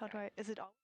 How do I, is it all?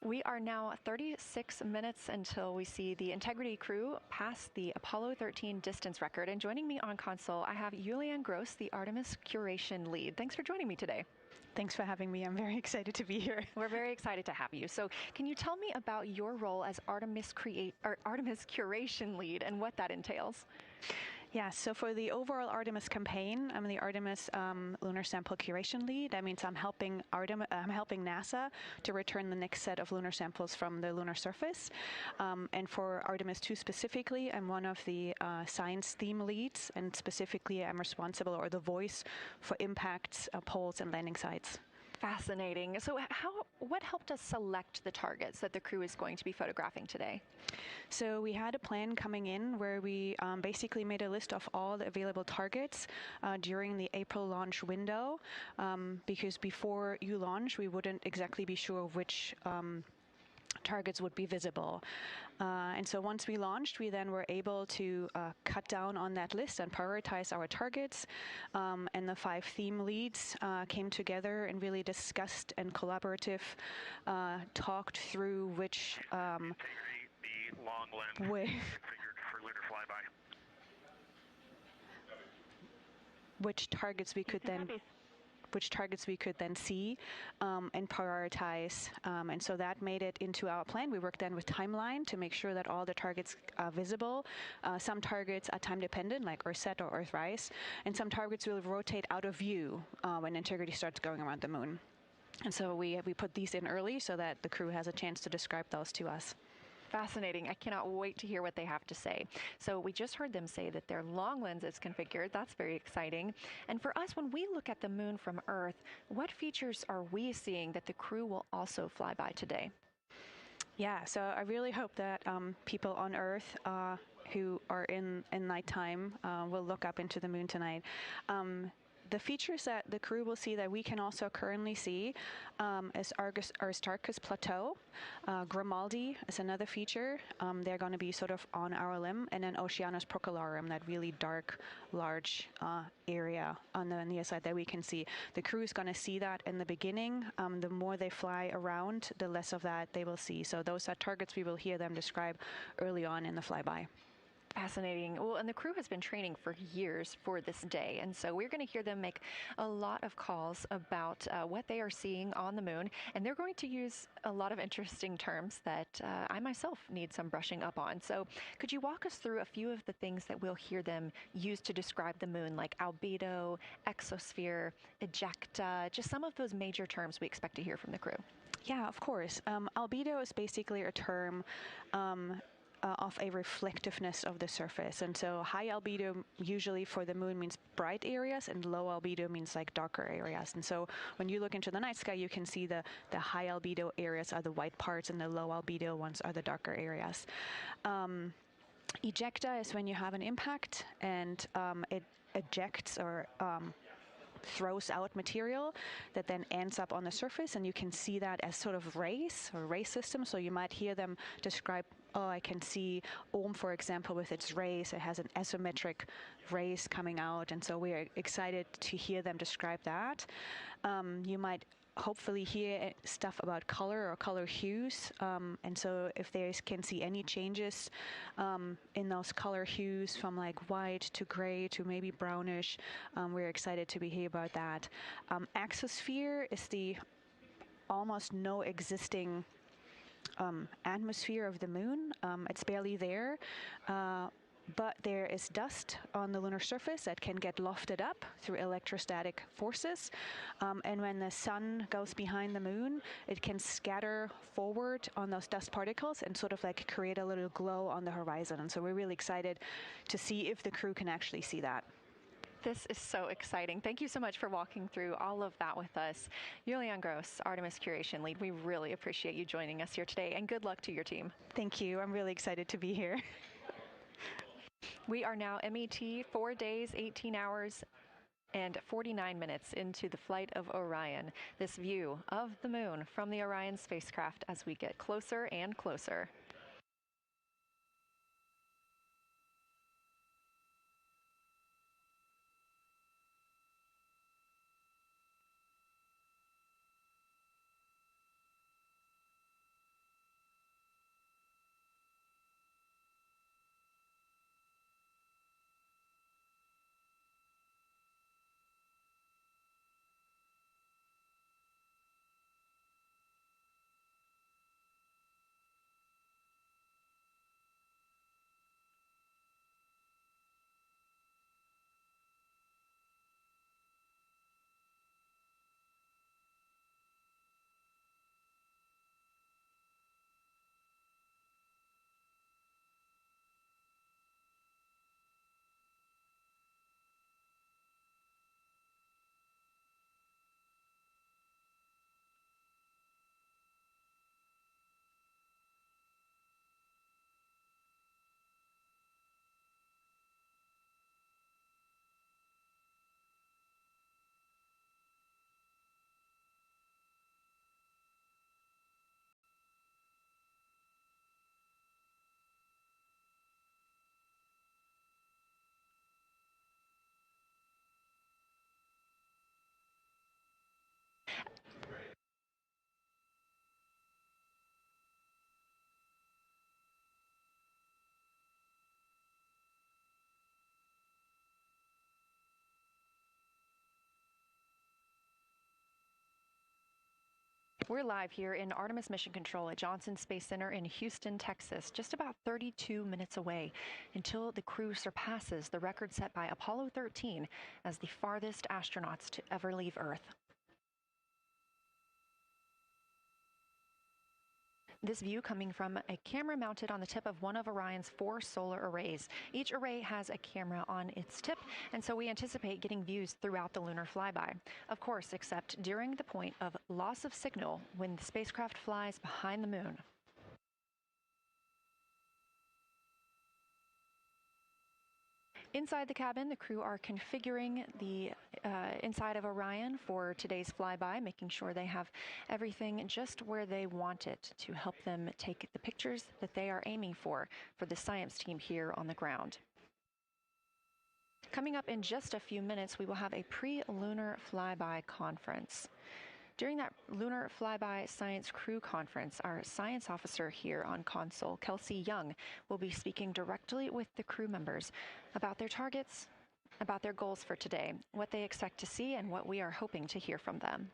We are now 36 minutes until we see the Integrity crew pass the Apollo 13 distance record. And joining me on console, I have Julianne Gross, the Artemis curation lead. Thanks for joining me today. Thanks for having me. I'm very excited to be here. We're very excited to have you. So can you tell me about your role as Artemis curation lead and what that entails? Yeah, so for the overall Artemis campaign, I'm the Artemis lunar sample curation lead. That means I'm helping NASA to return the next set of lunar samples from the lunar surface. And for Artemis 2 specifically, I'm one of the science theme leads, and specifically I'm responsible, or the voice, for impacts, poles, and landing sites. Fascinating. So what helped us select the targets that the crew is going to be photographing today? So we had a plan coming in where we basically made a list of all the available targets during the April launch window, because before you launch, we wouldn't exactly be sure which targets would be visible. And so once we launched, we then were able to cut down on that list and prioritize our targets. And the 5 theme leads came together and really discussed and talked through which the long lens configured for lunar flyby. Which targets we could then see and prioritize. And so that made it into our plan. We worked then with timeline to make sure that all the targets are visible. Some targets are time dependent, like Earthset or Earthrise, and some targets will rotate out of view when Integrity starts going around the moon. And so we put these in early so that the crew has a chance to describe those to us. Fascinating. I cannot wait to hear what they have to say. So we just heard them say that their long lens is configured. That's very exciting. And for us, when we look at the moon from Earth, what features are we seeing that the crew will also fly by today? Yeah, so I really hope that people on Earth who are in nighttime will look up into the moon tonight. The features that the crew will see that we can also currently see is Aristarchus Plateau. Grimaldi is another feature. They're going to be sort of on our limb. And then Oceanus Procellarum, that really dark, large area on the near side that we can see. The crew is going to see that in the beginning. The more they fly around, the less of that they will see. So those are targets we will hear them describe early on in the flyby. Fascinating. Well, and the crew has been training for years for this day. And so we're going to hear them make a lot of calls about what they are seeing on the moon. And they're going to use a lot of interesting terms that I myself need some brushing up on. So could you walk us through a few of the things that we'll hear them use to describe the moon, like albedo, exosphere, ejecta, just some of those major terms we expect to hear from the crew? Yeah, of course. Albedo is basically a term of a reflectiveness of the surface. And so high albedo usually for the moon means bright areas, and low albedo means like darker areas. And so when you look into the night sky, you can see the high albedo areas are the white parts and the low albedo ones are the darker areas. Ejecta is when you have an impact and ejects or throws out material that then ends up on the surface, and you can see that as sort of rays or ray system. So you might hear them describe, oh, I can see Ohm, for example, with its rays. It has an isometric rays coming out, and so we're excited to hear them describe that. You might hopefully hear stuff about color or color hues, and so if they can see any changes in those color hues from like white to gray to maybe brownish, we're excited to hear about that. Exosphere is the almost no existing atmosphere of the moon. It's barely there. But there is dust on the lunar surface that can get lofted up through electrostatic forces. And when the sun goes behind the moon, it can scatter forward on those dust particles and sort of like create a little glow on the horizon. And so we're really excited to see if the crew can actually see that. This is so exciting. Thank you so much for walking through all of that with us. Julian Gross, Artemis Curation Lead, we really appreciate you joining us here today, and good luck to your team. Thank you. I'm really excited to be here. We are now MET 4 days, 18 hours, and 49 minutes into the flight of Orion. This view of the moon from the Orion spacecraft as we get closer and closer. We're live here in Artemis Mission Control at Johnson Space Center in Houston, Texas, just about 32 minutes away until the crew surpasses the record set by Apollo 13 as the farthest astronauts to ever leave Earth. This view coming from a camera mounted on the tip of one of Orion's 4 solar arrays. Each array has a camera on its tip, and so we anticipate getting views throughout the lunar flyby. Of course, except during the point of loss of signal when the spacecraft flies behind the moon. Inside the cabin, the crew are configuring the inside of Orion for today's flyby, making sure they have everything just where they want it to help them take the pictures that they are aiming for the science team here on the ground. Coming up in just a few minutes, we will have a pre-lunar flyby conference. During that Lunar Flyby Science Crew Conference, our science officer here on console, Kelsey Young, will be speaking directly with the crew members about their targets, about their goals for today, what they expect to see, and what we are hoping to hear from them.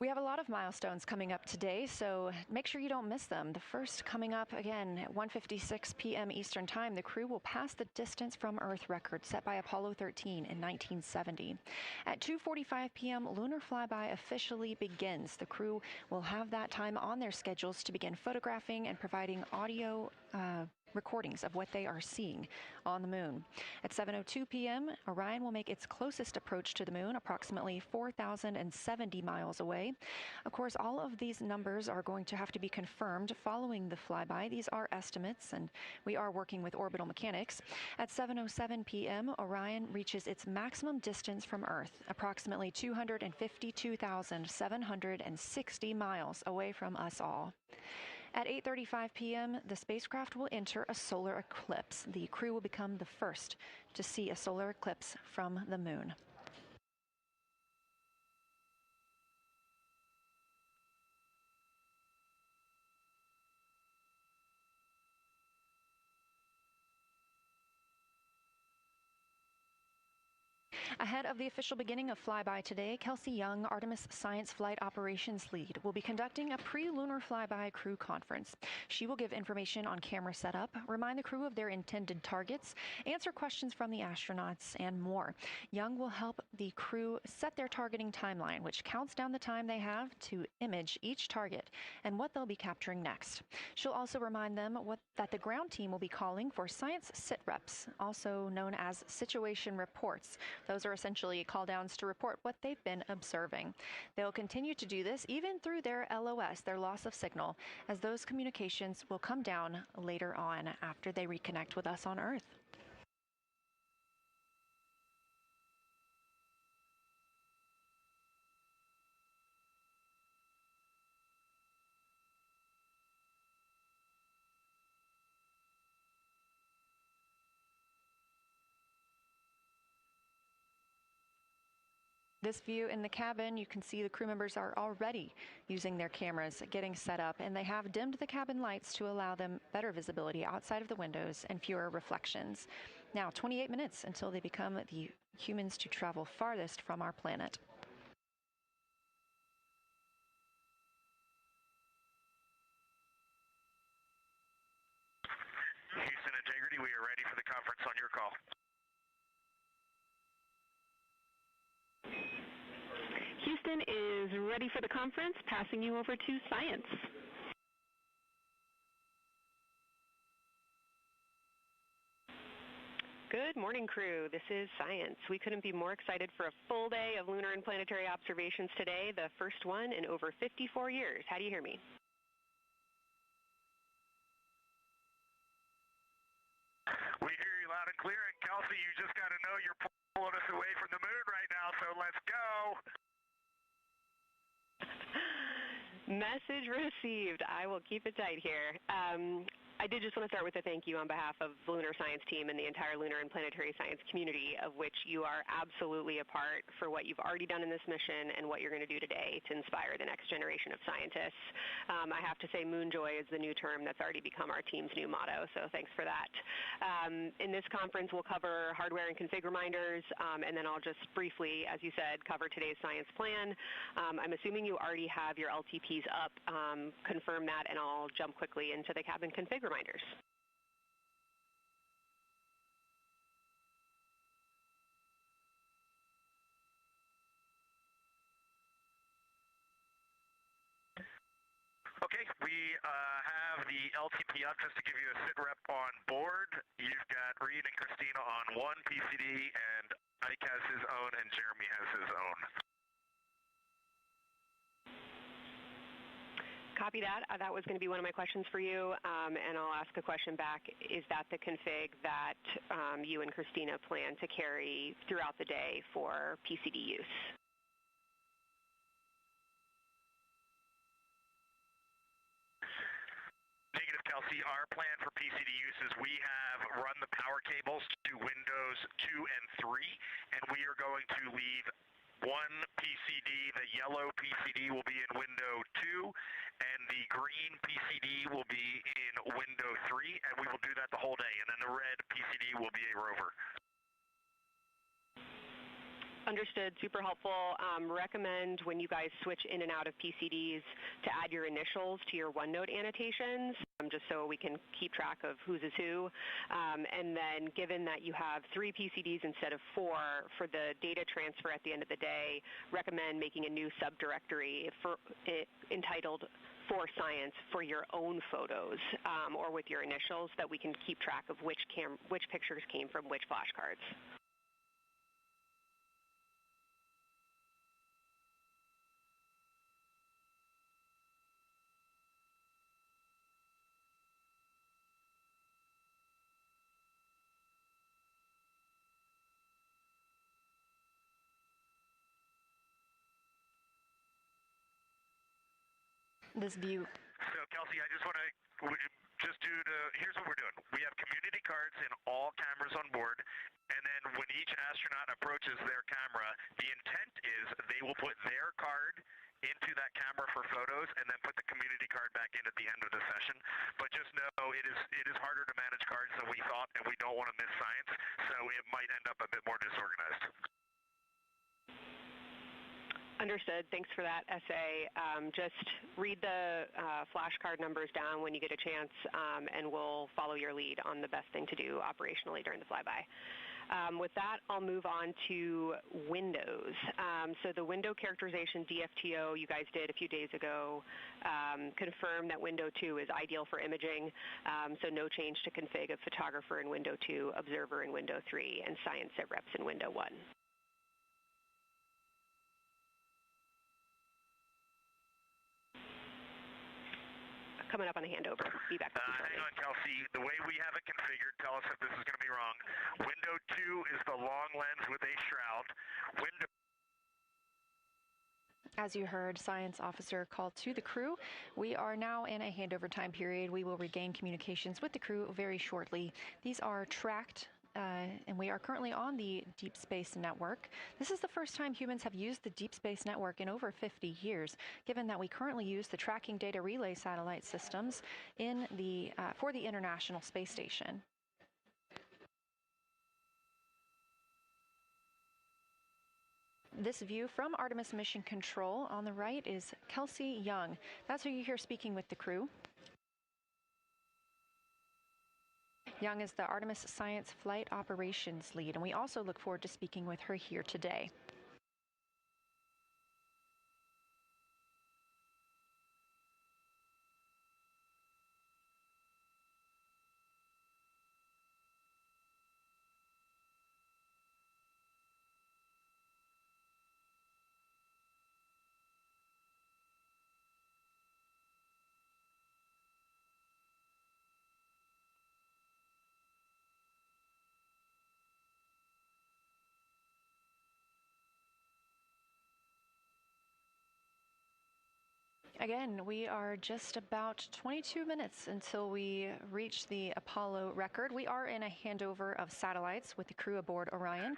We have a lot of milestones coming up today, so make sure you don't miss them. The first coming up, again, at 1:56 p.m. Eastern Time, the crew will pass the distance from Earth record set by Apollo 13 in 1970. At 2:45 p.m., lunar flyby officially begins. The crew will have that time on their schedules to begin photographing and providing audio recordings of what they are seeing on the moon. At 7:02 p.m., Orion will make its closest approach to the moon, approximately 4,070 miles away. Of course, all of these numbers are going to have to be confirmed following the flyby. These are estimates, and we are working with orbital mechanics. At 7:07 p.m., Orion reaches its maximum distance from Earth, approximately 252,760 miles away from us all. At 8:35 p.m., the spacecraft will enter a solar eclipse. The crew will become the first to see a solar eclipse from the moon. Ahead of the official beginning of flyby today, Kelsey Young, Artemis Science Flight Operations Lead, will be conducting a pre-lunar flyby crew conference. She will give information on camera setup, remind the crew of their intended targets, answer questions from the astronauts, and more. Young will help the crew set their targeting timeline, which counts down the time they have to image each target and what they'll be capturing next. She'll also remind them that the ground team will be calling for science sit reps, also known as situation reports. Those are essentially call-downs to report what they've been observing. They'll continue to do this even through their LOS, their loss of signal, as those communications will come down later on after they reconnect with us on Earth. This view in the cabin, you can see the crew members are already using their cameras, getting set up, and they have dimmed the cabin lights to allow them better visibility outside of the windows and fewer reflections. Now, 28 minutes until they become the humans to travel farthest from our planet. Houston Integrity, we are ready for the conference on your call. Houston is ready for the conference, passing you over to Science. Good morning, crew. This is Science. We couldn't be more excited for a full day of lunar and planetary observations today, the first one in over 54 years. How do you hear me? We hear you loud and clear, and Kelsey, you just got to know you're pulling us away from the moon right now, so let's go. Message received. I will keep it tight here. I did just want to start with a thank you on behalf of the Lunar Science team and the entire lunar and planetary science community, of which you are absolutely a part, for what you've already done in this mission and what you're going to do today to inspire the next generation of scientists. I have to say moon joy is the new term that's already become our team's new motto, so thanks for that. In this conference, we'll cover hardware and config reminders, and then I'll just briefly, as you said, cover today's science plan. I'm assuming you already have your LTPs up. Confirm that, and I'll jump quickly into the cabin config reminders. Okay, we have the LTP up just to give you a sit rep on board. You've got Reed and Christina on one PCD, and Ike has his own, and Jeremy has his own. Copy that. That was going to be one of my questions for you, and I'll ask a question back. Is that the config that you and Christina plan to carry throughout the day for PCD use? Negative, Kelsey. Our plan for PCD use is we have run the power cables to Windows 2 and 3, and we are going to leave one PCD, the yellow PCD will be in window 2, and the green PCD will be in window 3, and we will do that the whole day, and then the red PCD will be a rover. Understood. Super helpful. Recommend when you guys switch in and out of PCDs to add your initials to your OneNote annotations, just so we can keep track of whose is who. And then given that you have 3 PCDs instead of 4, for the data transfer at the end of the day, recommend making a new subdirectory entitled For Science for your own photos, or with your initials, that we can keep track of which pictures came from which flashcards. This view. So, Kelsey, I just want to here's what we're doing. We have community cards in all cameras on board, and then when each astronaut approaches their camera, the intent is they will put their card into that camera for photos and then put the community card back in at the end of the session. But just know it is harder to manage cards than we thought, and we don't want to miss science, so it might end up a bit more disorganized. Understood. Thanks for that essay. Just read the flashcard numbers down when you get a chance, and we'll follow your lead on the best thing to do operationally during the flyby. With that, I'll move on to windows. So the window characterization DFTO you guys did a few days ago confirmed that window 2 is ideal for imaging, so no change to config of photographer in window 2, observer in window 3, and science at reps in window 1. Coming up on the handover. Be back with you shortly. Hang on, Kelsey. The way we have it configured, tell us if this is going to be wrong. Window 2 is the long lens with a shroud. Window As you heard, science officer called to the crew. We are now in a handover time period. We will regain communications with the crew very shortly. These are tracked, and we are currently on the Deep Space Network. This is the first time humans have used the Deep Space Network in over 50 years, given that we currently use the tracking data relay satellite systems for the International Space Station. This view from Artemis Mission Control on the right is Kelsey Young. That's who you hear speaking with the crew. Young is the Artemis Science Flight Operations Lead, and we also look forward to speaking with her here today. Again, we are just about 22 minutes until we reach the Apollo record. We are in a handover of satellites with the crew aboard Orion.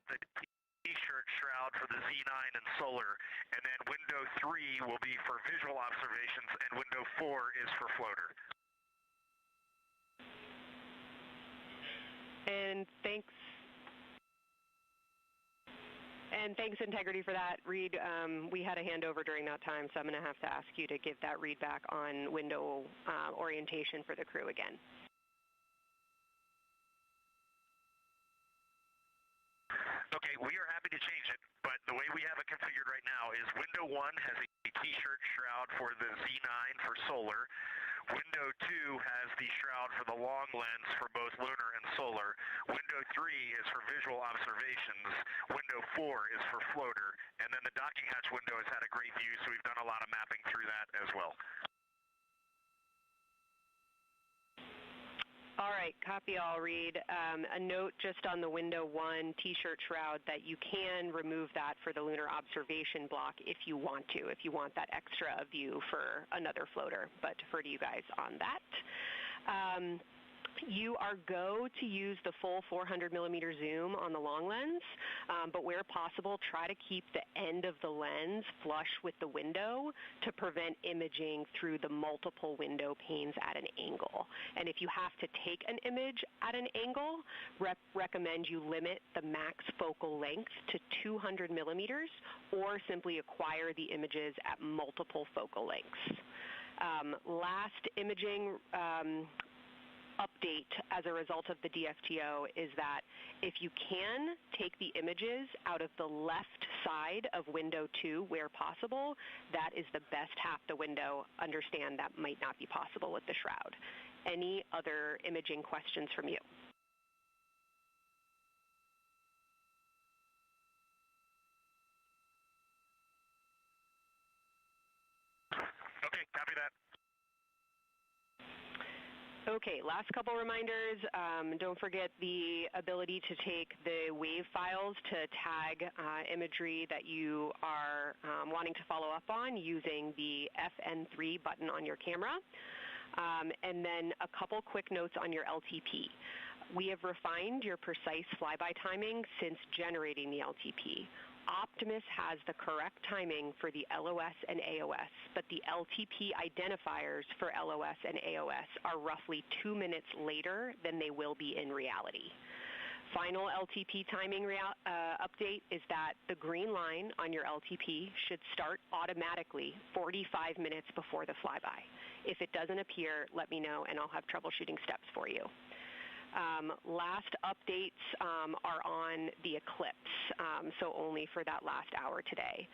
The T-shirt shroud for the Z9 and solar, and then window 3 will be for visual observations, and window 4 is for floater. And thanks, Integrity, for that. Reed, we had a handover during that time, so I'm going to have to ask you to give that read back on window orientation for the crew again. Okay, we are happy to change it, but the way we have it configured right now is window 1 has a T-shirt shroud for the Z9 for solar. Window 2 has the shroud for the long lens for both lunar and solar. Window 3 is for visual observations. Window 4 is for floater. And then the docking hatch window has had a great view, so we've done a lot of mapping through that as well. All right, copy all, Reed. A note just on the window 1 T-shirt shroud that you can remove that for the lunar observation block if you want that extra view for another floater, but defer to you guys on that. You are go to use the full 400 millimeter zoom on the long lens, but where possible, try to keep the end of the lens flush with the window to prevent imaging through the multiple window panes at an angle. And if you have to take an image at an angle, recommend you limit the max focal length to 200 millimeters or simply acquire the images at multiple focal lengths. Last imaging update as a result of the DFTO is that if you can take the images out of the left side of window 2 where possible, that is the best half the window. Understand that might not be possible with the shroud. Any other imaging questions from you? Okay, copy that. Okay, last couple reminders. Don't forget the ability to take the wave files to tag imagery that you are wanting to follow up on using the FN3 button on your camera. And then a couple quick notes on your LTP. We have refined your precise flyby timing since generating the LTP. Optimus has the correct timing for the LOS and AOS, but the LTP identifiers for LOS and AOS are roughly 2 minutes later than they will be in reality. Final LTP timing update is that the green line on your LTP should start automatically 45 minutes before the flyby. If it doesn't appear, let me know and I'll have troubleshooting steps for you. Last updates are on the eclipse, so only for that last hour today.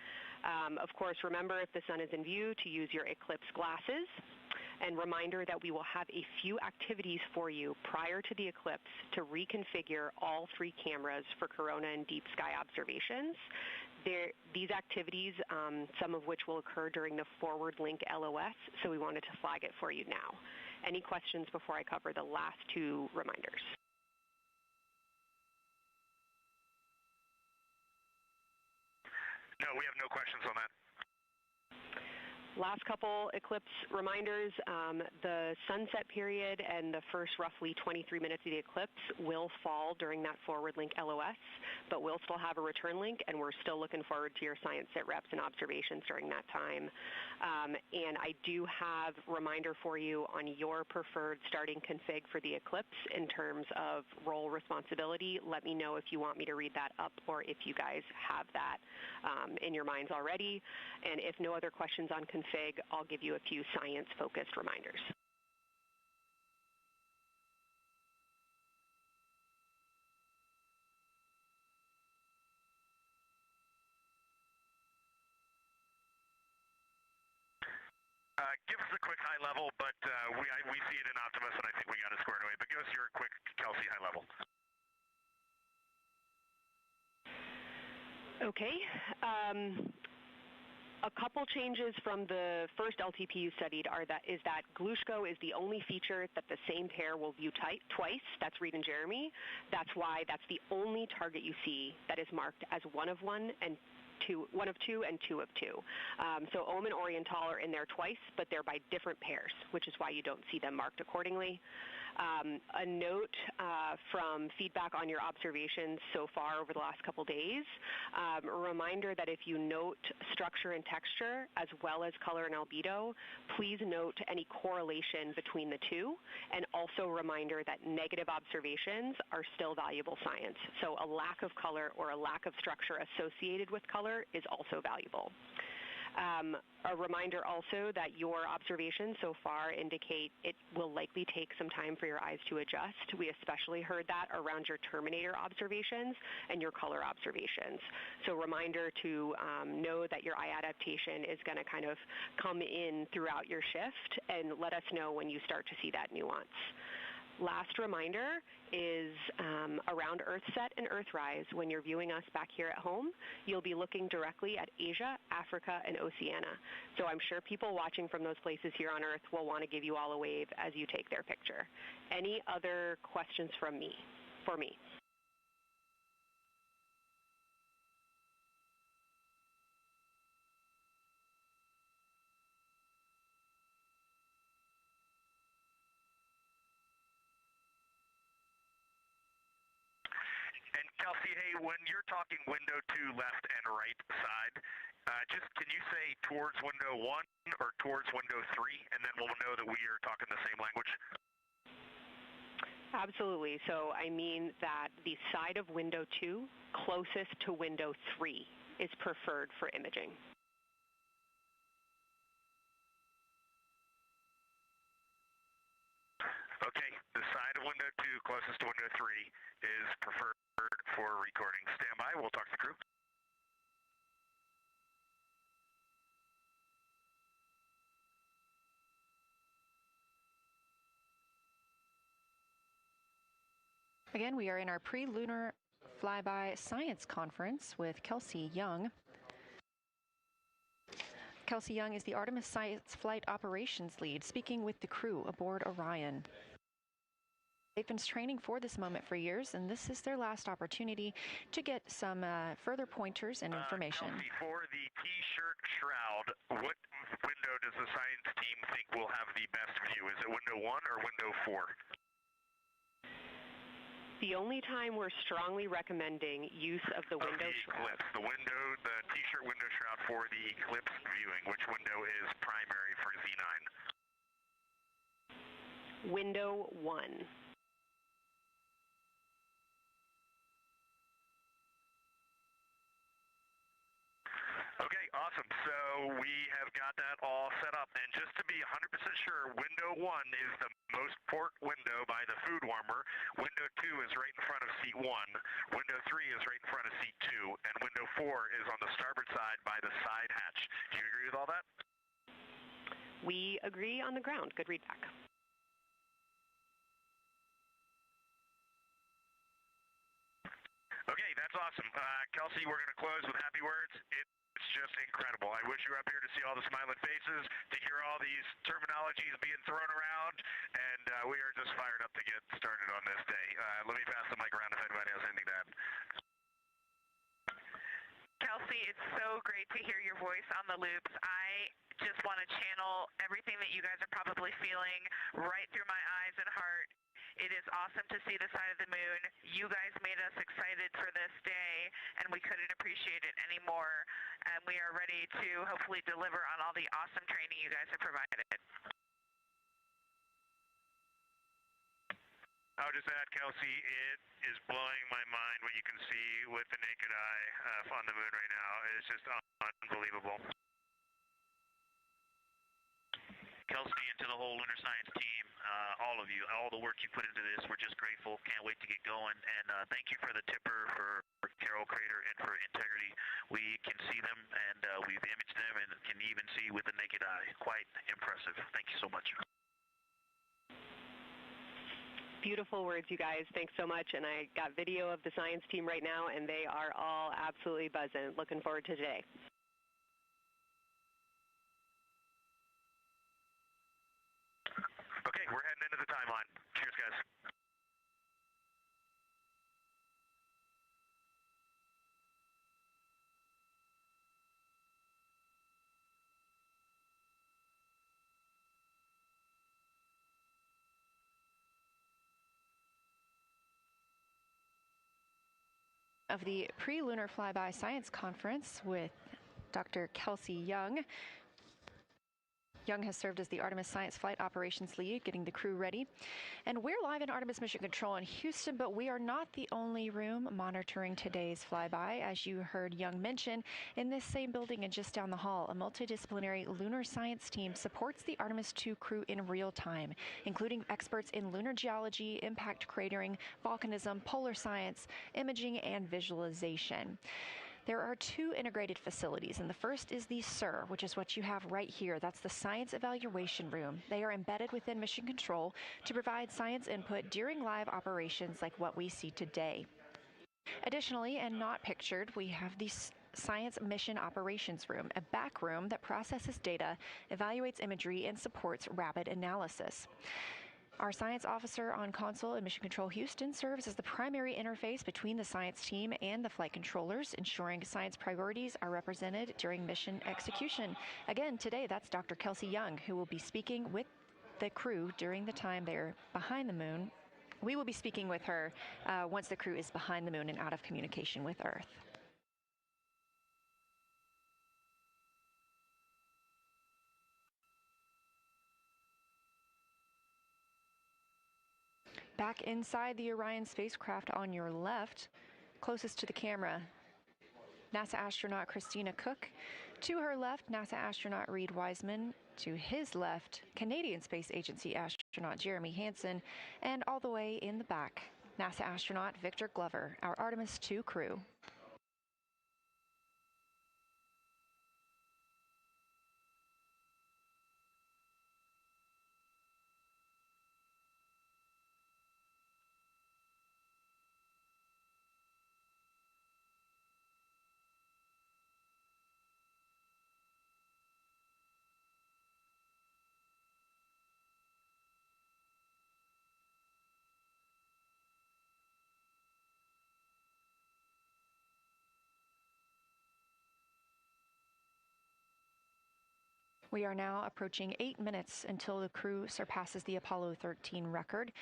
Of course, remember if the sun is in view to use your eclipse glasses. And reminder that we will have a few activities for you prior to the eclipse to reconfigure all 3 cameras for corona and deep sky observations. These activities, some of which will occur during the forward link LOS, so we wanted to flag it for you now. Any questions before I cover the last 2 reminders? No, we have no questions on that. Last couple eclipse reminders, the sunset period and the first roughly 23 minutes of the eclipse will fall during that forward link LOS, but we'll still have a return link and we're still looking forward to your science sit reps and observations during that time. And I do have a reminder for you on your preferred starting config for the eclipse in terms of role responsibility. Let me know if you want me to read that up or if you guys have that in your minds already. And if no other questions on config, I'll give you a few science-focused reminders. Give us a quick high level, but we see it in Optimus, and I think we got it squared away. But give us your quick Kelsey high level. Okay. A couple changes from the first LTP you studied is that Glushko is the only feature that the same pair will view twice. That's Reed and Jeremy. That's why that's the only target you see that is marked as 1 of 1 and 1 of 2 and 2 of 2. So Ohm and Oriental are in there twice, but they're by different pairs, which is why you don't see them marked accordingly. A note from feedback on your observations so far over the last couple days, a reminder that if you note structure and texture as well as color and albedo, please note any correlation between the two, and also a reminder that negative observations are still valuable science. So a lack of color or a lack of structure associated with color is also valuable. A reminder also that your observations so far indicate it will likely take some time for your eyes to adjust. We especially heard that around your Terminator observations and your color observations. So reminder to know that your eye adaptation is going to kind of come in throughout your shift, and let us know when you start to see that nuance. Last reminder is around Earthset and Earthrise. When you're viewing us back here at home, you'll be looking directly at Asia, Africa, and Oceania. So I'm sure people watching from those places here on Earth will want to give you all a wave as you take their picture. Any other questions for me? Kelsey, hey, when you're talking window 2 left and right side, just can you say towards window 1 or towards window 3, and then we'll know that we are talking the same language? Absolutely. So I mean that the side of window 2 closest to window 3 is preferred for imaging. Okay, the side of window 2 closest to window 3 is preferred for recording. Stand by, we'll talk to the crew. Again, we are in our pre-lunar flyby science conference with Kelsey Young. Kelsey Young is the Artemis Science Flight Operations Lead, speaking with the crew aboard Orion. They've been training for this moment for years, and this is their last opportunity to get some further pointers and information. Kelsey, for the T-shirt shroud, what window does the science team think will have the best view? Is it window 1 or window 4? The only time we're strongly recommending use of the window shroud. The T-shirt window shroud for the eclipse viewing. Which window is primary for Z9? Window 1. Okay, awesome. So we have got that all set up. And just to be 100% sure, window 1 is the most port window by the food warmer. Window 2 is right in front of seat 1. Window 3 is right in front of seat 2. And window 4 is on the starboard side by the side hatch. Do you agree with all that? We agree on the ground. Good readback. Okay, that's awesome. Kelsey, we're going to close with happy words. It's just incredible. I wish you were up here to see all the smiling faces, to hear all these terminologies being thrown around, and we are just fired up to get started on this day. Let me pass the mic around if anybody has anything to add. Kelsey, it's so great to hear your voice on the loops. I just want to channel everything that you guys are probably feeling right through my eyes and heart. It is awesome to see the side of the moon. You guys made us excited for this day, and we couldn't appreciate it anymore. And we are ready to hopefully deliver on all the awesome training you guys have provided. I'll just add, Kelsey, it is blowing my mind what you can see with the naked eye on the moon right now. It's just unbelievable. Kelsey, and to the whole Lunar Science team, all of you, all the work you put into this, we're just grateful. Can't wait to get going. And thank you for the tipper, for Carol Crater, and for Integrity. We can see them, and we've imaged them, and can even see with the naked eye. Quite impressive. Thank you so much. Beautiful words, you guys. Thanks so much. And I got video of the science team right now, and they are all absolutely buzzing. Looking forward to today. Okay, we're heading into the timeline. Cheers, guys. Of the pre-lunar flyby science conference with Dr. Kelsey Young. Young has served as the Artemis Science Flight Operations Lead, getting the crew ready. And we're live in Artemis Mission Control in Houston, but we are not the only room monitoring today's flyby. As you heard Young mention, in this same building and just down the hall, a multidisciplinary lunar science team supports the Artemis II crew in real time, including experts in lunar geology, impact cratering, volcanism, polar science, imaging, and visualization. There are two integrated facilities, and the first is the SIR, which is what you have right here. That's the Science Evaluation Room. They are embedded within Mission Control to provide science input during live operations like what we see today. Additionally, and not pictured, we have the Science Mission Operations Room, a back room that processes data, evaluates imagery, and supports rapid analysis. Our science officer on console in Mission Control Houston serves as the primary interface between the science team and the flight controllers, ensuring science priorities are represented during mission execution. Again, today, that's Dr. Kelsey Young, who will be speaking with the crew during the time they're behind the moon We will be speaking with her once the crew is behind the moon and out of communication with Earth. Back inside the Orion spacecraft on your left, closest to the camera, NASA astronaut Christina Cook. To her left, NASA astronaut Reid Wiseman. To his left, Canadian Space Agency astronaut Jeremy Hansen. And all the way in the back, NASA astronaut Victor Glover, our Artemis II crew. We are now approaching 8 minutes until the crew surpasses the Apollo 13 record.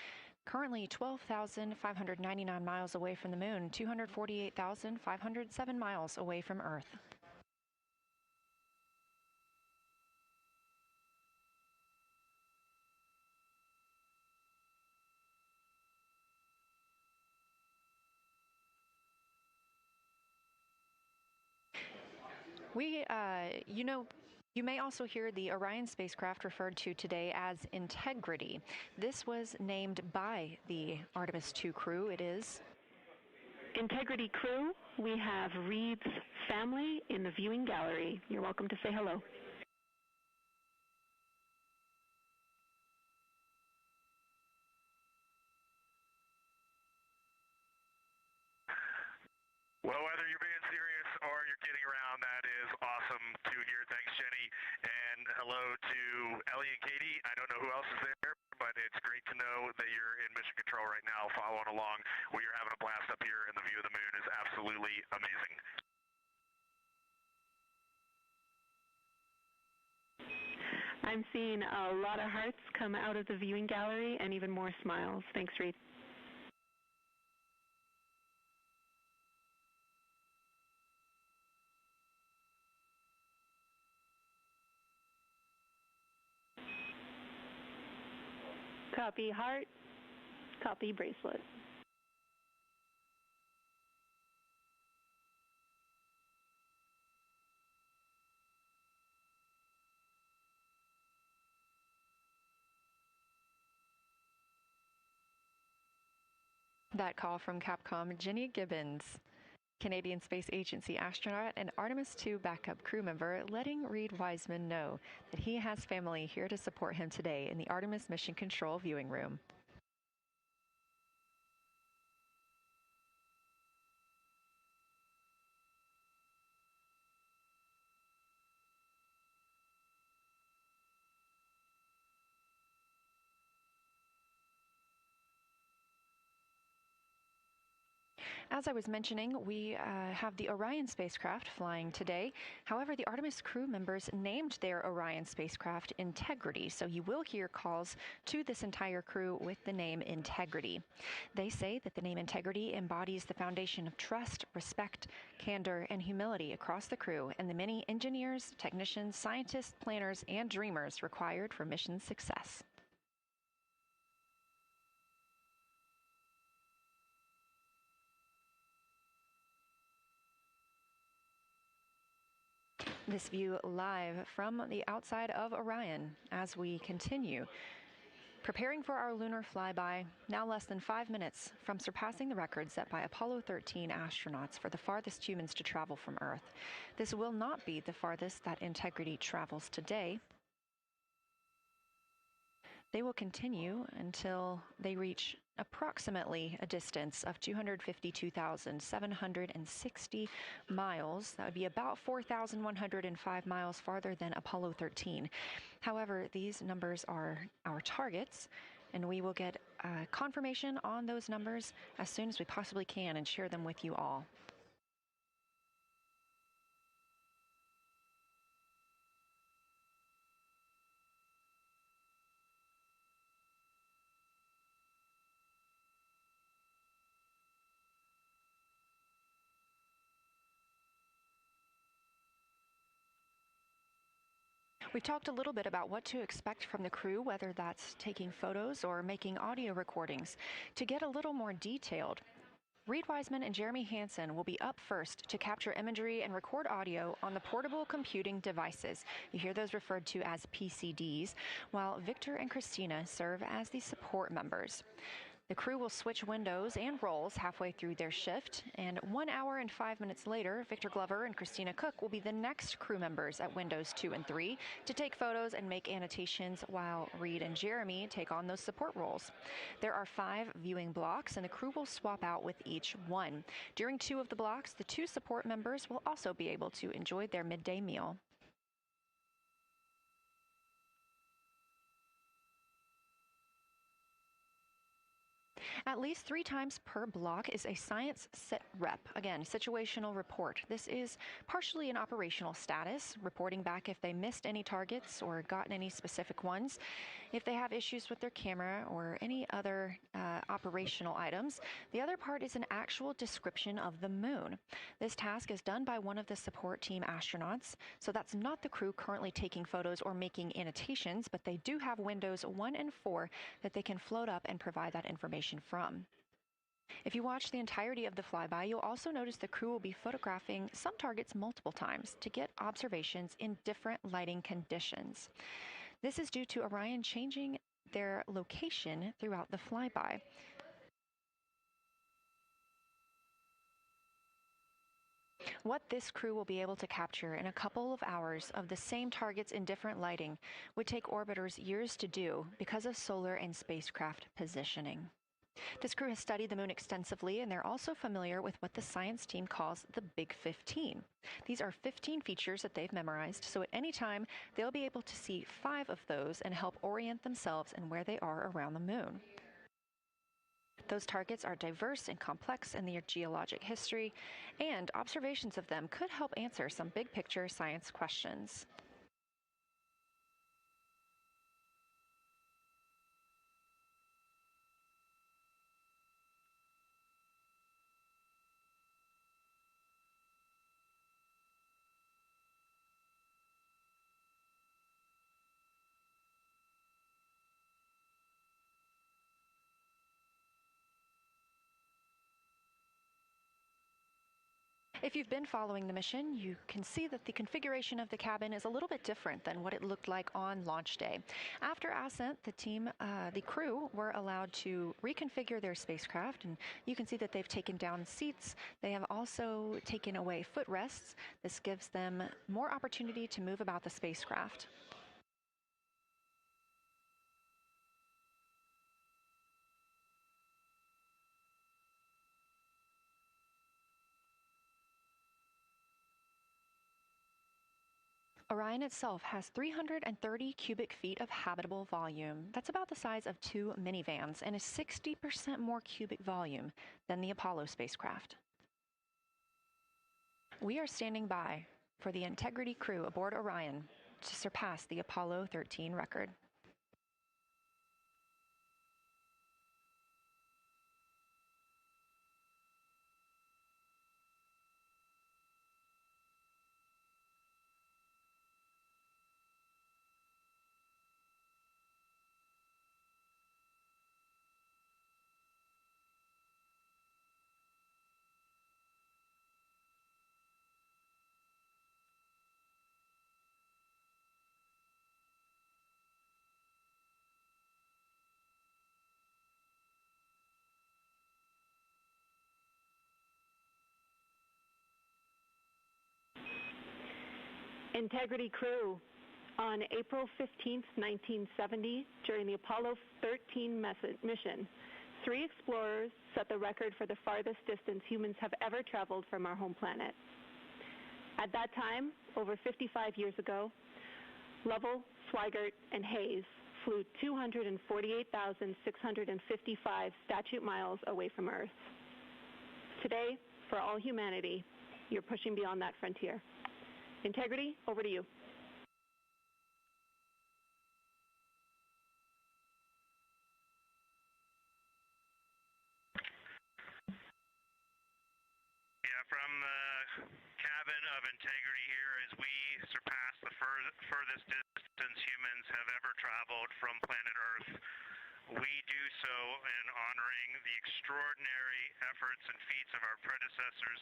Currently 12,599 miles away from the moon, 248,507 miles away from Earth. You may also hear the Orion spacecraft referred to today as Integrity. This was named by the Artemis II crew. It is Integrity crew, we have Reid's family in the viewing gallery. You're welcome to say hello. Well, whether you're being serious or you're kidding around, that is awesome to hear. Thanks, Jenny. And hello to Ellie and Katie. I don't know who else is there, but it's great to know that you're in mission control right now, following along. We are having a blast up here, and the view of the moon is absolutely amazing. I'm seeing a lot of hearts come out of the viewing gallery and even more smiles. Thanks, Reid. Copy heart, copy bracelet. that call from Capcom Jenny Gibbons, Canadian Space Agency astronaut and Artemis II backup crew member, letting Reid Wiseman know that he has family here to support him today in the Artemis Mission Control viewing room. As I was mentioning, we have the Orion spacecraft flying today. However, the Artemis crew members named their Orion spacecraft Integrity, so you will hear calls to this entire crew with the name Integrity. They say that the name Integrity embodies the foundation of trust, respect, candor, and humility across the crew and the many engineers, technicians, scientists, planners, and dreamers required for mission success. This view live from the outside of Orion as we continue. Preparing for our lunar flyby, now less than 5 minutes from surpassing the record set by Apollo 13 astronauts for the farthest humans to travel from Earth. This will not be the farthest that Integrity travels today. They will continue until they reach approximately a distance of 252,760 miles. That would be about 4,105 miles farther than Apollo 13. However, these numbers are our targets, and we will get confirmation on those numbers as soon as we possibly can and share them with you all. We've talked a little bit about what to expect from the crew, whether that's taking photos or making audio recordings. To get a little more detailed, Reed Wiseman and Jeremy Hansen will be up first to capture imagery and record audio on the portable computing devices. You hear those referred to as PCDs, while Victor and Christina serve as the support members. The crew will switch windows and roles halfway through their shift, and 1 hour and 5 minutes later, Victor Glover and Christina Cook will be the next crew members at windows 2 and 3 to take photos and make annotations, while Reed and Jeremy take on those support roles. There are 5 viewing blocks, and the crew will swap out with each one. During 2 of the blocks, the 2 support members will also be able to enjoy their midday meal. At least 3 times per block is a science sit rep. Again, situational report. This is partially an operational status, reporting back if they missed any targets or gotten any specific ones, if they have issues with their camera or any other operational items. The other part is an actual description of the moon. This task is done by one of the support team astronauts, so that's not the crew currently taking photos or making annotations, but they do have windows 1 and 4 that they can float up and provide that information from. If you watch the entirety of the flyby, you'll also notice the crew will be photographing some targets multiple times to get observations in different lighting conditions. This is due to Orion changing their location throughout the flyby. What this crew will be able to capture in a couple of hours of the same targets in different lighting would take orbiters years to do because of solar and spacecraft positioning. This crew has studied the moon extensively, and they're also familiar with what the science team calls the Big 15. These are 15 features that they've memorized, so at any time, they'll be able to see 5 of those and help orient themselves and where they are around the moon. Those targets are diverse and complex in their geologic history, and observations of them could help answer some big-picture science questions. If you've been following the mission, you can see that the configuration of the cabin is a little bit different than what it looked like on launch day. After ascent, the crew were allowed to reconfigure their spacecraft, and you can see that they've taken down seats. They have also taken away footrests. This gives them more opportunity to move about the spacecraft. Orion itself has 330 cubic feet of habitable volume. That's about the size of 2 minivans and is 60% more cubic volume than the Apollo spacecraft. We are standing by for the Integrity crew aboard Orion to surpass the Apollo 13 record. Integrity crew, on April 15, 1970, during the Apollo 13 mission, 3 explorers set the record for the farthest distance humans have ever traveled from our home planet. At that time, over 55 years ago, Lovell, Swigert, and Hayes flew 248,655 statute miles away from Earth. Today, for all humanity, you're pushing beyond that frontier. Integrity, over to you. Yeah, from the cabin cabin of integrity here as we surpass the furthest distance humans have ever traveled from planet Earth. We do so in honoring the extraordinary efforts and feats of our predecessors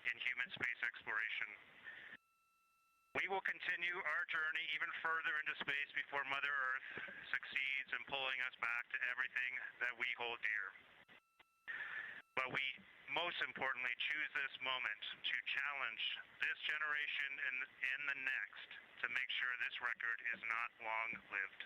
in human space exploration. We will continue our journey even further into space before Mother Earth succeeds in pulling us back to everything that we hold dear. But we most importantly choose this moment to challenge this generation and the next to make sure this record is not long-lived.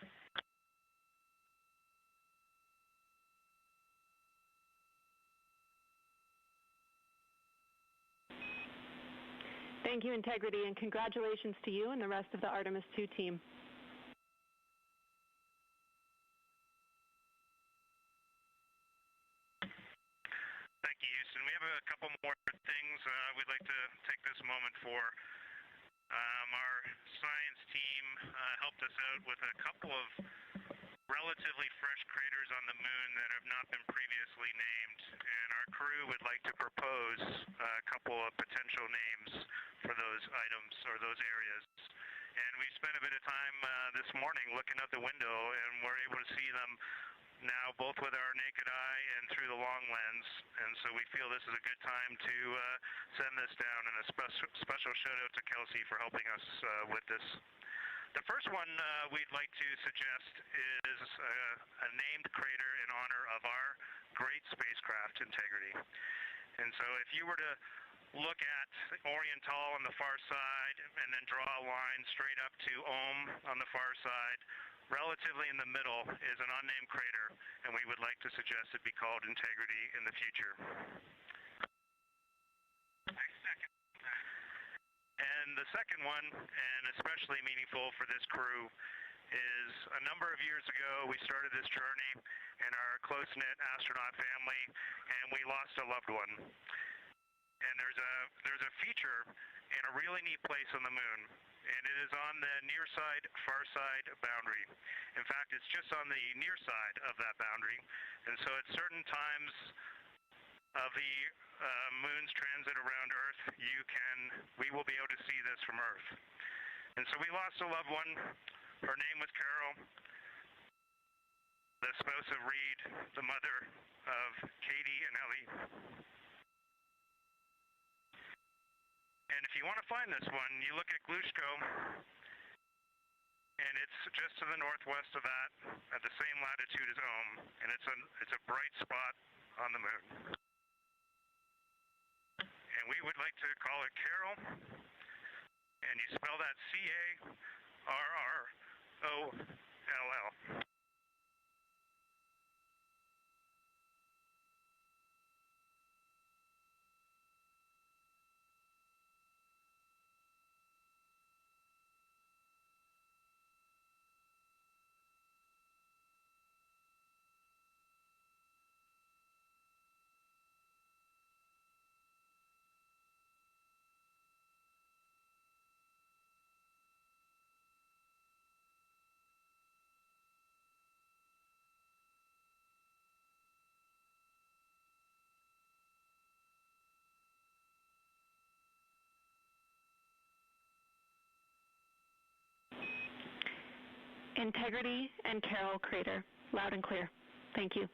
Thank you, Integrity, and congratulations to you and the rest of the Artemis II team. Thank you, Houston. We have a couple more things we'd like to take this moment for. Our science team helped us out with a couple of relatively fresh craters on the moon that have not been previously named, and our crew would like to propose a couple of potential names for those items or those areas. And we spent a bit of time this morning looking out the window, and we're able to see them now both with our naked eye and through the long lens, and so we feel this is a good time to send this down, and a special shout out to Kelsey for helping us with this. The first one we'd like to suggest is a named crater in honor of our great spacecraft Integrity. And so if you were to look at Orion on the far side and then draw a line straight up to Ohm on the far side, relatively in the middle is an unnamed crater, and we would like to suggest it be called Integrity in the future. And the second one, and especially meaningful for this crew, is a number of years ago we started this journey in our close-knit astronaut family, and we lost a loved one. And there's a feature in a really neat place on the moon, and it is on the near side, far side boundary. In fact, it's just on the near side of that boundary, and so at certain times of the moon's transit around Earth, we will be able to see this from Earth. And so we lost a loved one. Her name was Carol, the spouse of Reed, the mother of Katie and Ellie. And if you want to find this one, you look at Glushko, and it's just to the northwest of that, at the same latitude as Ohm, and it's a bright spot on the moon. And we would like to call it Carol, and you spell that C-A-R-R-O-L-L. Integrity and Carol Crater, loud and clear. Thank you.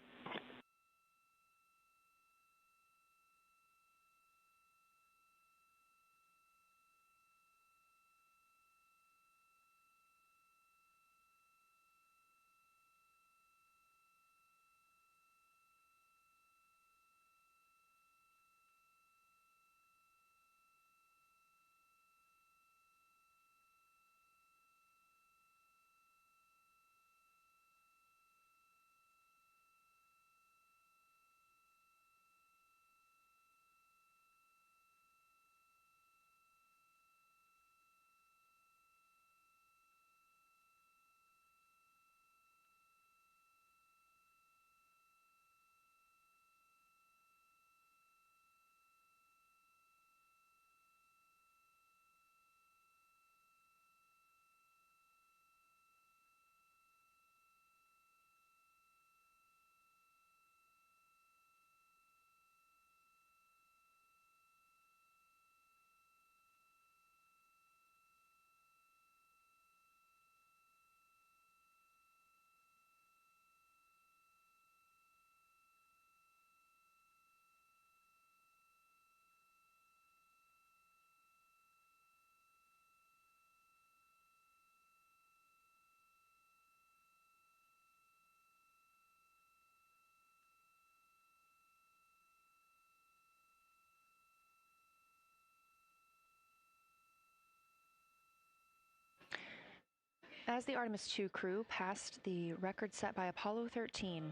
As the Artemis II crew passed the record set by Apollo 13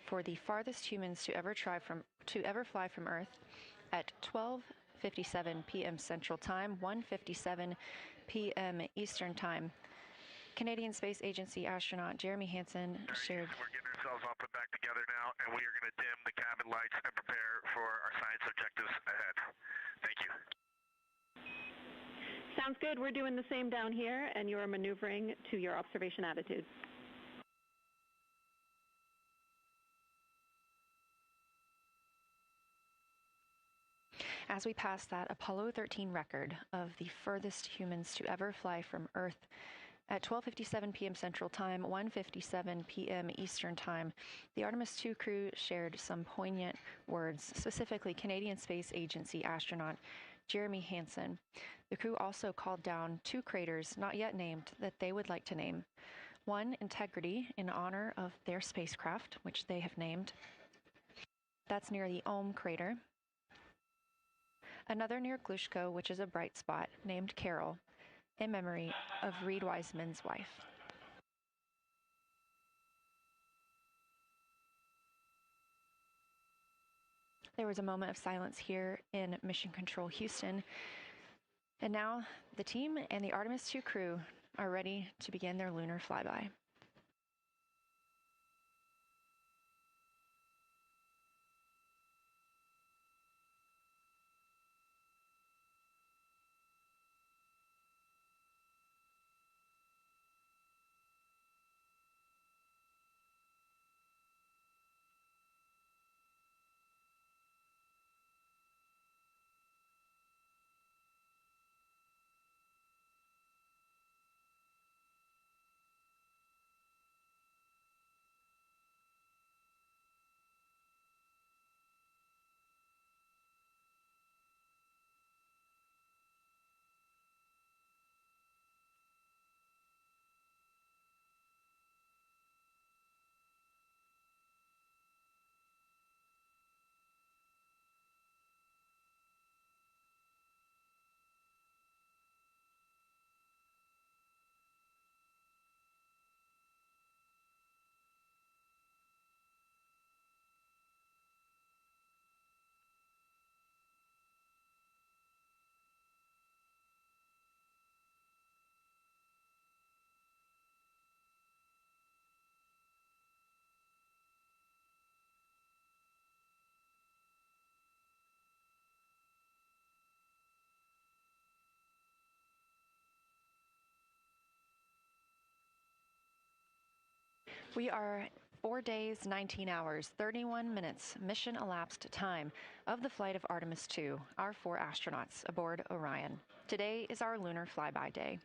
for the farthest humans to ever fly from Earth at 12:57 p.m. Central Time, 1:57 p.m. Eastern Time, Canadian Space Agency astronaut Jeremy Hansen shared. We're getting ourselves all put back together now, and we are going to dim the cabin lights and prepare for our science objectives ahead. Thank you. Sounds good. We're doing the same down here, and you're maneuvering to your observation attitude. As we pass that Apollo 13 record of the furthest humans to ever fly from Earth at 12:57 p.m. Central Time, 1:57 p.m. Eastern Time, the Artemis II crew shared some poignant words, specifically Canadian Space Agency astronaut Jeremy Hansen. The crew also called down 2 craters not yet named that they would like to name. One, Integrity, in honor of their spacecraft, which they have named. That's near the Ohm crater. Another near Glushko, which is a bright spot, named Carol, in memory of Reed Wiseman's wife. There was a moment of silence here in Mission Control Houston. And now the team and the Artemis II crew are ready to begin their lunar flyby. We are 4 days, 19 hours, 31 minutes mission elapsed time of the flight of Artemis II, our 4 astronauts aboard Orion. Today is our lunar flyby day.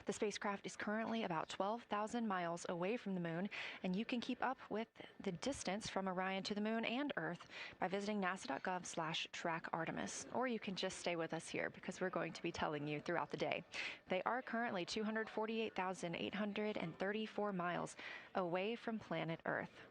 The spacecraft is currently about 12,000 miles away from the moon, and you can keep up with the distance from Orion to the moon and Earth by visiting nasa.gov/track-Artemis, or you can just stay with us here because we're going to be telling you throughout the day. They are currently 248,834 miles away from planet Earth.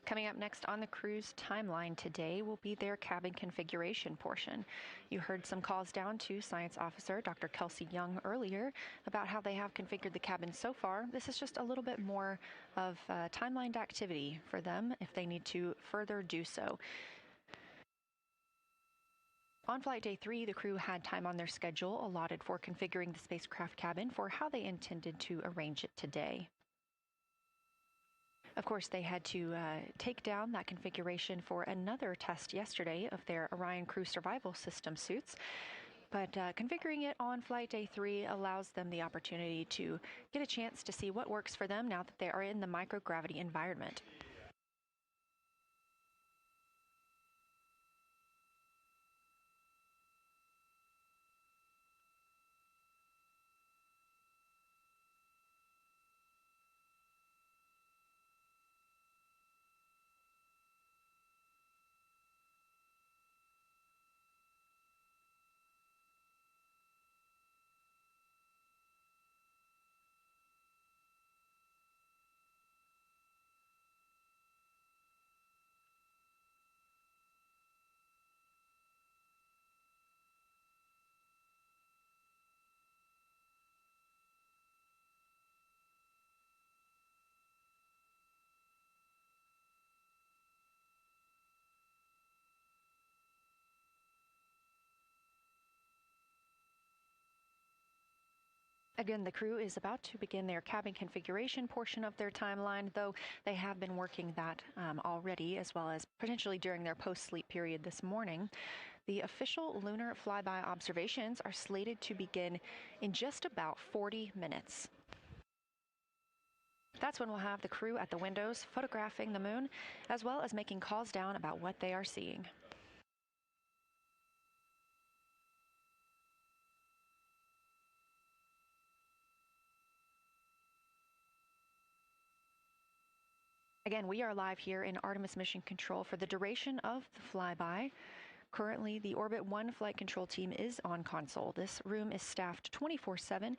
Coming up next on the crew's timeline today will be their cabin configuration portion. You heard some calls down to Science Officer Dr. Kelsey Young earlier about how they have configured the cabin so far. This is just a little bit more of timelined activity for them if they need to further do so. On flight day 3, the crew had time on their schedule allotted for configuring the spacecraft cabin for how they intended to arrange it today. Of course, they had to take down that configuration for another test yesterday of their Orion crew survival system suits. But configuring it on flight day 3 allows them the opportunity to get a chance to see what works for them now that they are in the microgravity environment. Again, the crew is about to begin their cabin configuration portion of their timeline, though they have been working that already, as well as potentially during their post-sleep period this morning. The official lunar flyby observations are slated to begin in just about 40 minutes. That's when we'll have the crew at the windows photographing the moon, as well as making calls down about what they are seeing. Again, we are live here in Artemis Mission Control for the duration of the flyby. Currently, the Orbit 1 flight control team is on console. This room is staffed 24/7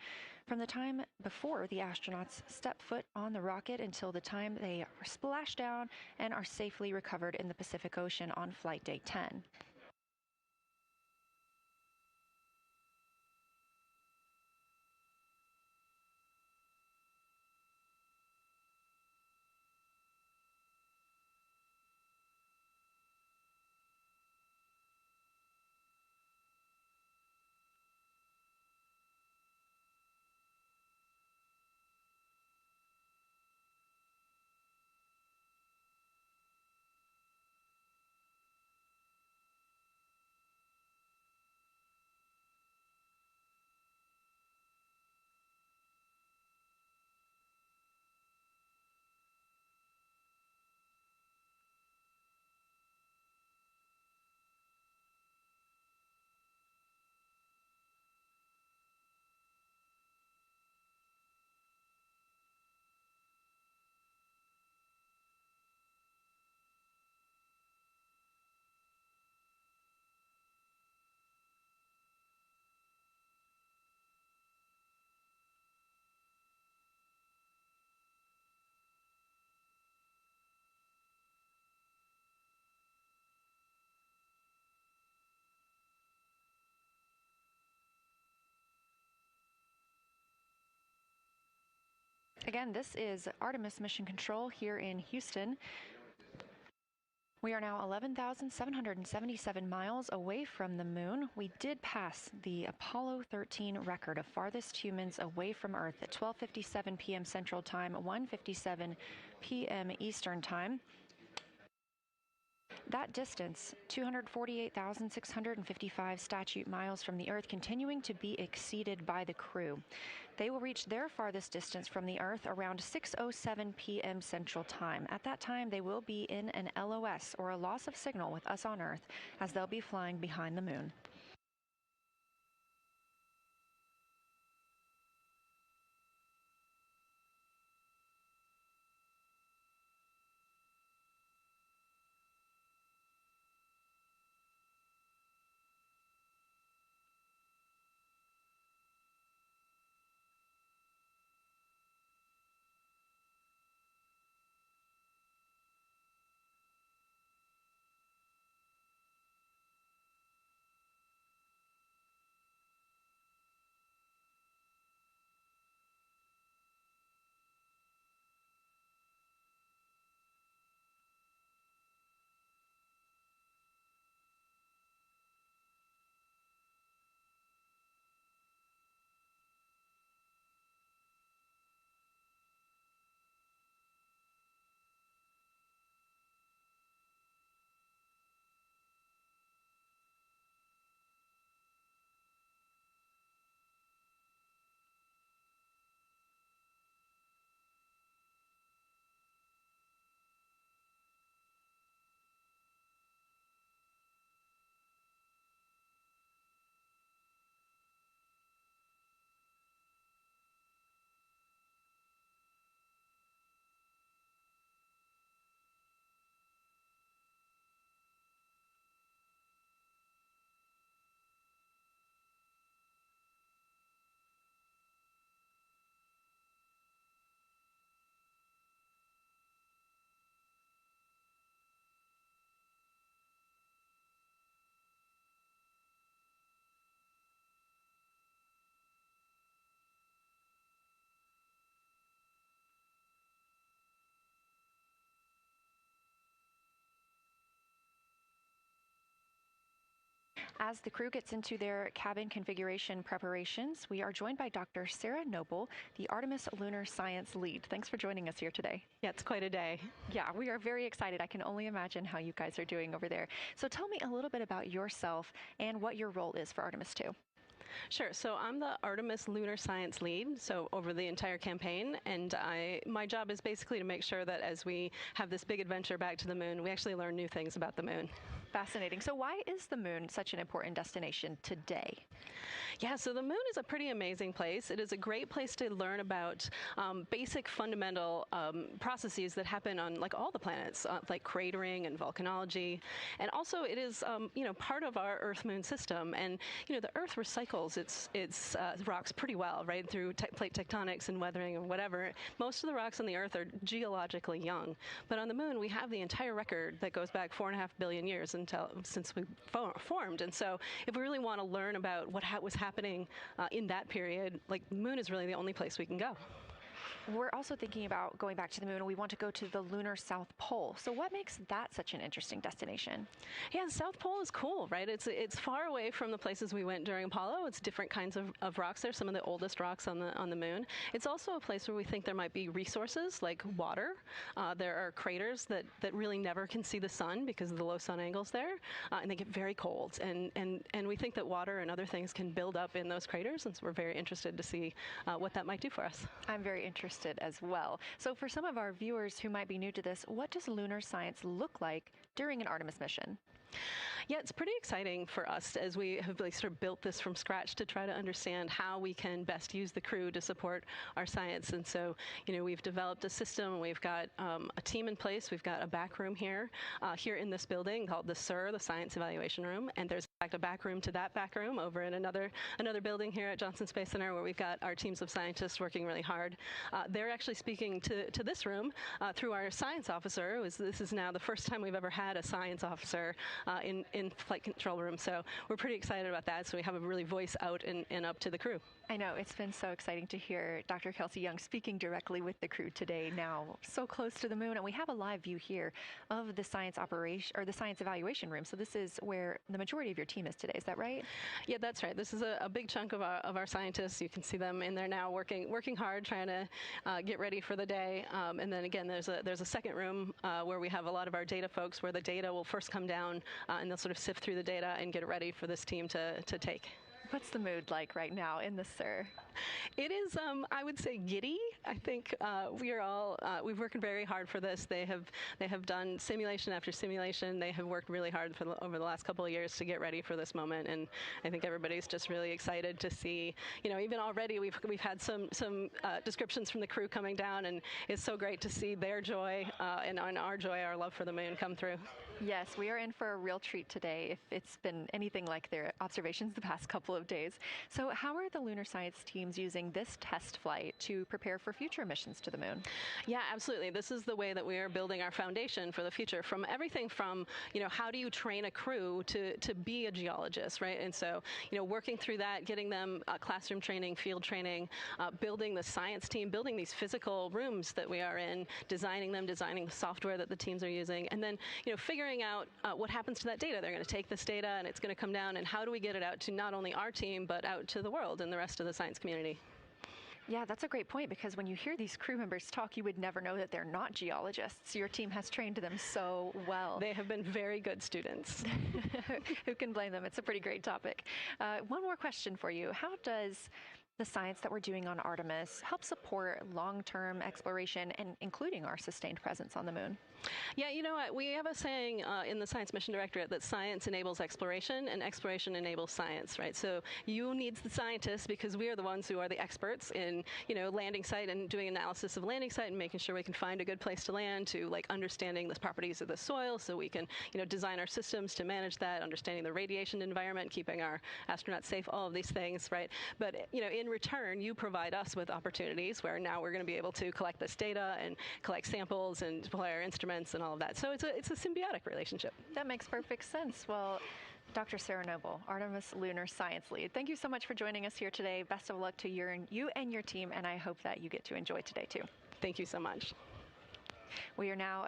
from the time before the astronauts step foot on the rocket until the time they splash down and are safely recovered in the Pacific Ocean on flight day 10. Again, this is Artemis Mission Control here in Houston. We are now 11,777 miles away from the moon. We did pass the Apollo 13 record of farthest humans away from Earth at 12:57 p.m. Central Time, 1:57 p.m. Eastern Time. That distance, 248,655 statute miles from the Earth, continuing to be exceeded by the crew. They will reach their farthest distance from the Earth around 6:07 p.m. Central Time. At that time, they will be in an LOS, or a loss of signal, with us on Earth, as they'll be flying behind the moon. As the crew gets into their cabin configuration preparations, we are joined by Dr. Sarah Noble, the Artemis Lunar Science Lead. Thanks for joining us here today. Yeah, it's quite a day. Yeah, we are very excited. I can only imagine how you guys are doing over there. So tell me a little bit about yourself and what your role is for Artemis 2. Sure. So I'm the Artemis Lunar Science Lead, so over the entire campaign, and my job is basically to make sure that as we have this big adventure back to the moon, we actually learn new things about the moon. Fascinating. So why is the moon such an important destination today? Yeah, so the moon is a pretty amazing place. It is a great place to learn about basic fundamental processes that happen on like all the planets, like cratering and volcanology. And also it is, part of our Earth-Moon system. And, the Earth recycles its rocks pretty well, right, through plate tectonics and weathering and whatever. Most of the rocks on the Earth are geologically young. But on the moon, we have the entire record that goes back 4.5 billion years since we formed. And so if we really want to learn about what was happening in that period, like the moon is really the only place we can go. We're also thinking about going back to the moon, and we want to go to the lunar South Pole. So what makes that such an interesting destination? Yeah, the South Pole is cool, right? It's far away from the places we went during Apollo. It's different kinds of rocks there, some of the oldest rocks on the moon. It's also a place where we think there might be resources like water. There are craters that really never can see the sun because of the low sun angles there, and they get very cold. And we think that water and other things can build up in those craters, and so we're very interested to see what that might do for us. I'm very interested as well. So for some of our viewers who might be new to this, what does lunar science look like during an Artemis mission? Yeah, it's pretty exciting for us as we have sort of built this from scratch to try to understand how we can best use the crew to support our science. And so, we've developed a system. We've got a team in place. We've got a back room here in this building called the SIR, the Science Evaluation Room. And there's in fact a back room to that back room over in another building here at Johnson Space Center where we've got our teams of scientists working really hard. They're actually speaking to this room through our science officer. This is now the first time we've ever had a science officer in flight control room. So we're pretty excited about that. So we have a really voice out and up to the crew. I know, it's been so exciting to hear Dr. Kelsey Young speaking directly with the crew today, now so close to the moon. And we have a live view here of the science operation or the science evaluation room. So this is where the majority of your team is today. Is that right? Yeah, that's right. This is a big chunk of our scientists. You can see them in there now working hard, trying to get ready for the day. And then again, there's a second room where we have a lot of our data folks where the data will first come down and they'll sort of sift through the data and get it ready for this team to take. What's the mood like right now in the SIR? It is, I would say, giddy. I think we've worked very hard for this. They have done simulation after simulation. They have worked really hard over the last couple of years to get ready for this moment, and I think everybody's just really excited to see. Even already we've had some descriptions from the crew coming down, and it's so great to see their joy and our joy, our love for the moon come through. Yes, we are in for a real treat today if it's been anything like their observations the past couple of days. So how are the lunar science teams using this test flight to prepare for future missions to the moon? Yeah, absolutely. This is the way that we are building our foundation for the future, from everything from, how do you train a crew to be a geologist, right? And so, working through that, getting them classroom training, field training, building the science team, building these physical rooms that we are in, designing the software that the teams are using, and then, figuring out what happens to that data. They're going to take this data and it's going to come down, and how do we get it out to not only our team, but out to the world and the rest of the science community. Yeah, that's a great point, because when you hear these crew members talk, you would never know that they're not geologists. Your team has trained them so well. They have been very good students. Who can blame them? It's a pretty great topic. One more question for you. How does the science that we're doing on Artemis help support long-term exploration and including our sustained presence on the moon? Yeah, you know what? We have a saying in the Science Mission Directorate that science enables exploration and exploration enables science, right? So you need the scientists because we are the ones who are the experts in, landing site and doing analysis of landing site and making sure we can find a good place to land, to understanding the properties of the soil so we can, design our systems to manage that, understanding the radiation environment, keeping our astronauts safe, all of these things, right? But, in return, you provide us with opportunities where now we're going to be able to collect this data and collect samples and deploy our instruments and all of that. So it's a symbiotic relationship. That makes perfect sense. Well, Dr. Sarah Noble, Artemis Lunar Science Lead, thank you so much for joining us here today. Best of luck to you and your team, and I hope that you get to enjoy today too. Thank you so much. We are now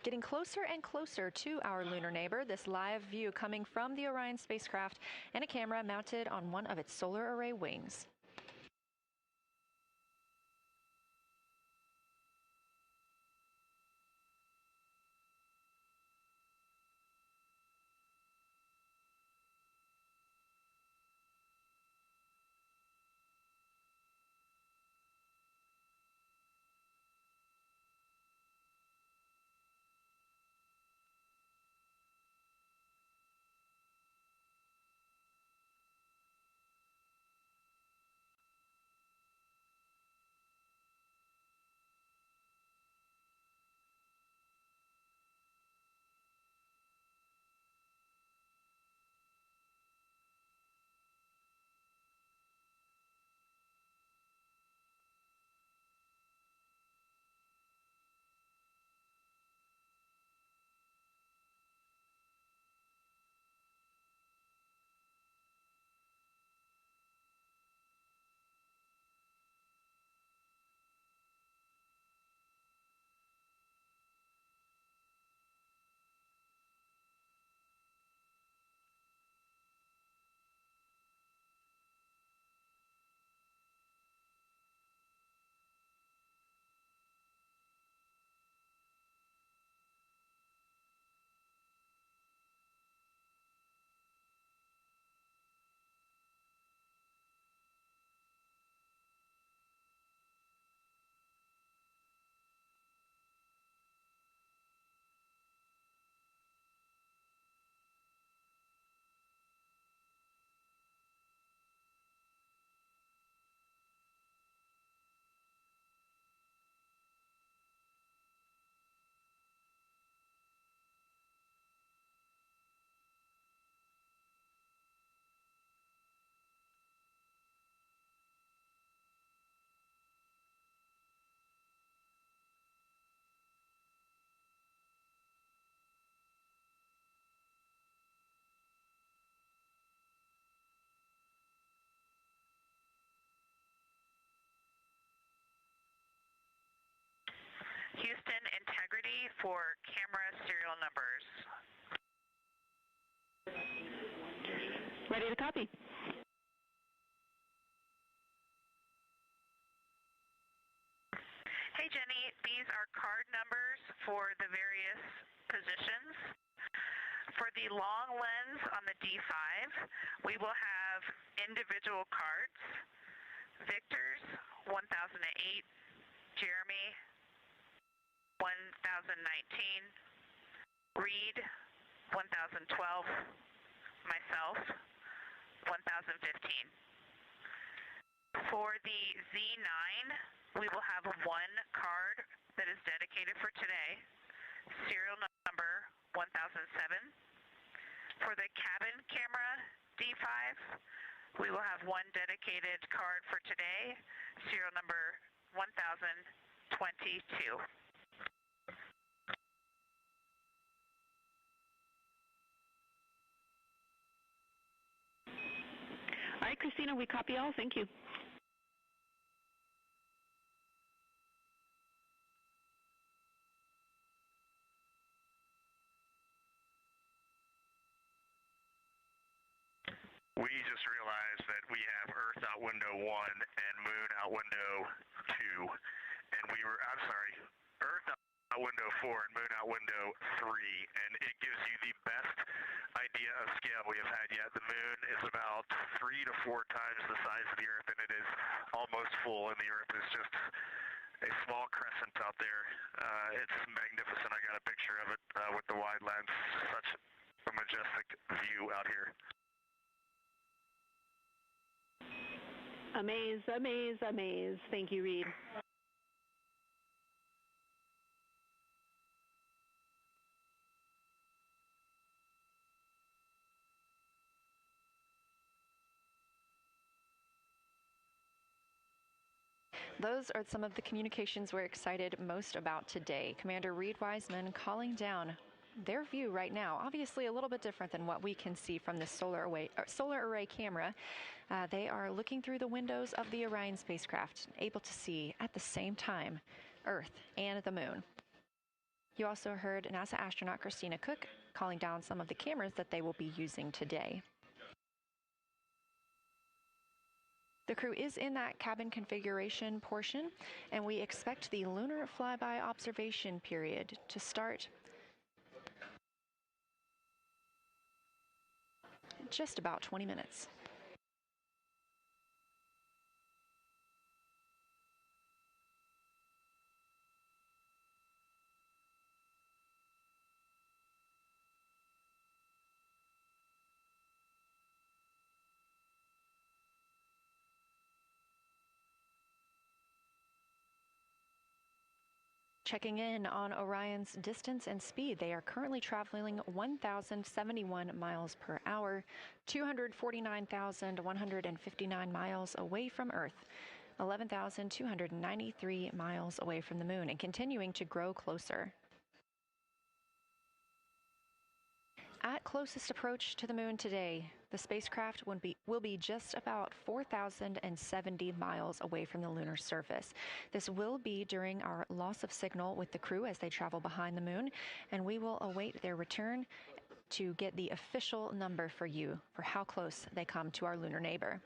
getting getting closer and closer to our lunar neighbor. This live view coming from the Orion spacecraft and a camera mounted on one of its solar array wings. Houston, integrity for camera serial numbers. Ready to copy. Hey Jenny, these are card numbers for the various positions. For the long lens on the D5, we will have individual cards. Victor's 1008, Jeremy 1019, Reed 1012, myself 1015. For the Z9, we will have one card that is dedicated for today, serial number 1007. For the cabin camera D5, we will have one dedicated card for today, serial number 1022. All right, Christina, we copy all. Thank you. We just realized that we have Earth out window 1 and Moon out window 2, and Earth out window 4 and Moon out window 3, and it gives you the best idea of scale we have had yet. The Moon is about 3 to 4 times the size of the Earth, and it is almost full, and the Earth is just a small crescent out there. It's magnificent. I got a picture of it with the wide lens. Such a majestic view out here. Amaze, amaze, amaze. Thank you, Reed. Those are some of the communications we're excited most about today. Commander Reed Wiseman calling down their view right now. Obviously a little bit different than what we can see from this solar array camera. They are looking through the windows of the Orion spacecraft, able to see at the same time Earth and the Moon. You also heard NASA astronaut Christina Cook calling down some of the cameras that they will be using today. The crew is in that cabin configuration portion, and we expect the lunar flyby observation period to start in just about 20 minutes. Checking in on Orion's distance and speed, they are currently traveling 1,071 miles per hour, 249,159 miles away from Earth, 11,293 miles away from the moon, and continuing to grow closer. At closest approach to the moon today, the spacecraft will be just about 4,070 miles away from the lunar surface. This will be during our loss of signal with the crew as they travel behind the moon, and we will await their return to get the official number for you for how close they come to our lunar neighbor.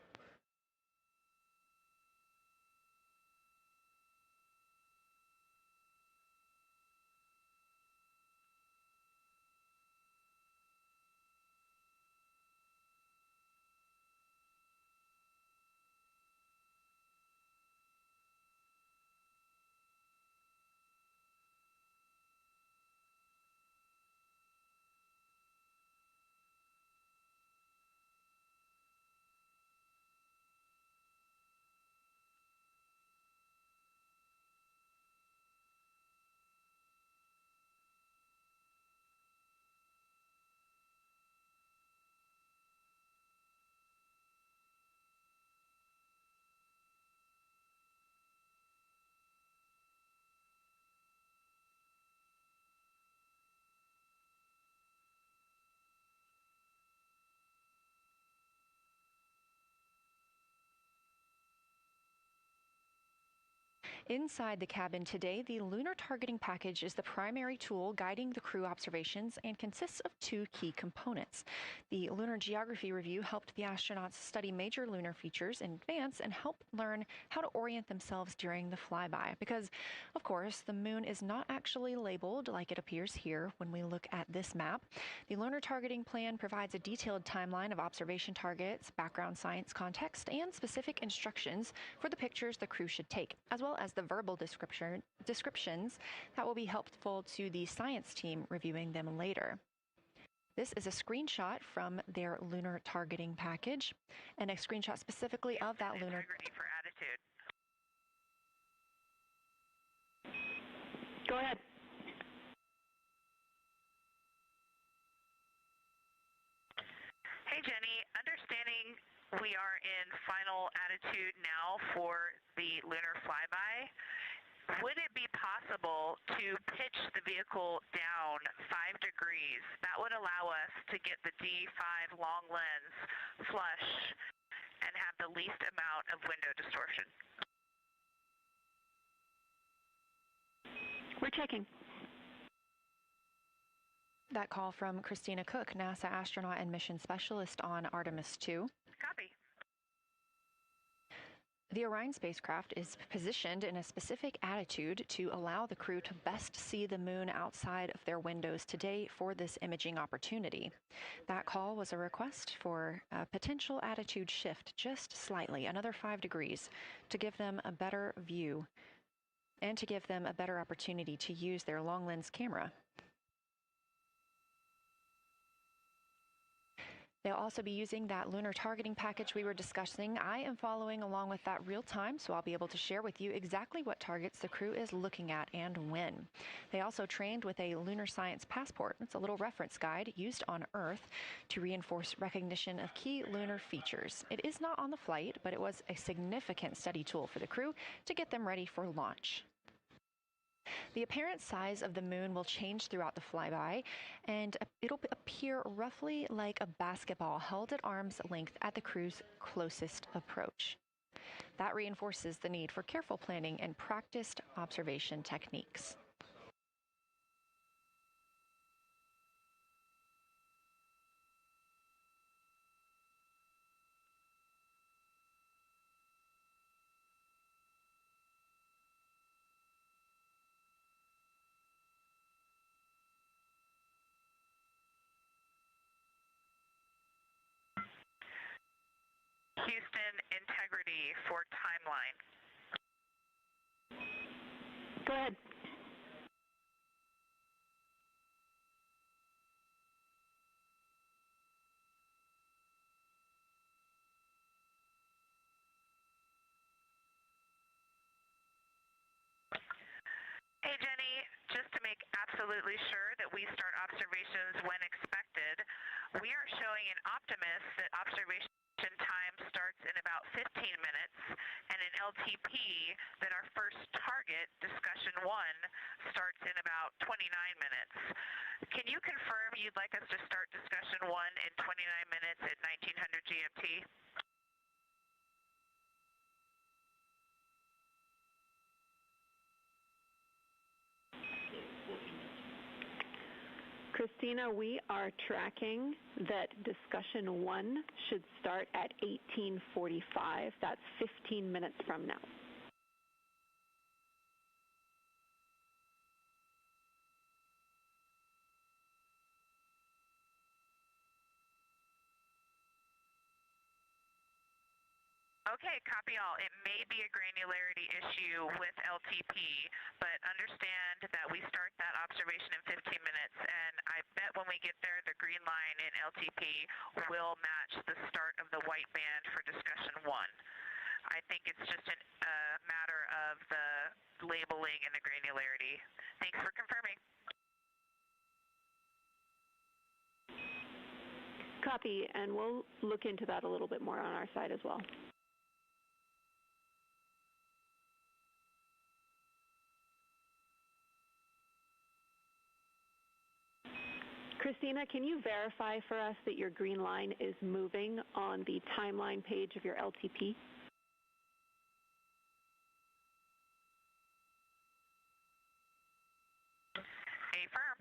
Inside the cabin today, the lunar targeting package is the primary tool guiding the crew observations and consists of two key components. The Lunar Geography Review helped the astronauts study major lunar features in advance and help learn how to orient themselves during the flyby. Because, of course, the moon is not actually labeled like it appears here when we look at this map. The Lunar Targeting Plan provides a detailed timeline of observation targets, background science context, and specific instructions for the pictures the crew should take, as well as the verbal descriptions that will be helpful to the science team reviewing them later. This is a screenshot from their lunar targeting package, and a screenshot specifically of that lunar. For attitude. Go ahead. Hey, Jenny. Understanding we are in final attitude now for the lunar flyby, would it be possible to pitch the vehicle down 5 degrees? That would allow us to get the D5 long lens flush and have the least amount of window distortion. We're checking. That call from Christina Cook, NASA astronaut and mission specialist on Artemis 2. Copy. The Orion spacecraft is positioned in a specific attitude to allow the crew to best see the moon outside of their windows today for this imaging opportunity. That call was a request for a potential attitude shift just slightly, another 5 degrees, to give them a better view and to give them a better opportunity to use their long lens camera. They'll also be using that lunar targeting package we were discussing. I am following along with that real time, so I'll be able to share with you exactly what targets the crew is looking at and when. They also trained with a lunar science passport. It's a little reference guide used on Earth to reinforce recognition of key lunar features. It is not on the flight, but it was a significant study tool for the crew to get them ready for launch. The apparent size of the moon will change throughout the flyby, and it'll appear roughly like a basketball held at arm's length at the crew's closest approach. That reinforces the need for careful planning and practiced observation techniques. line. Go ahead. Hey, Jenny, just to make absolutely sure that we start observations when expected, we are showing in Optimus that observation time starts in about 15 minutes, and in LTP that our first target, discussion 1, starts in about 29 minutes. Can you confirm you'd like us to start discussion 1 in 29 minutes at 1900 GMT? Christina, we are tracking that discussion 1 should start at 18:45. That's 15 minutes from now. Okay, copy all. It may be a granularity issue with LTP, but understand that we start that observation in 15 minutes, and I bet when we get there, the green line in LTP will match the start of the white band for discussion 1. I think it's just a matter of the labeling and the granularity. Thanks for confirming. Copy, and we'll look into that a little bit more on our side as well. Christina, can you verify for us that your green line is moving on the timeline page of your LTP? Affirm.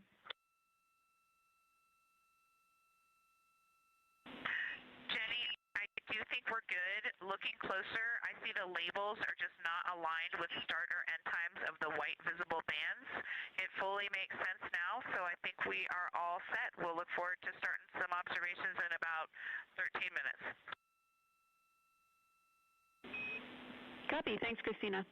Jenny, I do think we're good. Looking closer, I see the labels are just not aligned with start or end times of the white visible bands. It fully makes sense now, so I think we are all set. We'll look forward to starting some observations in about 13 minutes. Copy. Thanks, Christina.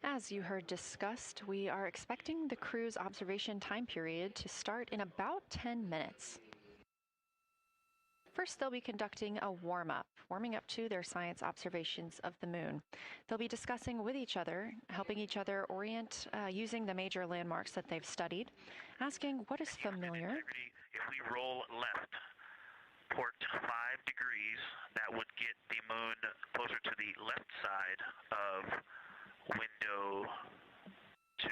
As you heard discussed, we are expecting the crew's observation time period to start in about 10 minutes. First, they'll be conducting a warm-up, warming up to their science observations of the moon. They'll be discussing with each other, helping each other orient using the major landmarks that they've studied, asking what is familiar. If we roll left, port 5 degrees, that would get the moon closer to the left side of window 2.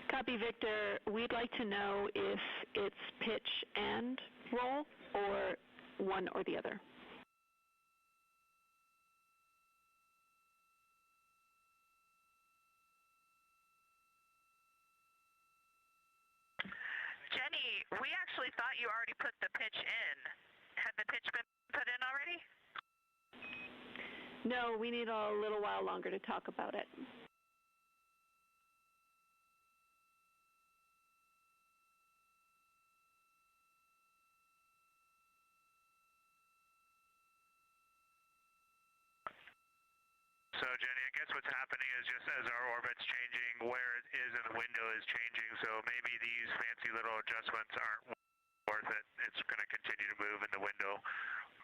Copy, Victor. We'd like to know if it's pitch and roll or one or the other. Jenny, we actually thought you already put the pitch in. Had the pitch been put in already? No, we need a little while longer to talk about it. So Jenny, I guess what's happening is just as our orbit's changing, where it is in the window is changing, so maybe these fancy little adjustments aren't worth it. It's going to continue to move in the window.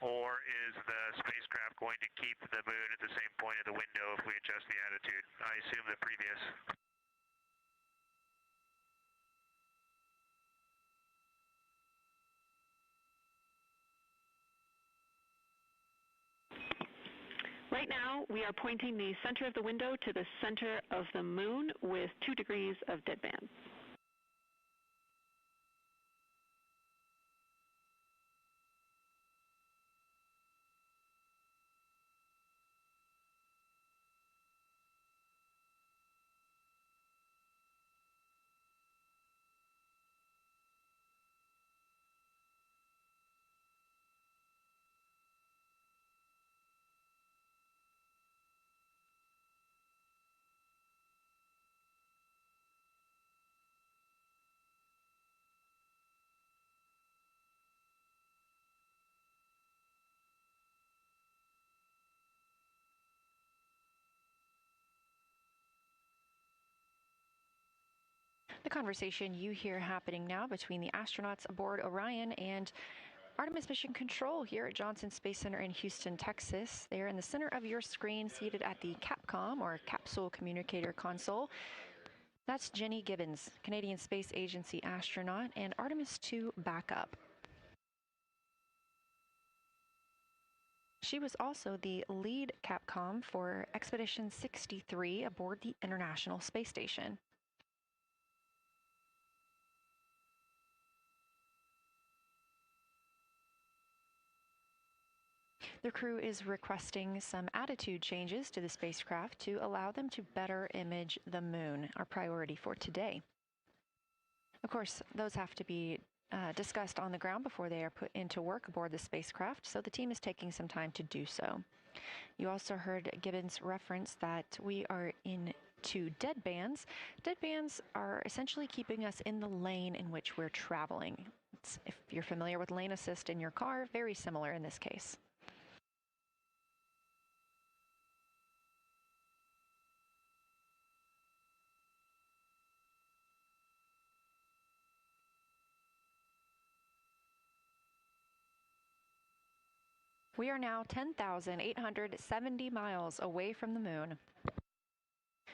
Or is the spacecraft going to keep the moon at the same point of the window if we adjust the attitude? I assume the previous. Right now, we are pointing the center of the window to the center of the moon with 2 degrees of deadband. The conversation you hear happening now between the astronauts aboard Orion and Artemis Mission Control here at Johnson Space Center in Houston, Texas. They are in the center of your screen, seated at the CAPCOM, or Capsule Communicator Console. That's Jenny Gibbons, Canadian Space Agency astronaut, and Artemis II backup. She was also the lead CAPCOM for Expedition 63 aboard the International Space Station. The crew is requesting some attitude changes to the spacecraft to allow them to better image the moon, our priority for today. Of course, those have to be discussed on the ground before they are put into work aboard the spacecraft, so the team is taking some time to do so. You also heard Gibbons reference that we are in 2 deadbands. Deadbands are essentially keeping us in the lane in which we're traveling. If you're familiar with lane assist in your car, very similar in this case. We are now 10,870 miles away from the moon,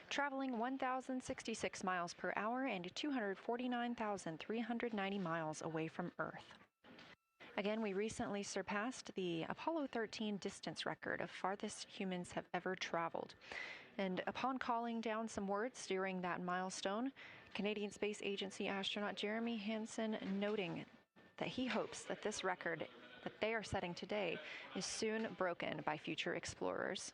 traveling 1,066 miles per hour and 249,390 miles away from Earth. Again, we recently surpassed the Apollo 13 distance record of farthest humans have ever traveled. And upon calling down some words during that milestone, Canadian Space Agency astronaut Jeremy Hansen noting that he hopes that this record that they are setting today is soon broken by future explorers.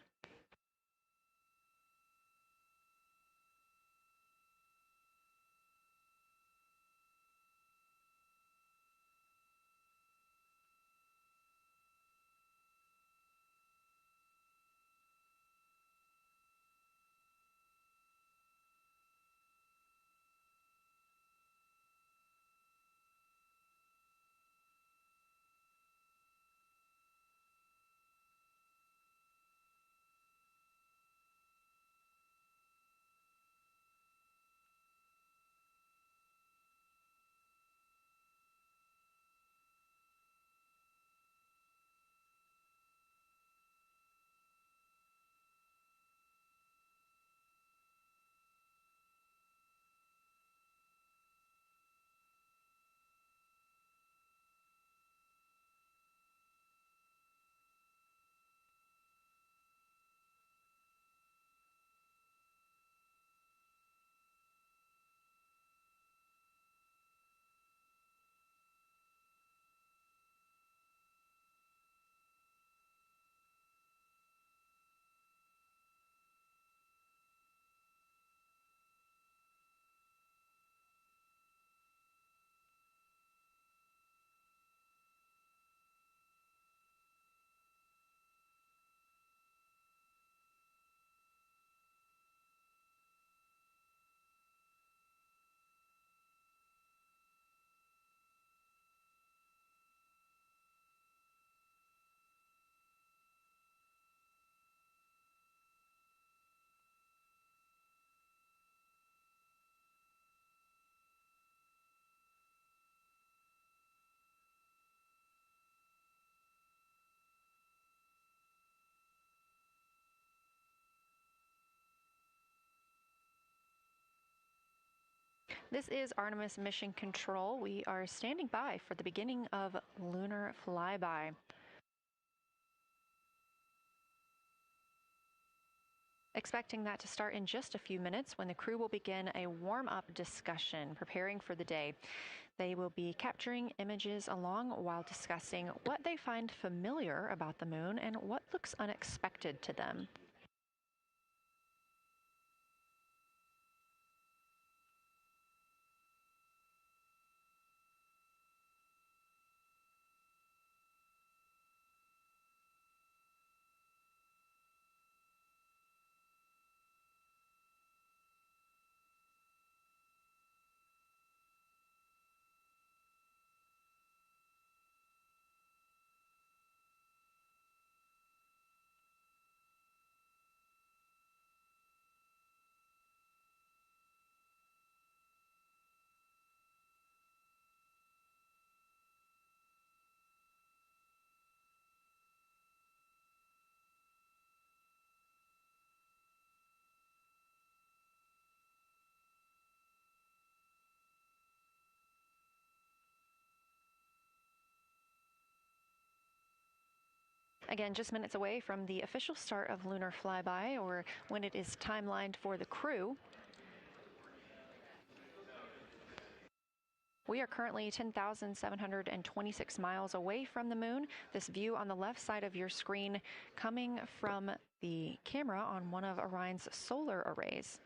This is Artemis Mission Control. We are standing by for the beginning of Lunar Flyby. Expecting that to start in just a few minutes when the crew will begin a warm-up discussion, preparing for the day. They will be capturing images along while discussing what they find familiar about the moon and what looks unexpected to them. Again, just minutes away from the official start of Lunar Flyby, or when it is timelined for the crew. We are currently 10,726 miles away from the moon. This view on the left side of your screen coming from the camera on one of Orion's solar arrays.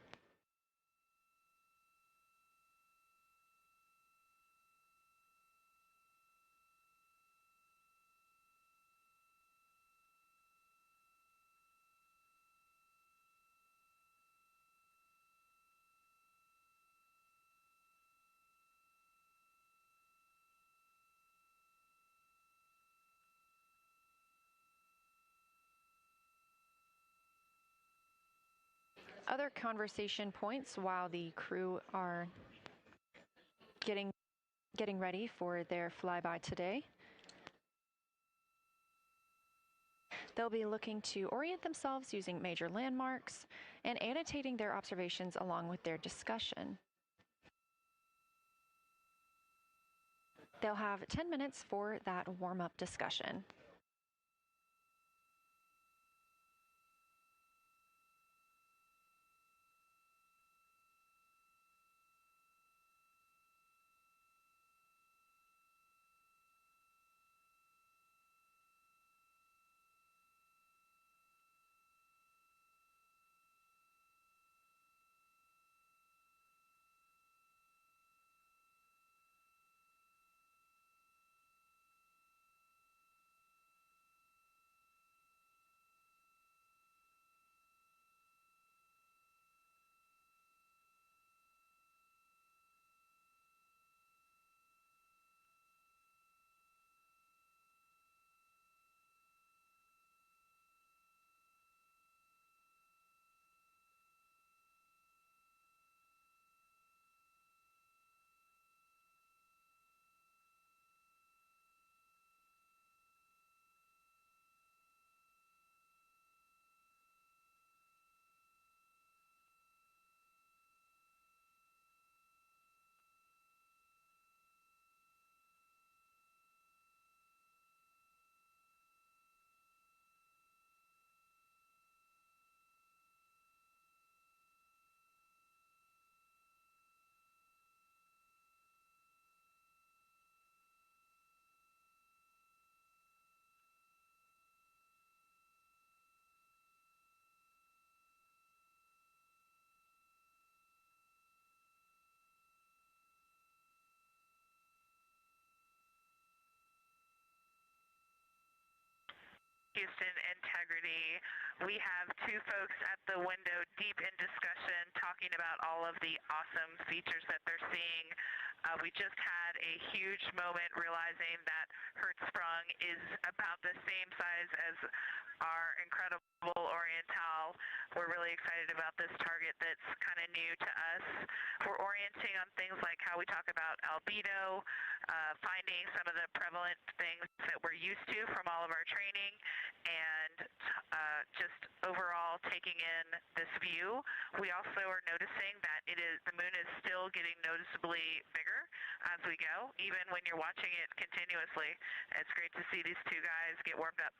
Other conversation points while the crew are getting ready for their flyby today. They'll be looking to orient themselves using major landmarks and annotating their observations along with their discussion. They'll have 10 minutes for that warm-up discussion. Houston integrity. We have two folks at the window deep in discussion talking about all of the awesome features that they're seeing. We just had a huge moment realizing that Hertzsprung is about the same size as our incredible Oriental. We're really excited about this target that's kind of new to us. We're orienting on things like how we talk about albedo, finding some of the prevalent things that we're used to from all of our training, and just overall taking in this view. We also are noticing that the moon is still getting noticeably bigger as we go, even when you're watching it continuously. It's great to see these two guys get warmed up.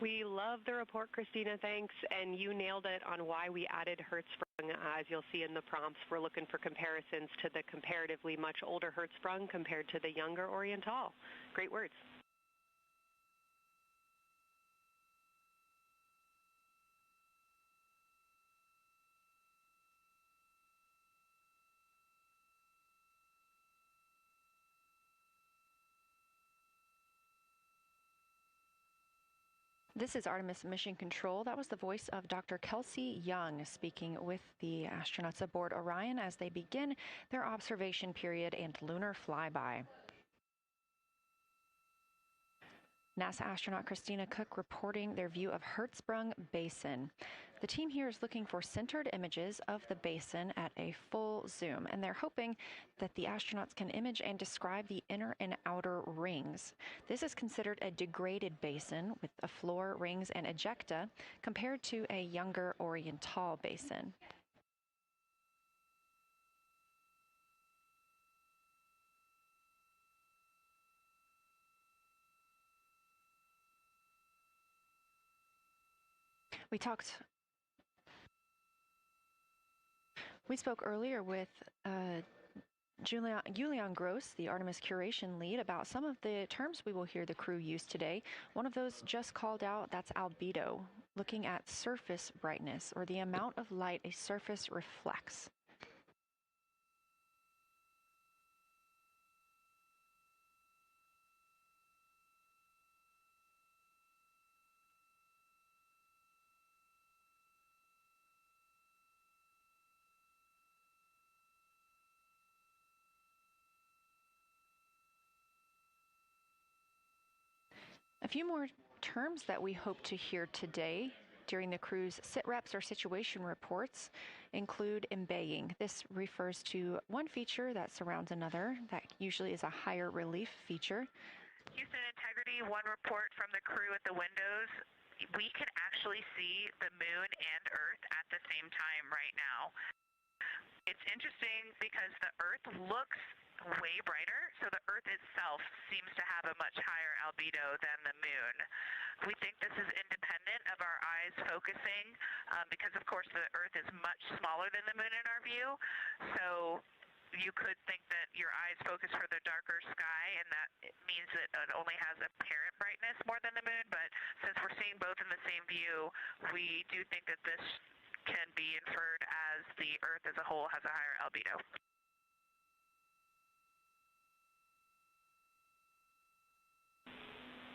We love the report, Christina, thanks. And you nailed it on why we added Hertzsprung. As you'll see in the prompts, we're looking for comparisons to the comparatively much older Hertzsprung compared to the younger Oriental. Great words. This is Artemis Mission Control. That was the voice of Dr. Kelsey Young speaking with the astronauts aboard Orion as they begin their observation period and lunar flyby. NASA astronaut Christina Cook reporting their view of Hertzsprung Basin. The team here is looking for centered images of the basin at a full zoom, and they're hoping that the astronauts can image and describe the inner and outer rings. This is considered a degraded basin with a floor, rings, and ejecta compared to a younger Oriental basin. We spoke earlier with Julian Gross, the Artemis curation lead, about some of the terms we will hear the crew use today. One of those just called out, that's albedo, looking at surface brightness, or the amount of light a surface reflects. A few more terms that we hope to hear today during the crew's sit-reps or situation reports include embaying. This refers to one feature that surrounds another. That usually is a higher relief feature. Houston Integrity, one report from the crew at the windows. We can actually see the moon and Earth at the same time right now. It's interesting because the Earth looks way brighter, so the Earth itself seems to have a much higher albedo than the moon. We think this is independent of our eyes focusing because, of course, the Earth is much smaller than the moon in our view, so you could think that your eyes focus for the darker sky, and that it means that it only has apparent brightness more than the moon, but since we're seeing both in the same view, we do think that this can be inferred as the Earth as a whole has a higher albedo.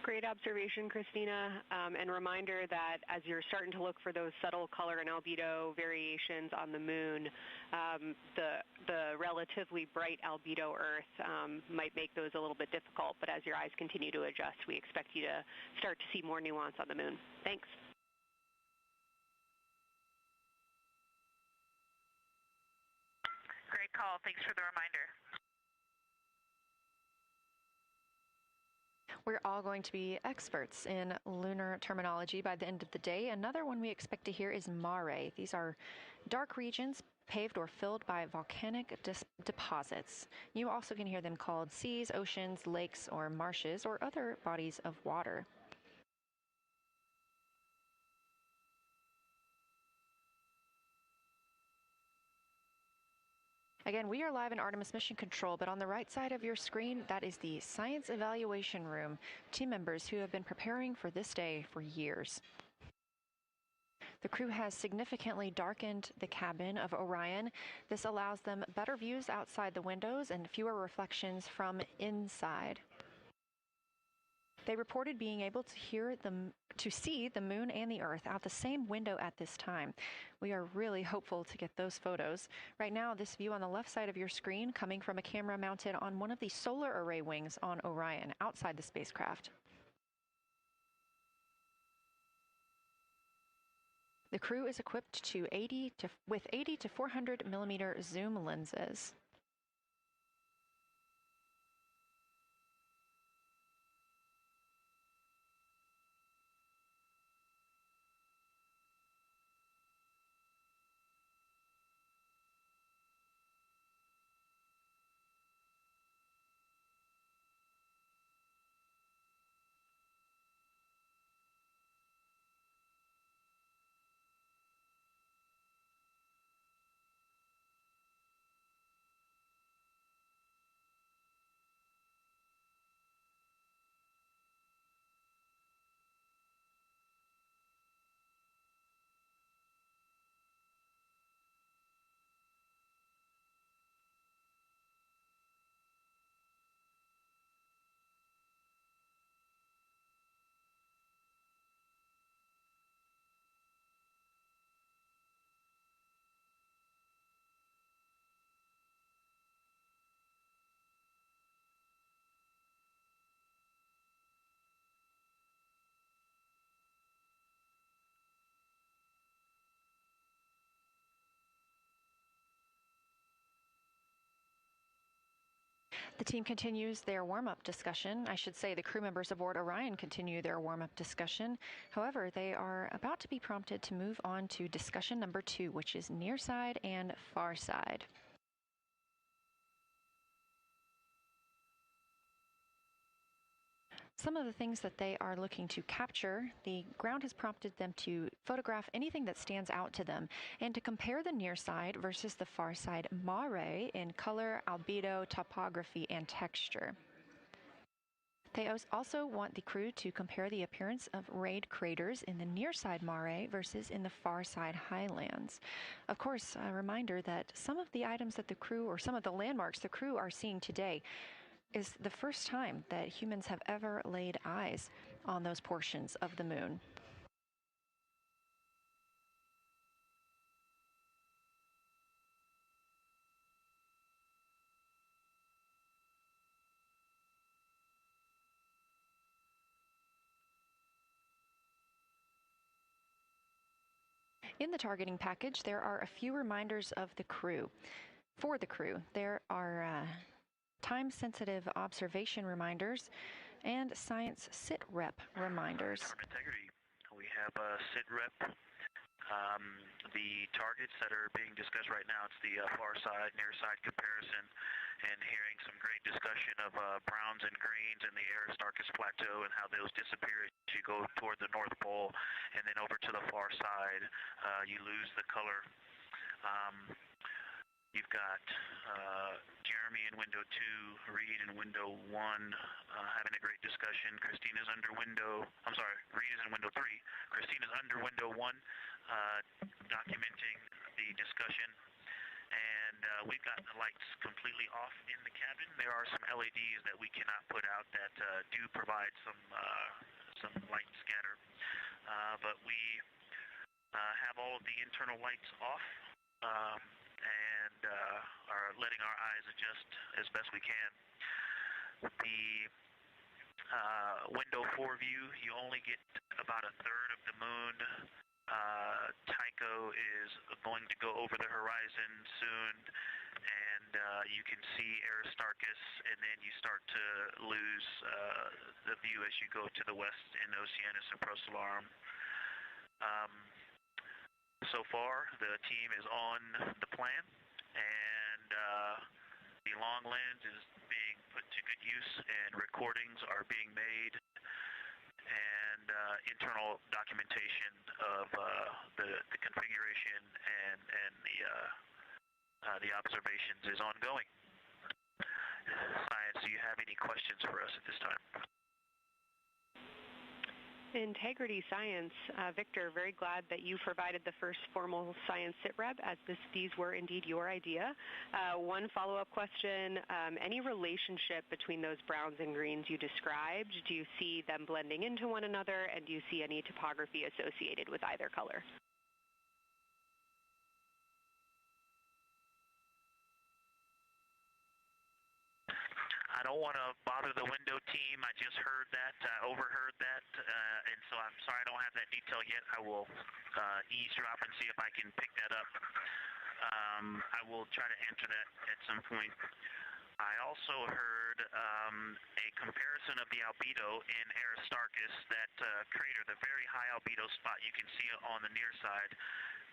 Great observation, Christina, and reminder that as you're starting to look for those subtle color and albedo variations on the moon, the relatively bright albedo Earth might make those a little bit difficult, but as your eyes continue to adjust, we expect you to start to see more nuance on the moon. Thanks. Great call. Thanks for the reminder. We're all going to be experts in lunar terminology by the end of the day. Another one we expect to hear is mare. These are dark regions paved or filled by volcanic deposits. You also can hear them called seas, oceans, lakes, or marshes, or other bodies of water. Again, we are live in Artemis Mission Control, but on the right side of your screen, that is the Science Evaluation Room, team members who have been preparing for this day for years. The crew has significantly darkened the cabin of Orion. This allows them better views outside the windows and fewer reflections from inside. They reported being able to see the moon and the Earth out the same window at this time. We are really hopeful to get those photos. Right now, this view on the left side of your screen coming from a camera mounted on one of the solar array wings on Orion outside the spacecraft. The crew is equipped with 80 to 400 millimeter zoom lenses. The team continues their warm-up discussion. I should say the crew members aboard Orion continue their warm-up discussion. However, they are about to be prompted to move on to discussion number 2, which is near side and far side. Some of the things that they are looking to capture, the ground has prompted them to photograph anything that stands out to them and to compare the near side versus the far side mare in color, albedo, topography, and texture. They also want the crew to compare the appearance of rayed craters in the near side mare versus in the far side highlands. Of course, a reminder that some of the items that the crew, or some of the landmarks the crew are seeing today, is the first time that humans have ever laid eyes on those portions of the moon. In the targeting package, there are a few reminders of the crew. For the crew, there are time-sensitive observation reminders and science sit rep reminders. Integrity. We have a sit rep. The targets that are being discussed right now, it's the far side, near side comparison, and hearing some great discussion of browns and greens in the Aristarchus Plateau and how those disappear as you go toward the North Pole, and then over to the far side, you lose the color. You've got Jeremy in window 2, Reed in window 1, having a great discussion. Christina's under window, I'm sorry, Reed is in window 3. Christina's under window 1, documenting the discussion. And we've got the lights completely off in the cabin. There are some LEDs that we cannot put out that do provide some light scatter. But we have all of the internal lights off. And are letting our eyes adjust as best we can. The window 4 view, you only get about a third of the moon. Tycho is going to go over the horizon soon, and you can see Aristarchus, and then you start to lose the view as you go to the west in Oceanus and Procellarum. So far, the team is on the plan, and the long lens is being put to good use, and recordings are being made, and internal documentation of the configuration and the observations is ongoing. Science, do you have any questions for us at this time? Integrity Science. Victor, very glad that you provided the first formal science sitrep, as these were indeed your idea. One follow-up question, any relationship between those browns and greens you described? Do you see them blending into one another, and do you see any topography associated with either color? I don't want to bother the window team. I just heard that, overheard that, and so I'm sorry I don't have that detail yet. I will eavesdrop and see if I can pick that up. I will try to answer that at some point. I also heard a comparison of the albedo in Aristarchus, that crater, the very high albedo spot you can see on the near side.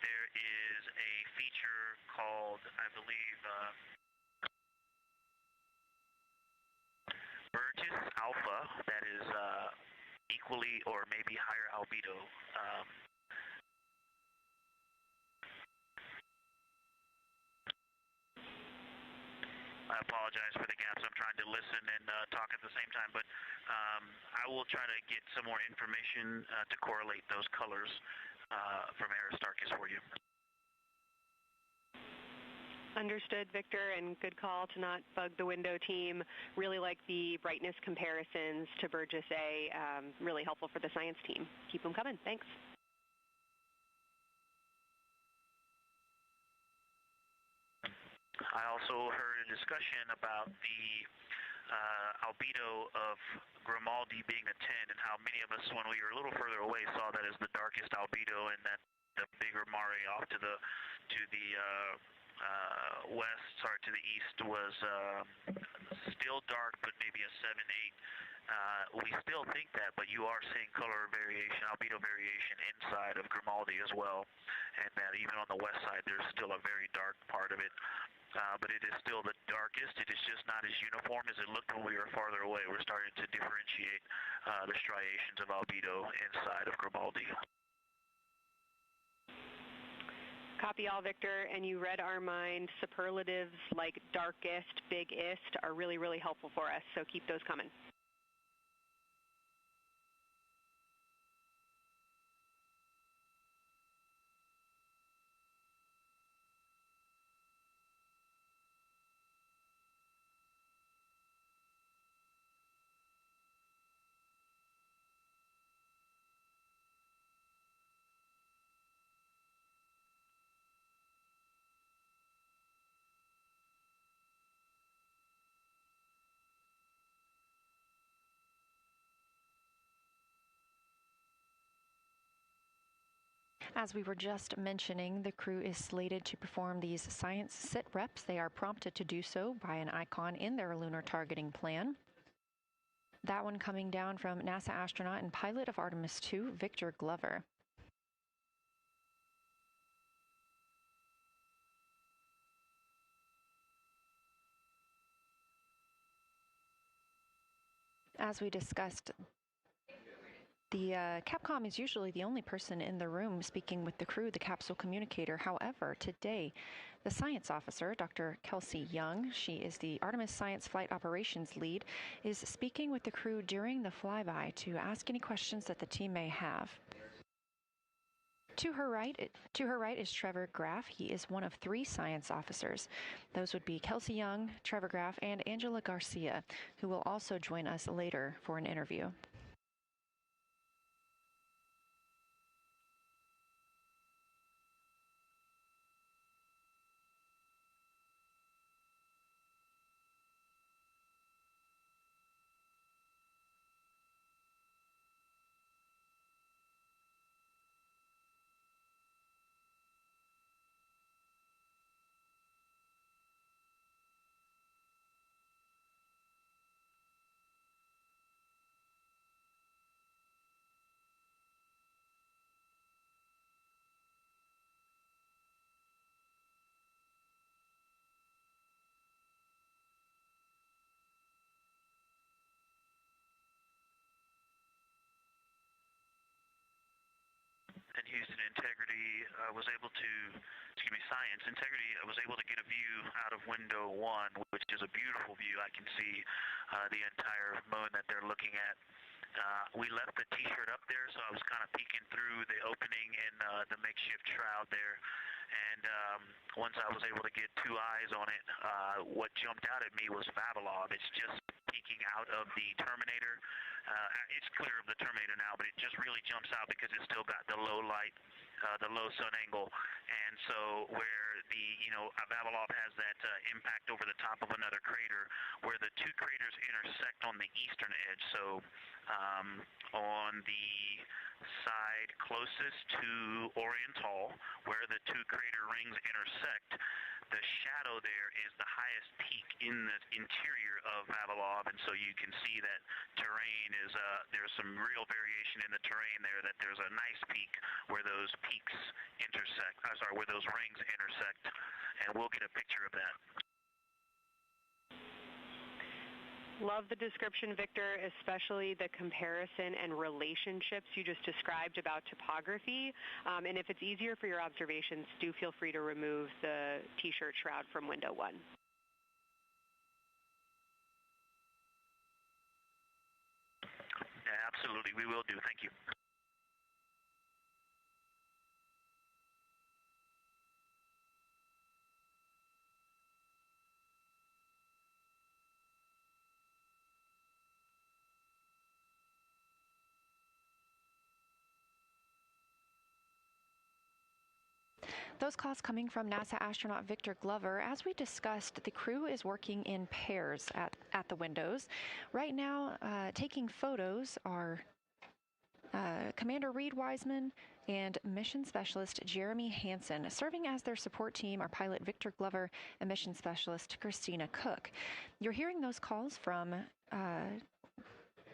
There is a feature called, I believe, Burgess alpha, that is equally or maybe higher albedo. I apologize for the gaps. I'm trying to listen and talk at the same time, but I will try to get some more information to correlate those colors from Aristarchus for you. Understood, Victor, and good call to not bug the window team. Really like the brightness comparisons to Burgess A. Really helpful for the science team. Keep them coming. Thanks. I also heard a discussion about the albedo of Grimaldi being a 10, and how many of us, when we were a little further away, saw that as the darkest albedo, and that the bigger mare off to the west, sorry, to the east was still dark, but maybe a 7, 8. We still think that, but you are seeing color variation, albedo variation inside of Grimaldi as well, and that even on the west side there's still a very dark part of it. But it is still the darkest. It is just not as uniform as it looked when we were farther away. We're starting to differentiate the striations of albedo inside of Grimaldi. Copy all, Victor, and you read our mind. Superlatives like darkest, biggest are really, really helpful for us, so keep those coming. As we were just mentioning, the crew is slated to perform these science sit reps. They are prompted to do so by an icon in their lunar targeting plan. That one coming down from NASA astronaut and pilot of Artemis 2, Victor Glover. As we discussed, the Capcom is usually the only person in the room speaking with the crew, the capsule communicator. However, today, the science officer, Dr. Kelsey Young, she is the Artemis Science Flight Operations Lead, is speaking with the crew during the flyby to ask any questions that the team may have. To her right is Trevor Graff. He is one of 3 science officers. Those would be Kelsey Young, Trevor Graff, and Angela Garcia, who will also join us later for an interview. And Houston Integrity Science Integrity was able to get a view out of window 1, which is a beautiful view. I can see the entire moon that they're looking at. We left the T-shirt up there, so I was kind of peeking through the opening in the makeshift shroud there. And once I was able to get 2 eyes on it, what jumped out at me was Vavilov. It's just peeking out of the Terminator. It's clear of the Terminator now, but it just really jumps out because it's still got the low light, the low sun angle. And so where the, Vavilov has that impact over the top of another crater, where the 2 craters intersect on the eastern edge. So on the side closest to Oriental, where the 2 crater rings intersect, the shadow there is the highest peak in the interior of Vavilov, and so you can see that terrain is, there's some real variation in the terrain there, that there's a nice peak where those peaks intersect, where those rings intersect, and we'll get a picture of that. Love the description, Victor, especially the comparison and relationships you just described about topography. And if it's easier for your observations, do feel free to remove the T-shirt shroud from window 1. Yeah, absolutely, we will do. Thank you. Those calls coming from NASA astronaut Victor Glover. As we discussed, the crew is working in pairs at the windows. Right now, taking photos are Commander Reed Wiseman and Mission Specialist Jeremy Hansen. Serving as their support team are pilot Victor Glover and Mission Specialist Christina Cook. You're hearing those calls from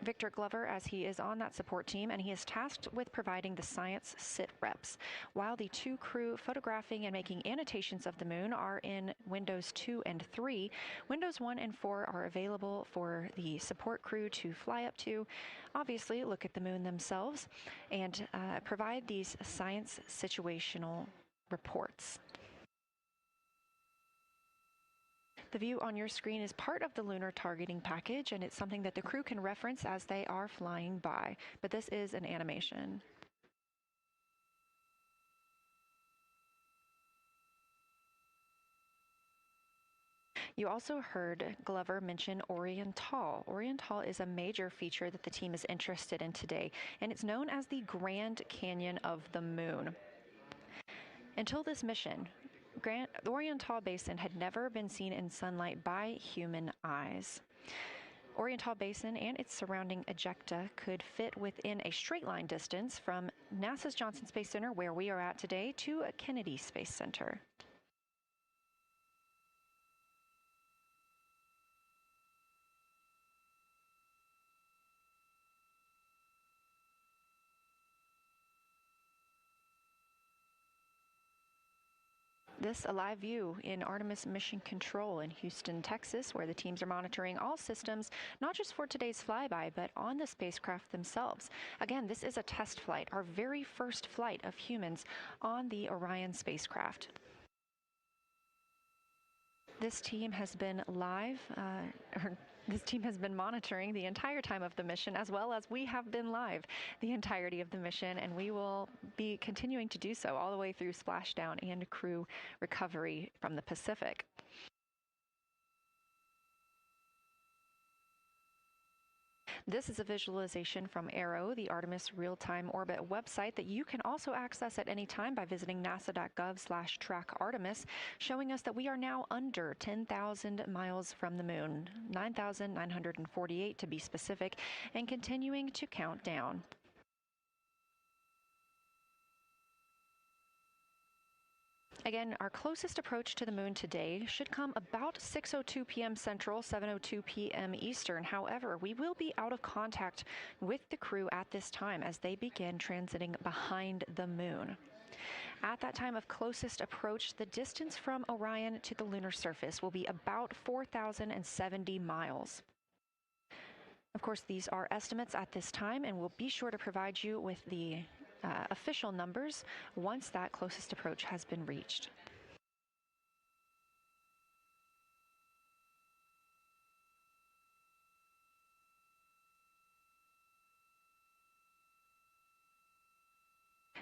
Victor Glover as he is on that support team, and he is tasked with providing the science sit reps, while the two crew photographing and making annotations of the moon are in Windows 2 and 3. Windows 1 and 4 are available for the support crew to fly up to, obviously look at the moon themselves, and provide these science situational reports. The view on your screen is part of the lunar targeting package, and it's something that the crew can reference as they are flying by, but this is an animation. You also heard Glover mention Oriental. Oriental is a major feature that the team is interested in today, and it's known as the Grand Canyon of the Moon. Until this mission, the Oriental Basin had never been seen in sunlight by human eyes. Oriental Basin and its surrounding ejecta could fit within a straight line distance from NASA's Johnson Space Center, where we are at today, to Kennedy Space Center. This a live view in Artemis Mission Control in Houston, Texas, where the teams are monitoring all systems, not just for today's flyby, but on the spacecraft themselves. Again, this is a test flight, our very first flight of humans on the Orion spacecraft. This team has been monitoring the entire time of the mission, as well as we have been live the entirety of the mission, and we will be continuing to do so all the way through splashdown and crew recovery from the Pacific. This is a visualization from ARROW, the Artemis Real-Time Orbit website that you can also access at any time by visiting nasa.gov/track-Artemis, showing us that we are now under 10,000 miles from the moon, 9,948 to be specific, and continuing to count down. Again, our closest approach to the moon today should come about 6:02 p.m. Central, 7:02 p.m. Eastern. However, we will be out of contact with the crew at this time as they begin transiting behind the moon. At that time of closest approach, the distance from Orion to the lunar surface will be about 4,070 miles. Of course, these are estimates at this time, and we'll be sure to provide you with the official numbers once that closest approach has been reached.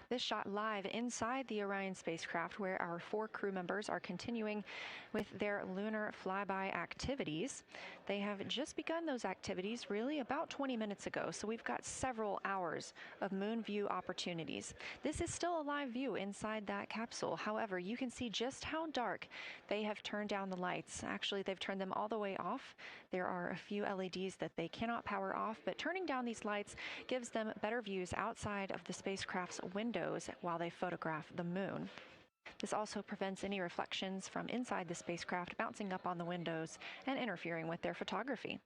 This shot live inside the Orion spacecraft, where our 4 crew members are continuing with their lunar flyby activities. They have just begun those activities really about 20 minutes ago, so we've got several hours of moon view opportunities. This is still a live view inside that capsule. However, you can see just how dark they have turned down the lights. Actually, they've turned them all the way off. There are a few LEDs that they cannot power off, but turning down these lights gives them better views outside of the spacecraft's windows while they photograph the moon. This also prevents any reflections from inside the spacecraft bouncing up on the windows and interfering with their photography.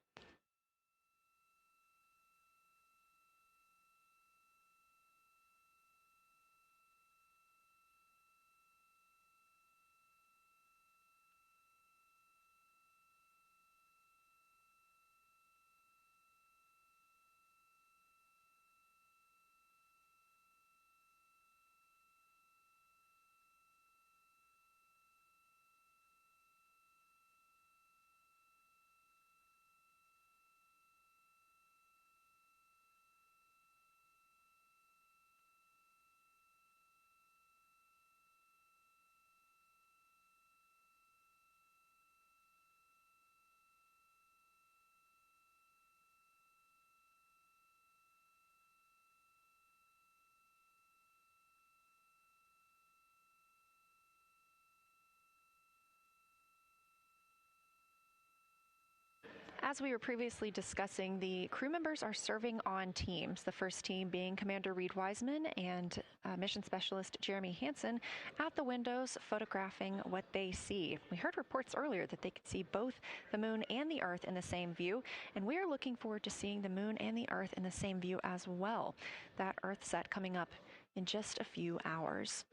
As we were previously discussing, the crew members are serving on teams. The first team being Commander Reed Wiseman and Mission Specialist Jeremy Hansen at the windows photographing what they see. We heard reports earlier that they could see both the moon and the Earth in the same view, and we are looking forward to seeing the moon and the Earth in the same view as well. That Earth set coming up in just a few hours.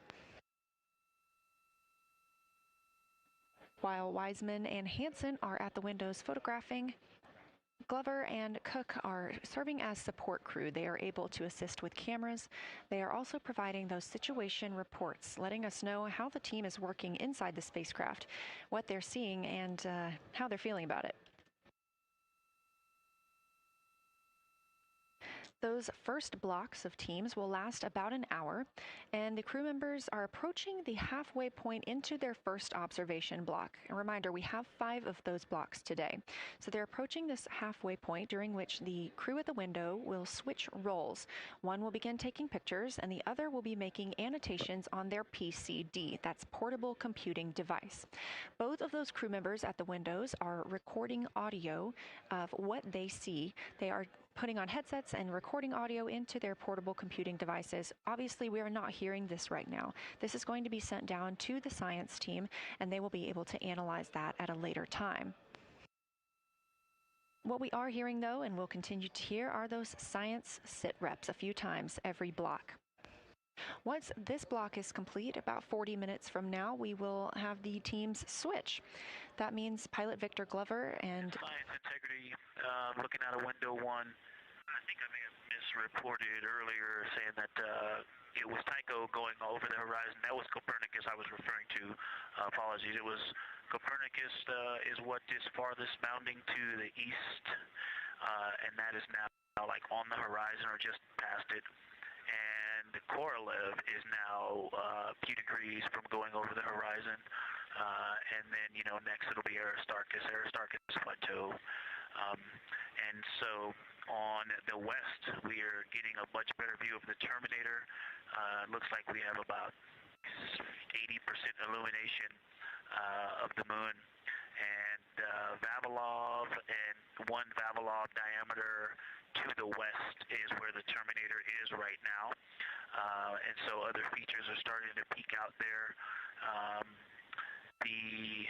While Wiseman and Hansen are at the windows photographing, Glover and Cook are serving as support crew. They are able to assist with cameras. They are also providing those situation reports, letting us know how the team is working inside the spacecraft, what they're seeing, and how they're feeling about it. Those first blocks of teams will last about an hour, and the crew members are approaching the halfway point into their first observation block. A reminder, we have 5 of those blocks today. So they're approaching this halfway point, during which the crew at the window will switch roles. One will begin taking pictures, and the other will be making annotations on their PCD, that's portable computing device. Both of those crew members at the windows are recording audio of what they see. They are putting on headsets and recording audio into their portable computing devices. Obviously, we are not hearing this right now. This is going to be sent down to the science team, and they will be able to analyze that at a later time. What we are hearing, though, and will continue to hear, are those science sit reps a few times every block. Once this block is complete, about 40 minutes from now, we will have the teams switch. That means pilot Victor Glover and... Science integrity, looking out of window 1. I think I may have misreported earlier saying that it was Tycho going over the horizon. That was Copernicus I was referring to. Apologies. It was Copernicus is what is farthest bounding to the east, and that is now like on the horizon or just past it. And Korolev is now a few degrees from going over the horizon. And then, next it'll be Aristarchus Plateau. And so on the west, we are getting a much better view of the Terminator. Looks like we have about 80% illumination of the moon. And Vavilov and 1 Vavilov diameter to the west is where the Terminator is right now. And so other features are starting to peek out there. The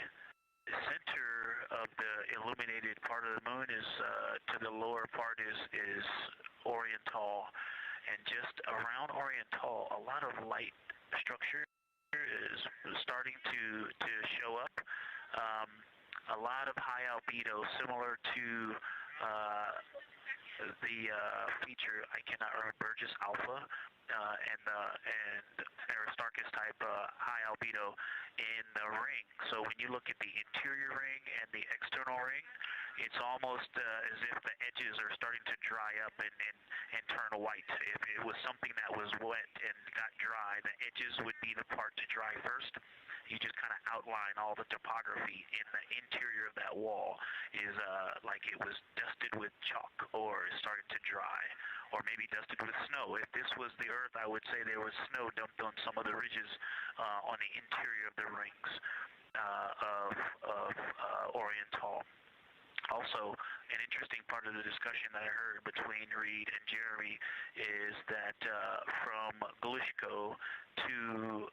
center of the illuminated part of the moon is to the lower part is Oriental, and just around Oriental, a lot of light structure is starting to show up. A lot of high albedo, similar to the feature, I cannot remember, Burgess Alpha and Aristarchus type high albedo in the ring. So when you look at the interior ring and the external ring, it's almost as if the edges are starting to dry up and turn white. If it was something that was wet and got dry, the edges would be the part to dry first. You just kind of outline all the topography in the interior of that wall is like it was dusted with chalk or is starting to dry, or maybe dusted with snow. If this was the Earth, I would say there was snow dumped on some of the ridges on the interior of the rings of Oriental. Also, an interesting part of the discussion that I heard between Reed and Jeremy is that from Glushko to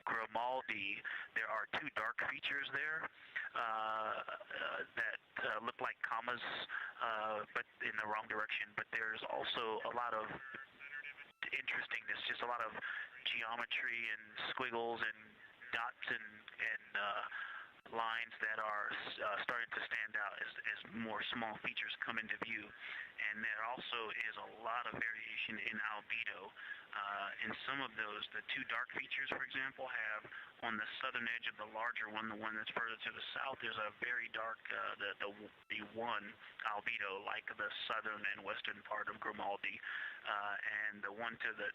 Grimaldi, there are 2 dark features there that look like commas, but in the wrong direction. But there's also a lot of interestingness, just a lot of geometry and squiggles and dots and lines that are starting to stand out as more small features come into view. And there also is a lot of variation in albedo. In some of those, the 2 dark features, for example, have on the southern edge of the larger one, the one that's further to the south, there's a very dark, the 1 albedo, like the southern and western part of Grimaldi. And the one to the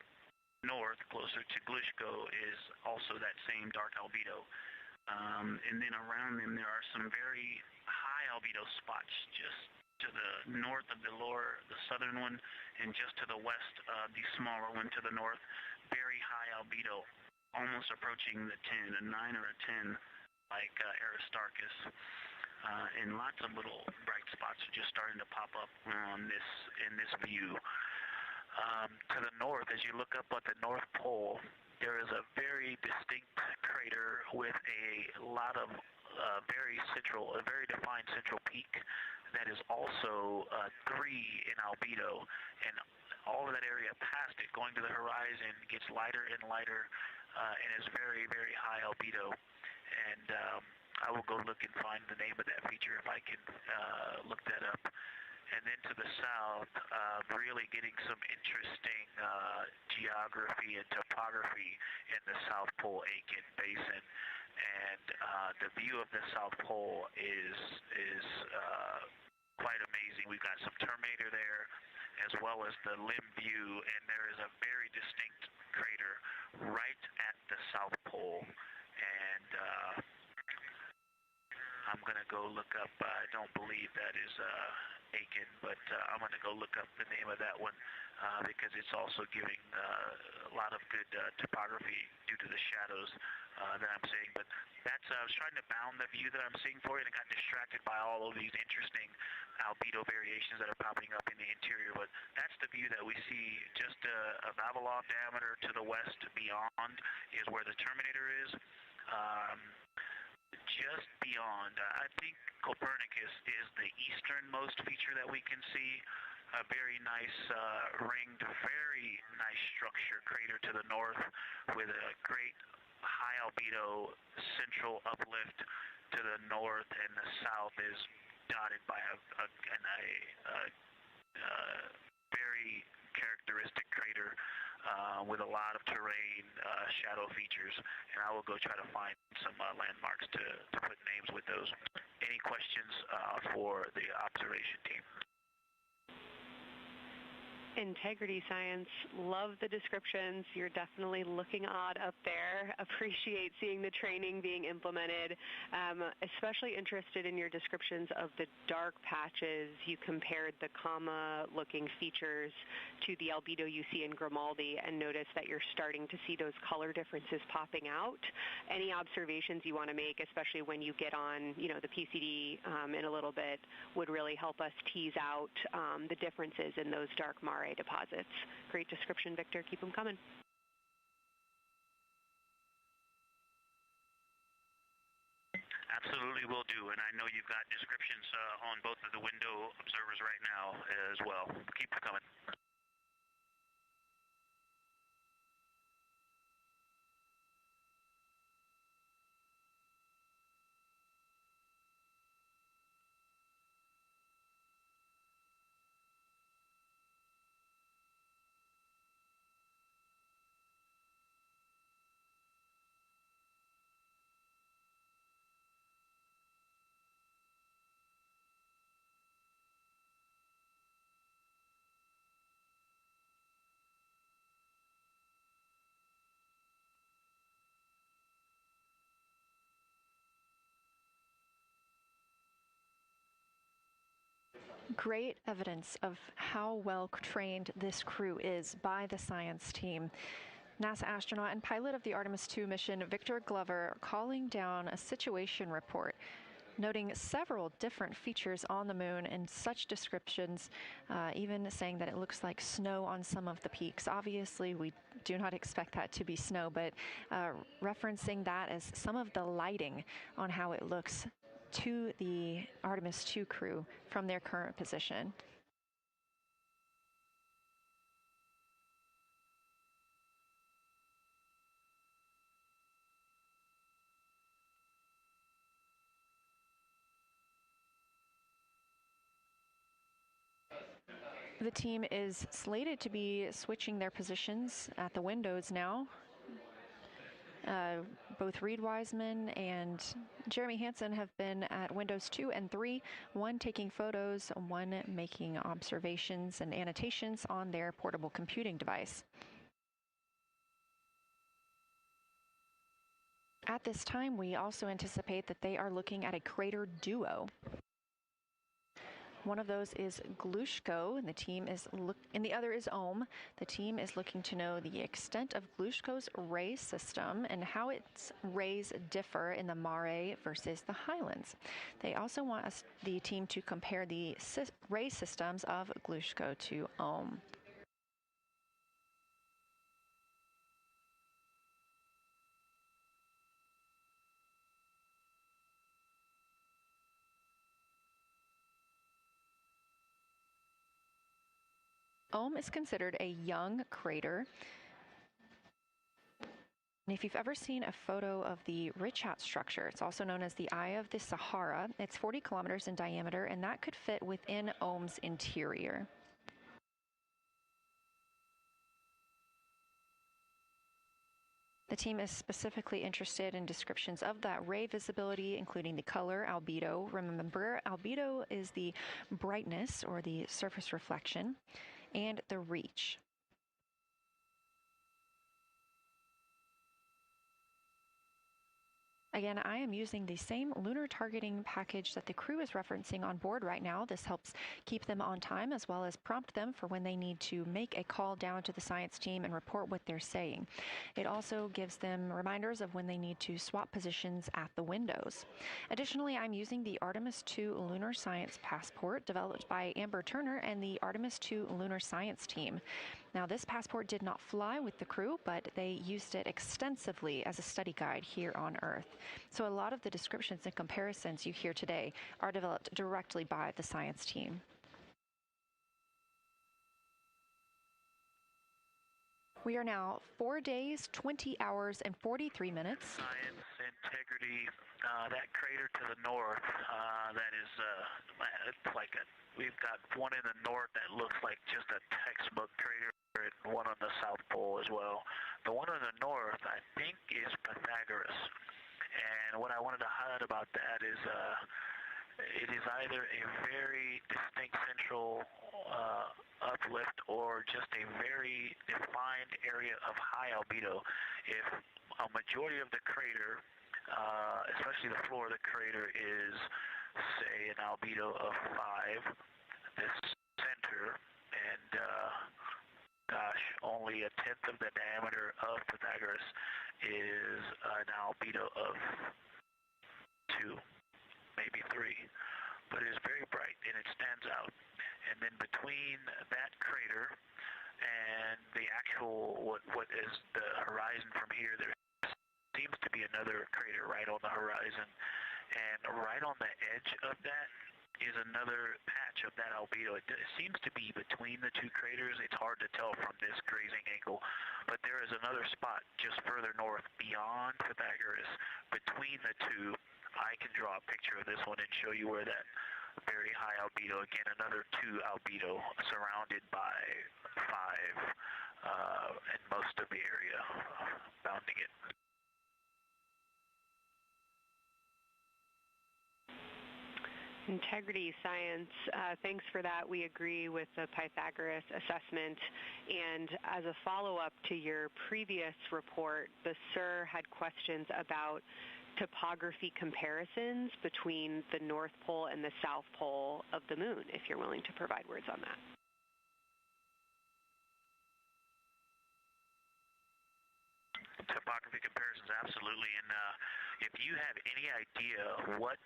north, closer to Glushko, is also that same dark albedo. And then around them there are some very high albedo spots just to the north of the southern one, and just to the west of the smaller one to the north. Very high albedo, almost approaching the 10, a 9 or a 10, like Aristarchus. and lots of little bright spots are just starting to pop up on in this view. To the north, as you look up at the North Pole, there is a very distinct crater with a lot of a very defined central peak that is also 3 in albedo, and all of that area past it, going to the horizon, gets lighter and lighter, and is very, very high albedo. And I will go look and find the name of that feature if I can look that up. And then to the south, really getting some interesting geography and topography in the South Pole Aitken Basin. And the view of the South Pole is quite amazing. We've got some Terminator there, as well as the limb view, and there is a very distinct crater right at the South Pole. And I'm going to go look up, I don't believe that is Aiken, but I'm going to go look up the name of that one because it's also giving a lot of good topography due to the shadows that I'm seeing. But that's, I was trying to bound the view that I'm seeing for you, and I got distracted by all of these interesting albedo variations that are popping up in the interior. But that's the view that we see just a Babylon diameter to the west beyond is where the Terminator is. Just beyond, I think Copernicus is the easternmost feature that we can see. A very nice ringed, very nice structure crater to the north with a great high albedo central uplift to the north, and the south is dotted by a very characteristic crater with a lot of terrain, shadow features, and I will go try to find some landmarks to put names with those. Any questions for the observation team? Integrity Science, love the descriptions. You're definitely looking odd up there. Appreciate seeing the training being implemented. Especially interested in your descriptions of the dark patches. You compared the comma-looking features to the albedo you see in Grimaldi and noticed that you're starting to see those color differences popping out. Any observations you want to make, especially when you get on, the PCD in a little bit, would really help us tease out the differences in those dark Mare deposits. Great description, Victor. Keep them coming. Absolutely will do, and I know you've got descriptions on both of the window observers right now as well. Keep them coming. Great evidence of how well trained this crew is by the science team. NASA astronaut and pilot of the Artemis II mission, Victor Glover, calling down a situation report, noting several different features on the moon and such descriptions, even saying that it looks like snow on some of the peaks. Obviously, we do not expect that to be snow, but referencing that as some of the lighting on how it looks to the Artemis II crew from their current position. The team is slated to be switching their positions at the windows now. Both Reed Wiseman and Jeremy Hansen have been at windows 2 and 3, one taking photos, one making observations and annotations on their portable computing device. At this time, we also anticipate that they are looking at a crater duo. One of those is Glushko, and the other is Ohm. The team is looking to know the extent of Glushko's ray system and how its rays differ in the mare versus the highlands. They also want the team to compare the ray systems of Glushko to Ohm. Ohm is considered a young crater. And if you've ever seen a photo of the Richat structure, it's also known as the Eye of the Sahara. It's 40 kilometers in diameter, and that could fit within Ohm's interior. The team is specifically interested in descriptions of that ray visibility, including the color, albedo. Remember, albedo is the brightness or the surface reflection, and the reach. Again, I am using the same lunar targeting package that the crew is referencing on board right now. This helps keep them on time as well as prompt them for when they need to make a call down to the science team and report what they're saying. It also gives them reminders of when they need to swap positions at the windows. Additionally, I'm using the Artemis II Lunar Science Passport developed by Amber Turner and the Artemis II Lunar Science team. Now, this passport did not fly with the crew, but they used it extensively as a study guide here on Earth. So a lot of the descriptions and comparisons you hear today are developed directly by the science team. We are now 4 days, 20 hours, and 43 minutes. Science, integrity, that crater to the north, that is, it's like we've got one in the north that looks like just a textbook crater, and one on the South Pole as well. The one on the north, I think, is Pythagoras. And what I wanted to highlight about that is it is either a very distinct central uplift or just a very defined area of high albedo. If a majority of the crater, especially the floor of the crater, is, say, an albedo of 5, this center, and only a tenth of the diameter of Pythagoras is an albedo of 2, maybe 3, but it is very bright and it stands out. And then between that crater and the actual, what is the horizon from here, there seems to be another crater right on the horizon, and right on the edge of that is another patch of that albedo. It seems to be between the two craters. It's hard to tell from this grazing angle, but there is another spot just further north beyond Pythagoras. Between the two, I can draw a picture of this one and show you where that very high albedo, again another 2 albedo surrounded by 5 and most of the area bounding it. Integrity science, thanks for that. We agree with the Pythagoras assessment. And as a follow-up to your previous report, the SIR had questions about topography comparisons between the North Pole and the South Pole of the Moon, if you're willing to provide words on that. Topography comparisons, absolutely. And if you have any idea what...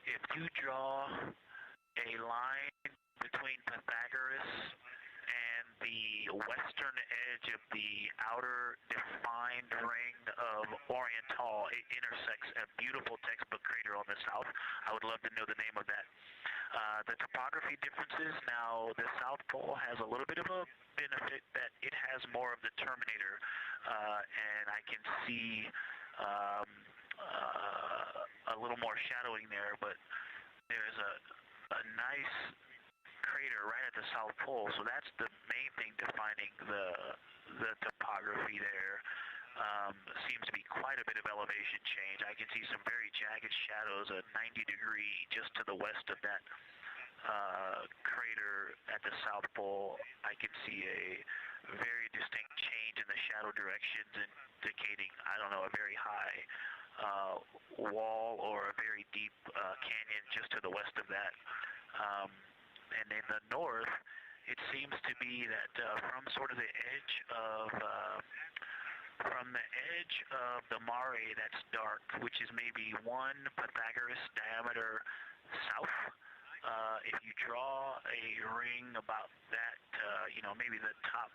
if you draw a line between Pythagoras and the western edge of the outer defined ring of Oriental, it intersects a beautiful textbook crater on the south. I would love to know the name of that. The topography differences, now the South Pole has a little bit of a benefit that it has more of the Terminator, and I can see a little more shadowing there, but there's a nice crater right at the South Pole, so that's the main thing defining the topography there. Seems to be quite a bit of elevation change. I can see some very jagged shadows, a 90-degree just to the west of that crater at the South Pole. I can see a very distinct change in the shadow directions, indicating, I don't know, a very high wall or a very deep canyon just to the west of that. And in the north, it seems to be that from sort of the edge of the mare that's dark, which is maybe 1 Pythagoras diameter south. If you draw a ring about that, maybe the top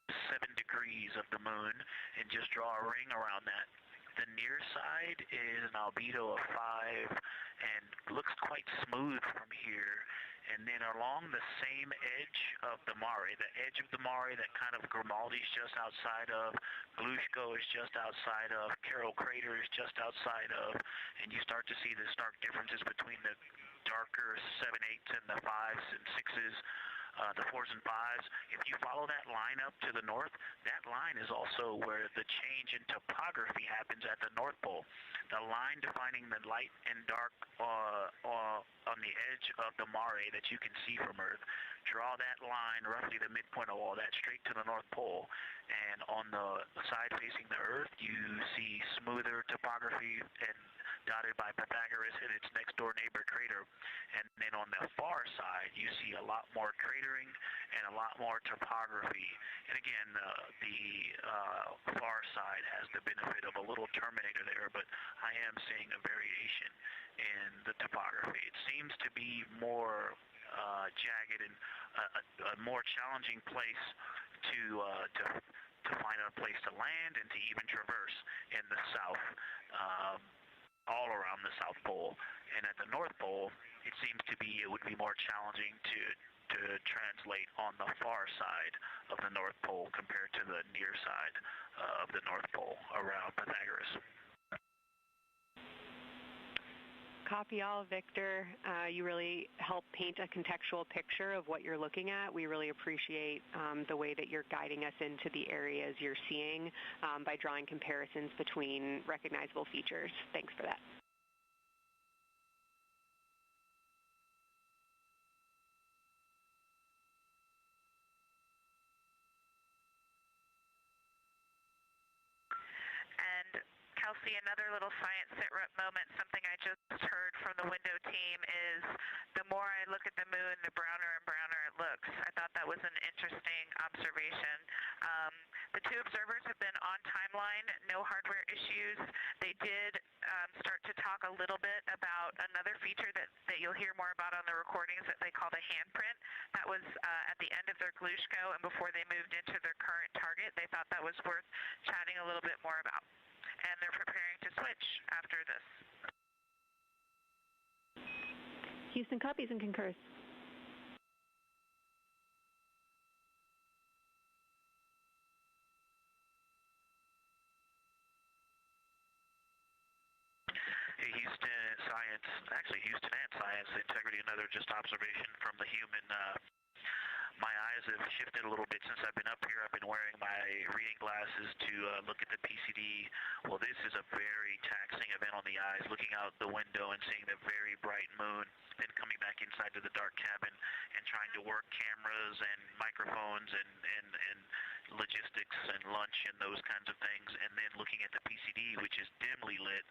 7 degrees of the moon, and just draw a ring around that, the near side is an albedo of 5 and looks quite smooth from here. And then along the same edge of the mare, the edge of the mare that kind of Grimaldi's just outside of, Glushko is just outside of, Carroll Crater is just outside of, and you start to see the stark differences between the darker 7/8 and the 5s and 6s, the 4s and 5s. If you follow that line up to the north, that line is also where the change in topography happens at the North Pole. The line defining the light and dark on the edge of the mare that you can see from Earth. Draw that line, roughly the midpoint of all that, straight to the North Pole. And on the side facing the Earth, you see smoother topography and dotted by Pythagoras and its next door neighbor crater. And then on the far side, you see a lot more cratering and a lot more topography. And again, the far side has the benefit of a little Terminator there, but I am seeing a variation in the topography. It seems to be more jagged and a more challenging place to find a place to land and to even traverse in the south. All around the South Pole, and at the North Pole, it seems to be it would be more challenging to translate on the far side of the North Pole compared to the near side of the North Pole around Pythagoras. Copy all, Victor. You really help paint a contextual picture of what you're looking at. We really appreciate the way that you're guiding us into the areas you're seeing by drawing comparisons between recognizable features. Thanks for that. Kelsey, another little science sit rep moment, something I just heard from the window team is the more I look at the moon, the browner and browner it looks. I thought that was an interesting observation. The 2 observers have been on timeline, no hardware issues. They did start to talk a little bit about another feature that you'll hear more about on the recordings that they call the handprint. That was at the end of their Glushko and before they moved into their current target. They thought that was worth chatting a little bit more about. And they're preparing to switch after this. Houston copies and concurs. Hey, Houston and Science, Integrity, another just observation from the human. My eyes have shifted a little bit since I've been up here. I've been wearing my reading glasses to look at the PCD. Well, this is a very taxing event on the eyes, looking out the window and seeing the very bright moon, then coming back inside to the dark cabin and trying to work cameras and microphones and logistics and lunch and those kinds of things, and then looking at the PCD, which is dimly lit.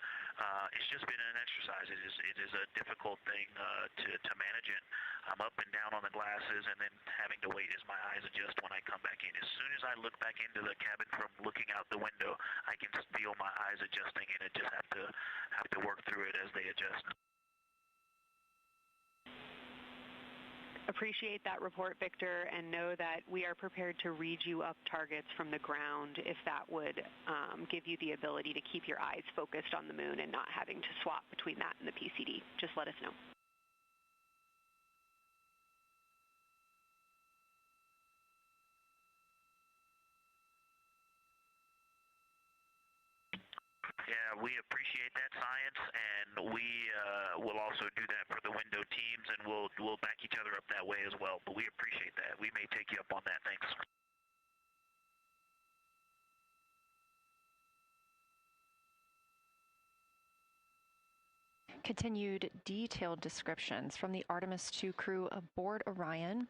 It's just been an exercise. It is a difficult thing to manage it. I'm up and down on the glasses and then having to wait as my eyes adjust when I come back in. As soon as I look back into the cabin from looking out the window, I can feel my eyes adjusting, and I just have to work through it as they adjust. Appreciate that report, Victor, and know that we are prepared to read you up targets from the ground if that would give you the ability to keep your eyes focused on the moon and not having to swap between that and the PCD. Just let us know. Yeah, we appreciate that, Science, and we will also do that for the window teams, and we'll back each other up that way as well. But we appreciate that. We may take you up on that. Thanks. Continued detailed descriptions from the Artemis 2 crew aboard Orion.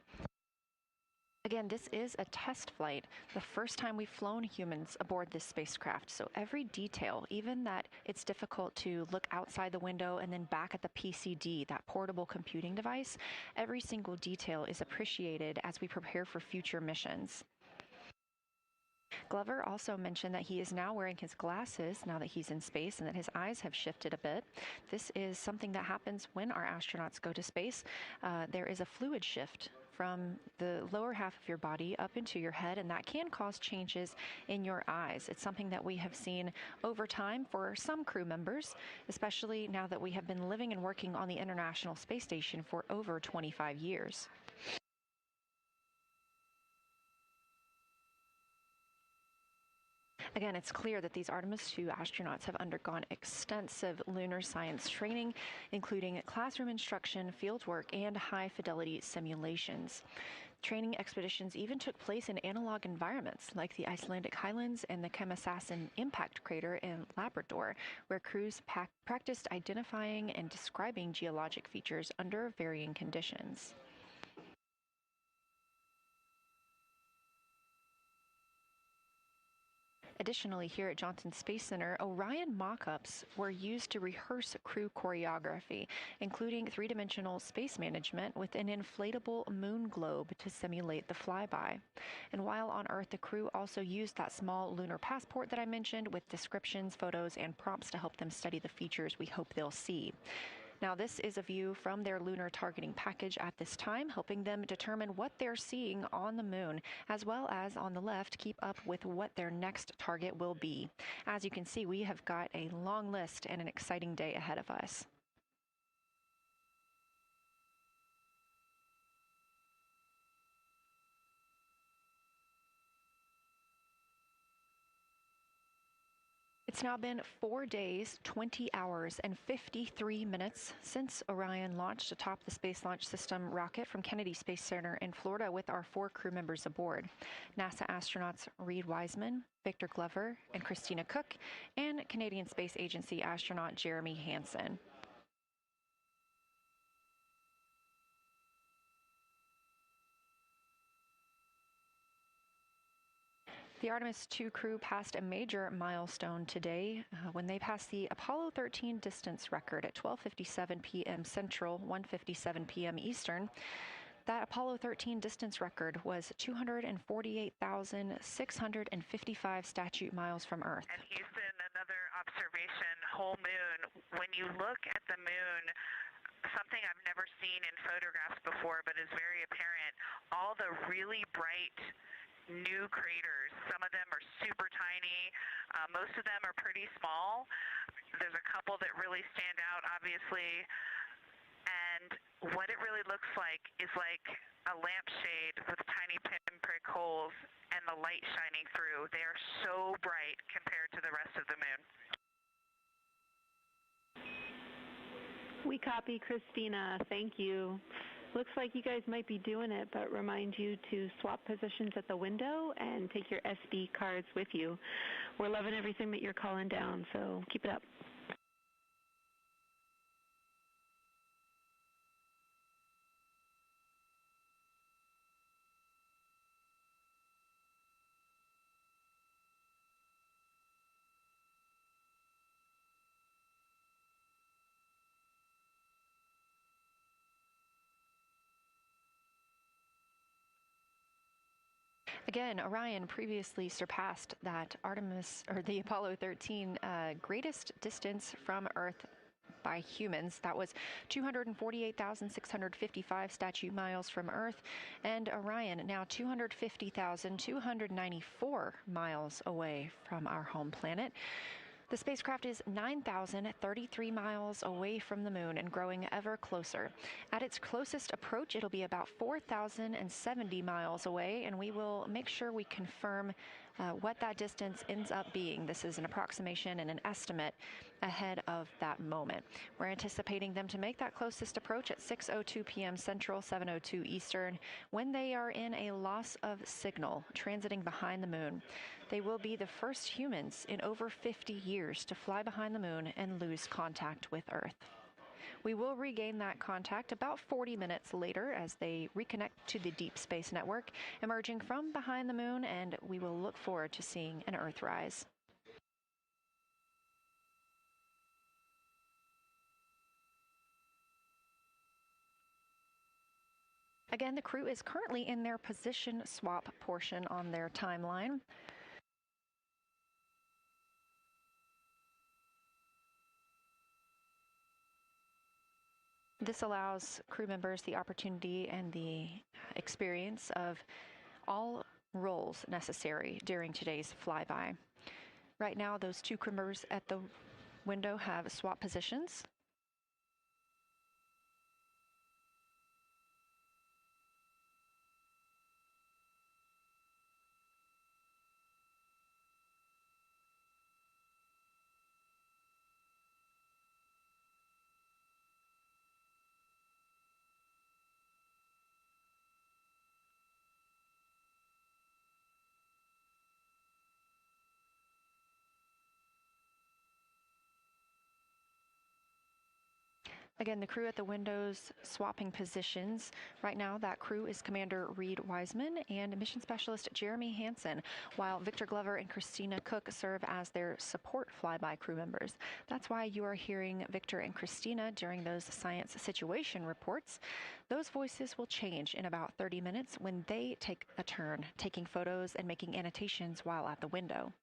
Again, this is a test flight, the first time we've flown humans aboard this spacecraft. So every detail, even that it's difficult to look outside the window and then back at the PCD, that portable computing device, every single detail is appreciated as we prepare for future missions. Glover also mentioned that he is now wearing his glasses now that he's in space and that his eyes have shifted a bit. This is something that happens when our astronauts go to space. There is a fluid shift from the lower half of your body up into your head, and that can cause changes in your eyes. It's something that we have seen over time for some crew members, especially now that we have been living and working on the International Space Station for over 25 years. Again, it's clear that these Artemis II astronauts have undergone extensive lunar science training, including classroom instruction, fieldwork, and high-fidelity simulations. Training expeditions even took place in analog environments like the Icelandic Highlands and the Kemasassen impact crater in Labrador, where crews practiced identifying and describing geologic features under varying conditions. Additionally, here at Johnson Space Center, Orion mock-ups were used to rehearse crew choreography, including three-dimensional space management with an inflatable moon globe to simulate the flyby. And while on Earth, the crew also used that small lunar passport that I mentioned with descriptions, photos, and prompts to help them study the features we hope they'll see. Now, this is a view from their lunar targeting package at this time, helping them determine what they're seeing on the moon, as well as on the left, keep up with what their next target will be. As you can see, we have got a long list and an exciting day ahead of us. It's now been 4 days, 20 hours, and 53 minutes since Orion launched atop the Space Launch System rocket from Kennedy Space Center in Florida with our 4 crew members aboard. NASA astronauts Reed Wiseman, Victor Glover, and Christina Cook, and Canadian Space Agency astronaut Jeremy Hansen. The Artemis II crew passed a major milestone today when they passed the Apollo 13 distance record at 12:57 p.m. Central, 1:57 p.m. Eastern. That Apollo 13 distance record was 248,655 statute miles from Earth. And Houston, another observation, whole moon. When you look at the moon, something I've never seen in photographs before but is very apparent, all the really bright new craters. Some of them are super tiny. Most of them are pretty small. There's a couple that really stand out, obviously. And what it really looks like is like a lampshade with tiny pinprick holes and the light shining through. They are so bright compared to the rest of the moon. We copy, Christina. Thank you. Looks like you guys might be doing it, but remind you to swap positions at the window and take your SD cards with you. We're loving everything that you're calling down, so keep it up. Again, Orion previously surpassed that the Apollo 13 greatest distance from Earth by humans. That was 248,655 statute miles from Earth, and Orion now 250,294 miles away from our home planet. The spacecraft is 9,033 miles away from the moon and growing ever closer. At its closest approach, it'll be about 4,070 miles away, and we will make sure we confirm what that distance ends up being. This is an approximation and an estimate ahead of that moment. We're anticipating them to make that closest approach at 6:02 p.m. Central, 7:02 Eastern, when they are in a loss of signal, transiting behind the moon. They will be the first humans in over 50 years to fly behind the moon and lose contact with Earth. We will regain that contact about 40 minutes later as they reconnect to the Deep Space Network, emerging from behind the moon, and we will look forward to seeing an Earthrise. Again, the crew is currently in their position swap portion on their timeline. This allows crew members the opportunity and the experience of all roles necessary during today's flyby. Right now, those two crew members at the window have swap positions. Again, the crew at the windows swapping positions. Right now, that crew is Commander Reed Wiseman and Mission Specialist Jeremy Hansen, while Victor Glover and Christina Cook serve as their support flyby crew members. That's why you are hearing Victor and Christina during those science situation reports. Those voices will change in about 30 minutes when they take a turn, taking photos and making annotations while at the window.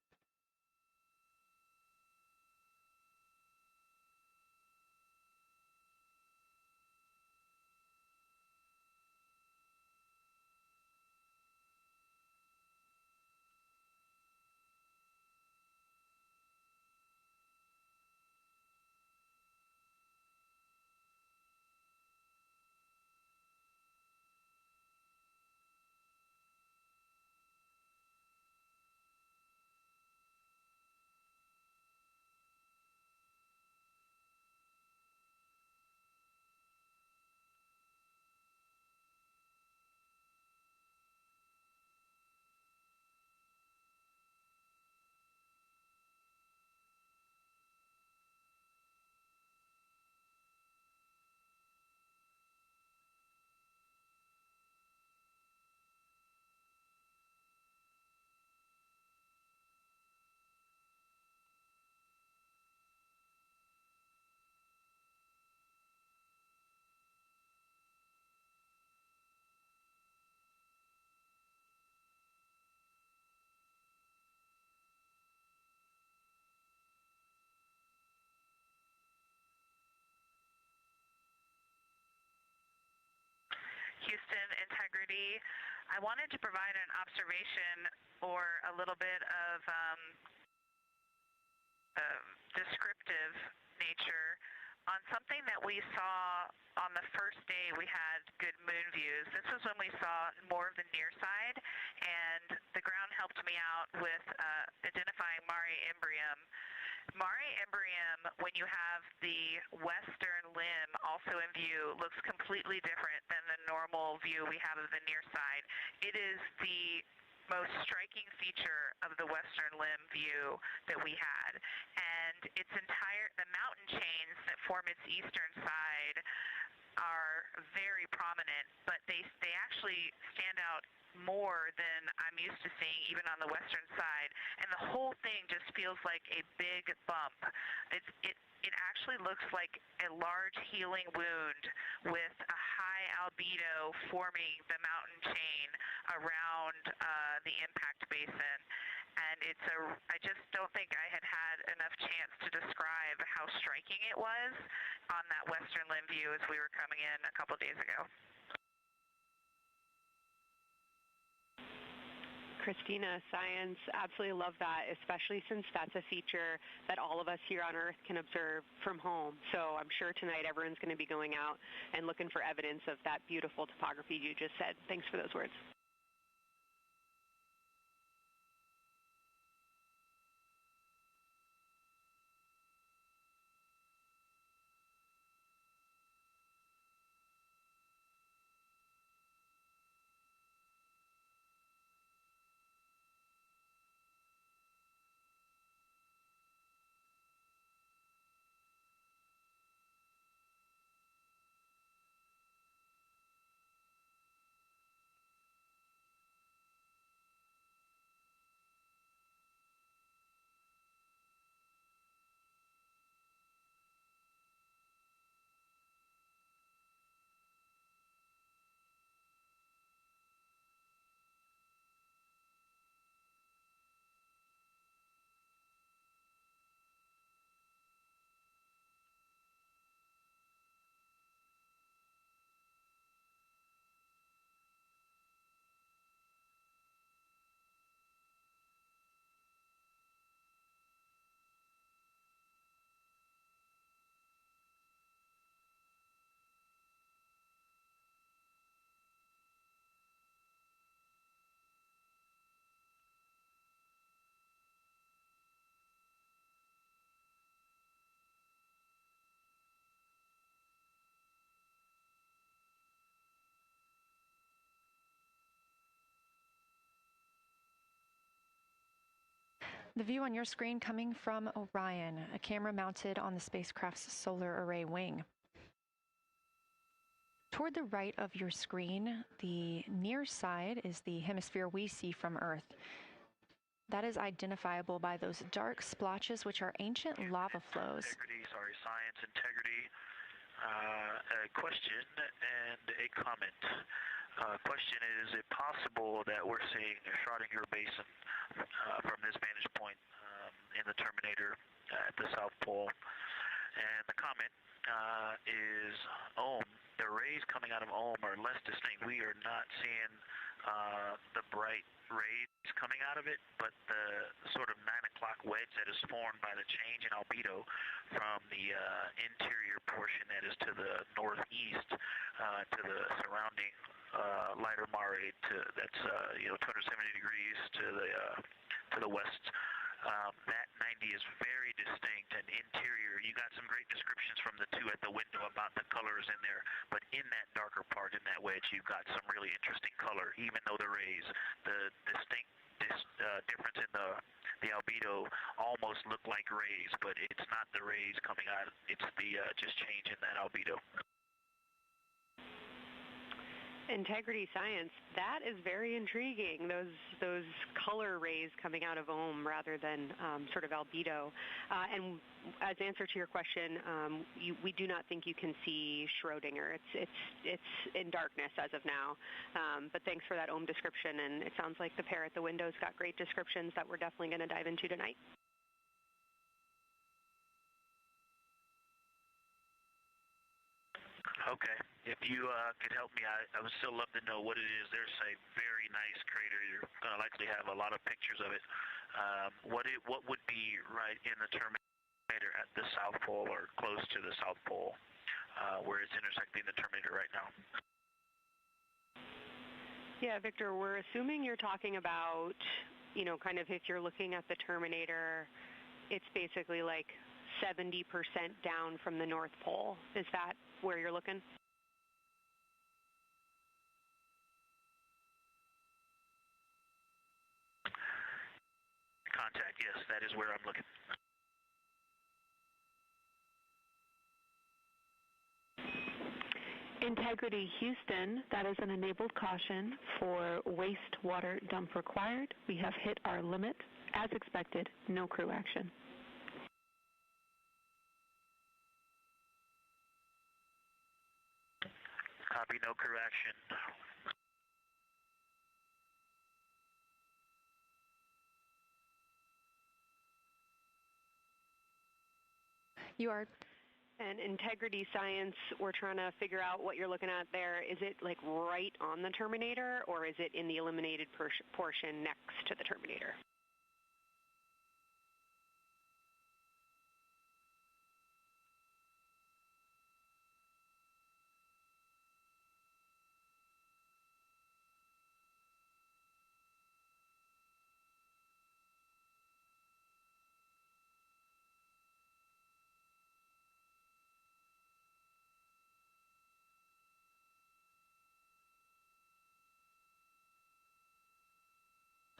Houston, integrity. I wanted to provide an observation or a little bit of descriptive nature on something that we saw on the first day we had good moon views. This was when we saw more of the near side, and the ground helped me out with identifying Mare Imbrium. Mare Imbrium, when you have the western limb also in view, looks completely different than the normal view we have of the near side. It is the most striking feature of the western limb view that we had. And the mountain chains that form its eastern side are very prominent, but they actually stand out more than I'm used to seeing even on the western side, and the whole thing just feels like a big bump. It actually looks like a large healing wound with a high albedo forming the mountain chain around the impact basin. And I just don't think I had enough chance to describe how striking it was on that western limb view as we were coming in a couple days ago. Christina, science, absolutely love that, especially since that's a feature that all of us here on Earth can observe from home. So I'm sure tonight everyone's going to be going out and looking for evidence of that beautiful topography you just said. Thanks for those words. The view on your screen coming from Orion, a camera mounted on the spacecraft's solar array wing. Toward the right of your screen, the near side is the hemisphere we see from Earth. That is identifiable by those dark splotches, which are ancient lava flows. Science integrity. A question and a comment. Question is it possible that we're seeing a Schrodinger basin from this vantage point in the Terminator at the South Pole? And the comment is the rays coming out of are less distinct. We are not seeing the bright rays coming out of it, but the sort of 9 o'clock wedge that is formed by the change in albedo from the interior portion that is to the northeast to the surrounding lighter mare that's 270 degrees to the west. That 90 is very distinct and interior. You got some great descriptions from the two at the window about the colors in there, but in that darker part, in that wedge, you've got some really interesting color, even though the rays, the distinct difference in the albedo almost look like rays, but it's not the rays coming out, it's the just change in that albedo. Integrity science, that is very intriguing, those color rays coming out of rather than sort of albedo. And as answer to your question, we do not think you can see Schrodinger. It's in darkness as of now. But thanks for that description, and it sounds like the pair at the window's got great descriptions that we're definitely going to dive into tonight. Okay. If you could help me, I would still love to know what it is. There's a very nice crater. You're going to likely have a lot of pictures of it. What would be right in the Terminator at the South Pole or close to the South Pole where it's intersecting the Terminator right now? Yeah, Victor, we're assuming you're talking about, kind of if you're looking at the Terminator, it's basically like 70% down from the North Pole. Is that where you're looking? Contact, yes, that is where I'm looking. Integrity Houston, that is an enabled caution for wastewater dump required. We have hit our limit. As expected, no crew action. Copy, no crew action. You are. And integrity science, we're trying to figure out what you're looking at there. Is it like right on the Terminator, or is it in the illuminated portion next to the Terminator?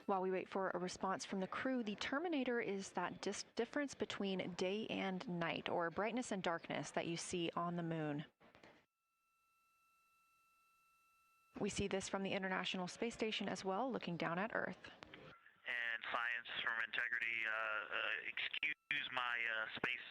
While we wait for a response from the crew, the Terminator is that difference between day and night, or brightness and darkness that you see on the moon. We see this from the International Space Station as well, looking down at Earth. And science from integrity, excuse my space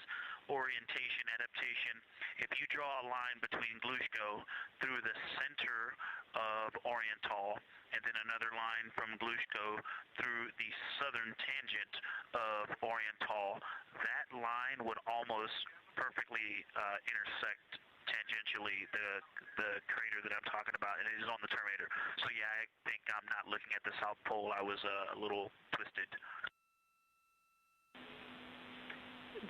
orientation adaptation. If you draw a line between Glushko through the center of Oriental, and then another line from Glushko through the southern tangent of Oriental, that line would almost perfectly intersect tangentially the crater that I'm talking about, and it is on the Terminator. So yeah, I think I'm not looking at the South Pole. I was a little twisted.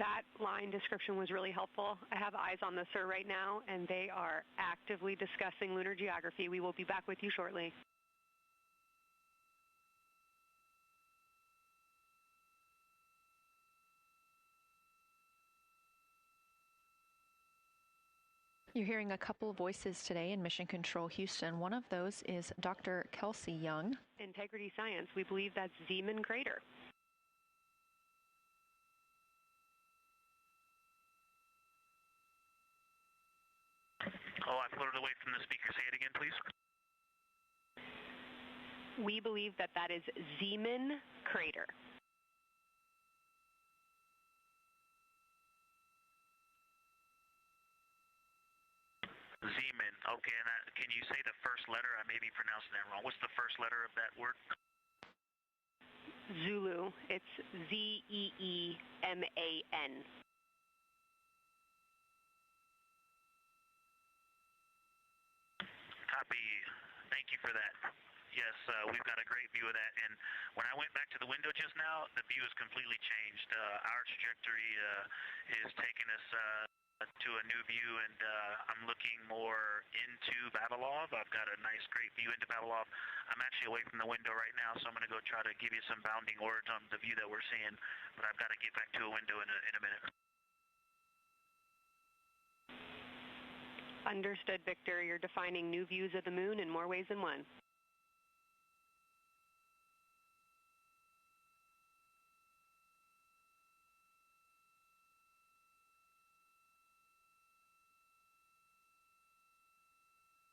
That line description was really helpful. I have eyes on the SIR right now, and they are actively discussing lunar geography. We will be back with you shortly. You're hearing a couple voices today in Mission Control Houston. One of those is Dr. Kelsey Young. Integrity Science, we believe that's Zeeman Crater. I floated away from the speaker. Say it again, please. We believe that that is Zeeman Crater. Zeeman. Okay, and can you say the first letter? I may be pronouncing that wrong. What's the first letter of that word? Zulu. It's Z-E-E-M-A-N. Copy. Thank you for that. Yes, we've got a great view of that. And when I went back to the window just now, the view has completely changed. Our trajectory is taking us to a new view, and I'm looking more into Vavilov. I've got a nice, great view into Vavilov. I'm actually away from the window right now, so I'm going to go try to give you some bounding words on the view that we're seeing, but I've got to get back to a window in a minute. Understood, Victor. You're defining new views of the moon in more ways than one.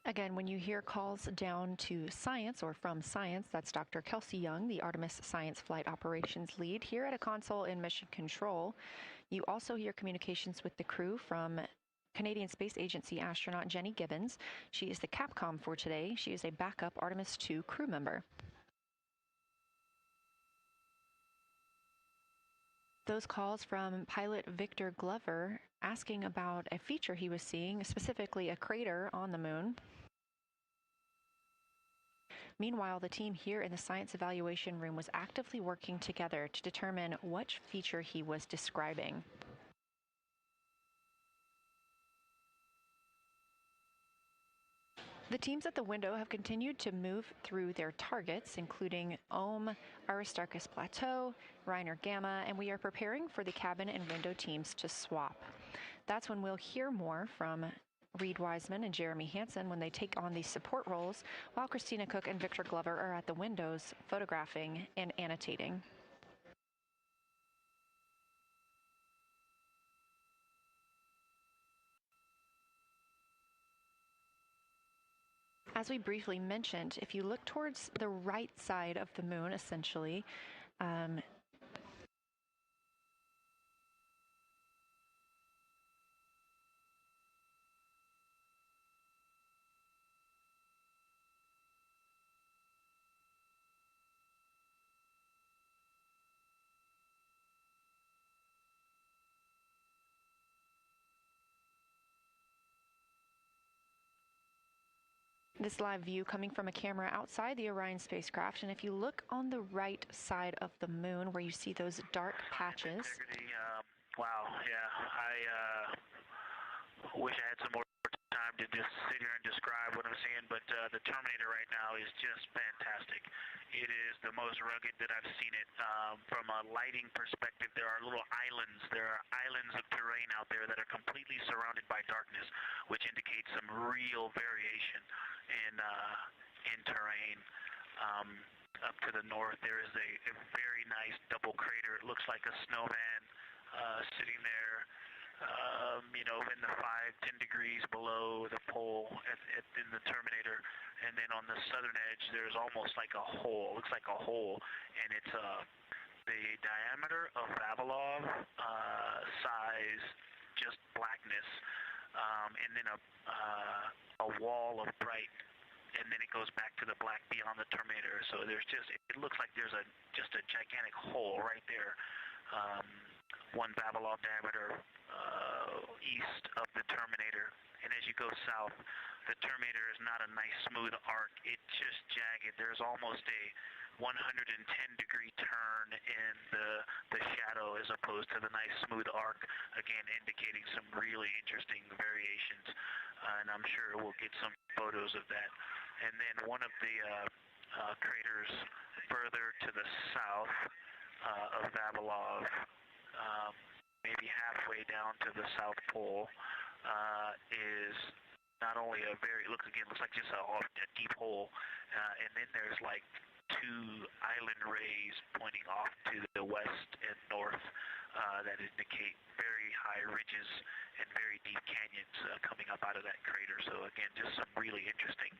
Again, when you hear calls down to science or from science, that's Dr. Kelsey Young, the Artemis Science Flight Operations Lead here at a console in Mission Control. You also hear communications with the crew from Canadian Space Agency astronaut Jenny Gibbons. She is the Capcom for today. She is a backup Artemis 2 crew member. Those calls from pilot Victor Glover asking about a feature he was seeing, specifically a crater on the moon. Meanwhile, the team here in the science evaluation room was actively working together to determine which feature he was describing. The teams at the window have continued to move through their targets, including Ohm, Aristarchus Plateau, Reiner Gamma, and we are preparing for the cabin and window teams to swap. That's when we'll hear more from Reed Wiseman and Jeremy Hansen when they take on these support roles, while Christina Cook and Victor Glover are at the windows photographing and annotating. As we briefly mentioned, if you look towards the right side of the moon, essentially, this live view coming from a camera outside the Orion spacecraft, and if you look on the right side of the moon where you see those dark patches. Wow, yeah, I wish I had some more time to just sit here and describe what I'm seeing, but the Terminator right now is just fantastic. It is the most rugged that I've seen it. From a lighting perspective, there are little islands. There are islands of terrain out there that are completely surrounded by darkness, which indicates some real variation in terrain. Up to the north, there is a very nice double crater. It looks like a snowman sitting there, in the 5-10 degrees below the pole in the Terminator. And then on the southern edge, there's almost like a hole. It looks like a hole, and it's the diameter of Vavilov size, just blackness, and then a wall of bright, and then it goes back to the black beyond the Terminator. So there's it looks like there's just a gigantic hole right there, 1 Vavilov diameter east of the Terminator. And as you go south, the Terminator is not a nice smooth arc. It's just jagged. There's almost a 110-degree turn in the shadow as opposed to the nice smooth arc, again indicating some really interesting variations. And I'm sure we'll get some photos of that. And then one of the craters further to the south of Vavilov, maybe halfway down to the South Pole, is not only looks like just a deep hole, and then there's like 2 island rays pointing off to the west and north, that indicate very high ridges and very deep canyons coming up out of that crater. So again, just some really interesting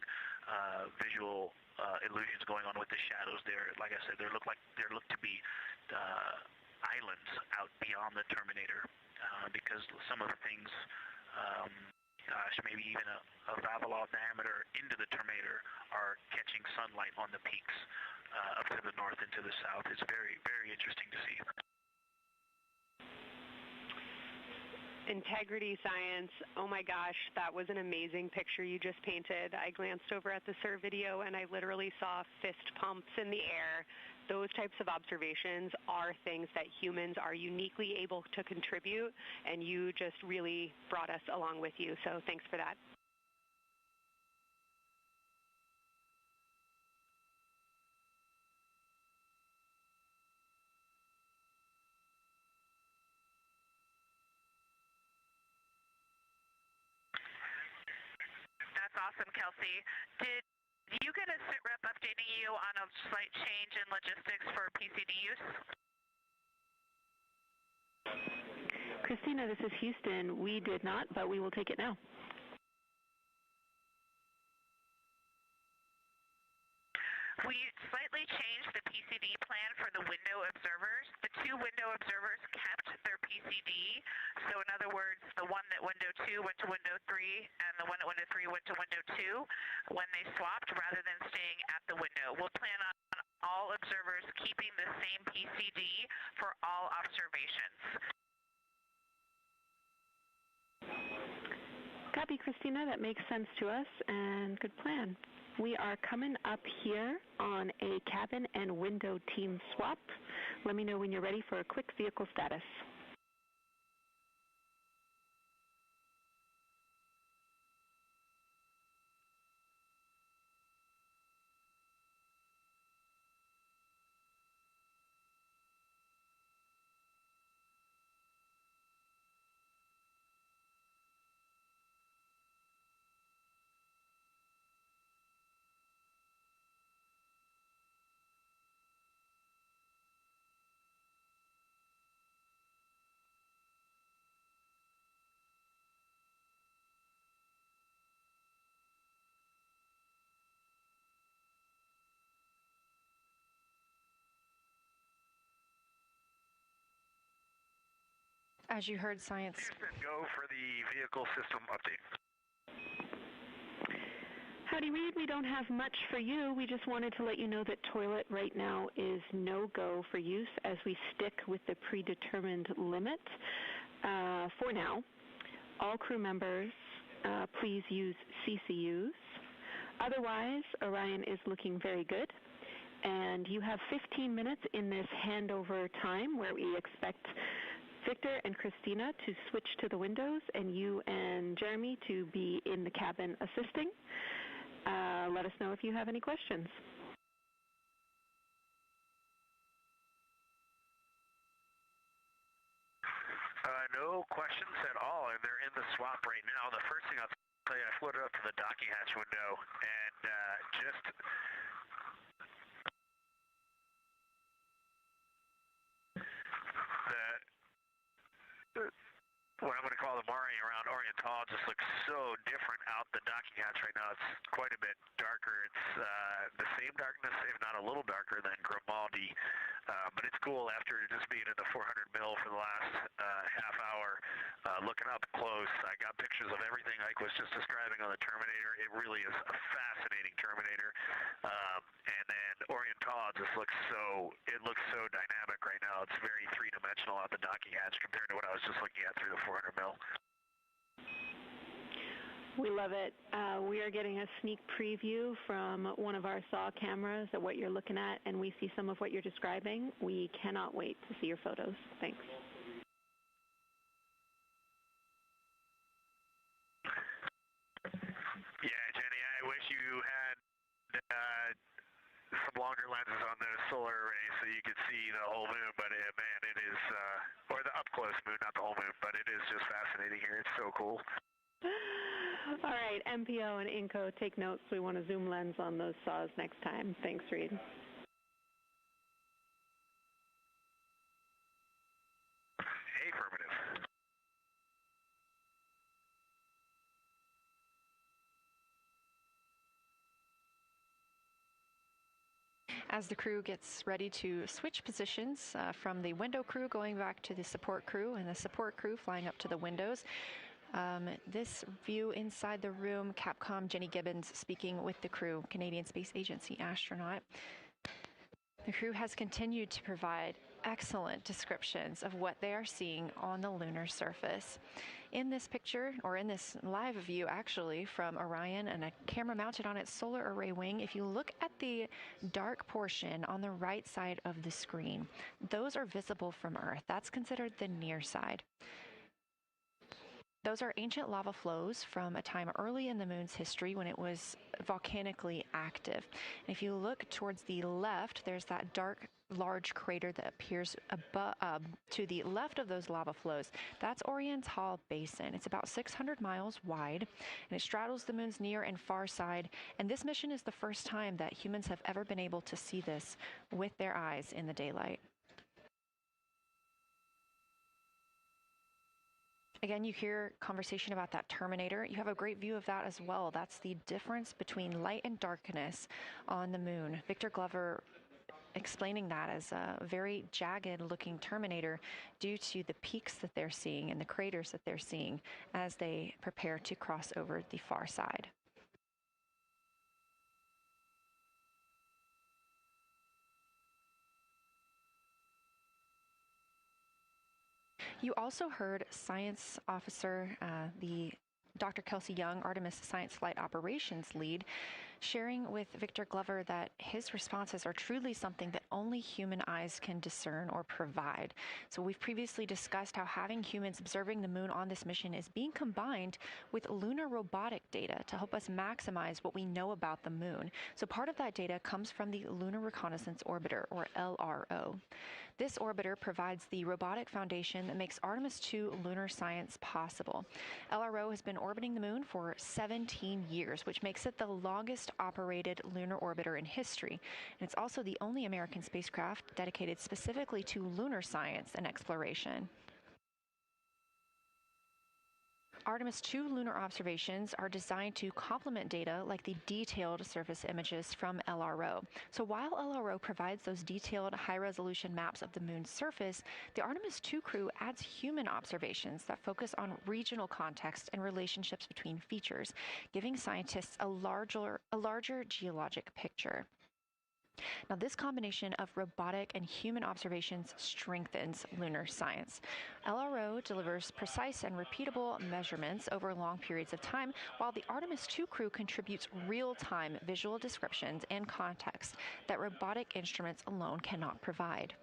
visual illusions going on with the shadows there. Like I said, there look to be islands out beyond the Terminator because some of the things, maybe even a Vavilov diameter into the Terminator are catching sunlight on the peaks up to the north and to the south. It's very, very interesting to see. Integrity science, oh my gosh, that was an amazing picture you just painted. I glanced over at the SIR video and I literally saw fist pumps in the air. Those types of observations are things that humans are uniquely able to contribute, and you just really brought us along with you, so thanks for that. Awesome, Kelsey. Did you get a sit rep updating you on a slight change in logistics for PCD use? Christina, this is Houston. We did not, but we will take it now. We slightly changed the PCD plan for the window observers. The two window observers kept their PCD. So in other words, the one at window 2 went to window 3, and the one at window 3 went to window 2 when they swapped rather than staying at the window. We'll plan on all observers keeping the same PCD for all observations. Copy, Christina. That makes sense to us, and good plan. We are coming up here on a cabin and window team swap. Let me know when you're ready for a quick vehicle status. As you heard, science. Houston, go for the vehicle system update. Howdy, Reed. We don't have much for you. We just wanted to let you know that toilet right now is no-go for use as we stick with the predetermined limit for now. All crew members, please use CCUs. Otherwise, Orion is looking very good. And you have 15 minutes in this handover time where we expect Victor and Christina to switch to the windows and you and Jeremy to be in the cabin assisting. Let us know if you have any questions. No questions at all, and they're in the swap right now. The first thing I'll tell you, I floated up to the docking hatch window and just what I'm going to call the Mari around Oriental just looks so different out the docking hatch right now. It's quite a bit darker. It's the same darkness, if not a little darker than Grimaldi, but it's cool after just being in the 400 mil for the last half hour, looking up close. I got pictures of everything Ike was just describing on the Terminator. It really is a fascinating Terminator, and then Oriental just looks so dynamic right now. It's very three-dimensional out the docking hatch compared to what I was just looking at through the 400 mil. We love it. We are getting a sneak preview from one of our SAW cameras of what you're looking at, and we see some of what you're describing. We cannot wait to see your photos. Thanks. Yeah, Jenny, I wish you had some longer lenses on the solar array so you could see the whole moon, but man, it is, or the up-close moon, not the whole moon, but it is just fascinating here. It's so cool. All right, MPO and INCO, take notes. We want a zoom lens on those saws next time. Thanks, Reed. As the crew gets ready to switch positions from the window crew going back to the support crew and the support crew flying up to the windows. This view inside the room, Capcom Jenny Gibbons speaking with the crew, Canadian Space Agency astronaut. The crew has continued to provide excellent descriptions of what they are seeing on the lunar surface. In this picture, or in this live view actually, from Orion and a camera mounted on its solar array wing, if you look at the dark portion on the right side of the screen, those are visible from Earth. That's considered the near side. Those are ancient lava flows from a time early in the moon's history when it was volcanically active. And if you look towards the left, there's that dark, large crater that appears to the left of those lava flows. That's Orion's Hall Basin. It's about 600 miles wide, and it straddles the moon's near and far side. And this mission is the first time that humans have ever been able to see this with their eyes in the daylight. Again, you hear conversation about that Terminator. You have a great view of that as well. That's the difference between light and darkness on the moon. Victor Glover explaining that as a very jagged looking Terminator due to the peaks that they're seeing and the craters that they're seeing as they prepare to cross over the far side. You also heard science officer, the Dr. Kelsey Young, Artemis Science Flight Operations lead, sharing with Victor Glover that his responses are truly something that only human eyes can discern or provide. So we've previously discussed how having humans observing the moon on this mission is being combined with lunar robotic data to help us maximize what we know about the moon. So part of that data comes from the Lunar Reconnaissance Orbiter, or LRO. This orbiter provides the robotic foundation that makes Artemis II lunar science possible. LRO has been orbiting the moon for 17 years, which makes it the longest operated lunar orbiter in history. And it's also the only American spacecraft dedicated specifically to lunar science and exploration. Artemis II lunar observations are designed to complement data like the detailed surface images from LRO. So while LRO provides those detailed high-resolution maps of the moon's surface, the Artemis II crew adds human observations that focus on regional context and relationships between features, giving scientists a larger geologic picture. Now, this combination of robotic and human observations strengthens lunar science. LRO delivers precise and repeatable measurements over long periods of time, while the Artemis II crew contributes real-time visual descriptions and context that robotic instruments alone cannot provide.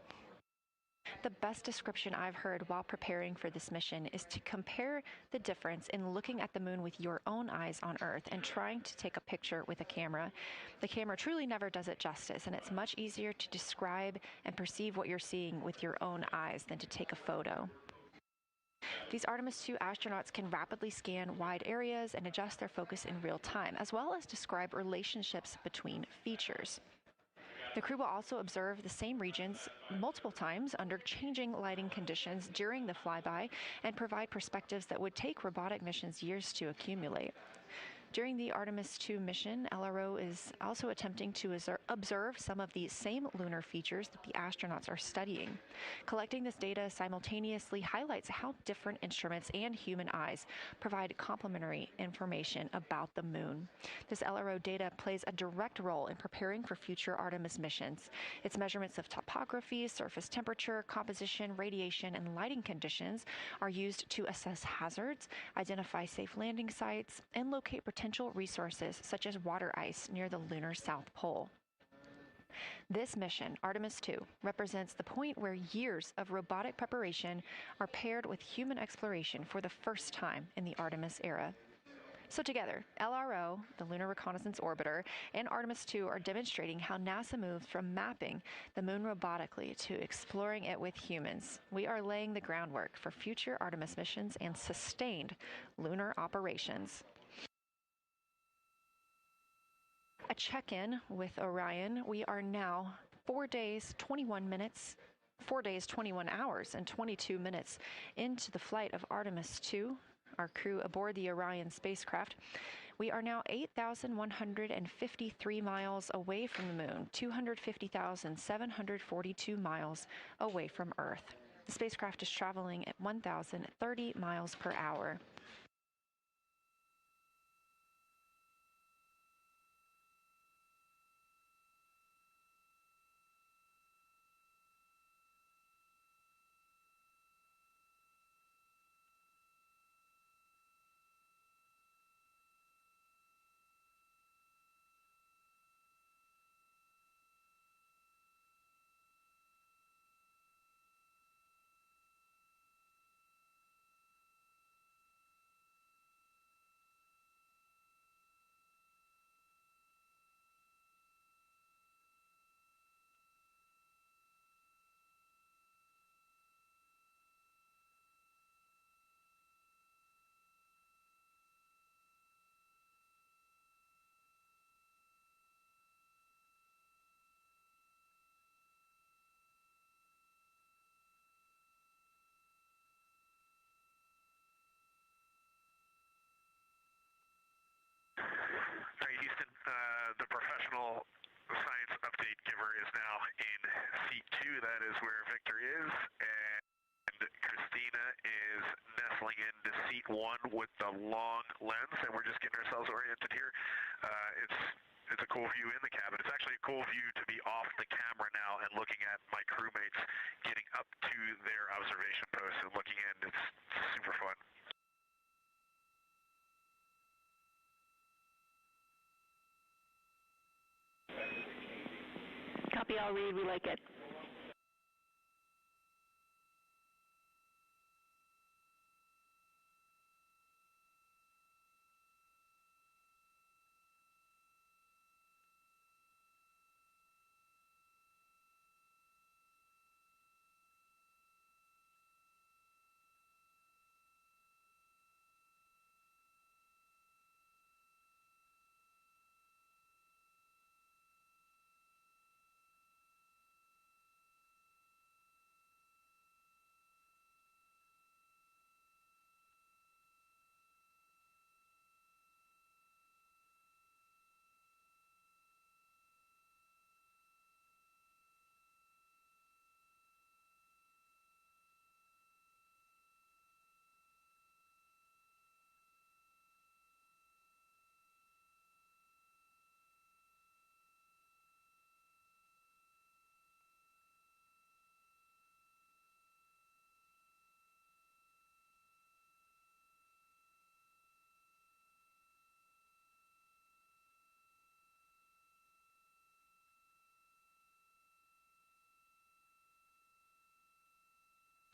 The best description I've heard while preparing for this mission is to compare the difference in looking at the moon with your own eyes on Earth and trying to take a picture with a camera. The camera truly never does it justice, and it's much easier to describe and perceive what you're seeing with your own eyes than to take a photo. These Artemis II astronauts can rapidly scan wide areas and adjust their focus in real time, as well as describe relationships between features. The crew will also observe the same regions multiple times under changing lighting conditions during the flyby and provide perspectives that would take robotic missions years to accumulate. During the Artemis II mission, LRO is also attempting to observe some of the same lunar features that the astronauts are studying. Collecting this data simultaneously highlights how different instruments and human eyes provide complementary information about the moon. This LRO data plays a direct role in preparing for future Artemis missions. Its measurements of topography, surface temperature, composition, radiation, and lighting conditions are used to assess hazards, identify safe landing sites, and locate potential resources such as water ice near the lunar South Pole. This mission, Artemis II, represents the point where years of robotic preparation are paired with human exploration for the first time in the Artemis era. So together, LRO, the Lunar Reconnaissance Orbiter, and Artemis II are demonstrating how NASA moves from mapping the moon robotically to exploring it with humans. We are laying the groundwork for future Artemis missions and sustained lunar operations. A check-in with Orion. We are now 4 days, 21 hours, and 22 minutes into the flight of Artemis II. our crew aboard the Orion spacecraft. We are now 8,153 miles away from the moon, 250,742 miles away from Earth. The spacecraft is traveling at 1,030 miles per hour. The professional science update giver is now in seat 2. That is where Victor is, and Christina is nestling into seat 1 with the long lens, and we're just getting ourselves oriented here. It's a cool view in the cabin. It's actually a cool view to be off the camera now and looking at my crewmates getting up to their observation posts and looking in. It's super fun. Copy, I'll read. We like it.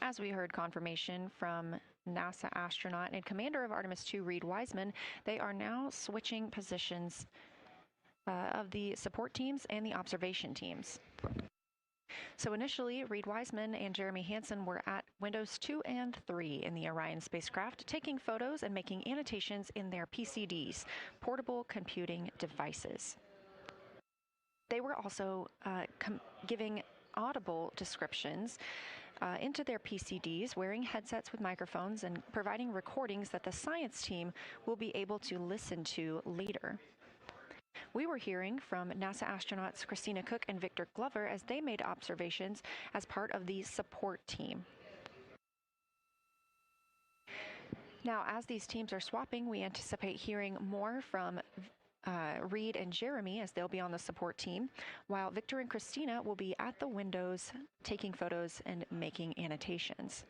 As we heard confirmation from NASA astronaut and commander of Artemis 2, Reed Wiseman, they are now switching positions of the support teams and the observation teams. So initially, Reed Wiseman and Jeremy Hansen were at windows 2 and 3 in the Orion spacecraft, taking photos and making annotations in their PCDs, portable computing devices. They were also giving audible descriptions into their PCDs, wearing headsets with microphones and providing recordings that the science team will be able to listen to later. We were hearing from NASA astronauts Christina Cook and Victor Glover as they made observations as part of the support team. Now, as these teams are swapping, we anticipate hearing more from Reed and Jeremy as they'll be on the support team, while Victor and Christina will be at the windows taking photos and making annotations.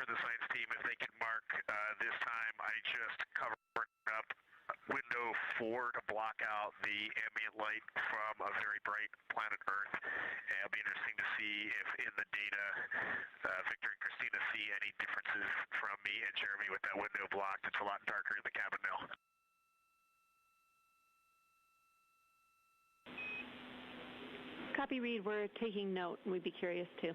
the science team if they can mark this time. I just covered up window 4 to block out the ambient light from a very bright planet Earth. And it'll be interesting to see if in the data Victor and Christina see any differences from me and Jeremy with that window blocked. It's a lot darker in the cabin now. Copy, Reed. We're taking note, and we'd be curious too.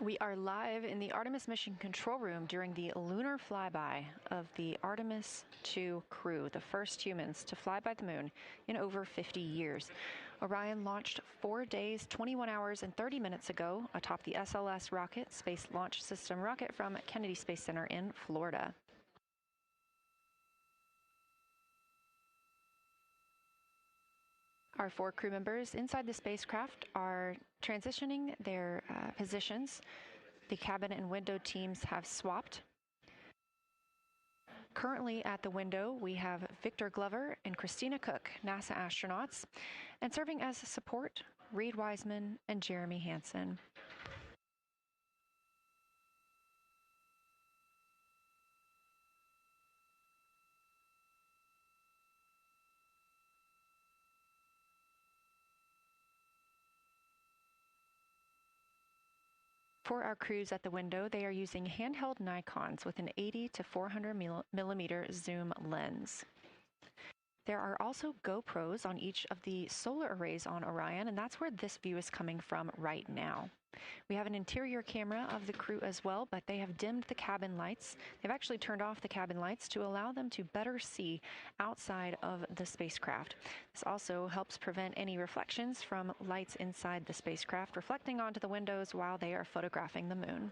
We are live in the Artemis mission control room during the lunar flyby of the Artemis 2 crew, the first humans to fly by the moon in over 50 years. Orion launched 4 days, 21 hours, and 30 minutes ago atop the SLS rocket, Space Launch System rocket from Kennedy Space Center in Florida. Our 4 crew members inside the spacecraft are transitioning their positions. The cabin and window teams have swapped. Currently at the window, we have Victor Glover and Christina Cook, NASA astronauts, and serving as support, Reed Wiseman and Jeremy Hansen. For our crews at the window, they are using handheld Nikons with an 80 to 400 millimeter zoom lens. There are also GoPros on each of the solar arrays on Orion, and that's where this view is coming from right now. We have an interior camera of the crew as well, but they have dimmed the cabin lights. They've actually turned off the cabin lights to allow them to better see outside of the spacecraft. This also helps prevent any reflections from lights inside the spacecraft reflecting onto the windows while they are photographing the moon.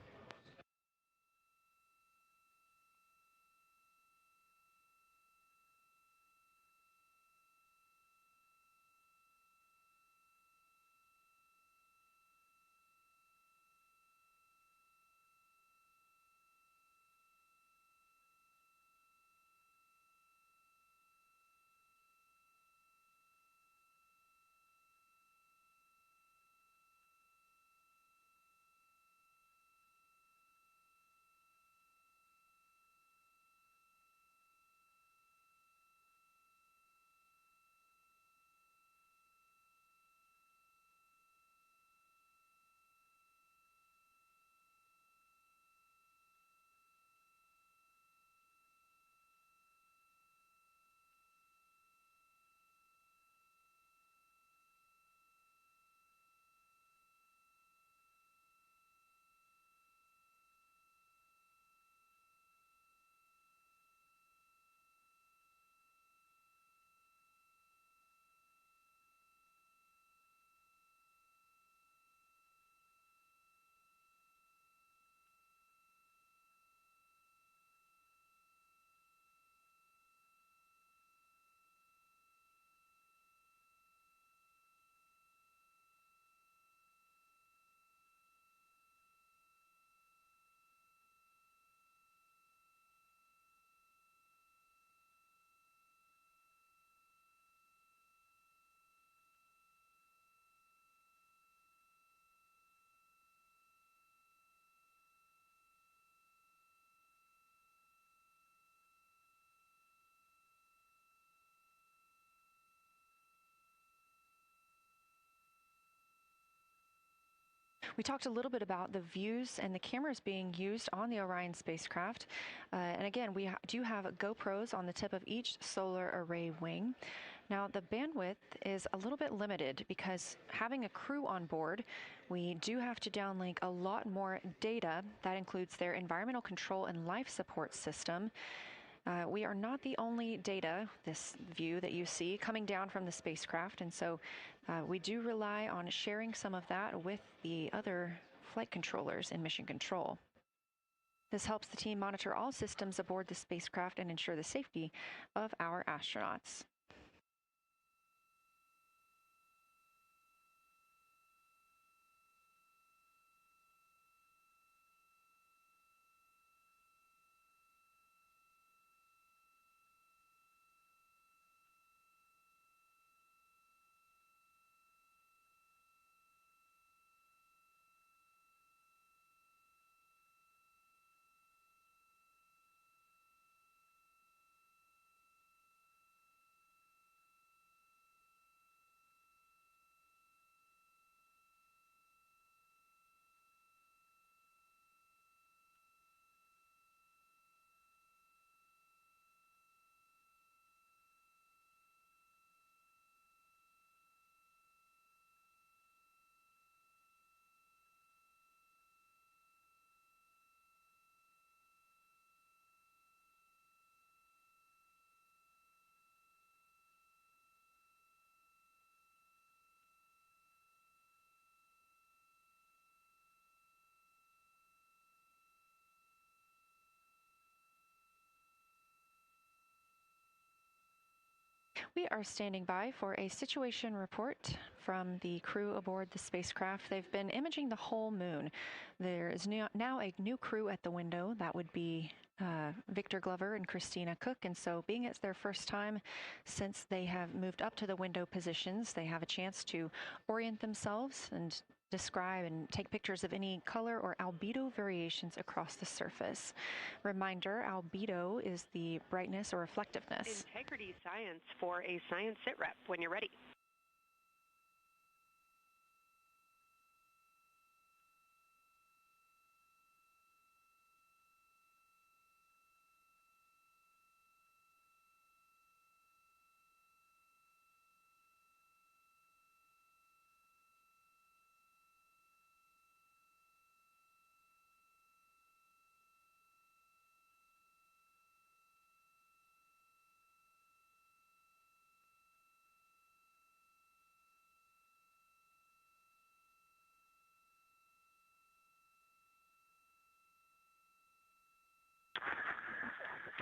We talked a little bit about the views and the cameras being used on the Orion spacecraft. And again, we do have GoPros on the tip of each solar array wing. Now, the bandwidth is a little bit limited because having a crew on board, we do have to downlink a lot more data. That includes their environmental control and life support system. We are not the only data, this view that you see, coming down from the spacecraft, and so we do rely on sharing some of that with the other flight controllers in mission control. This helps the team monitor all systems aboard the spacecraft and ensure the safety of our astronauts. We are standing by for a situation report from the crew aboard the spacecraft. They've been imaging the whole moon. There is now a new crew at the window. That would be Victor Glover and Christina Cook. And so being it's their first time since they have moved up to the window positions, they have a chance to orient themselves and describe and take pictures of any color or albedo variations across the surface. Reminder, albedo is the brightness or reflectiveness. Integrity science for a science sit rep when you're ready.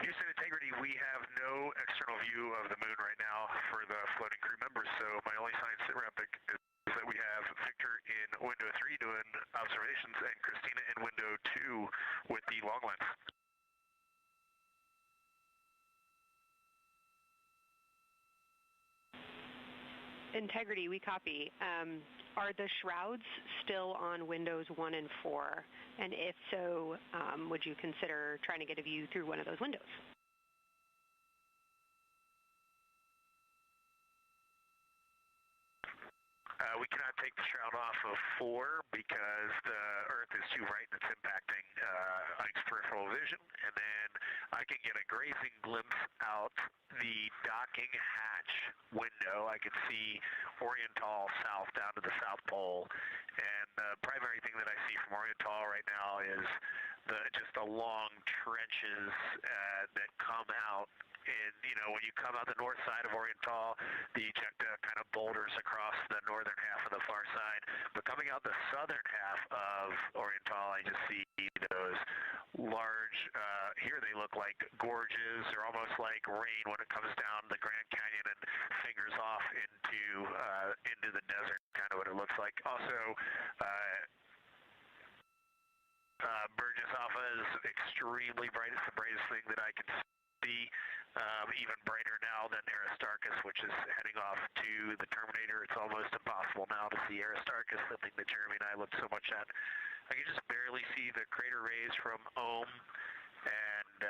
Houston Integrity, we have no external view of the moon right now for the floating crew members, so my only science sit rep is that we have Victor in window 3 doing observations and Christina in window 2 with the long lens. Integrity, we copy. Are the shrouds still on windows 1 and 4? And if so, would you consider trying to get a view through one of those windows? We cannot take the shroud off of 4 because the Earth is too bright and it's impacting Ike's peripheral vision. And then I can get a grazing glimpse out the docking hatch window. I can see Oriental south down to the South Pole. And the primary thing that I see from Oriental right now is just the long trenches that come out. And, you know, when you come out the north side of Oriental, the ejecta kind of boulders across the northern half of the far side. But coming out the southern half of Oriental, I just see those large, here they look like gorges. They're almost like rain when it comes down the Grand Canyon and fingers off into the desert, kind of what it looks like. Also, Burgess Alpha is extremely bright. It's the brightest thing that I can see. Even brighter now than Aristarchus, which is heading off to the Terminator. It's almost impossible now to see Aristarchus, the thing that Jeremy and I looked so much at. I can just barely see the crater rays from Ohm, and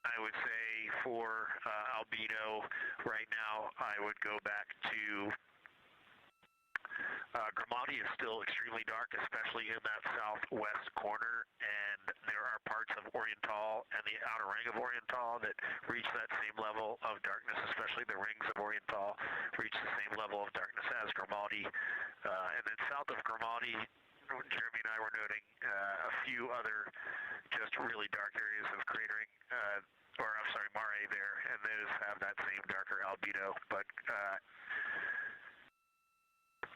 I would say for albedo right now, I would go back to Grimaldi is still extremely dark, especially in that southwest corner, and there are parts of Oriental and the outer ring of Oriental that reach that same level of darkness, especially the rings of Oriental reach the same level of darkness as Grimaldi. And then south of Grimaldi, Jeremy and I were noting a few other just really dark areas of cratering, mare there, and those have that same darker albedo. But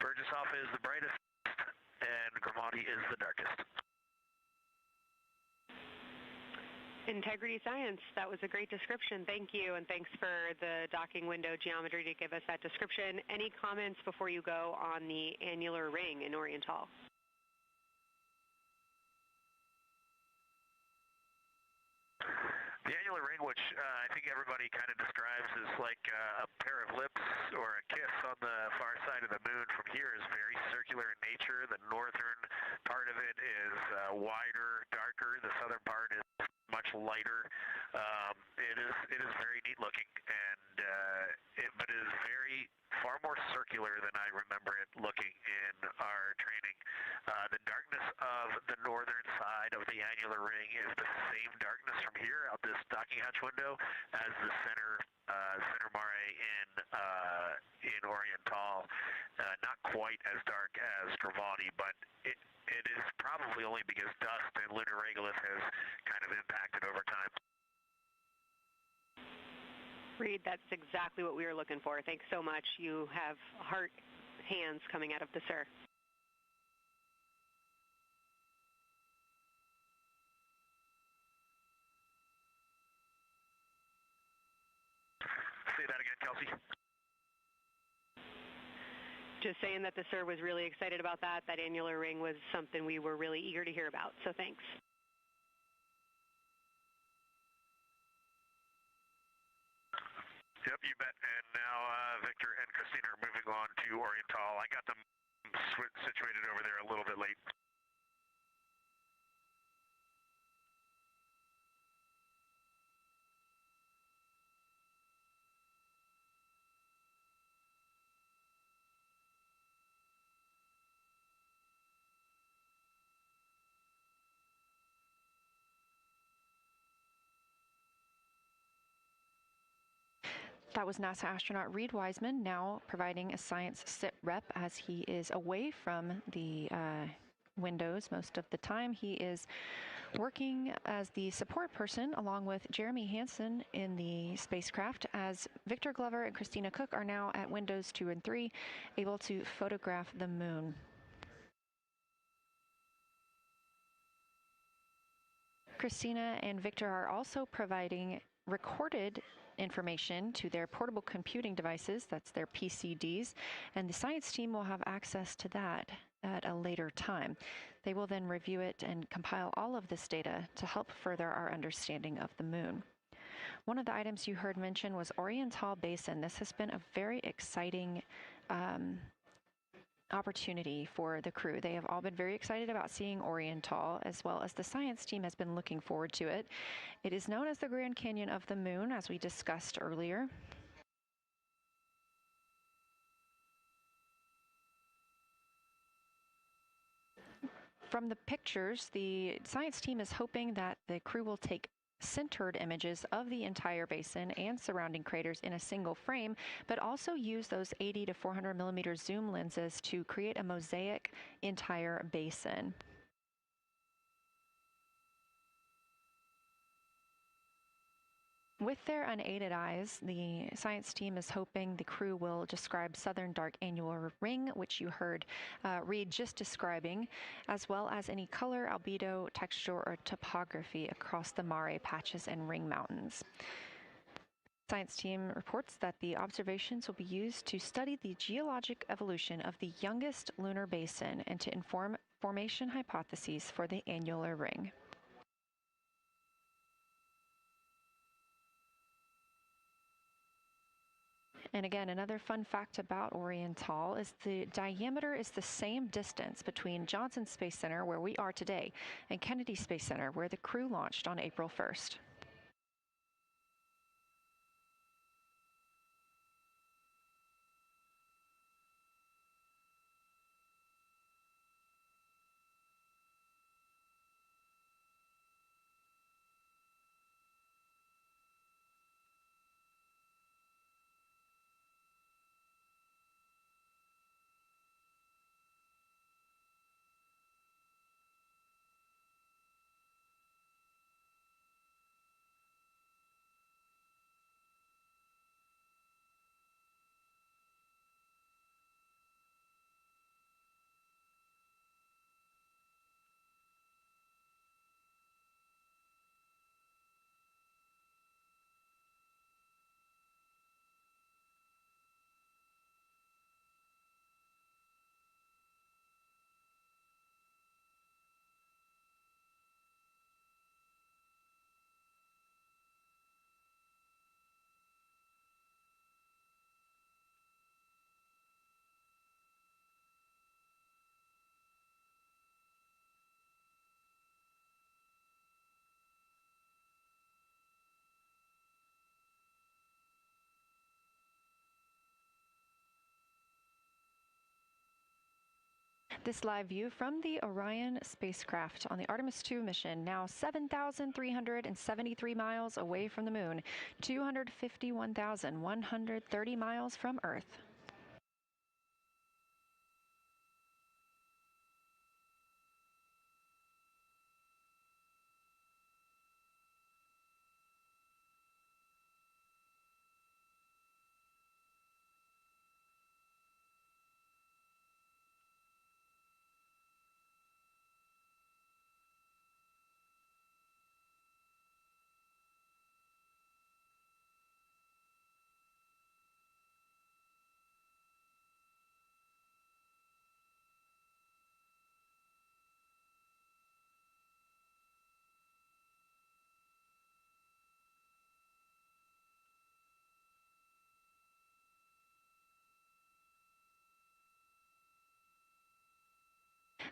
Burgesshoff is the brightest, and Grimaldi is the darkest. Integrity Science, that was a great description. Thank you, and thanks for the docking window geometry to give us that description. Any comments before you go on the annular ring in Oriental? The annular ring, which I think everybody kind of describes as like a pair of lips or a kiss on the far side of the moon from here, is very circular in nature. The northern part of it is wider, darker. The southern part is much lighter. It is very neat looking, and but it is far more circular than I remember it looking in our training. The darkness of the northern side of the annular ring is the same darkness from here out this docking hatch window as the center mare in Oriental. Not quite as dark as Grimaldi, but it is probably only because dust and lunar regolith has kind of impacted over time. Reed, that's exactly what we were looking for. Thanks so much. You have heart hands coming out of the SIR. Say that again, Kelsey. Just saying that the SIR was really excited about that. That annular ring was something we were really eager to hear about, so thanks. Yep, you bet. And now Victor and Christina are moving on to Oriental. I got them situated over there a little bit late. That was NASA astronaut Reed Wiseman, now providing a science sit rep as he is away from the windows most of the time. He is working as the support person along with Jeremy Hansen in the spacecraft, as Victor Glover and Christina Cook are now at windows 2 and 3, able to photograph the moon. Christina and Victor are also providing recorded information to their portable computing devices, that's their PCDs, and the science team will have access to that at a later time. They will then review it and compile all of this data to help further our understanding of the moon. One of the items you heard mentioned was Oriental Basin. This has been a very exciting opportunity for the crew. They have all been very excited about seeing Oriental, as well as the science team has been looking forward to it. It is known as the Grand Canyon of the Moon, as we discussed earlier. From the pictures, the science team is hoping that the crew will take centered images of the entire basin and surrounding craters in a single frame, but also use those 80 to 400 millimeter zoom lenses to create a mosaic entire basin. With their unaided eyes, the science team is hoping the crew will describe southern dark annular ring, which you heard Reed just describing, as well as any color, albedo, texture, or topography across the mare patches and ring mountains. Science team reports that the observations will be used to study the geologic evolution of the youngest lunar basin and to inform formation hypotheses for the annular ring. And again, another fun fact about Oriental is the diameter is the same distance between Johnson Space Center, where we are today, and Kennedy Space Center, where the crew launched on April 1st. This live view from the Orion spacecraft on the Artemis 2 mission, now 7,373 miles away from the moon, 251,130 miles from Earth.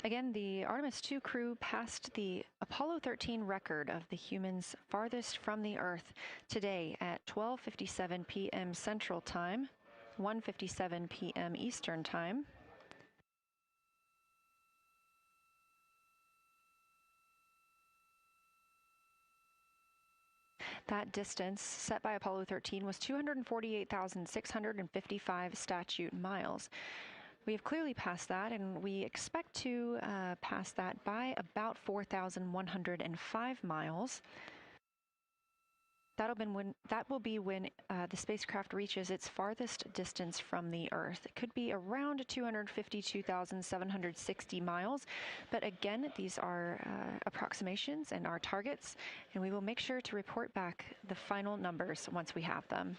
Again, the Artemis 2 crew passed the Apollo 13 record of the humans farthest from the Earth today at 12:57 p.m. Central Time, 1:57 p.m. Eastern Time. That distance set by Apollo 13 was 248,655 statute miles. We have clearly passed that, and we expect to pass that by about 4,105 miles. That will be when the spacecraft reaches its farthest distance from the Earth. It could be around 252,760 miles, but again, these are approximations and our targets, and we will make sure to report back the final numbers once we have them.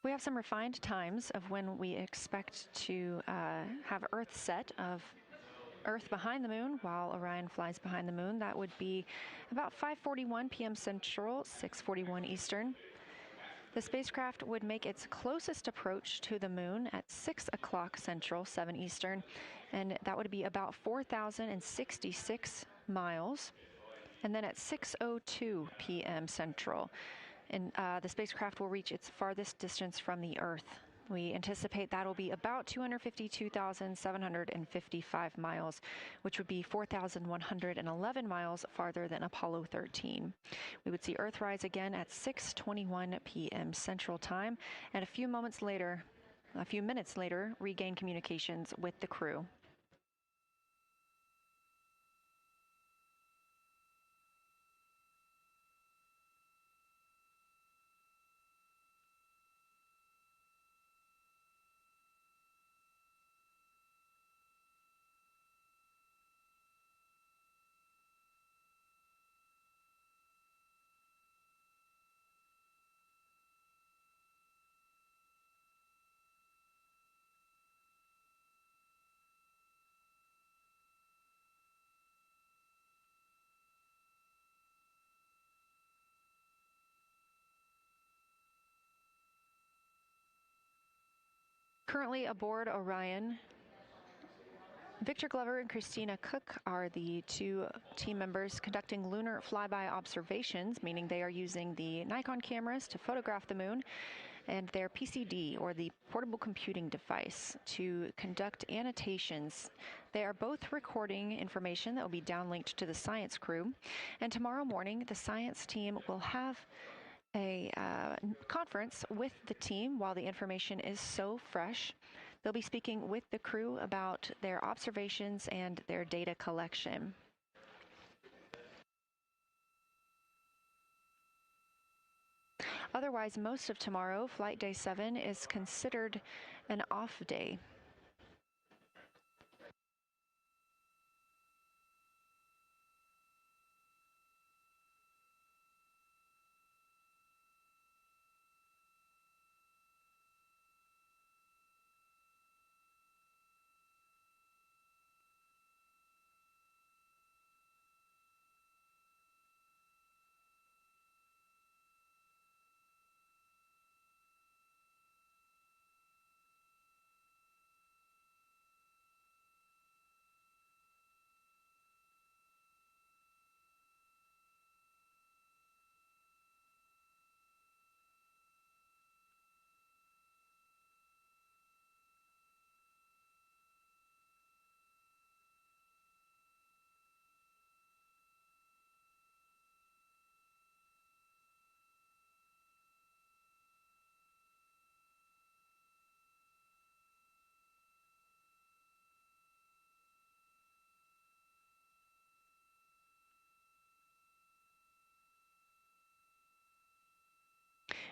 We have some refined times of when we expect to have Earth set of Earth behind the moon while Orion flies behind the moon. That would be about 5:41 p.m. Central, 6:41 Eastern. The spacecraft would make its closest approach to the moon at 6 o'clock Central, 7 Eastern, and that would be about 4,066 miles. And then at 6:02 p.m. Central, and the spacecraft will reach its farthest distance from the Earth. We anticipate that'll be about 252,755 miles, which would be 4,111 miles farther than Apollo 13. We would see Earthrise again at 6:21 p.m. Central Time, and a few minutes later, regain communications with the crew. Currently aboard Orion, Victor Glover and Christina Cook are the two team members conducting lunar flyby observations, meaning they are using the Nikon cameras to photograph the moon, and their PCD, or the portable computing device, to conduct annotations. They are both recording information that will be downlinked to the science crew, and tomorrow morning the science team will have a conference with the team while the information is so fresh. They'll be speaking with the crew about their observations and their data collection. Otherwise, most of tomorrow, Flight Day 7, is considered an off day.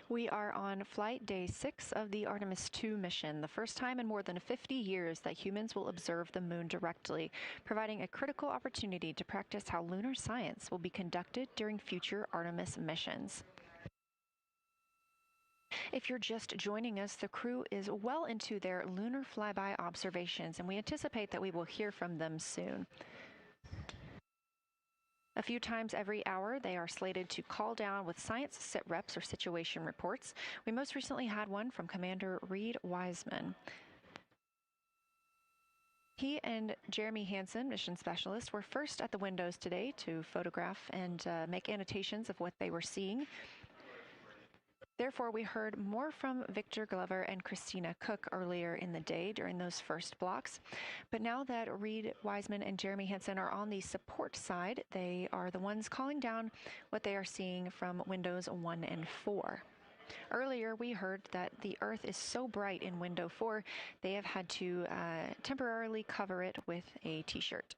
We are on flight day 6 of the Artemis 2 mission, the first time in more than 50 years that humans will observe the moon directly, providing a critical opportunity to practice how lunar science will be conducted during future Artemis missions. If you're just joining us, the crew is well into their lunar flyby observations, and we anticipate that we will hear from them soon. A few times every hour, they are slated to call down with science sit reps or situation reports. We most recently had one from Commander Reed Wiseman. He and Jeremy Hansen, mission specialist, were first at the windows today to photograph and make annotations of what they were seeing. Therefore, we heard more from Victor Glover and Christina Cook earlier in the day during those first blocks. But now that Reed Wiseman and Jeremy Hansen are on the support side, they are the ones calling down what they are seeing from windows 1 and 4. Earlier, we heard that the Earth is so bright in window 4, they have had to temporarily cover it with a t-shirt.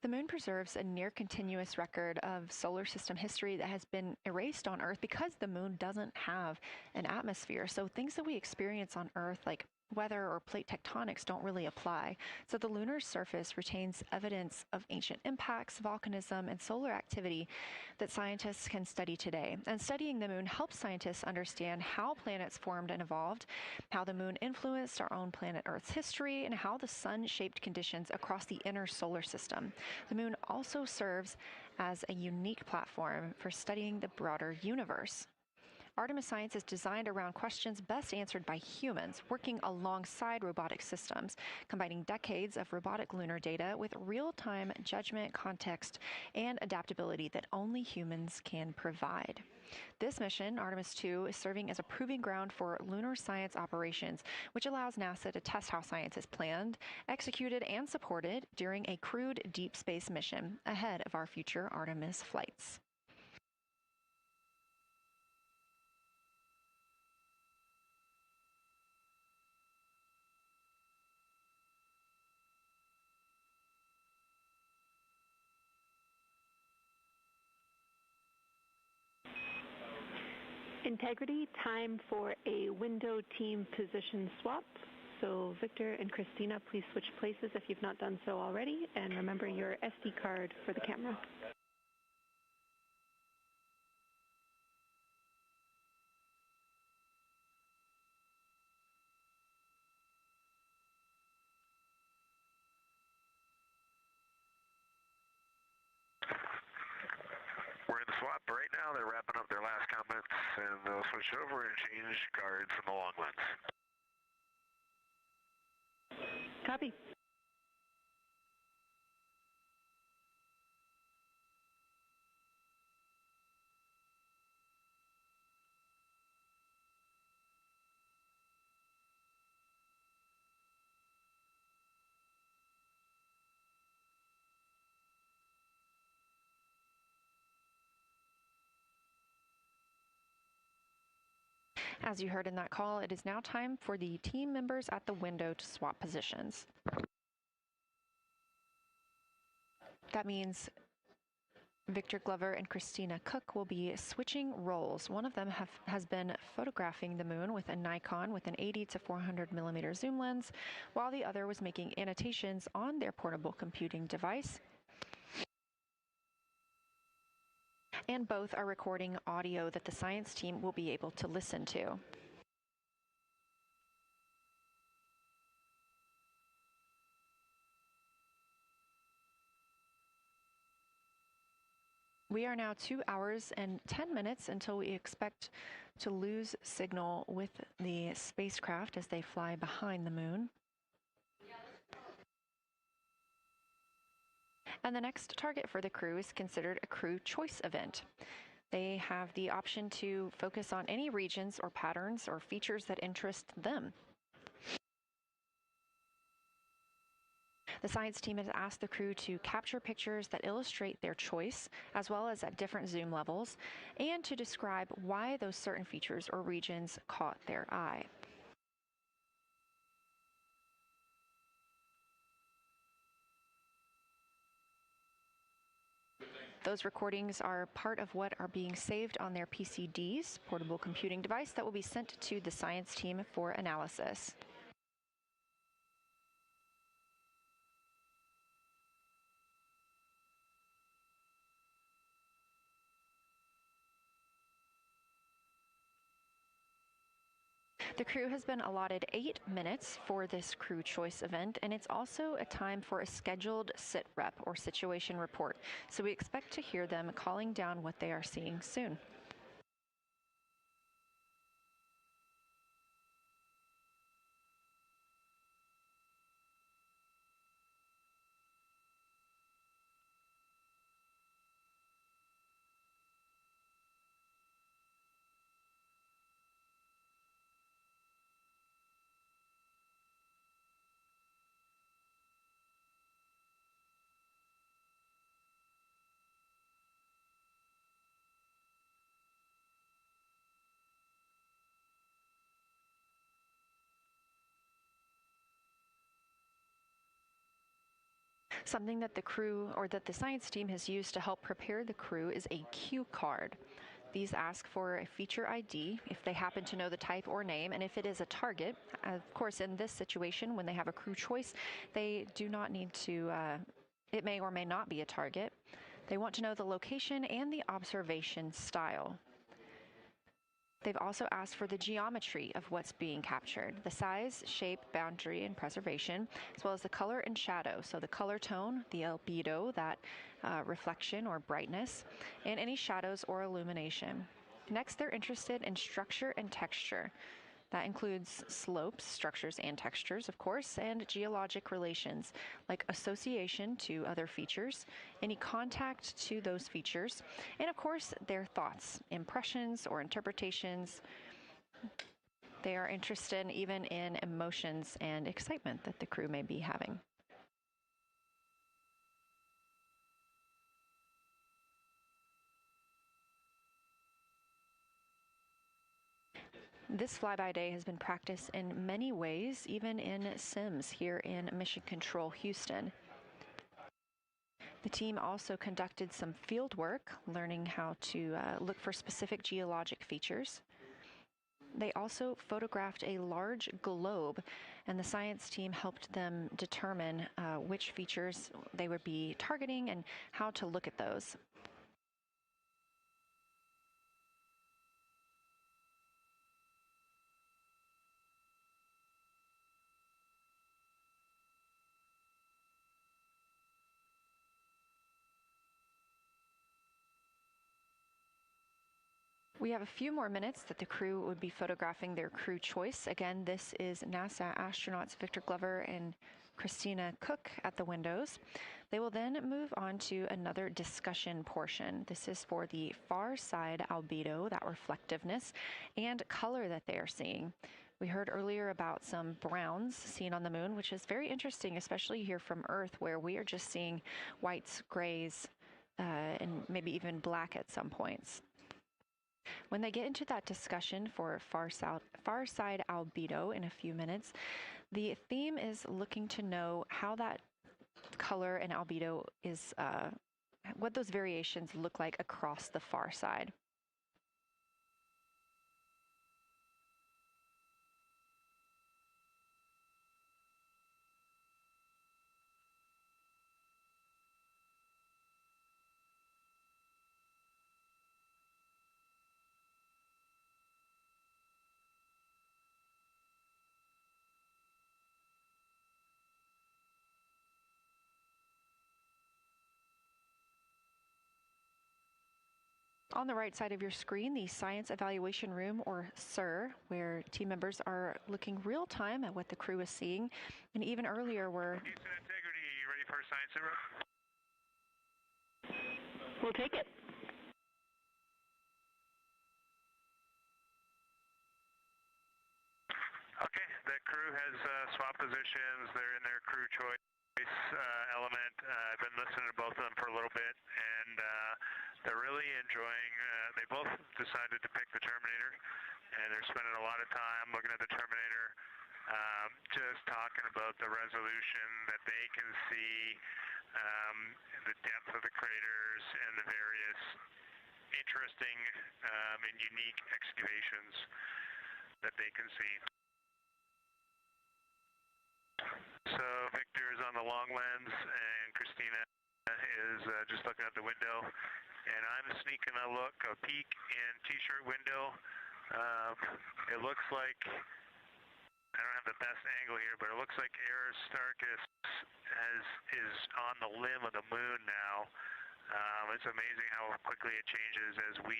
The moon preserves a near-continuous record of solar system history that has been erased on Earth because the moon doesn't have an atmosphere. So things that we experience on Earth, like weather or plate tectonics, don't really apply. So the lunar surface retains evidence of ancient impacts, volcanism, and solar activity that scientists can study today. And studying the moon helps scientists understand how planets formed and evolved, how the moon influenced our own planet Earth's history, and how the sun shaped conditions across the inner solar system. The moon also serves as a unique platform for studying the broader universe. Artemis science is designed around questions best answered by humans, working alongside robotic systems, combining decades of robotic lunar data with real-time judgment, context, and adaptability that only humans can provide. This mission, Artemis 2, is serving as a proving ground for lunar science operations, which allows NASA to test how science is planned, executed, and supported during a crewed deep space mission ahead of our future Artemis flights. Integrity, time for a window team position swap. So Victor and Christina, please switch places if you've not done so already, and remember your SD card for the camera. We're in the swap right now. They're wrapping up their last comments, and they'll switch over and change cards from the long lens. Copy. As you heard in that call, it is now time for the team members at the window to swap positions. That means Victor Glover and Christina Cook will be switching roles. One of them has been photographing the moon with a Nikon with an 80 to 400 millimeter zoom lens, while the other was making annotations on their portable computing device. And both are recording audio that the science team will be able to listen to. We are now 2 hours and 10 minutes until we expect to lose signal with the spacecraft as they fly behind the moon. And the next target for the crew is considered a crew choice event. They have the option to focus on any regions or patterns or features that interest them. The science team has asked the crew to capture pictures that illustrate their choice, as well as at different zoom levels, and to describe why those certain features or regions caught their eye. Those recordings are part of what are being saved on their PCDs, portable computing device, that will be sent to the science team for analysis. The crew has been allotted 8 minutes for this crew choice event, and it's also a time for a scheduled sit rep or situation report. So we expect to hear them calling down what they are seeing soon. Something that the crew or that the science team has used to help prepare the crew is a cue card. These ask for a feature ID if they happen to know the type or name, and if it is a target. Of course, in this situation, when they have a crew choice, they do not need to, it may or may not be a target. They want to know the location and the observation style. They've also asked for the geometry of what's being captured, the size, shape, boundary, and preservation, as well as the color and shadow, so the color tone, the albedo, that reflection or brightness, and any shadows or illumination. Next, they're interested in structure and texture. That includes slopes, structures, and textures, of course, and geologic relations, like association to other features, any contact to those features, and of course, their thoughts, impressions, or interpretations. They are interested even in emotions and excitement that the crew may be having. This flyby day has been practiced in many ways, even in sims here in Mission Control Houston. The team also conducted some field work, learning how to look for specific geologic features. They also photographed a large globe, and the science team helped them determine which features they would be targeting and how to look at those. We have a few more minutes that the crew would be photographing their crew choice. Again, this is NASA astronauts Victor Glover and Christina Cook at the windows. They will then move on to another discussion portion. This is for the far side albedo, that reflectiveness, and color that they are seeing. We heard earlier about some browns seen on the moon, which is very interesting, especially here from Earth, where we are just seeing whites, grays, and maybe even black at some points. When they get into that discussion for far side albedo in a few minutes, the theme is looking to know how that color and albedo is, what those variations look like across the far side. On the right side of your screen, the Science Evaluation Room, or SIR, where team members are looking real time at what the crew is seeing. And even earlier, we're... Houston Integrity, you ready for a science zero? We'll take it. Okay, the crew has swapped positions. They're in their crew choice. element. I've been listening to both of them for a little bit, and they're really enjoying. They both decided to pick the Terminator, and they're spending a lot of time looking at the Terminator, just talking about the resolution that they can see, the depth of the craters, and the various interesting and unique excavations that they can see. So Victor is on the long lens, and Christina is just looking out the window, and I'm sneaking a peek in T-shirt window. It looks like, I don't have the best angle here, but it looks like Aristarchus is on the limb of the moon now. It's amazing how quickly it changes as we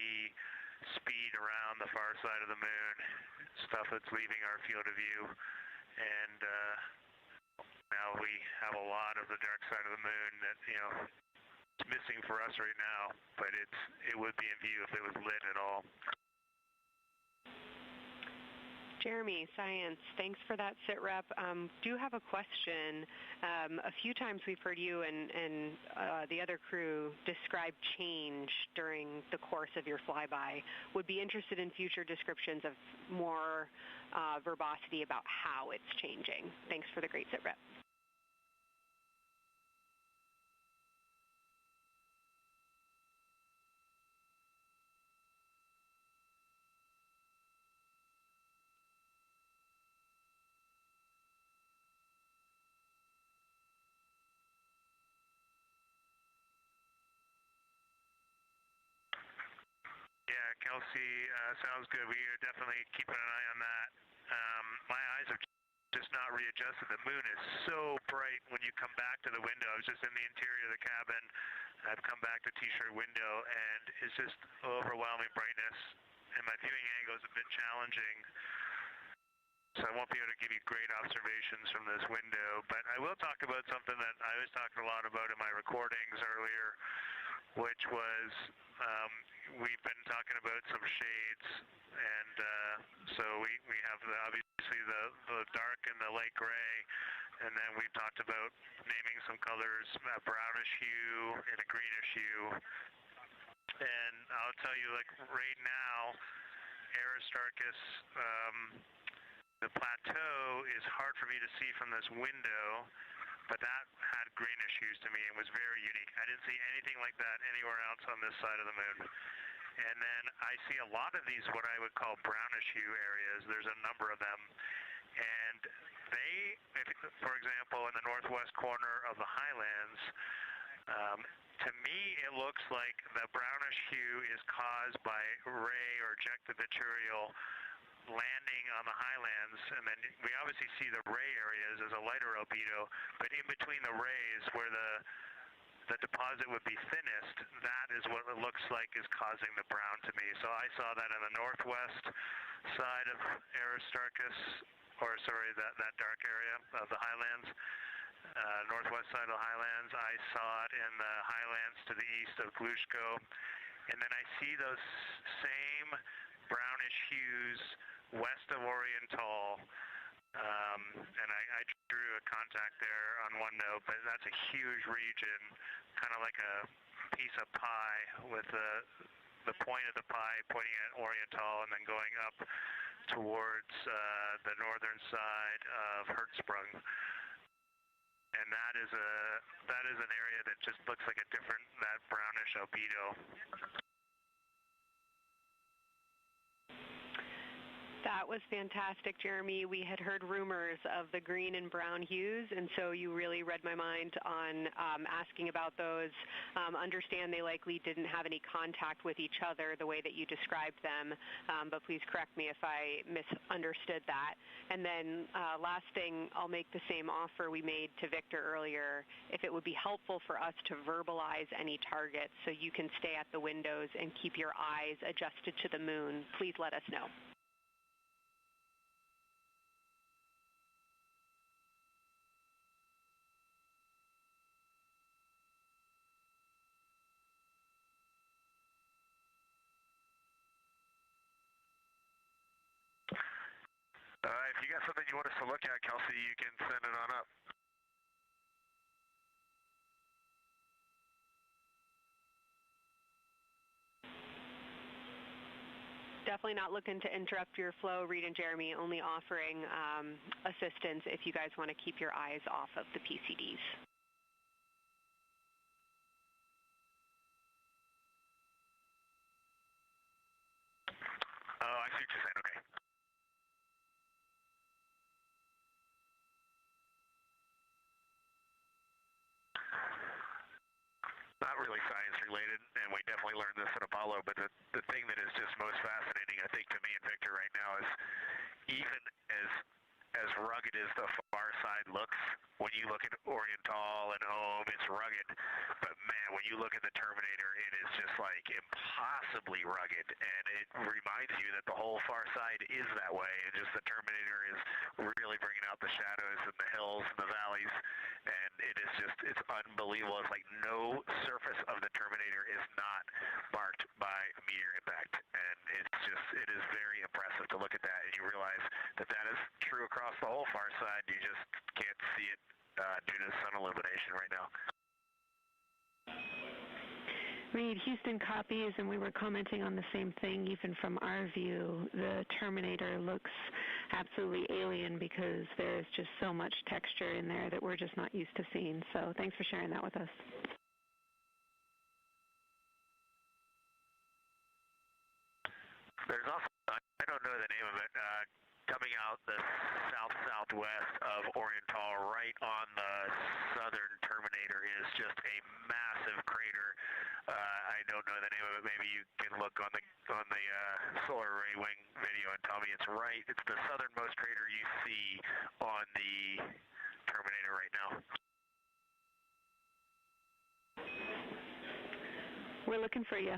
speed around the far side of the moon, stuff that's leaving our field of view, and now we have a lot of the dark side of the moon that, it's missing for us right now, but it would be in view if it was lit at all. Jeremy, Science, thanks for that sit rep. Do have a question. A few times we've heard you and the other crew describe change during the course of your flyby. Would be interested in future descriptions of more verbosity about how it's changing. Thanks for the great sit rep. Yeah, Kelsey, sounds good. We are definitely keeping an eye on that. My eyes are just not readjusted. The moon is so bright when you come back to the window. I was just in the interior of the cabin. I've come back to T-shirt window, and it's just overwhelming brightness, and my viewing angle is a bit challenging, so I won't be able to give you great observations from this window. But I will talk about something that I was talking a lot about in my recordings earlier, which was we've been talking about some shades, and so we have obviously the dark and the light gray, and then we've talked about naming some colors, a brownish hue and a greenish hue. And I'll tell you, like right now, Aristarchus, the plateau is hard for me to see from this window, but that had greenish hues to me and was very unique. I didn't see anything like that anywhere else on this side of the moon. And then I see a lot of these, what I would call brownish hue areas. There's a number of them. And for example, in the northwest corner of the highlands, to me it looks like the brownish hue is caused by ray or ejected material landing on the highlands, and then we obviously see the ray areas as a lighter albedo, but in between the rays where the deposit would be thinnest, that is what it looks like is causing the brown to me. So I saw that in the northwest side of Aristarchus, or sorry, that dark area of the highlands, northwest side of the highlands. I saw it in the highlands to the east of Glushko, and then I see those same brownish hues west of Oriental, and I drew a contact there on one note, but that's a huge region, kind of like a piece of pie with the point of the pie pointing at Oriental and then going up towards the northern side of Hertzsprung. And that is an area that just looks like that brownish albedo. That was fantastic, Jeremy. We had heard rumors of the green and brown hues, and so you really read my mind on asking about those. Understand they likely didn't have any contact with each other the way that you described them, but please correct me if I misunderstood that. And then last thing, I'll make the same offer we made to Victor earlier. If it would be helpful for us to verbalize any targets so you can stay at the windows and keep your eyes adjusted to the moon, please let us know. If you got something you want us to look at, Kelsey, you can send it on up. Definitely not looking to interrupt your flow, Reed and Jeremy, only offering assistance if you guys want to keep your eyes off of the PCDs. Oh, I see what you're saying. Okay. Not really science related, and we definitely learned this at Apollo, but the thing that is just most fascinating, I think, to me and Victor right now is even as rugged as the far side looks, when you look at Oriental and Ohm, it's rugged, but man, when you look at the Terminator, it is just like impossibly rugged, and it reminds you that the whole far side is that way, and just the Terminator is really bringing out the shadows and the hills and the valleys, and it is just, it's unbelievable. It's like no surface of the Terminator is not marked by meteor impact, and it's just, it is very impressive to look at that, and you realize that that is true across the whole far side. You just can't see it due to sun illumination right now. Reed, Houston copies, and we were commenting on the same thing. Even from our view, the Terminator looks absolutely alien because there is just so much texture in there that we're just not used to seeing. So thanks for sharing that with us. There's also, I don't know the name of it, coming out the south-southwest of Oriental, right on the southern Terminator, is just a massive crater. I don't know the name of it. Maybe you can look on the solar array wing video and tell me it's right. It's the southernmost crater you see on the Terminator right now. We're looking for you.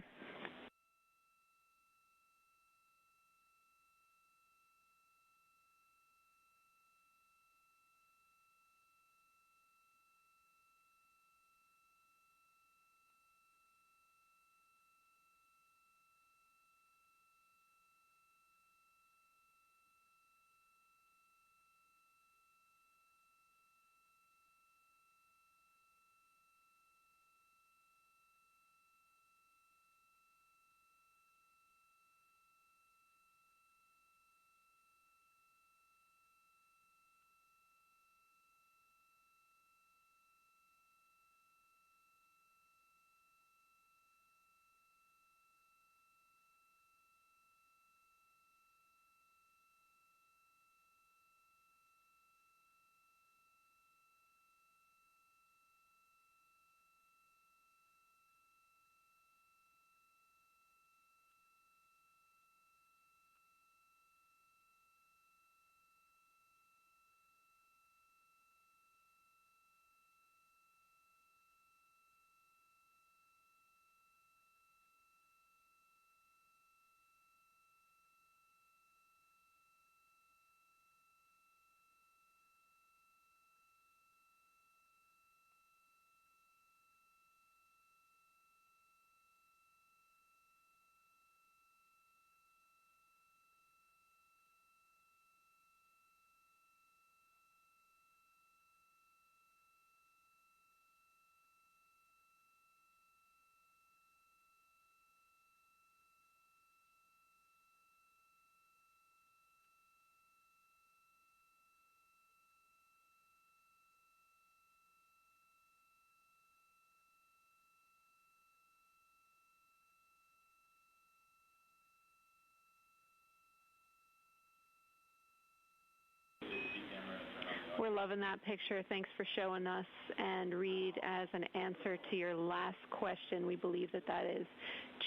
We're loving that picture. Thanks for showing us. And Reed, as an answer to your last question, we believe that that is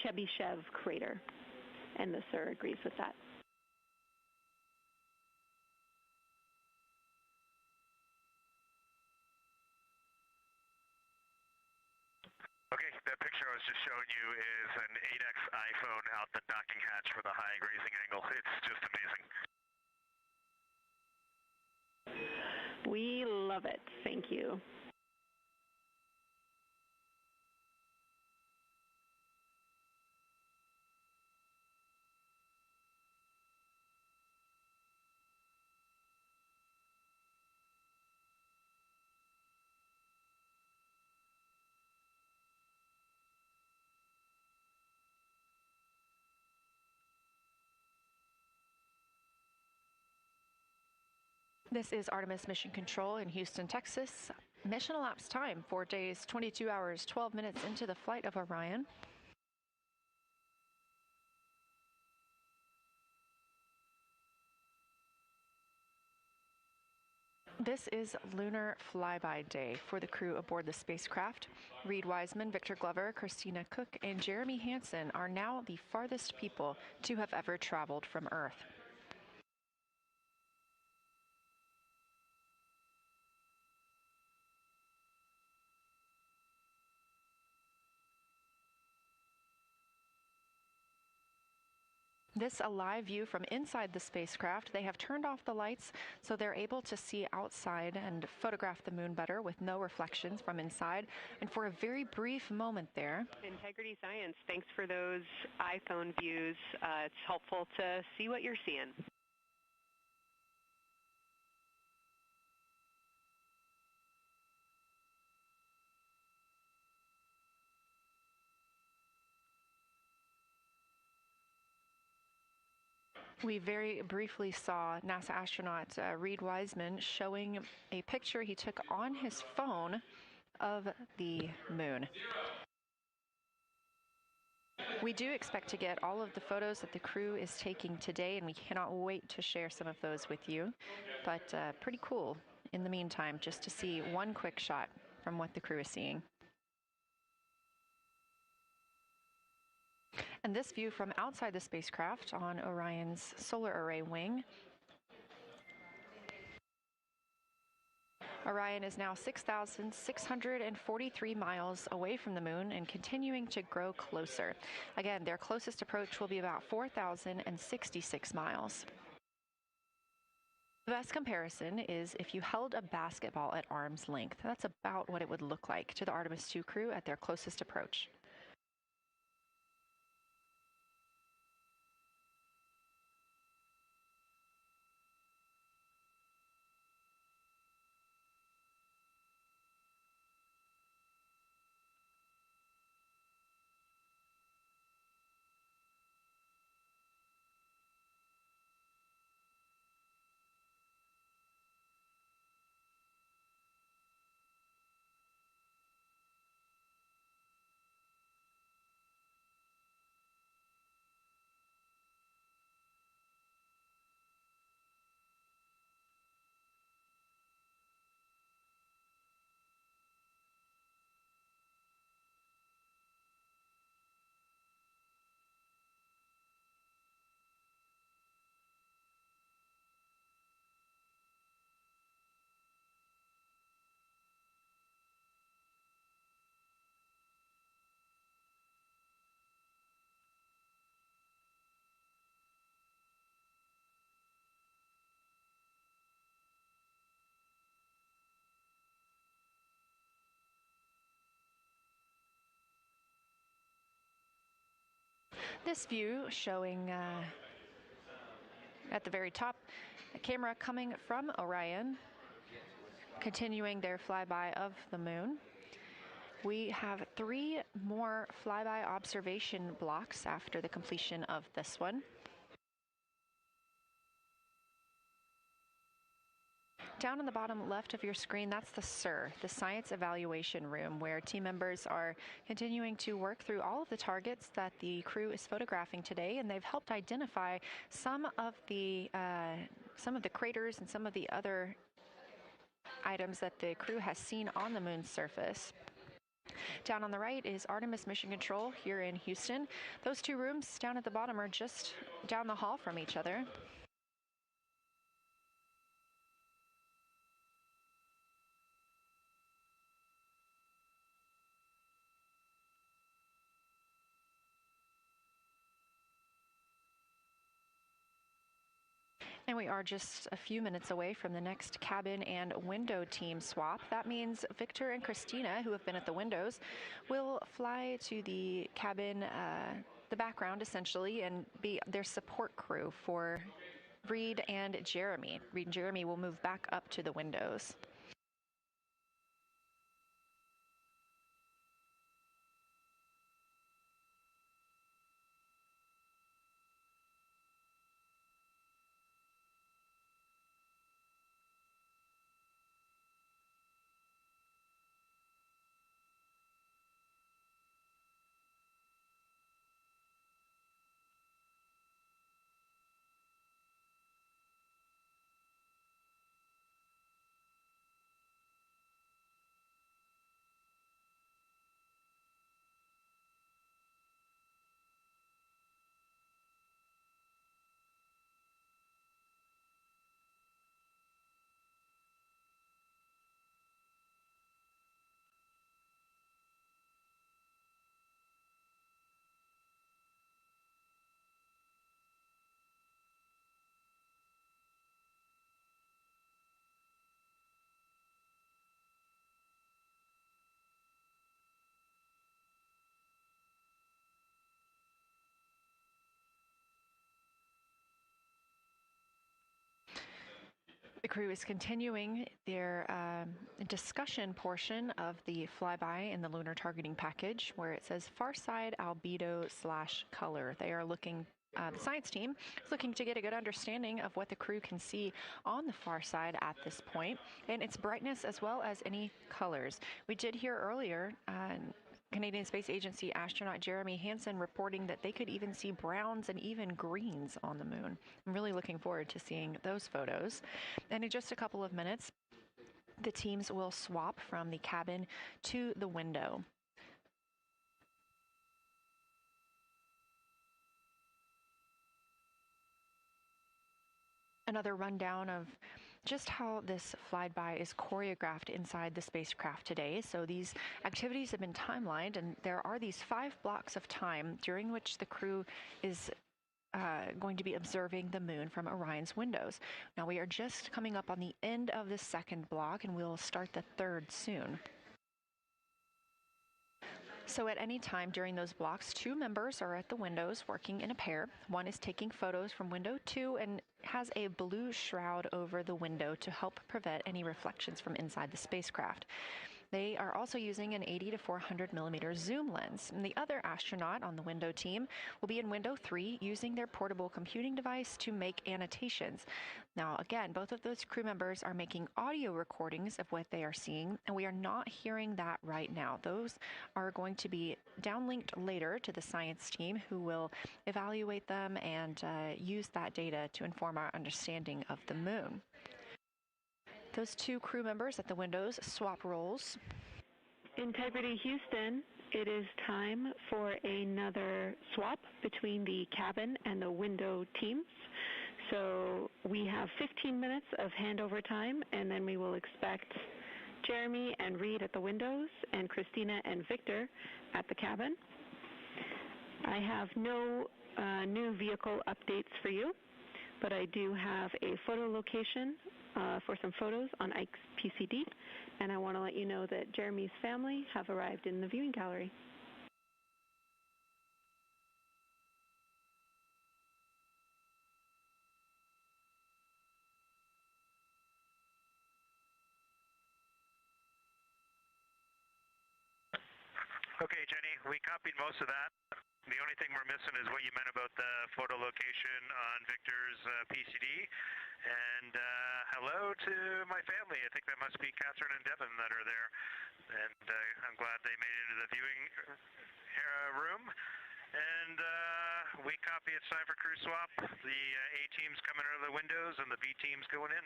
Chebyshev crater. And the sir agrees with that. Okay, that picture I was just showing you is an 8X iPhone out the docking hatch for the high grazing angle. It's just amazing. We love it. Thank you. This is Artemis Mission Control in Houston, Texas. Mission elapsed time, 4 days, 22 hours, 12 minutes into the flight of Orion. This is Lunar Flyby Day for the crew aboard the spacecraft. Reed Wiseman, Victor Glover, Christina Cook, and Jeremy Hansen are now the farthest people to have ever traveled from Earth. This a live view from inside the spacecraft. They have turned off the lights so they're able to see outside and photograph the moon better with no reflections from inside. And for a very brief moment there. Integrity Science, thanks for those iPhone views. It's helpful to see what you're seeing. We very briefly saw NASA astronaut Reed Wiseman showing a picture he took on his phone of the moon. We do expect to get all of the photos that the crew is taking today, and we cannot wait to share some of those with you. But pretty cool in the meantime, just to see one quick shot from what the crew is seeing. And this view from outside the spacecraft on Orion's solar array wing. Orion is now 6,643 miles away from the moon and continuing to grow closer. Again, their closest approach will be about 4,066 miles. The best comparison is if you held a basketball at arm's length. That's about what it would look like to the Artemis II crew at their closest approach. This view showing at the very top, a camera coming from Orion, continuing their flyby of the moon. We have 3 more flyby observation blocks after the completion of this one. Down on the bottom left of your screen, that's the SIR, the Science Evaluation Room, where team members are continuing to work through all of the targets that the crew is photographing today, and they've helped identify some of the craters and some of the other items that the crew has seen on the moon's surface. Down on the right is Artemis Mission Control here in Houston. Those 2 rooms down at the bottom are just down the hall from each other. And we are just a few minutes away from the next cabin and window team swap. That means Victor and Christina, who have been at the windows, will fly to the cabin, the background essentially, and be their support crew for Reed and Jeremy. Reed and Jeremy will move back up to the windows. The crew is continuing their discussion portion of the flyby in the lunar targeting package, where it says far side albedo/color. They are looking, the science team is looking to get a good understanding of what the crew can see on the far side at this point, and its brightness as well as any colors. We did hear earlier Canadian Space Agency astronaut Jeremy Hansen reporting that they could even see browns and even greens on the moon. I'm really looking forward to seeing those photos. And in just a couple of minutes, the teams will swap from the cabin to the window. Another rundown of just how this flyby is choreographed inside the spacecraft today. So these activities have been timelined, and there are these 5 blocks of time during which the crew is going to be observing the moon from Orion's windows. Now we are just coming up on the end of the 2nd block, and we'll start the 3rd soon. So at any time during those blocks, 2 members are at the windows working in a pair. One is taking photos from window 2 and has a blue shroud over the window to help prevent any reflections from inside the spacecraft. They are also using an 80 to 400 millimeter zoom lens. And the other astronaut on the window team will be in window 3 using their portable computing device to make annotations. Now, again, both of those crew members are making audio recordings of what they are seeing, and we are not hearing that right now. Those are going to be downlinked later to the science team, who will evaluate them and use that data to inform our understanding of the moon. Those 2 crew members at the windows swap roles. Integrity Houston, it is time for another swap between the cabin and the window teams. So we have 15 minutes of handover time, and then we will expect Jeremy and Reed at the windows and Christina and Victor at the cabin. I have no new vehicle updates for you, but I do have a photo location for some photos on Ike's PCD, and I want to let you know that Jeremy's family have arrived in the viewing gallery. Okay, Jenny, we copied most of that. The only thing we're missing is what you meant about the photo location on Victor's PCD. And hello to my family. I think that must be Catherine and Devin that are there. And I'm glad they made it into the viewing room. And we copy, it's time for crew swap. The A team's coming out of the windows and the B team's going in.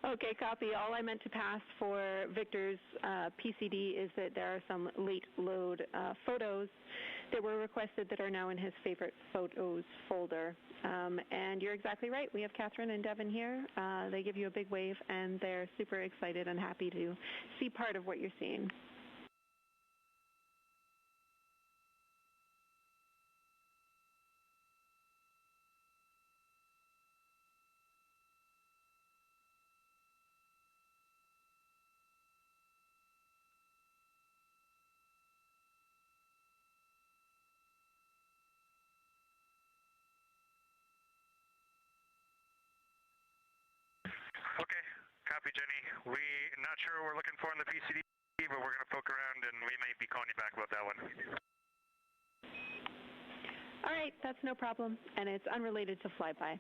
Okay, copy. All I meant to pass for Victor's PCD is that there are some late load photos that were requested that are now in his favorite photos folder. And you're exactly right. We have Catherine and Devin here. They give you a big wave, and they're super excited and happy to see part of what you're seeing. Okay, copy, Jenny. We're not sure what we're looking for in the PCD, but we're going to poke around, and we may be calling you back about that one. All right, that's no problem, and it's unrelated to Flyby.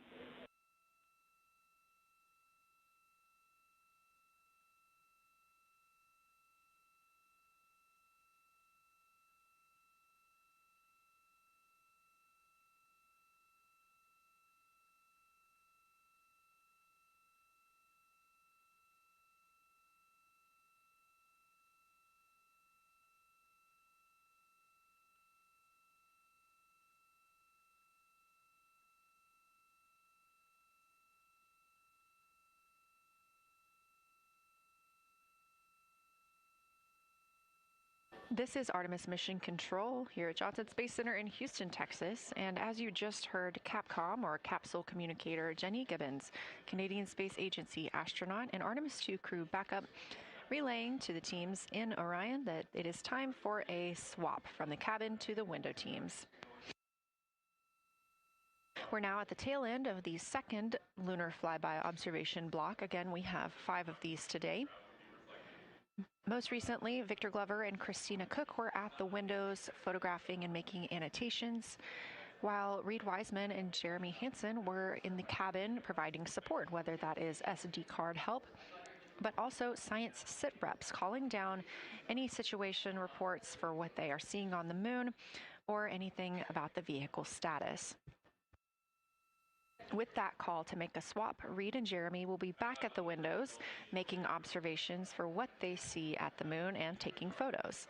This is Artemis Mission Control here at Johnson Space Center in Houston, Texas. And as you just heard, Capcom, or Capsule Communicator Jenny Gibbons, Canadian Space Agency astronaut and Artemis 2 crew backup, relaying to the teams in Orion that it is time for a swap from the cabin to the window teams. We're now at the tail end of the second lunar flyby observation block. Again, we have 5 of these today. Most recently, Victor Glover and Christina Cook were at the windows photographing and making annotations, while Reed Wiseman and Jeremy Hansen were in the cabin providing support, whether that is SD card help, but also science sit reps calling down any situation reports for what they are seeing on the moon or anything about the vehicle status. With that call to make a swap, Reed and Jeremy will be back at the windows, making observations for what they see at the moon and taking photos.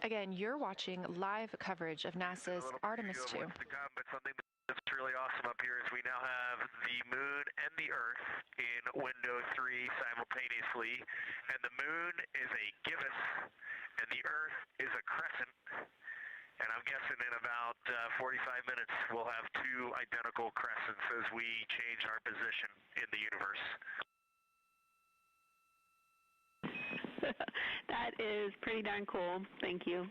Again, you're watching live coverage of NASA's Artemis 2. What's to come, but something that's really awesome up here is we now have the moon and the Earth in window 3 simultaneously, and the moon is a gibbous, and the Earth is a crescent. And I'm guessing in about 45 minutes we'll have 2 identical crescents as we change our position in the universe. That is pretty darn cool. Thank you.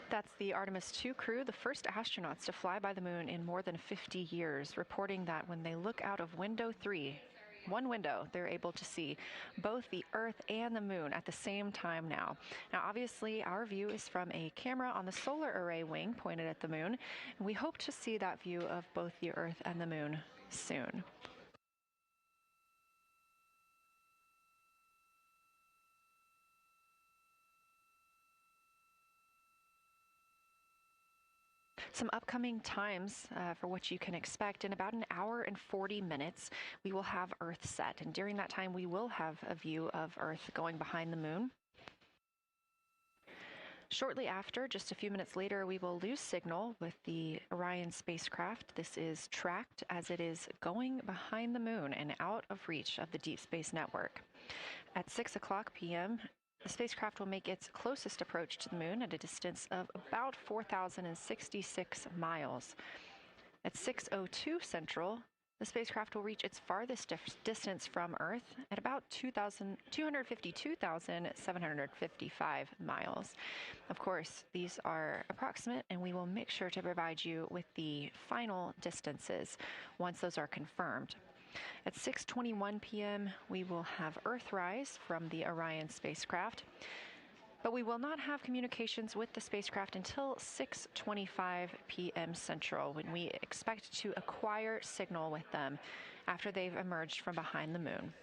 That's the Artemis 2 crew, the first astronauts to fly by the moon in more than 50 years, reporting that when they look out of window 3, one window, they're able to see both the Earth and the moon at the same time now. Now, obviously, our view is from a camera on the solar array wing pointed at the moon, and we hope to see that view of both the Earth and the moon soon. Some upcoming times for what you can expect. In about an hour and 40 minutes, we will have Earth set. And during that time, we will have a view of Earth going behind the moon. Shortly after, just a few minutes later, we will lose signal with the Orion spacecraft. This is tracked as it is going behind the moon and out of reach of the Deep Space Network. At 6:00 p.m., the spacecraft will make its closest approach to the moon at a distance of about 4,066 miles. At 6:02 Central, the spacecraft will reach its farthest distance from Earth at about 252,755 miles. Of course, these are approximate, and we will make sure to provide you with the final distances once those are confirmed. At 6:21 p.m., we will have Earthrise from the Orion spacecraft, but we will not have communications with the spacecraft until 6:25 p.m. Central, when we expect to acquire signal with them after they've emerged from behind the moon.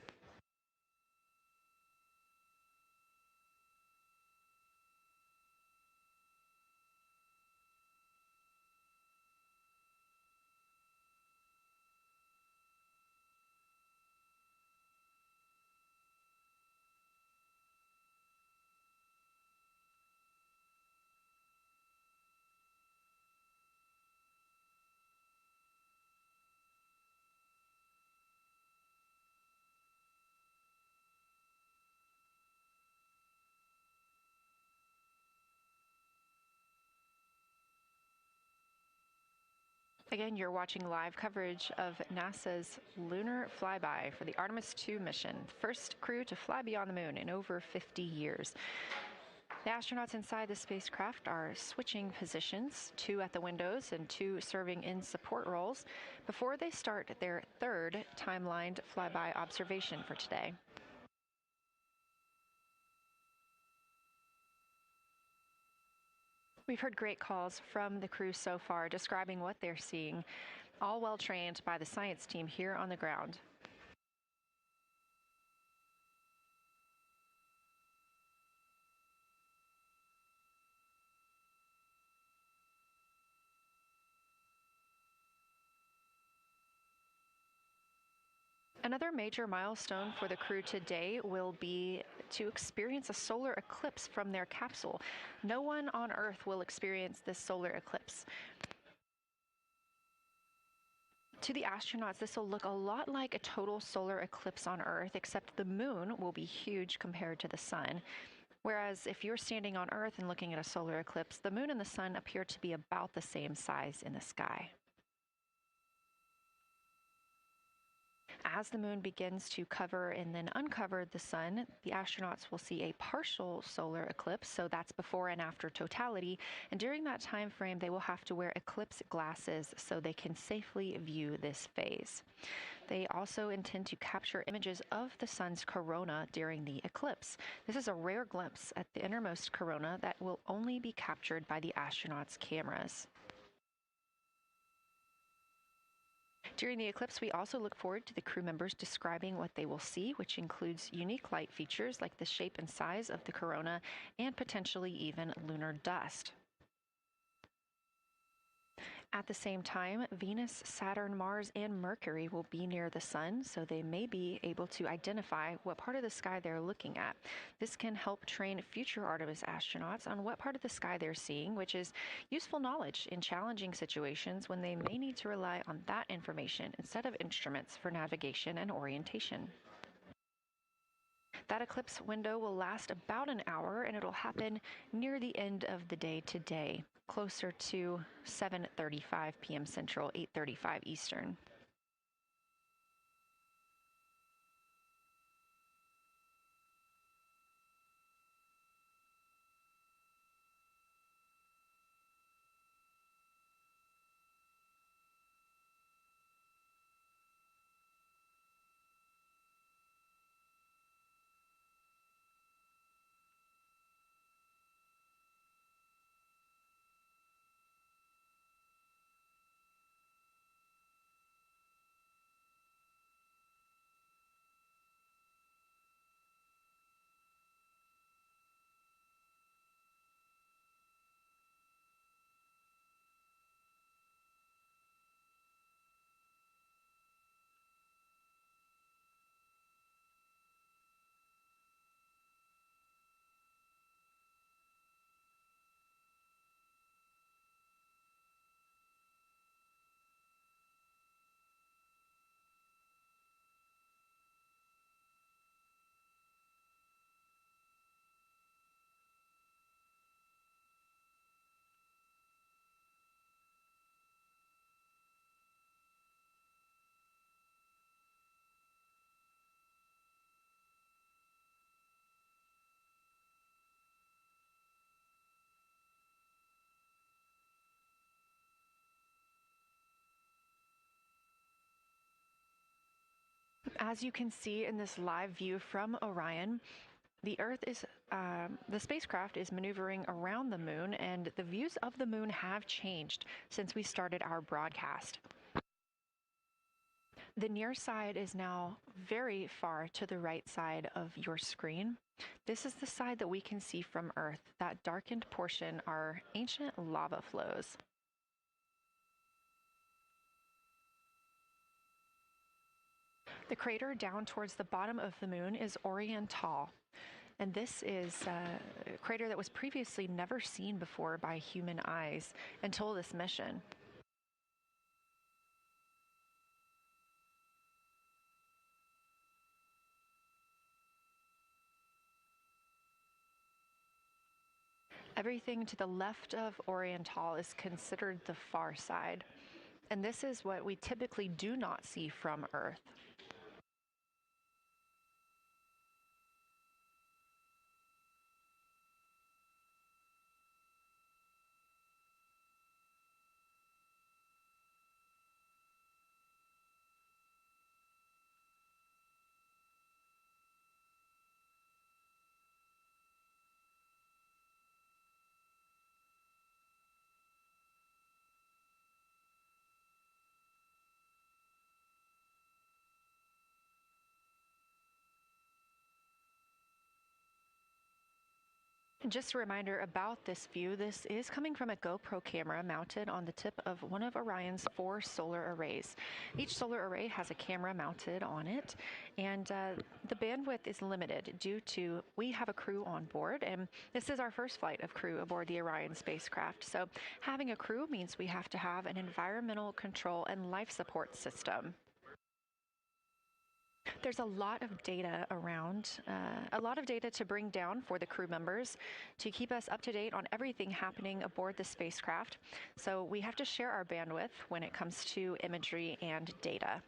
Again, you're watching live coverage of NASA's lunar flyby for the Artemis 2 mission, first crew to fly beyond the moon in over 50 years. The astronauts inside the spacecraft are switching positions, 2 at the windows and 2 serving in support roles, before they start their third timelined flyby observation for today. We've heard great calls from the crew so far describing what they're seeing, all well trained by the science team here on the ground. Another major milestone for the crew today will be to experience a solar eclipse from their capsule. No one on Earth will experience this solar eclipse. To the astronauts, this will look a lot like a total solar eclipse on Earth, except the moon will be huge compared to the sun. Whereas if you're standing on Earth and looking at a solar eclipse, the moon and the sun appear to be about the same size in the sky. As the moon begins to cover and then uncover the sun, the astronauts will see a partial solar eclipse, so that's before and after totality, and during that time frame they will have to wear eclipse glasses so they can safely view this phase. They also intend to capture images of the sun's corona during the eclipse. This is a rare glimpse at the innermost corona that will only be captured by the astronauts' cameras. During the eclipse, we also look forward to the crew members describing what they will see, which includes unique light features like the shape and size of the corona and potentially even lunar dust. At the same time, Venus, Saturn, Mars, and Mercury will be near the sun, so they may be able to identify what part of the sky they're looking at. This can help train future Artemis astronauts on what part of the sky they're seeing, which is useful knowledge in challenging situations when they may need to rely on that information instead of instruments for navigation and orientation. That eclipse window will last about an hour, and it'll happen near the end of the day today, closer to 7:35 p.m. Central, 8:35 Eastern. As you can see in this live view from Orion, the spacecraft is maneuvering around the moon, and the views of the moon have changed since we started our broadcast. The near side is now very far to the right side of your screen. This is the side that we can see from Earth. That darkened portion are ancient lava flows. The crater down towards the bottom of the moon is Orion, and this is a crater that was previously never seen before by human eyes until this mission. Everything to the left of Orion is considered the far side. and this is what we typically do not see from Earth. And just a reminder about this view, this is coming from a GoPro camera mounted on the tip of one of Orion's 4 solar arrays. Each solar array has a camera mounted on it, and the bandwidth is limited due to we have a crew on board, and this is our first flight of crew aboard the Orion spacecraft. So having a crew means we have to have an environmental control and life support system. There's a lot of data around, a lot of data to bring down for the crew members to keep us up to date on everything happening aboard the spacecraft. So we have to share our bandwidth when it comes to imagery and data.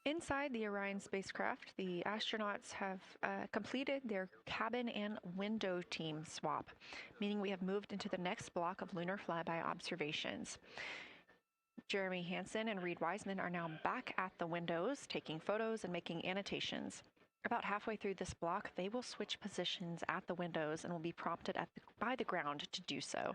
Inside the Orion spacecraft, the astronauts have completed their cabin and window team swap, meaning we have moved into the next block of lunar flyby observations. Jeremy Hansen and Reed Wiseman are now back at the windows, taking photos and making annotations. About halfway through this block, they will switch positions at the windows and will be prompted by the ground to do so.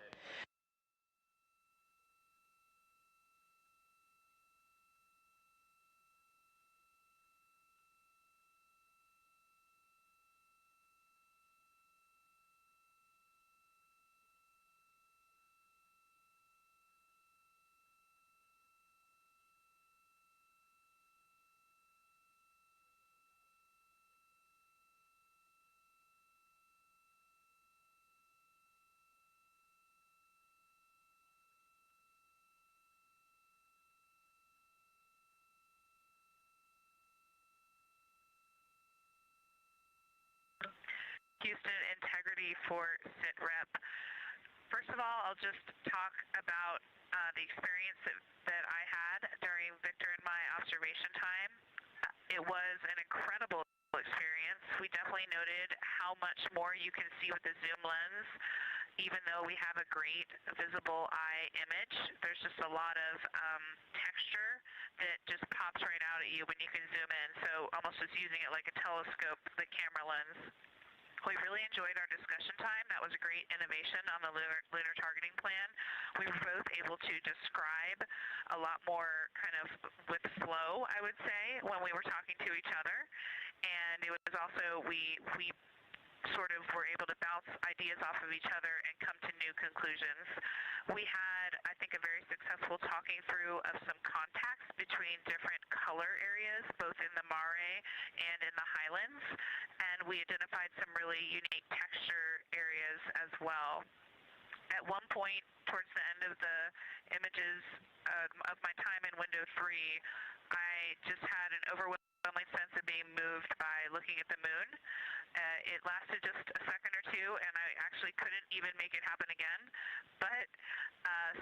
Houston integrity for SITREP. First of all, I'll just talk about the experience that I had during Victor and my observation time. It was an incredible experience. We definitely noted how much more you can see with the zoom lens. Even though we have a great visible eye image, there's just a lot of texture that just pops right out at you when you can zoom in. So almost just using it like a telescope, the camera lens. We really enjoyed our discussion time. That was a great innovation on the lunar targeting plan. We were both able to describe a lot more kind of with flow, I would say, when we were talking to each other. And it was also, we sort of were able to bounce ideas off of each other and come to new conclusions. We had, I think, a very successful talking through of some contacts between different color areas, both in the mare and in the highlands, and we identified some really unique texture areas as well. At one point, towards the end of the images of my time in window 3, I just had an overwhelming sense of being moved by looking at the moon. It lasted just a second or two, and I actually couldn't even make it happen again. But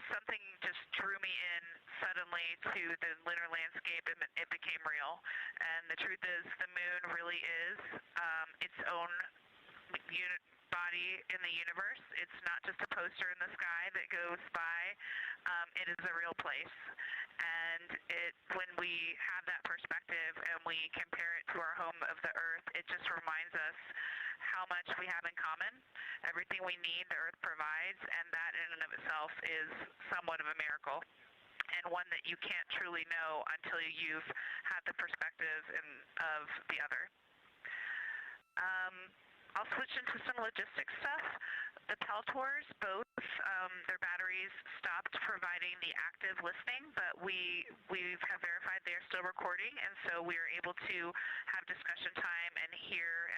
something just drew me in suddenly to the lunar landscape, and it became real. And the truth is, the moon really is its own body in the universe. It's not just a poster in the sky that goes by. It is a real place. And when we have that perspective and we compare it to our home of the Earth, it just reminds us how much we have in common. Everything we need, the Earth provides, and that in and of itself is somewhat of a miracle, and one that you can't truly know until you've had the perspective of the other. I'll switch into some logistics stuff. The Peltors, both their batteries stopped providing the active listening, but we have verified they're still recording, and so we are able to have discussion time and hear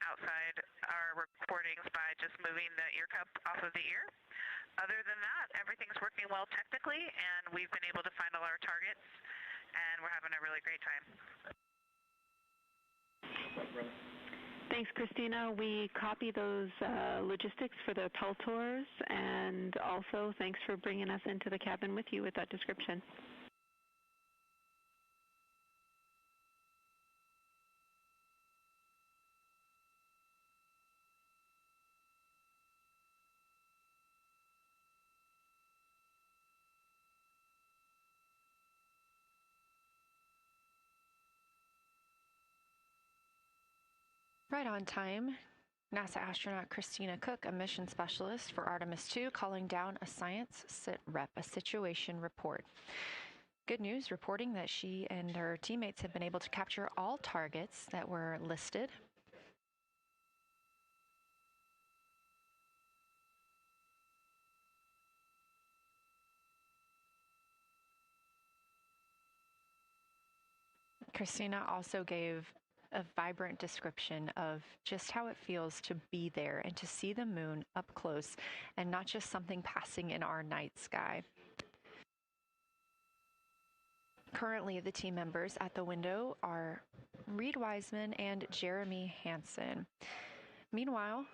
outside our recordings by just moving the ear cup off of the ear. Other than that, everything's working well technically, and we've been able to find all our targets, and we're having a really great time. Thanks, Christina. We copy those logistics for the Peltors, and also thanks for bringing us into the cabin with you with that description. Right on time. NASA astronaut Christina Cook, a mission specialist for Artemis 2, calling down a science a situation report. Good news, reporting that she and her teammates have been able to capture all targets that were listed. Christina also gave a vibrant description of just how it feels to be there and to see the moon up close and not just something passing in our night sky. Currently, the team members at the window are Reed Wiseman and Jeremy Hansen. Meanwhile,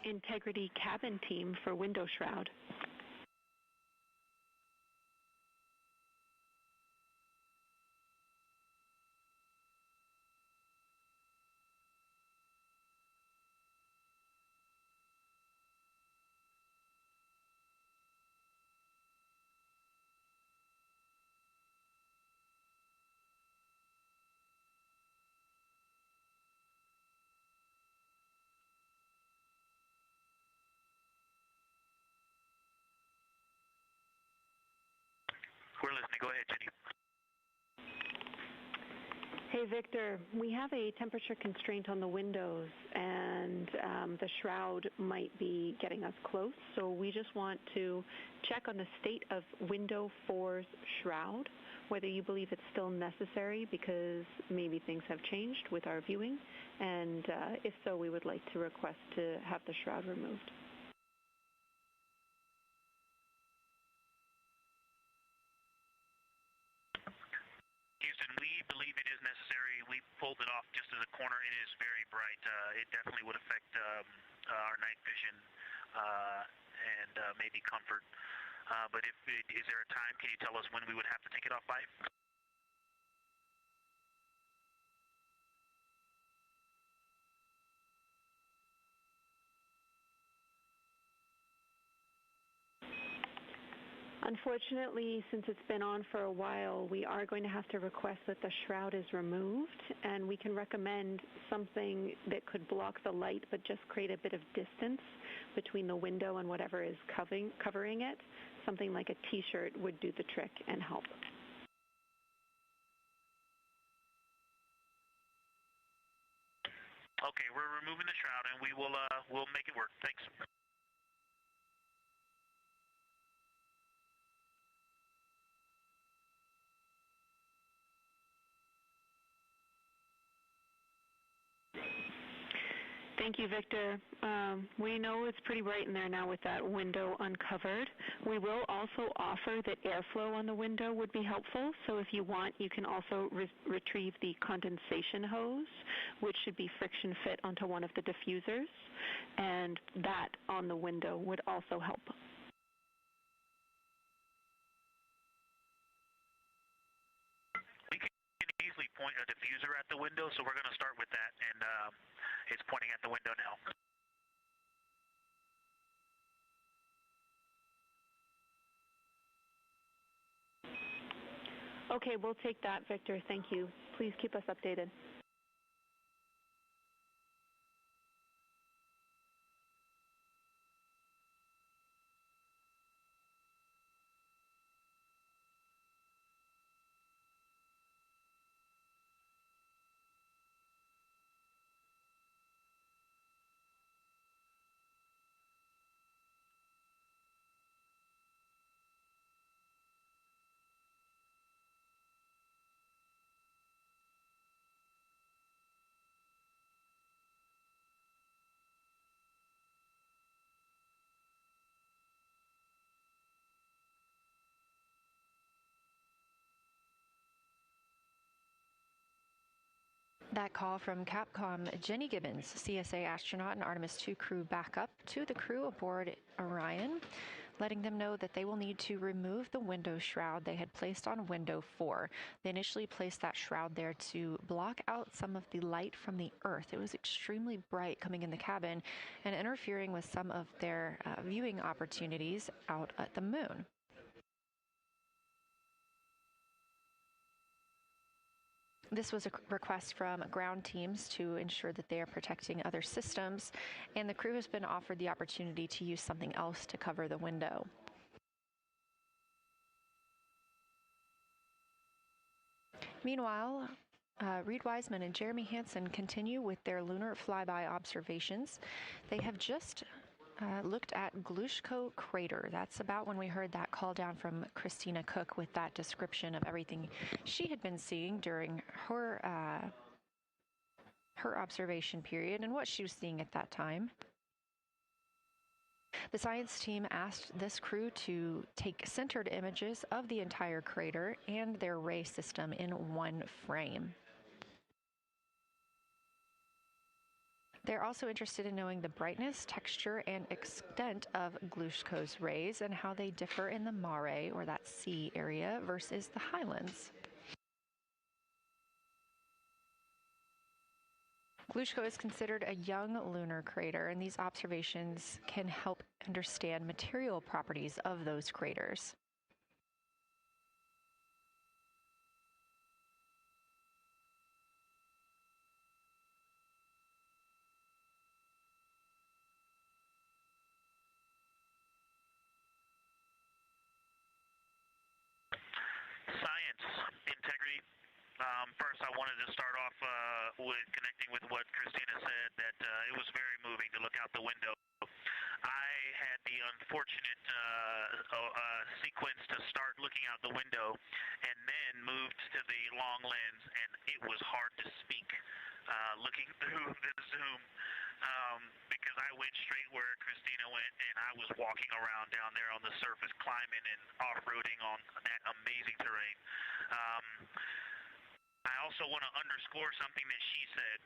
Integrity cabin team for window shroud. We're listening. Go ahead, Jenny. Hey, Victor, we have a temperature constraint on the windows, and the shroud might be getting us close, so we just want to check on the state of window 4's shroud, whether you believe it's still necessary because maybe things have changed with our viewing, and if so, we would like to request to have the shroud removed. Houston, we believe it is necessary. We pulled it off just as a corner. It is very bright. It definitely would affect our night vision and maybe comfort. But is there a time? Can you tell us when we would have to take it off by? Unfortunately, since it's been on for a while, we are going to have to request that the shroud is removed, and we can recommend something that could block the light but just create a bit of distance between the window and whatever is covering it. Something like a t-shirt would do the trick and help. Okay, we're removing the shroud, and we'll make it work. Thanks. Thank you, Victor. We know it's pretty bright in there now with that window uncovered. We will also offer that airflow on the window would be helpful. So if you want, you can also retrieve the condensation hose, which should be friction fit onto one of the diffusers, and that on the window would also help. We can easily point a diffuser at the window, so we're going to start with that, and it's pointing at the window now. Okay, we'll take that, Victor. Thank you. Please keep us updated. That call from Capcom, Jenny Gibbons, CSA astronaut and Artemis 2 crew backup to the crew aboard Orion, letting them know that they will need to remove the window shroud they had placed on window 4. They initially placed that shroud there to block out some of the light from the Earth. It was extremely bright coming in the cabin and interfering with some of their viewing opportunities out at the moon. This was a request from ground teams to ensure that they are protecting other systems, and the crew has been offered the opportunity to use something else to cover the window. Meanwhile, Reed Wiseman and Jeremy Hansen continue with their lunar flyby observations. They have just looked at Glushko crater. That's about when we heard that call down from Christina Cook with that description of everything she had been seeing during her observation period and what she was seeing at that time. The science team asked this crew to take centered images of the entire crater and their ray system in one frame. They're also interested in knowing the brightness, texture, and extent of Glushko's rays and how they differ in the mare, or that sea area, versus the highlands. Glushko is considered a young lunar crater, and these observations can help understand material properties of those craters. Integrity. First, I wanted to start off with connecting with what Christina said, that it was very moving to look out the window. I had the unfortunate sequence to start looking out the window and then moved to the long lens, and it was hard to speak looking through the zoom. Because I went straight where Christina went, and I was walking around down there on the surface, climbing and off-roading on that amazing terrain. I also want to underscore something that she said.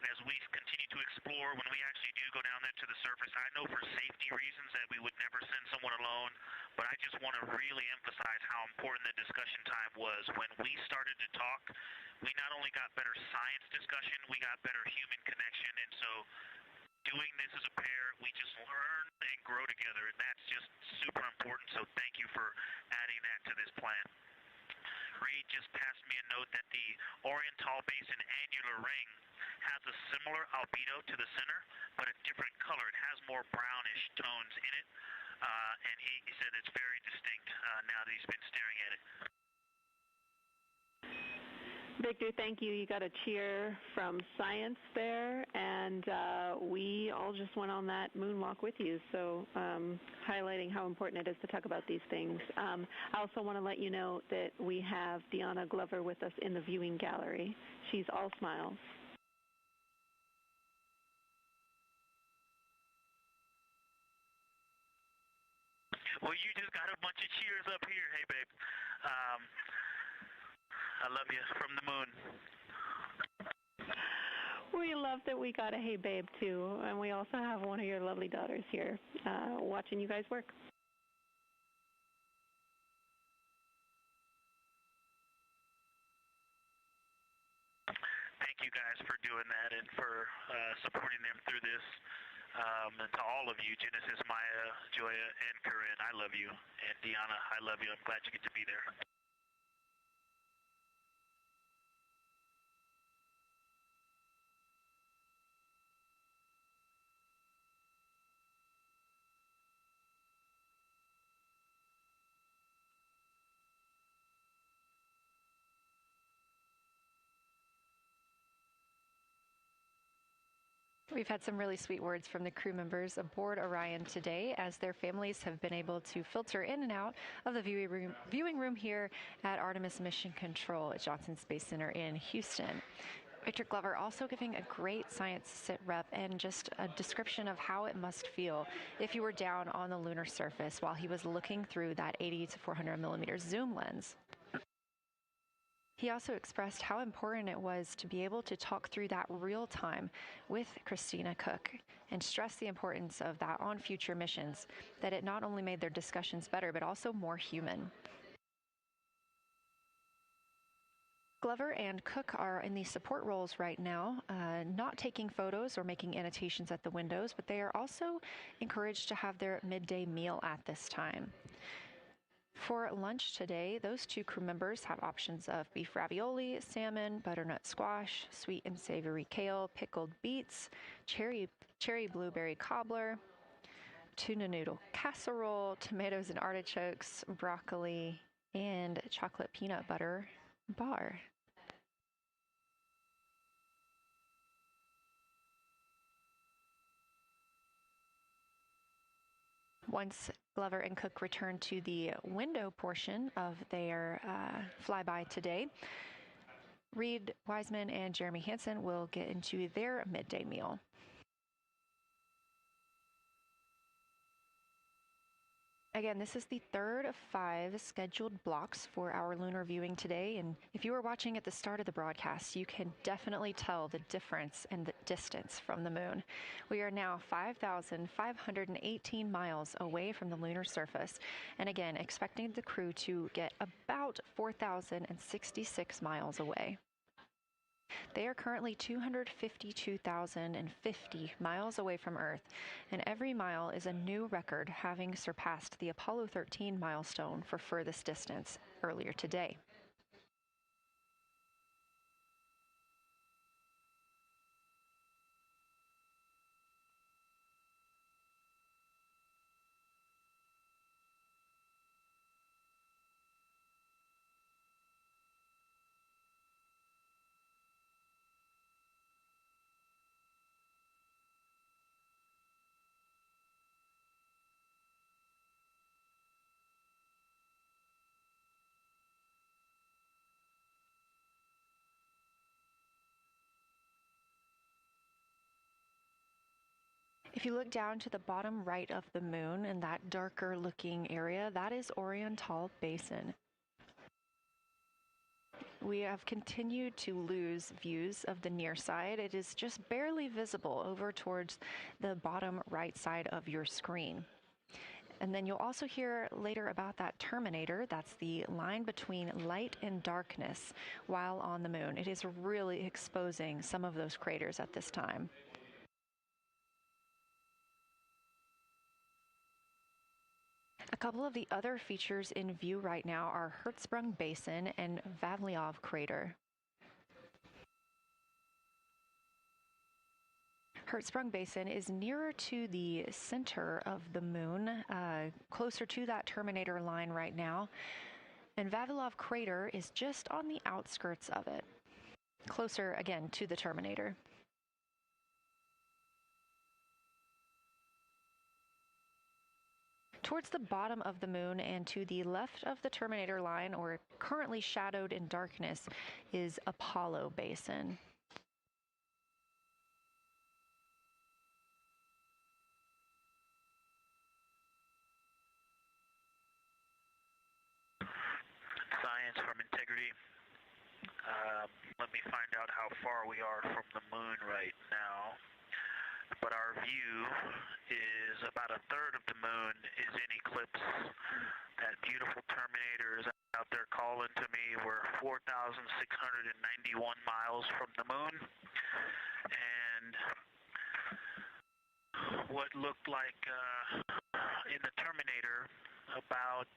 As we continue to explore, when we actually do go down there to the surface, I know for safety reasons that we would never send someone alone, but I just want to really emphasize how important the discussion time was. When we started to talk, we not only got better science discussion, we got better human connection, and so doing this as a pair, we just learn and grow together, and that's just super important, so thank you for adding that to this plan. Reed just passed me a note that the Orion Tall Basin annular ring has a similar albedo to the center, but a different color. It has more brownish tones in it, and he said it's very distinct now that he's been staring at it. Victor, thank you. You got a cheer from science there, and we all just went on that moonwalk with you, so highlighting how important it is to talk about these things. I also want to let you know that we have Deanna Glover with us in the viewing gallery. She's all smiles. Well, you just got a bunch of cheers up here. Hey, babe. I love you from the moon. We love that we got a hey babe too, and we also have one of your lovely daughters here watching you guys work. Thank you guys for doing that and for supporting them through this. And to all of you, Genesis, Maya, Joya, and Corinne, I love you. And Deanna, I love you. I'm glad you get to be there. We've had some really sweet words from the crew members aboard Orion today, as their families have been able to filter in and out of the viewing room here at Artemis Mission Control at Johnson Space Center in Houston. Victor Glover also giving a great science sit rep and just a description of how it must feel if you were down on the lunar surface while he was looking through that 80 to 400 millimeter zoom lens. He also expressed how important it was to be able to talk through that real time with Christina Cook and stress the importance of that on future missions, that it not only made their discussions better, but also more human. Glover and Cook are in the support roles right now, not taking photos or making annotations at the windows, but they are also encouraged to have their midday meal at this time. For lunch today, those two crew members have options of beef ravioli, salmon, butternut squash, sweet and savory kale, pickled beets, cherry blueberry cobbler, tuna noodle casserole, tomatoes and artichokes, broccoli, and chocolate peanut butter bar. Once Glover and Cook return to the window portion of their flyby today, Reed Wiseman and Jeremy Hansen will get into their midday meal. Again, this is the third of 5 scheduled blocks for our lunar viewing today, and if you were watching at the start of the broadcast, you can definitely tell the difference in the distance from the moon. We are now 5,518 miles away from the lunar surface, and again, expecting the crew to get about 4,066 miles away. They are currently 252,050 miles away from Earth, and every mile is a new record, having surpassed the Apollo 13 milestone for furthest distance earlier today. If you look down to the bottom right of the moon in that darker looking area, that is Orion Basin. We have continued to lose views of the near side. It is just barely visible over towards the bottom right side of your screen. And then you'll also hear later about that Terminator. That's the line between light and darkness while on the moon. It is really exposing some of those craters at this time. A couple of the other features in view right now are Hertzsprung Basin and Vavilov Crater. Hertzsprung Basin is nearer to the center of the moon, closer to that Terminator line right now, and Vavilov Crater is just on the outskirts of it, closer again to the Terminator. Towards the bottom of the moon and to the left of the Terminator line, or currently shadowed in darkness, is Apollo Basin. Science from integrity. Let me find out how far we are from the moon right now. But our view is about a third of the moon is in eclipse. That beautiful Terminator is out there calling to me. We're 4,691 miles from the moon. And what looked like in the Terminator, about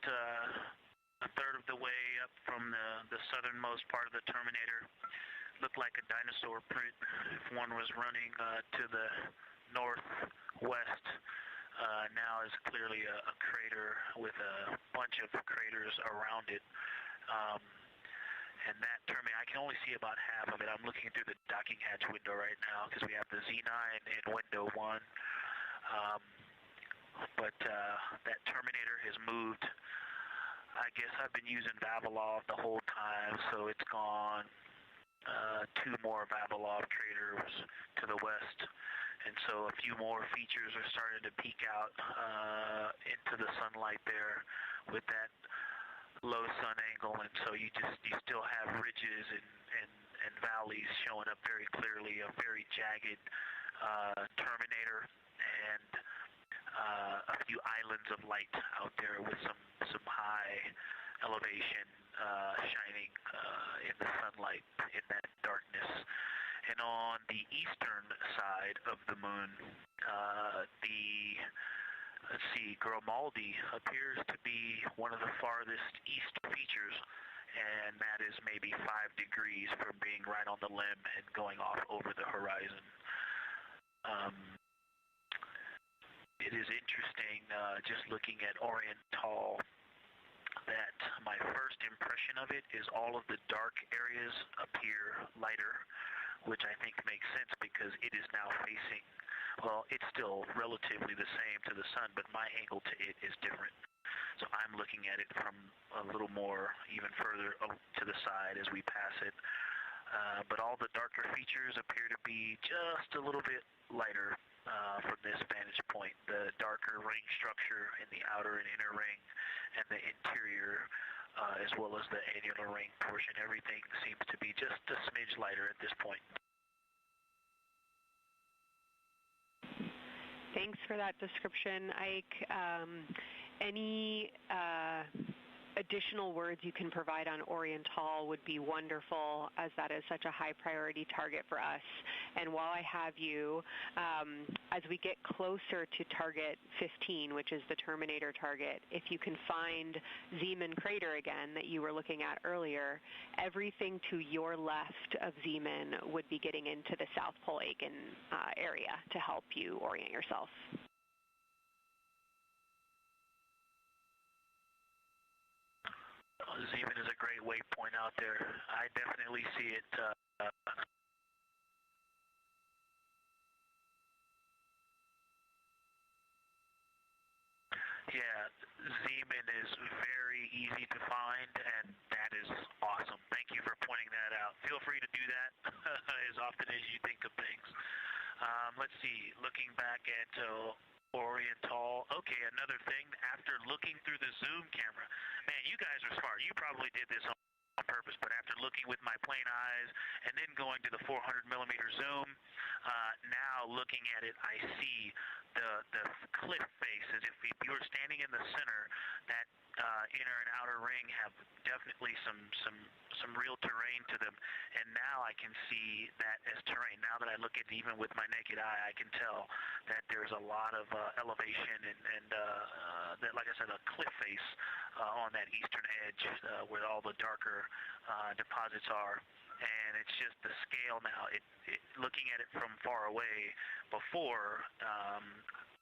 a third of the way up from the southernmost part of the Terminator, looked like a dinosaur print if one was running to the northwest. Now is clearly a crater with a bunch of craters around it. And that Terminator, I can only see about half of it. I'm looking through the docking hatch window right now because we have the Z9 in window 1. But that Terminator has moved. I guess I've been using Vavilov the whole time, so it's gone 2 more Vavilov craters to the west, and so a few more features are starting to peek out into the sunlight there with that low sun angle, and so you still have ridges and valleys showing up very clearly, a very jagged Terminator, and a few islands of light out there with some high elevation shining in the sunlight in that darkness. And on the eastern side of the moon, let's see, Grimaldi appears to be one of the farthest east features, and that is maybe 5 degrees from being right on the limb and going off over the horizon. It is interesting, just looking at Oriental, that my first impression of it is all of the dark areas appear lighter, which I think makes sense because it is now facing, well, it's still relatively the same to the sun, but my angle to it is different. So I'm looking at it from a little more, even further to the side as we pass it. But all the darker features appear to be just a little bit lighter from this vantage point. The darker ring structure in the outer and inner ring and the interior, as well as the annular ring portion, everything seems to be just a smidge lighter at this point. Thanks for that description, Ike. Any additional words you can provide on Oriental would be wonderful, as that is such a high priority target for us. And while I have you, as we get closer to target 15, which is the Terminator target, if you can find Zeeman crater again that you were looking at earlier, everything to your left of Zeeman would be getting into the South Pole Aiken area to help you orient yourself. Zeeman is a great waypoint out there. I definitely see it. Yeah, Zeeman is very easy to find, and that is awesome. Thank you for pointing that out. Feel free to do that as often as you think of things. Let's see, looking back at Oriental. Okay, another thing, after looking through the zoom camera, man, you guys are smart. You probably did this on purpose, but after looking with my plain eyes and then going to the 400 millimeter zoom, now looking at it, I see the cliff face as if you were standing in the center. That inner and outer ring have definitely some real terrain to them, and now I can see that as terrain. Now that I look at it even with my naked eye, I can tell that there's a lot of elevation and that, like I said, a cliff face on that eastern edge where all the darker deposits are. And it's just the scale now. Looking at it from far away before,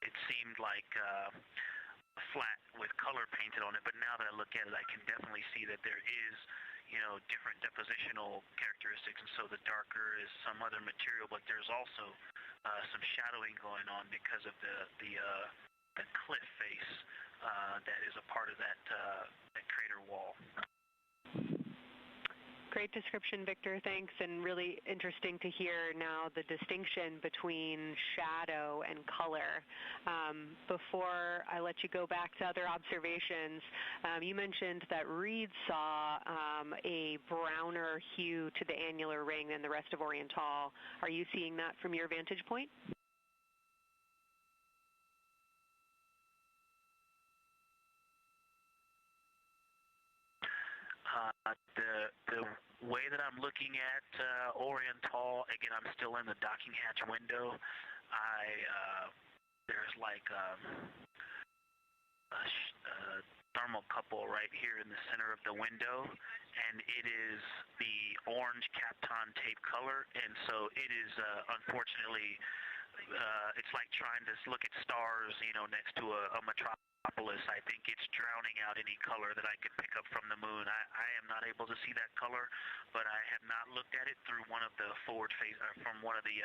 it seemed like flat with color painted on it, but now that I look at it, I can definitely see that there is, different depositional characteristics, and so the darker is some other material, but there's also some shadowing going on because of the cliff face that is a part of that crater wall. Great description, Victor. Thanks, and really interesting to hear now the distinction between shadow and color. Before I let you go back to other observations, you mentioned that Reed saw a browner hue to the annular ring than the rest of Oriental. Are you seeing that from your vantage point? The way that I'm looking at Oriental, again, I'm still in the docking hatch window. There's like a thermocouple right here in the center of the window, and it is the orange Kapton tape color, and so it is unfortunately, it's like trying to look at stars, next to a metropolis. I think it's drowning out any color that I could pick up from the moon. I am not able to see that color, but I have not looked at it through one of the forward face, from one of the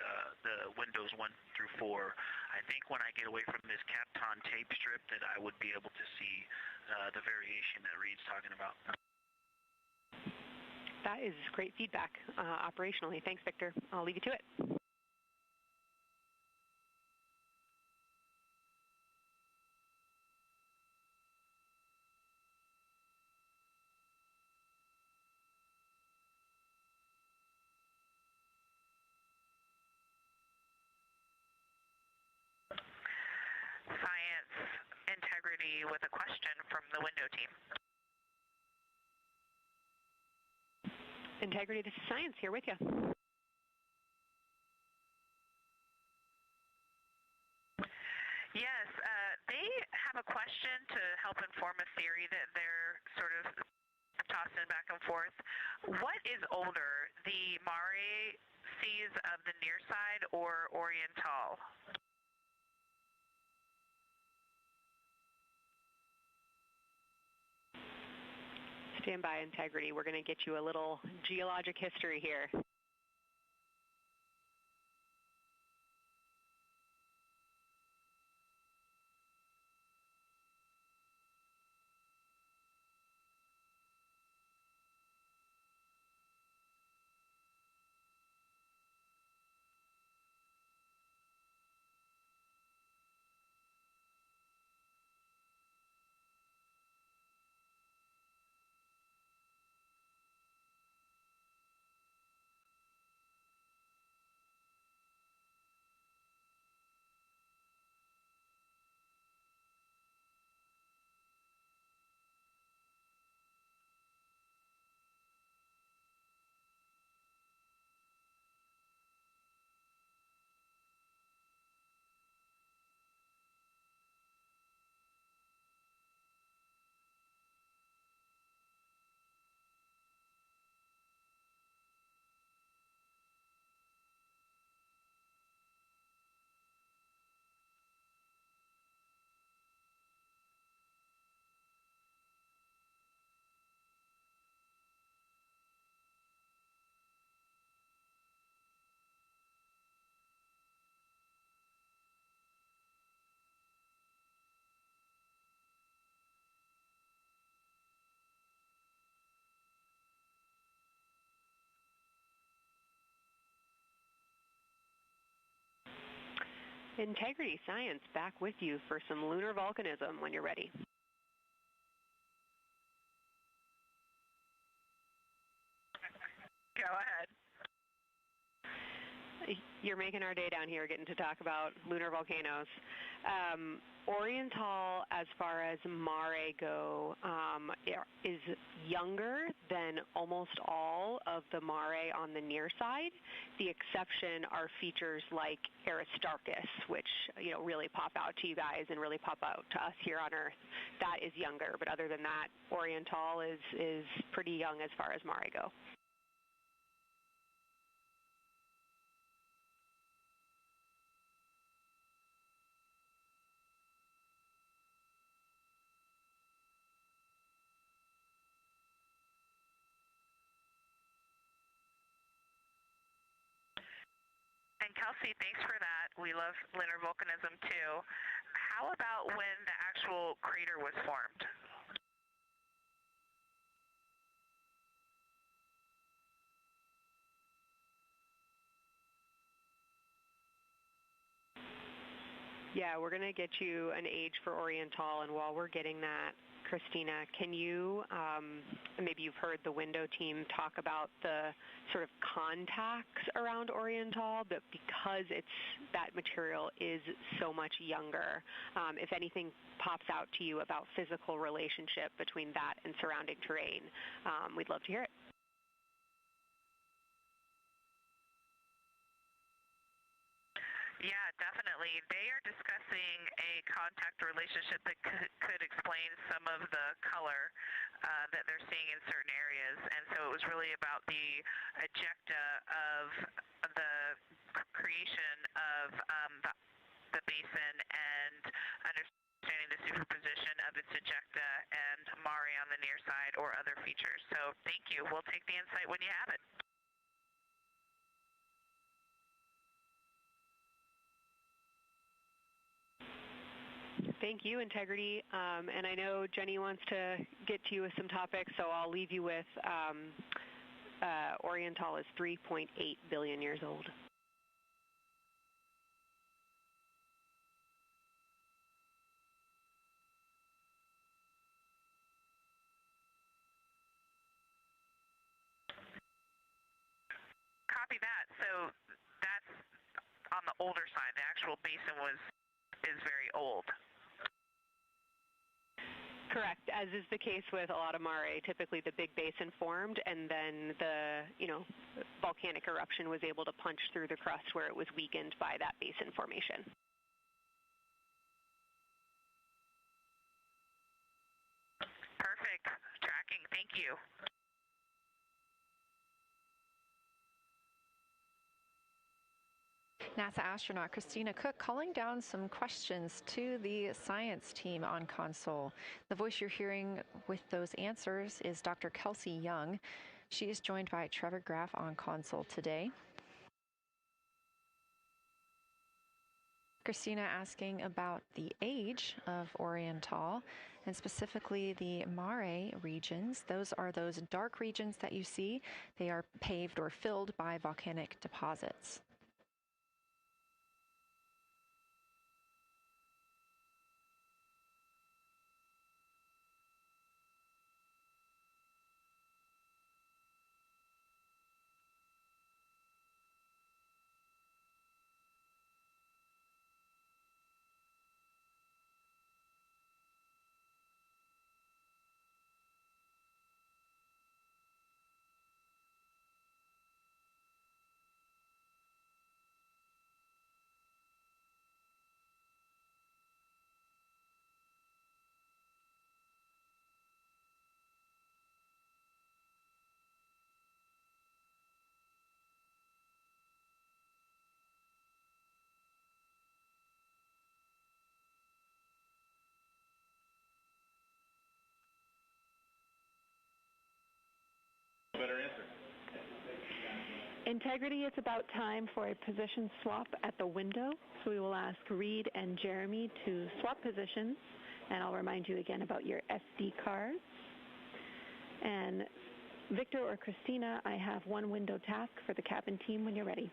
windows 1 through 4. I think when I get away from this Kapton tape strip that I would be able to see the variation that Reed's talking about. That is great feedback operationally. Thanks, Victor. I'll leave you to it. Integrity with a question from the window team. Integrity, this is Science here with you. Yes, they have a question to help inform a theory that they're sort of tossing back and forth. What is older, the Mare seas of the near side or Oriental? Stand by, Integrity. We're going to get you a little geologic history here. Integrity Science back with you for some lunar volcanism when you're ready. Go ahead. You're making our day down here getting to talk about lunar volcanoes. Oriental, as far as Mare go, is younger than almost all of the Mare on the near side. The exception are features like Aristarchus, which really pop out to you guys and really pop out to us here on Earth. That is younger, but other than that, Oriental is pretty young as far as Mare go. And Kelsey, thanks for that. We love lunar volcanism too. How about when the actual crater was formed? Yeah, we're going to get you an age for Oriental, and while we're getting that, Christina, can you, maybe you've heard the window team talk about the sort of contacts around Oriental, but because that material is so much younger, if anything pops out to you about physical relationship between that and surrounding terrain, we'd love to hear it. Yeah, definitely. They are discussing a contact relationship that could explain some of the color that they're seeing in certain areas. And so it was really about the ejecta of the creation of the basin and understanding the superposition of its ejecta and Mare on the near side or other features. So thank you. We'll take the insight when you have it. Thank you, Integrity. And I know Jenny wants to get to you with some topics, so I'll leave you with Oriental is 3.8 billion years old. Copy that. So that's on the older side. The actual basin is very old. Correct, as is the case with a lot of mare. Typically the big basin formed and then the, volcanic eruption was able to punch through the crust where it was weakened by that basin formation. Perfect. Tracking. Thank you. NASA astronaut Christina Cook calling down some questions to the science team on console. The voice you're hearing with those answers is Dr. Kelsey Young. She is joined by Trevor Graff on console today. Christina asking about the age of Oriental and specifically the mare regions. Those are those dark regions that you see. They are paved or filled by volcanic deposits. Better answer. Integrity, it's about time for a position swap at the window. So we will ask Reed and Jeremy to swap positions. And I'll remind you again about your SD cards. And Victor or Christina, I have one window task for the cabin team when you're ready.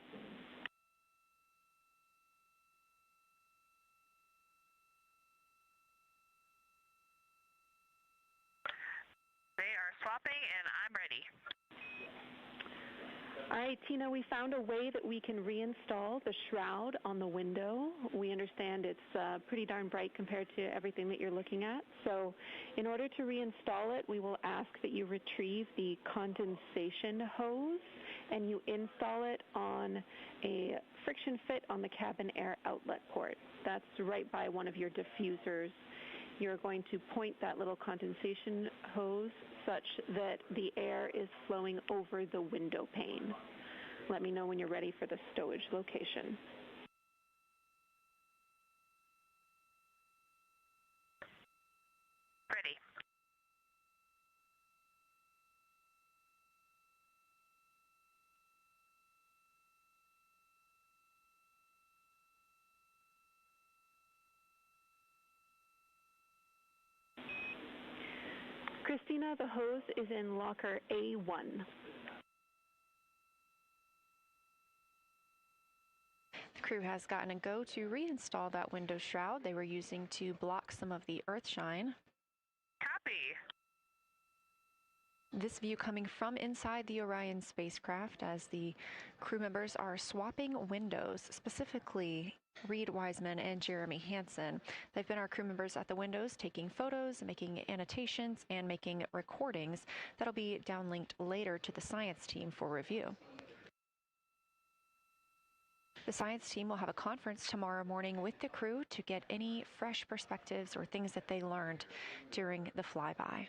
They are swapping and I'm ready. All right, Tina, we found a way that we can reinstall the shroud on the window. We understand it's pretty darn bright compared to everything that you're looking at. So in order to reinstall it, we will ask that you retrieve the condensation hose and you install it on a friction fit on the cabin air outlet port. That's right by one of your diffusers. You're going to point that little condensation hose such that the air is flowing over the window pane. Let me know when you're ready for the stowage location. Ready. Christina, the hose is in locker A1. The crew has gotten a go to reinstall that window shroud they were using to block some of the earth shine. Copy. This view coming from inside the Orion spacecraft as the crew members are swapping windows, specifically Reed Wiseman and Jeremy Hansen. They've been our crew members at the windows taking photos, making annotations, and making recordings that'll be downlinked later to the science team for review. The science team will have a conference tomorrow morning with the crew to get any fresh perspectives or things that they learned during the flyby.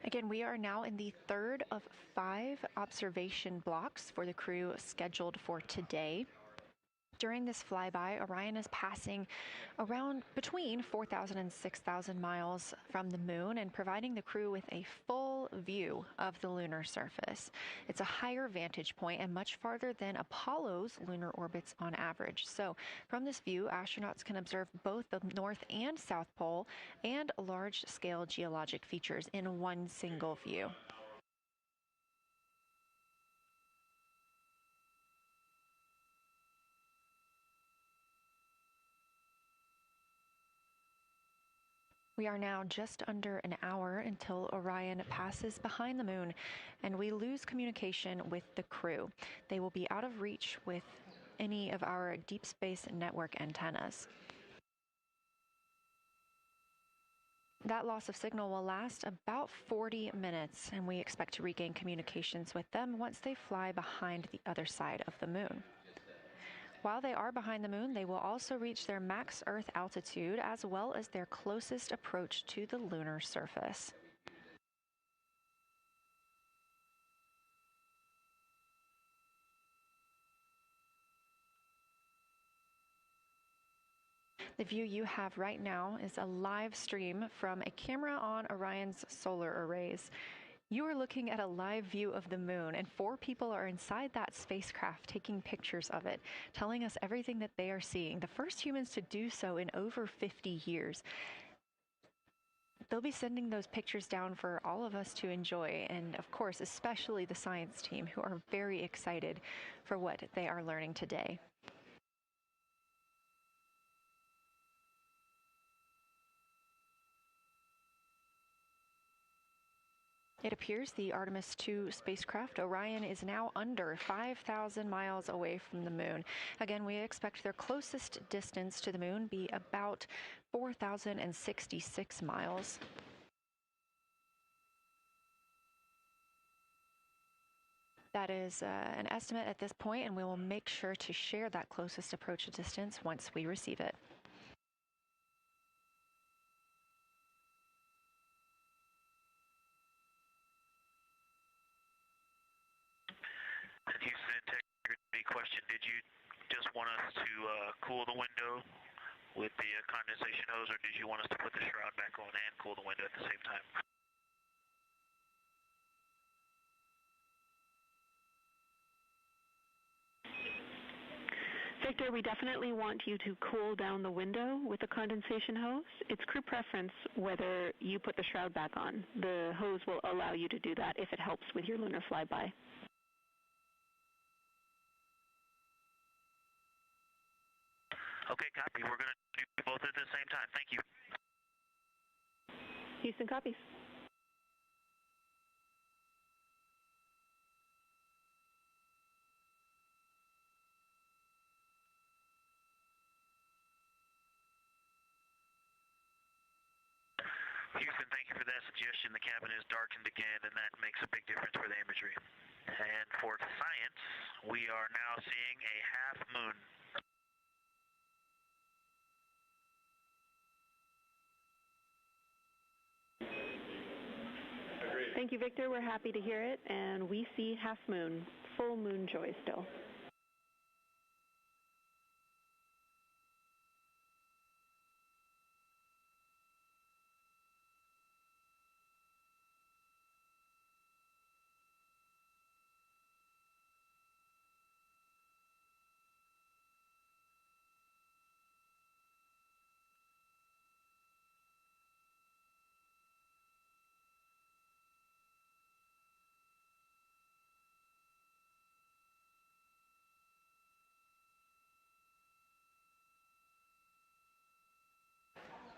Again, we are now in the third of 5 observation blocks for the crew scheduled for today. During this flyby, Orion is passing around between 4,000 and 6,000 miles from the moon and providing the crew with a full view of the lunar surface. It's a higher vantage point and much farther than Apollo's lunar orbits on average. So from this view, astronauts can observe both the North and South Pole and large-scale geologic features in one single view. We are now just under an hour until Orion passes behind the moon, and we lose communication with the crew. They will be out of reach with any of our deep space network antennas. That loss of signal will last about 40 minutes, and we expect to regain communications with them once they fly behind the other side of the moon. While they are behind the moon, they will also reach their max Earth altitude as well as their closest approach to the lunar surface. The view you have right now is a live stream from a camera on Orion's solar arrays. You are looking at a live view of the moon, and 4 people are inside that spacecraft taking pictures of it, telling us everything that they are seeing. The first humans to do so in over 50 years. They'll be sending those pictures down for all of us to enjoy, and of course, especially the science team, who are very excited for what they are learning today. It appears the Artemis 2 spacecraft, Orion, is now under 5,000 miles away from the moon. Again, we expect their closest distance to the moon be about 4,066 miles. That is an estimate at this point, and we will make sure to share that closest approach distance once we receive it. Houston integrity question, did you just want us to cool the window with the condensation hose, or did you want us to put the shroud back on and cool the window at the same time? Victor, we definitely want you to cool down the window with the condensation hose. It's crew preference whether you put the shroud back on. The hose will allow you to do that if it helps with your lunar flyby. Okay, copy. We're going to do both at the same time. Thank you. Houston copies. Houston, thank you for that suggestion. The cabin is darkened again, and that makes a big difference for the imagery. And for science, we are now seeing a half moon. Thank you, Victor. We're happy to hear it. And we see half moon, full moon joy still.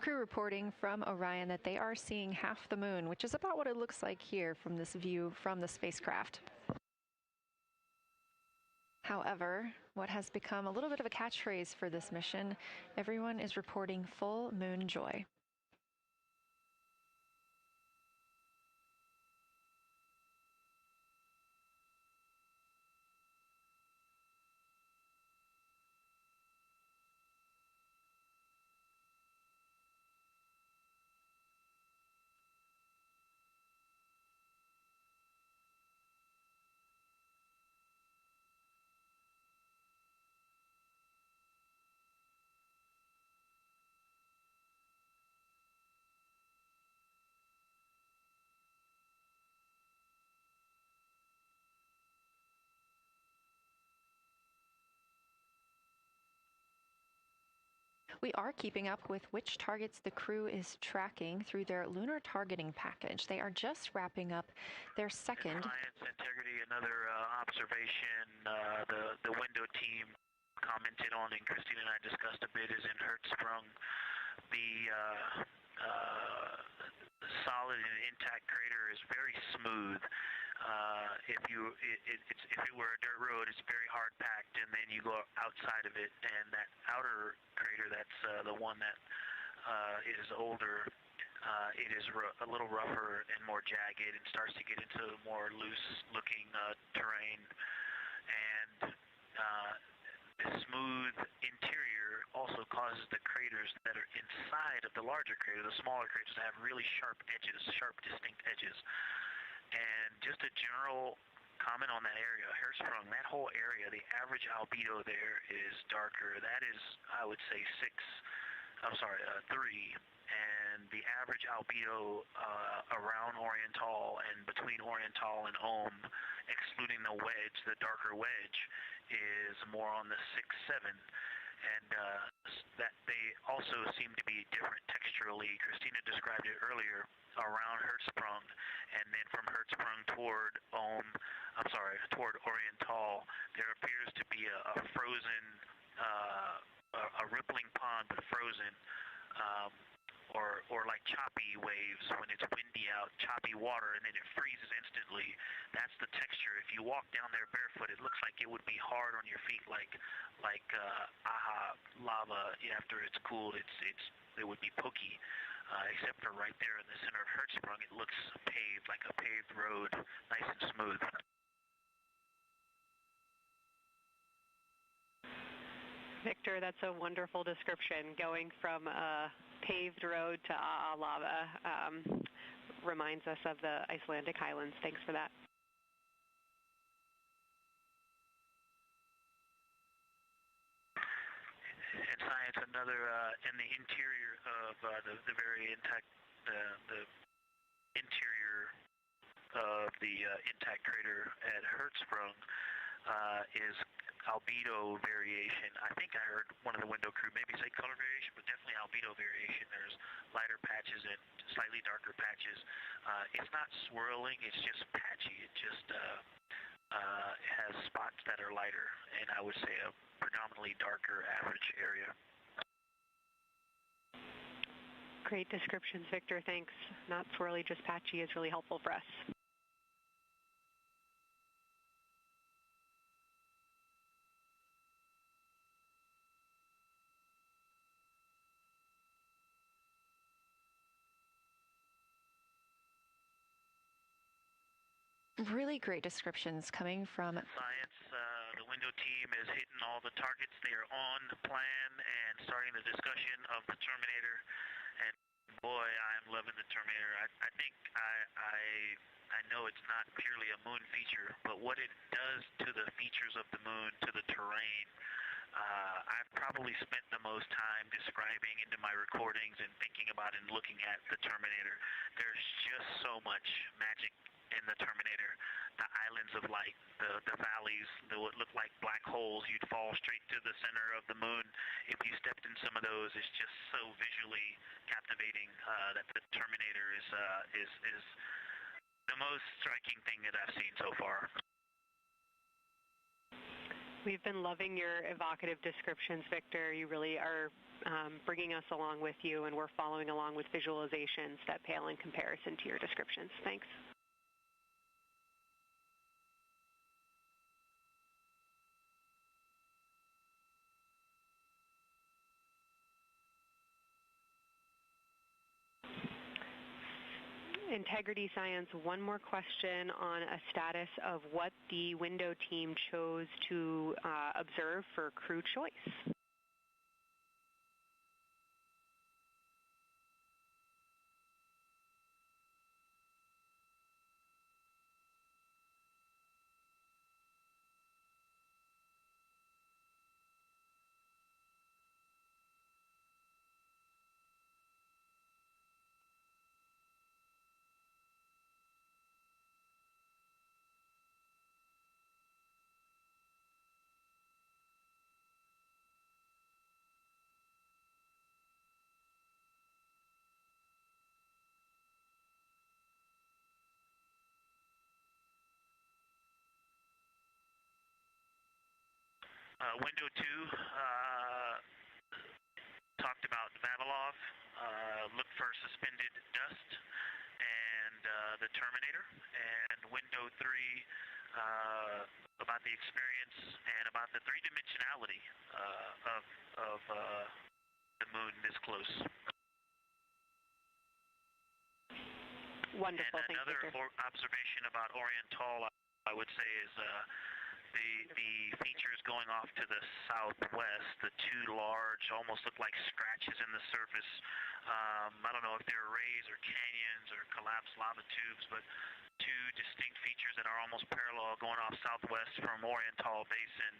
Crew reporting from Orion that they are seeing half the moon, which is about what it looks like here from this view from the spacecraft. However, what has become a little bit of a catchphrase for this mission, everyone is reporting full moon joy. We are keeping up with which targets the crew is tracking through their lunar targeting package. They are just wrapping up their second. Science integrity, another observation the window team commented on and Christina and I discussed a bit is in Hertzsprung. The solid and intact crater is very smooth. If it were a dirt road, it's very hard packed, and then you go outside of it, and that outer crater, that's the one that is older. It is a little rougher and more jagged, and starts to get into more loose-looking terrain. And the smooth interior also causes the craters that are inside of the larger crater, the smaller craters, to have really sharp edges, sharp, distinct edges. And just a general comment on that area, Hertzsprung, that whole area, the average albedo there is darker. That is, I would say, 3. And the average albedo around Oriental and between Oriental and Ohm, excluding the wedge, the darker wedge, is more on the 6-7. And that they also seem to be different texturally. Christina described it earlier around Hertzsprung, and then from Hertzsprung toward Oriental, there appears to be a frozen, a rippling pond, but frozen, or like choppy waves when it's windy out, choppy water, and then it freezes instantly. That's the texture. If you walk down there barefoot, it looks like it would be hard on your feet, like lava. After it's cooled, it would be pokey. Except for right there in the center of Hertzsprung, it looks paved, like a paved road, nice and smooth. Victor, that's a wonderful description. Going from a paved road to lava reminds us of the Icelandic highlands. Thanks for that. And science, another in the interior of the very intact, the interior of the intact crater at Hertzsprung is albedo variation. I think I heard one of the window crew maybe say color variation, but definitely albedo variation. There's lighter patches and slightly darker patches. It's not swirling, it's just patchy. It just has spots that are lighter, and I would say a predominantly darker average area. Great descriptions, Victor. Thanks. Not swirly, just patchy is really helpful for us. Really great descriptions coming from Science. The window team is hitting all the targets. They are on the plan and starting the discussion of the Terminator. And boy, I'm loving the Terminator. I think I know it's not purely a moon feature, but what it does to the features of the moon, to the terrain, I've probably spent the most time describing into my recordings and thinking about and looking at the Terminator. There's just so much magic in the Terminator. The islands of light, the valleys, what look like black holes, you'd fall straight to the center of the moon. If you stepped in some of those, it's just so visually captivating that the Terminator is the most striking thing that I've seen so far. We've been loving your evocative descriptions, Victor. You really are bringing us along with you, and we're following along with visualizations that pale in comparison to your descriptions. Thanks. Integrity Science, one more question on a status of what the window team chose to observe for crew choice. Window 2 talked about Vavilov, look for suspended dust, and the Terminator. And window 3 about the experience and about the three-dimensionality of the moon this close. Wonderful. And another observation about Oriental, I would say, is the features going off to the southwest, the two large, almost look like scratches in the surface. I don't know if they're rays or canyons or collapsed lava tubes, but two distinct features that are almost parallel going off southwest from Oriental Basin.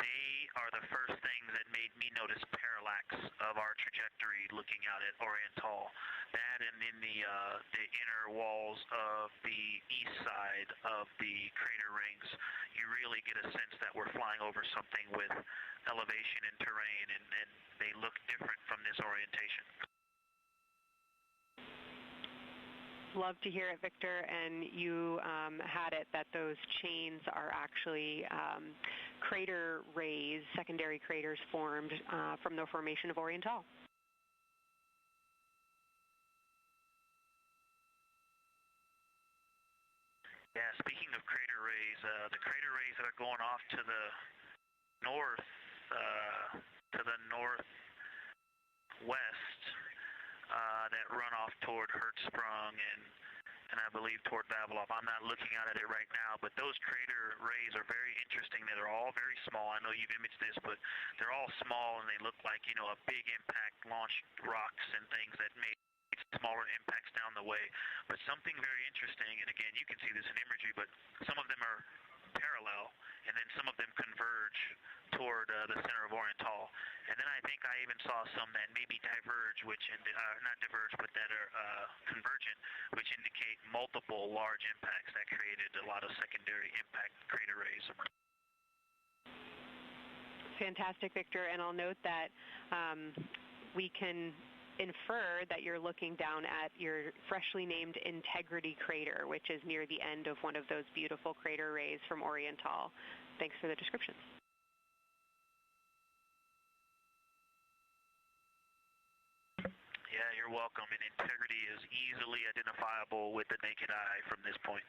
They are the first things that made me notice parallax of our trajectory looking out at Oriental. That and in the inner walls of the east side of the crater rings, you really get a sense that we're flying over something with elevation and terrain, and they look different from this orientation. Love to hear it, Victor, and you had it that those chains are actually crater rays, secondary craters formed from the formation of Oriental. Yeah, speaking of crater rays, the crater rays that are going off to the north, northwest, that run off toward Hertzsprung and I believe toward Vavilov. I'm not looking at it right now, but those crater rays are very interesting. They're all very small. I know you've imaged this, but they're all small and they look like, you know, a big impact launched rocks and things that made smaller impacts down the way. But something very interesting, and again, you can see this in imagery, but some of them are parallel, and then some of them converge toward the center of Oriental. And then I think I even saw some that maybe diverge, not diverge, but that are convergent, which indicate multiple large impacts that created a lot of secondary impact crater rays. Fantastic, Victor, and I'll note that we can infer that you're looking down at your freshly named Integrity crater, which is near the end of one of those beautiful crater rays from Oriental. Thanks for the description. Yeah, you're welcome. And Integrity is easily identifiable with the naked eye from this point.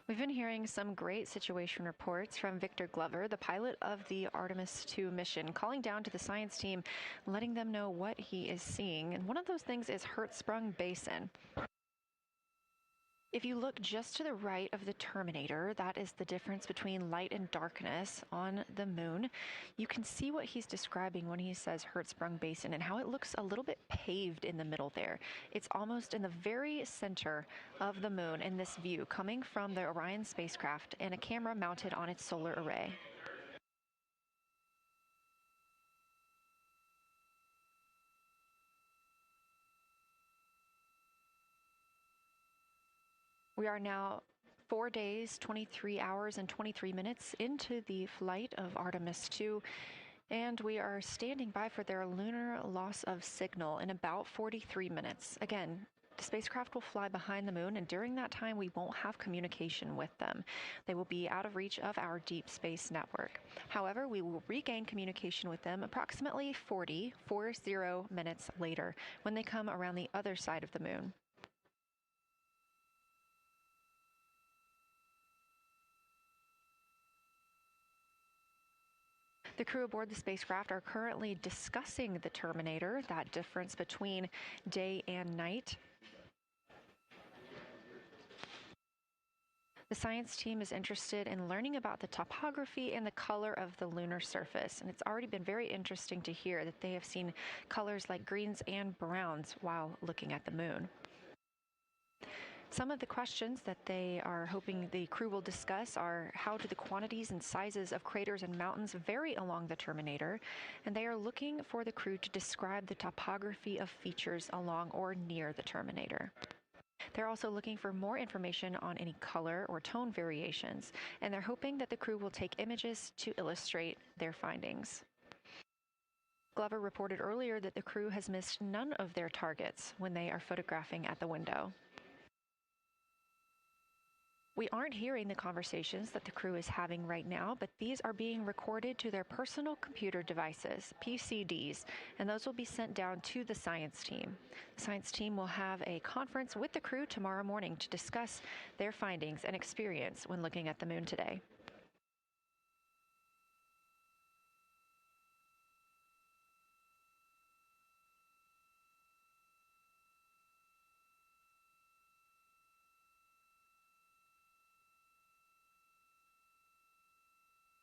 We've been hearing some great situation reports from Victor Glover, the pilot of the Artemis 2 mission, calling down to the science team, letting them know what he is seeing. And one of those things is Hertzsprung Basin. If you look just to the right of the Terminator, that is the difference between light and darkness on the moon. You can see what he's describing when he says Hertzsprung Basin and how it looks a little bit paved in the middle there. It's almost in the very center of the moon in this view, coming from the Orion spacecraft and a camera mounted on its solar array. We are now 4 days, 23 hours, and 23 minutes into the flight of Artemis 2, and we are standing by for their lunar loss of signal in about 43 minutes. Again, the spacecraft will fly behind the moon, and during that time, we won't have communication with them. They will be out of reach of our deep space network. However, we will regain communication with them approximately 40 minutes later when they come around the other side of the moon. The crew aboard the spacecraft are currently discussing the Terminator, that difference between day and night. The science team is interested in learning about the topography and the color of the lunar surface, and it's already been very interesting to hear that they have seen colors like greens and browns while looking at the moon. Some of the questions that they are hoping the crew will discuss are: how do the quantities and sizes of craters and mountains vary along the Terminator? And they are looking for the crew to describe the topography of features along or near the Terminator. They're also looking for more information on any color or tone variations, and they're hoping that the crew will take images to illustrate their findings. Glover reported earlier that the crew has missed none of their targets when they are photographing at the window. We aren't hearing the conversations that the crew is having right now, but these are being recorded to their personal computer devices, PCDs, and those will be sent down to the science team. The science team will have a conference with the crew tomorrow morning to discuss their findings and experience when looking at the moon today.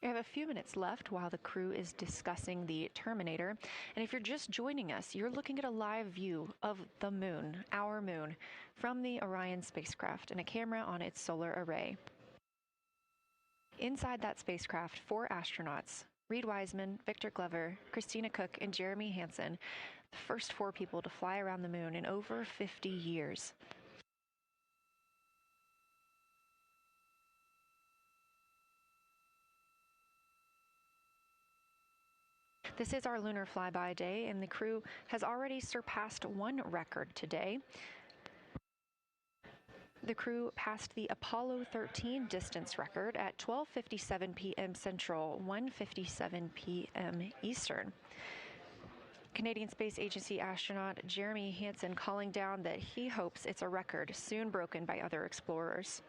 We have a few minutes left while the crew is discussing the Terminator. And if you're just joining us, you're looking at a live view of the moon, our moon, from the Orion spacecraft and a camera on its solar array. Inside that spacecraft, 4 astronauts, Reed Wiseman, Victor Glover, Christina Cook, and Jeremy Hansen, the first 4 people to fly around the moon in over 50 years. This is our lunar flyby day, and the crew has already surpassed one record today. The crew passed the Apollo 13 distance record at 12:57 p.m. Central, 1:57 p.m. Eastern. Canadian Space Agency astronaut Jeremy Hansen calling down that he hopes it's a record soon broken by other explorers.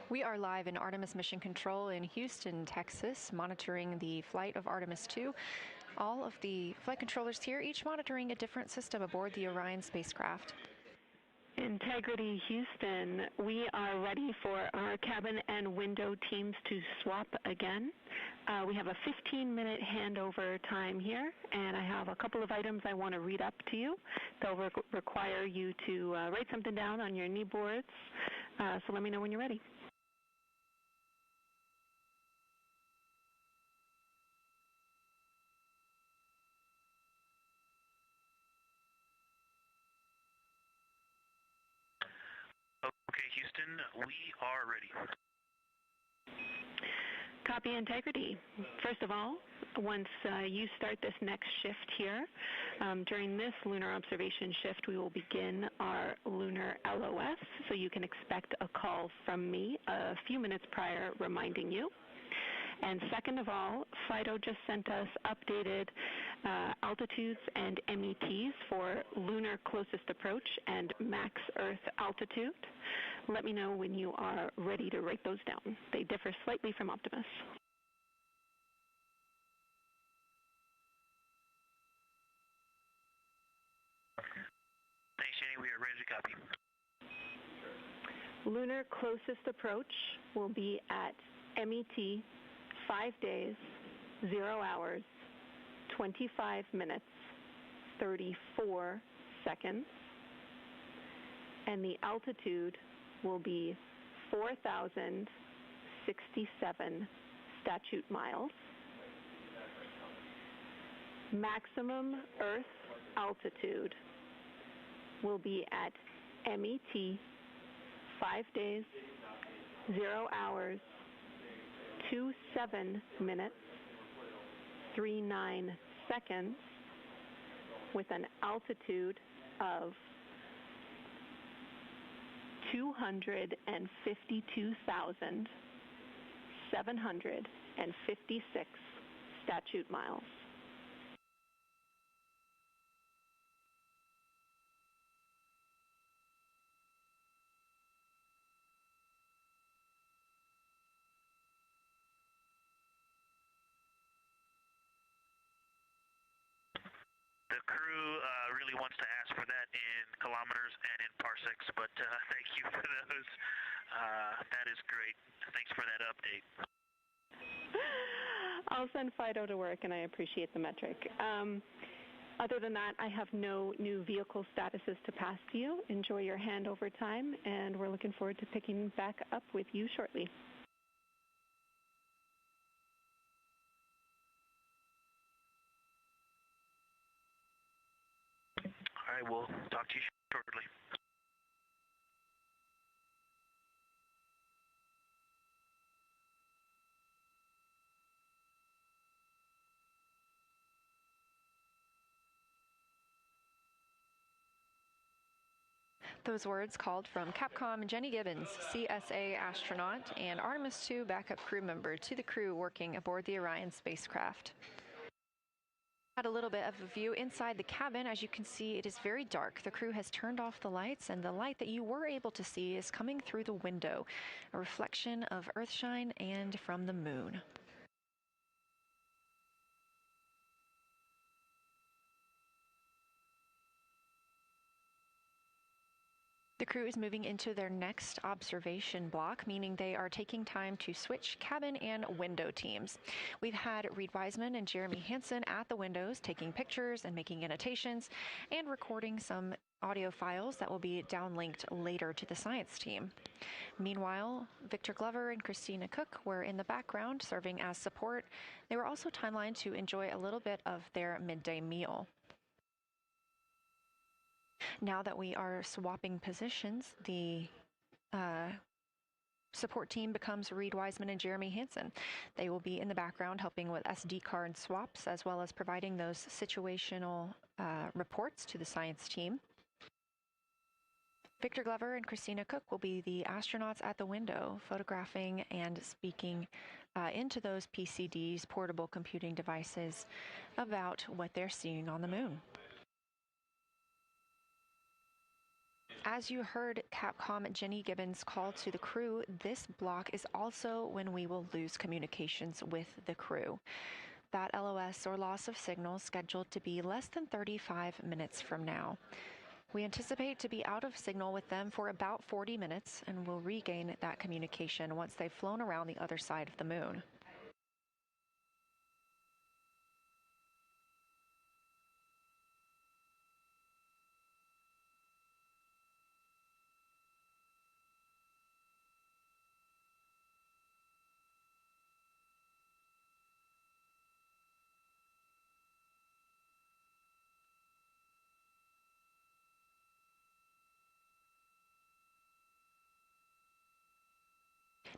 We are live in Artemis Mission Control in Houston, Texas, monitoring the flight of Artemis 2. All of the flight controllers here, each monitoring a different system aboard the Orion spacecraft. Integrity Houston, we are ready for our cabin and window teams to swap again. We have a 15-minute handover time here, and I have a couple of items I want to read up to you. They'll require you to write something down on your knee boards, so let me know when you're ready. Okay, Houston, we are ready. Copy, Integrity. First of all, once you start this next shift here, during this lunar observation shift, we will begin our lunar LOS, so you can expect a call from me a few minutes prior reminding you. And second of all, Fido just sent us updated altitudes and METs for lunar closest approach and max Earth altitude. Let me know when you are ready to write those down. They differ slightly from Optimus. Thanks, Jenny. We are ready to copy. Lunar closest approach will be at MET 5 days, 0 hours, 25 minutes, 34 seconds, and the altitude will be 4,067 statute miles. Maximum Earth altitude will be at MET 5 days, 0 hours, 27 minutes, 39 seconds with an altitude of 252,756 statute miles. The crew really wants to ask for that in kilometers and in parsecs, but thank you for those. That is great. Thanks for that update. I'll send Fido to work, and I appreciate the metric. Other than that, I have no new vehicle statuses to pass to you. Enjoy your handover time, and we're looking forward to picking back up with you shortly. All right, we'll talk to you shortly. Those words called from Capcom Jenny Gibbons, CSA astronaut and Artemis II backup crew member, to the crew working aboard the Orion spacecraft. Had a little bit of a view inside the cabin. As you can see, it is very dark. The crew has turned off the lights, and the light that you were able to see is coming through the window, a reflection of Earthshine and from the moon. The crew is moving into their next observation block, meaning they are taking time to switch cabin and window teams. We've had Reed Wiseman and Jeremy Hansen at the windows taking pictures and making annotations and recording some audio files that will be downlinked later to the science team. Meanwhile, Victor Glover and Christina Cook were in the background serving as support. They were also timelined to enjoy a little bit of their midday meal. Now that we are swapping positions, the support team becomes Reed Wiseman and Jeremy Hansen. They will be in the background helping with SD card swaps, as well as providing those situational reports to the science team. Victor Glover and Christina Cook will be the astronauts at the window, photographing and speaking into those PCDs, portable computing devices, about what they're seeing on the moon. As you heard Capcom Jenny Gibbons call to the crew, this block is also when we will lose communications with the crew. That LOS, or loss of signal, scheduled to be less than 35 minutes from now. We anticipate to be out of signal with them for about 40 minutes, and will regain that communication once they've flown around the other side of the moon.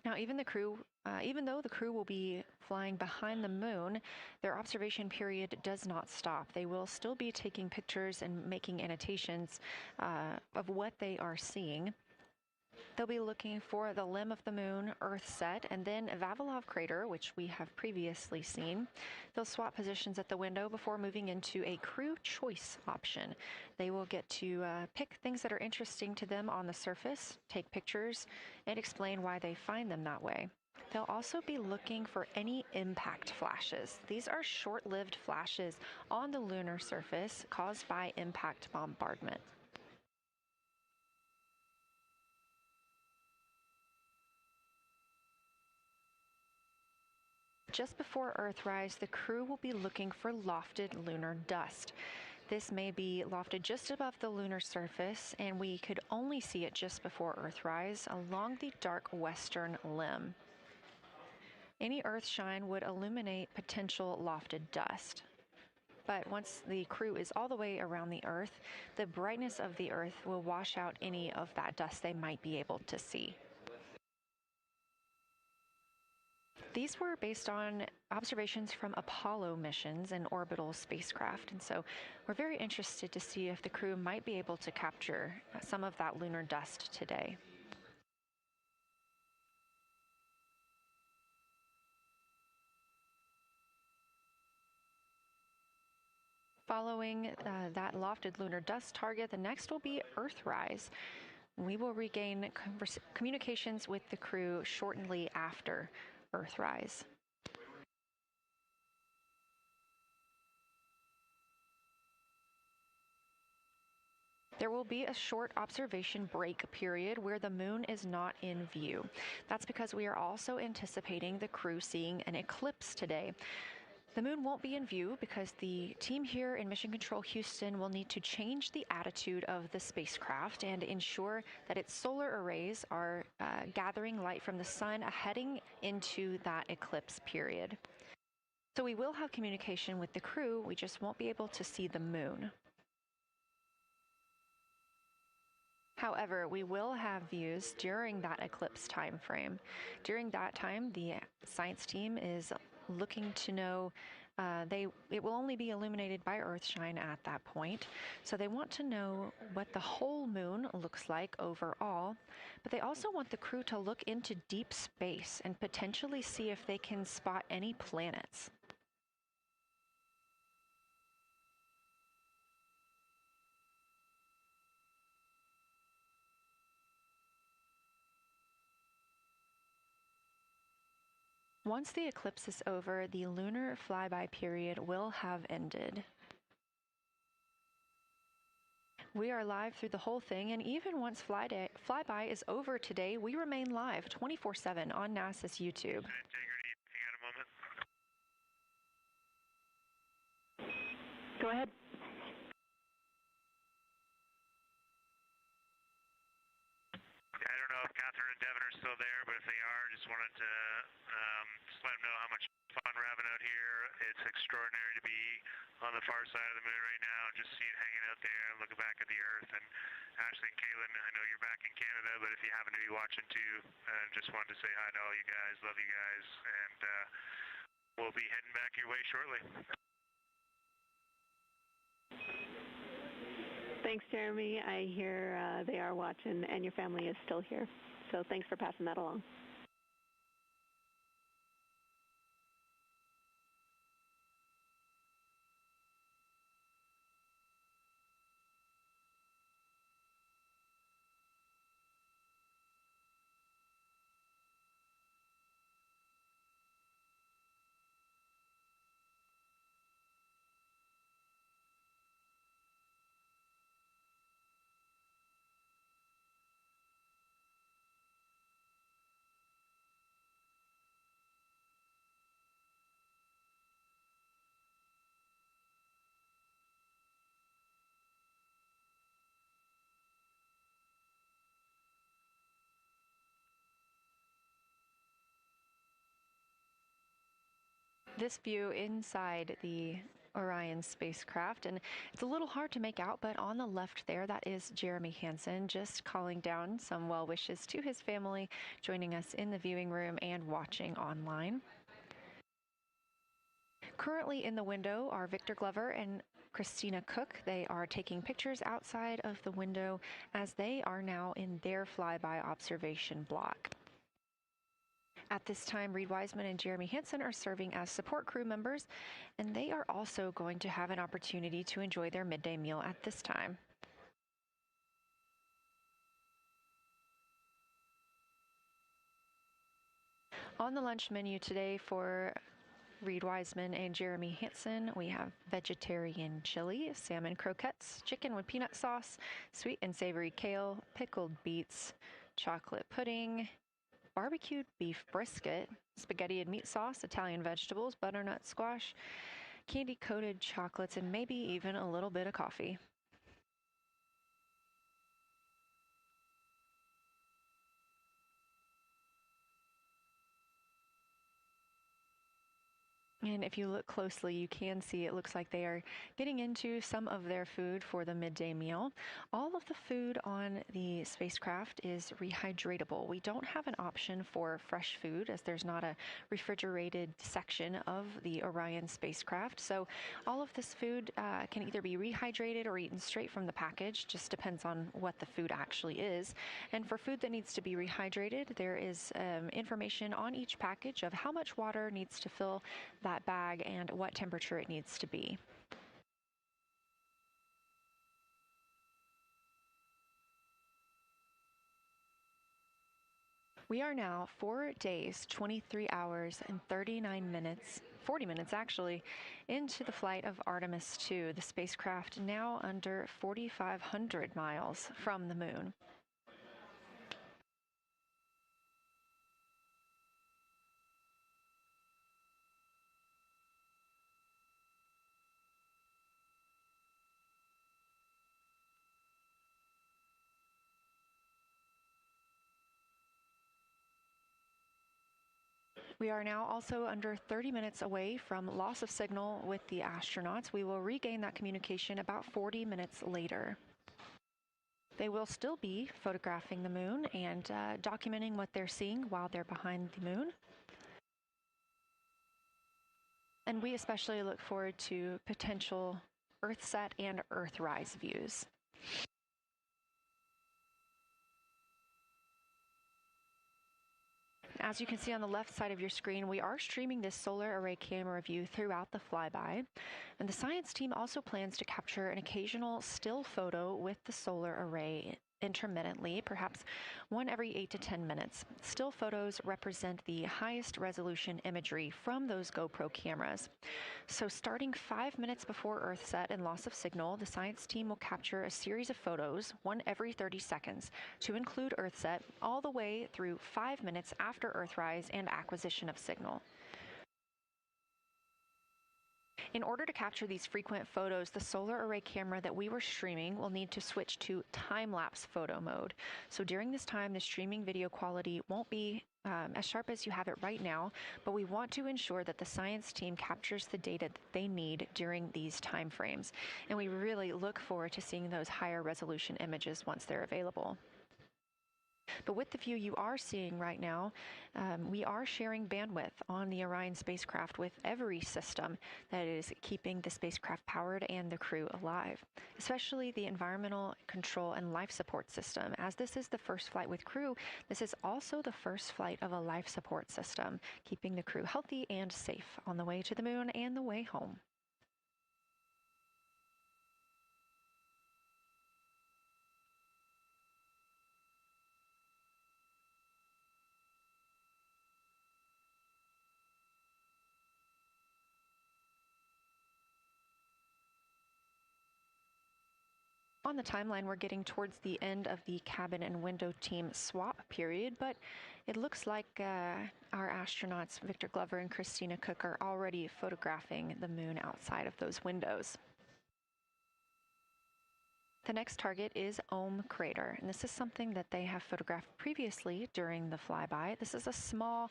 Now, even though the crew will be flying behind the moon, their observation period does not stop. They will still be taking pictures and making annotations of what they are seeing. They'll be looking for the limb of the moon, Earth set, and then Vavilov crater, which we have previously seen. They'll swap positions at the window before moving into a crew choice option. They will get to pick things that are interesting to them on the surface, take pictures, and explain why they find them that way. They'll also be looking for any impact flashes. These are short-lived flashes on the lunar surface caused by impact bombardment. Just before Earthrise, the crew will be looking for lofted lunar dust. This may be lofted just above the lunar surface, and we could only see it just before Earthrise along the dark western limb. Any Earthshine would illuminate potential lofted dust. But once the crew is all the way around the Earth, the brightness of the Earth will wash out any of that dust they might be able to see. These were based on observations from Apollo missions and orbital spacecraft, and so we're very interested to see if the crew might be able to capture some of that lunar dust today. Following that lofted lunar dust target, the next will be Earthrise. We will regain communications with the crew shortly after Earthrise. There will be a short observation break period where the moon is not in view. That's because we are also anticipating the crew seeing an eclipse today. The moon won't be in view because the team here in Mission Control Houston will need to change the attitude of the spacecraft and ensure that its solar arrays are gathering light from the sun heading into that eclipse period. So we will have communication with the crew, we just won't be able to see the moon. However, we will have views during that eclipse time frame. During that time, the science team is looking to know it will only be illuminated by Earthshine at that point, so they want to know what the whole moon looks like overall, but they also want the crew to look into deep space and potentially see if they can spot any planets. Once the eclipse is over, the lunar flyby period will have ended. We are live through the whole thing, and even once flyby is over today, we remain live 24/7 on NASA's YouTube. Go ahead. I don't know if Catherine and Devin are still there, but if they are, just wanted to just let them know how much fun we're having out here. It's extraordinary to be on the far side of the moon right now, just seeing hanging out there and looking back at the Earth. And Ashley and Kaylin, I know you're back in Canada, but if you happen to be watching too, just wanted to say hi to all you guys. Love you guys, and we'll be heading back your way shortly. Thanks, Jeremy. I hear they are watching, and your family is still here. So thanks for passing that along. This view inside the Orion spacecraft, and it's a little hard to make out, but on the left there, that is Jeremy Hansen just calling down some well wishes to his family, joining us in the viewing room and watching online. Currently in the window are Victor Glover and Christina Cook. They are taking pictures outside of the window as they are now in their flyby observation block. At this time, Reed Wiseman and Jeremy Hansen are serving as support crew members, and they are also going to have an opportunity to enjoy their midday meal at this time. On the lunch menu today for Reed Wiseman and Jeremy Hansen, we have vegetarian chili, salmon croquettes, chicken with peanut sauce, sweet and savory kale, pickled beets, chocolate pudding, barbecued beef brisket, spaghetti and meat sauce, Italian vegetables, butternut squash, candy-coated chocolates, and maybe even a little bit of coffee. And if you look closely, you can see it looks like they are getting into some of their food for the midday meal. All of the food on the spacecraft is rehydratable. We don't have an option for fresh food as there's not a refrigerated section of the Orion spacecraft. So all of this food can either be rehydrated or eaten straight from the package, just depends on what the food actually is. And for food that needs to be rehydrated, there is information on each package of how much water needs to fill that bag and what temperature it needs to be. We are now 4 days, 23 hours, and 39 minutes, 40 minutes actually, into the flight of Artemis 2, the spacecraft now under 4,500 miles from the moon. We are now also under 30 minutes away from loss of signal with the astronauts. We will regain that communication about 40 minutes later. They will still be photographing the moon and documenting what they're seeing while they're behind the moon. And we especially look forward to potential Earthset and Earthrise views. As you can see on the left side of your screen, we are streaming this solar array camera view throughout the flyby. And the science team also plans to capture an occasional still photo with the solar array intermittently, perhaps one every 8 to 10 minutes. Still photos represent the highest resolution imagery from those GoPro cameras. So starting 5 minutes before Earthset and loss of signal, the science team will capture a series of photos, one every 30 seconds, to include Earthset all the way through 5 minutes after Earthrise and acquisition of signal. In order to capture these frequent photos, the solar array camera that we were streaming will need to switch to time-lapse photo mode. So during this time, the streaming video quality won't be as sharp as you have it right now, but we want to ensure that the science team captures the data that they need during these time frames. And we really look forward to seeing those higher resolution images once they're available. But with the view you are seeing right now, we are sharing bandwidth on the Orion spacecraft with every system that is keeping the spacecraft powered and the crew alive, especially the environmental control and life support system. As this is the first flight with crew, this is also the first flight of a life support system, keeping the crew healthy and safe on the way to the moon and the way home. On the timeline, we're getting towards the end of the cabin and window team swap period, but it looks like our astronauts, Victor Glover and Christina Cook, are already photographing the moon outside of those windows. The next target is Ohm Crater, and this is something that they have photographed previously during the flyby. This is a small,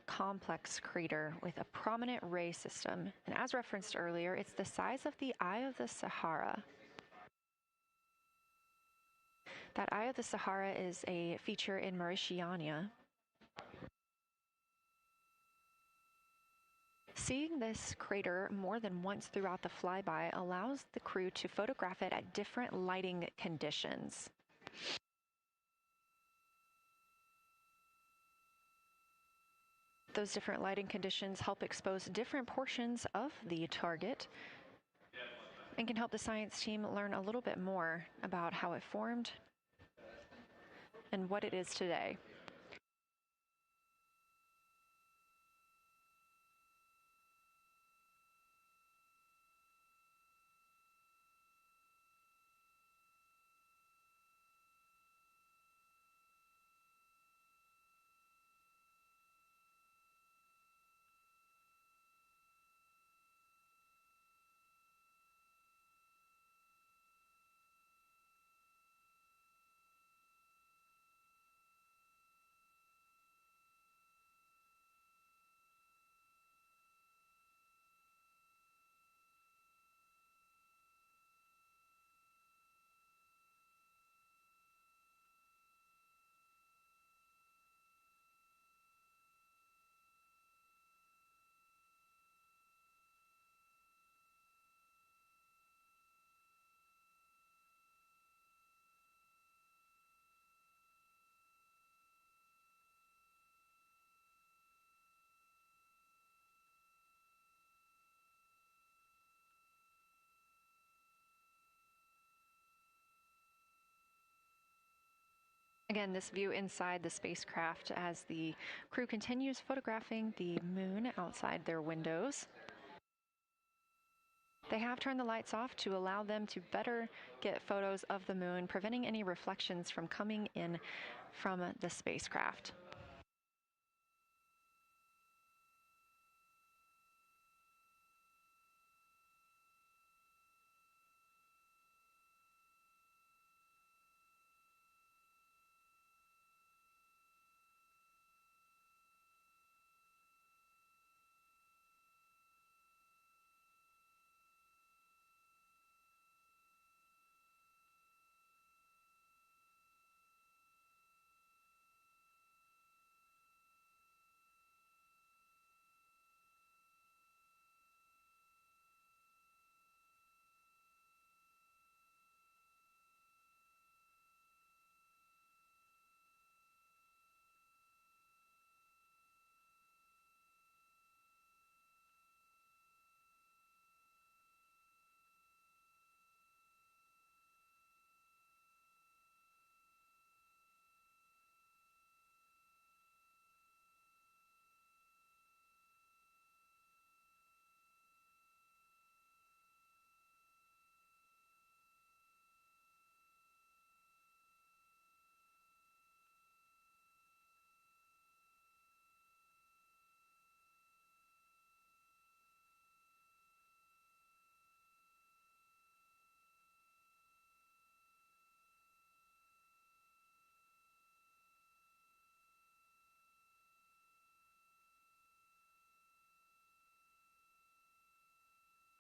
complex crater with a prominent ray system, and as referenced earlier, it's the size of the Eye of the Sahara. That Eye of the Sahara is a feature in Mauritania. Seeing this crater more than once throughout the flyby allows the crew to photograph it at different lighting conditions. Those different lighting conditions help expose different portions of the target and can help the science team learn a little bit more about how it formed and what it is today. Again, this view inside the spacecraft as the crew continues photographing the moon outside their windows. They have turned the lights off to allow them to better get photos of the moon, preventing any reflections from coming in from the spacecraft.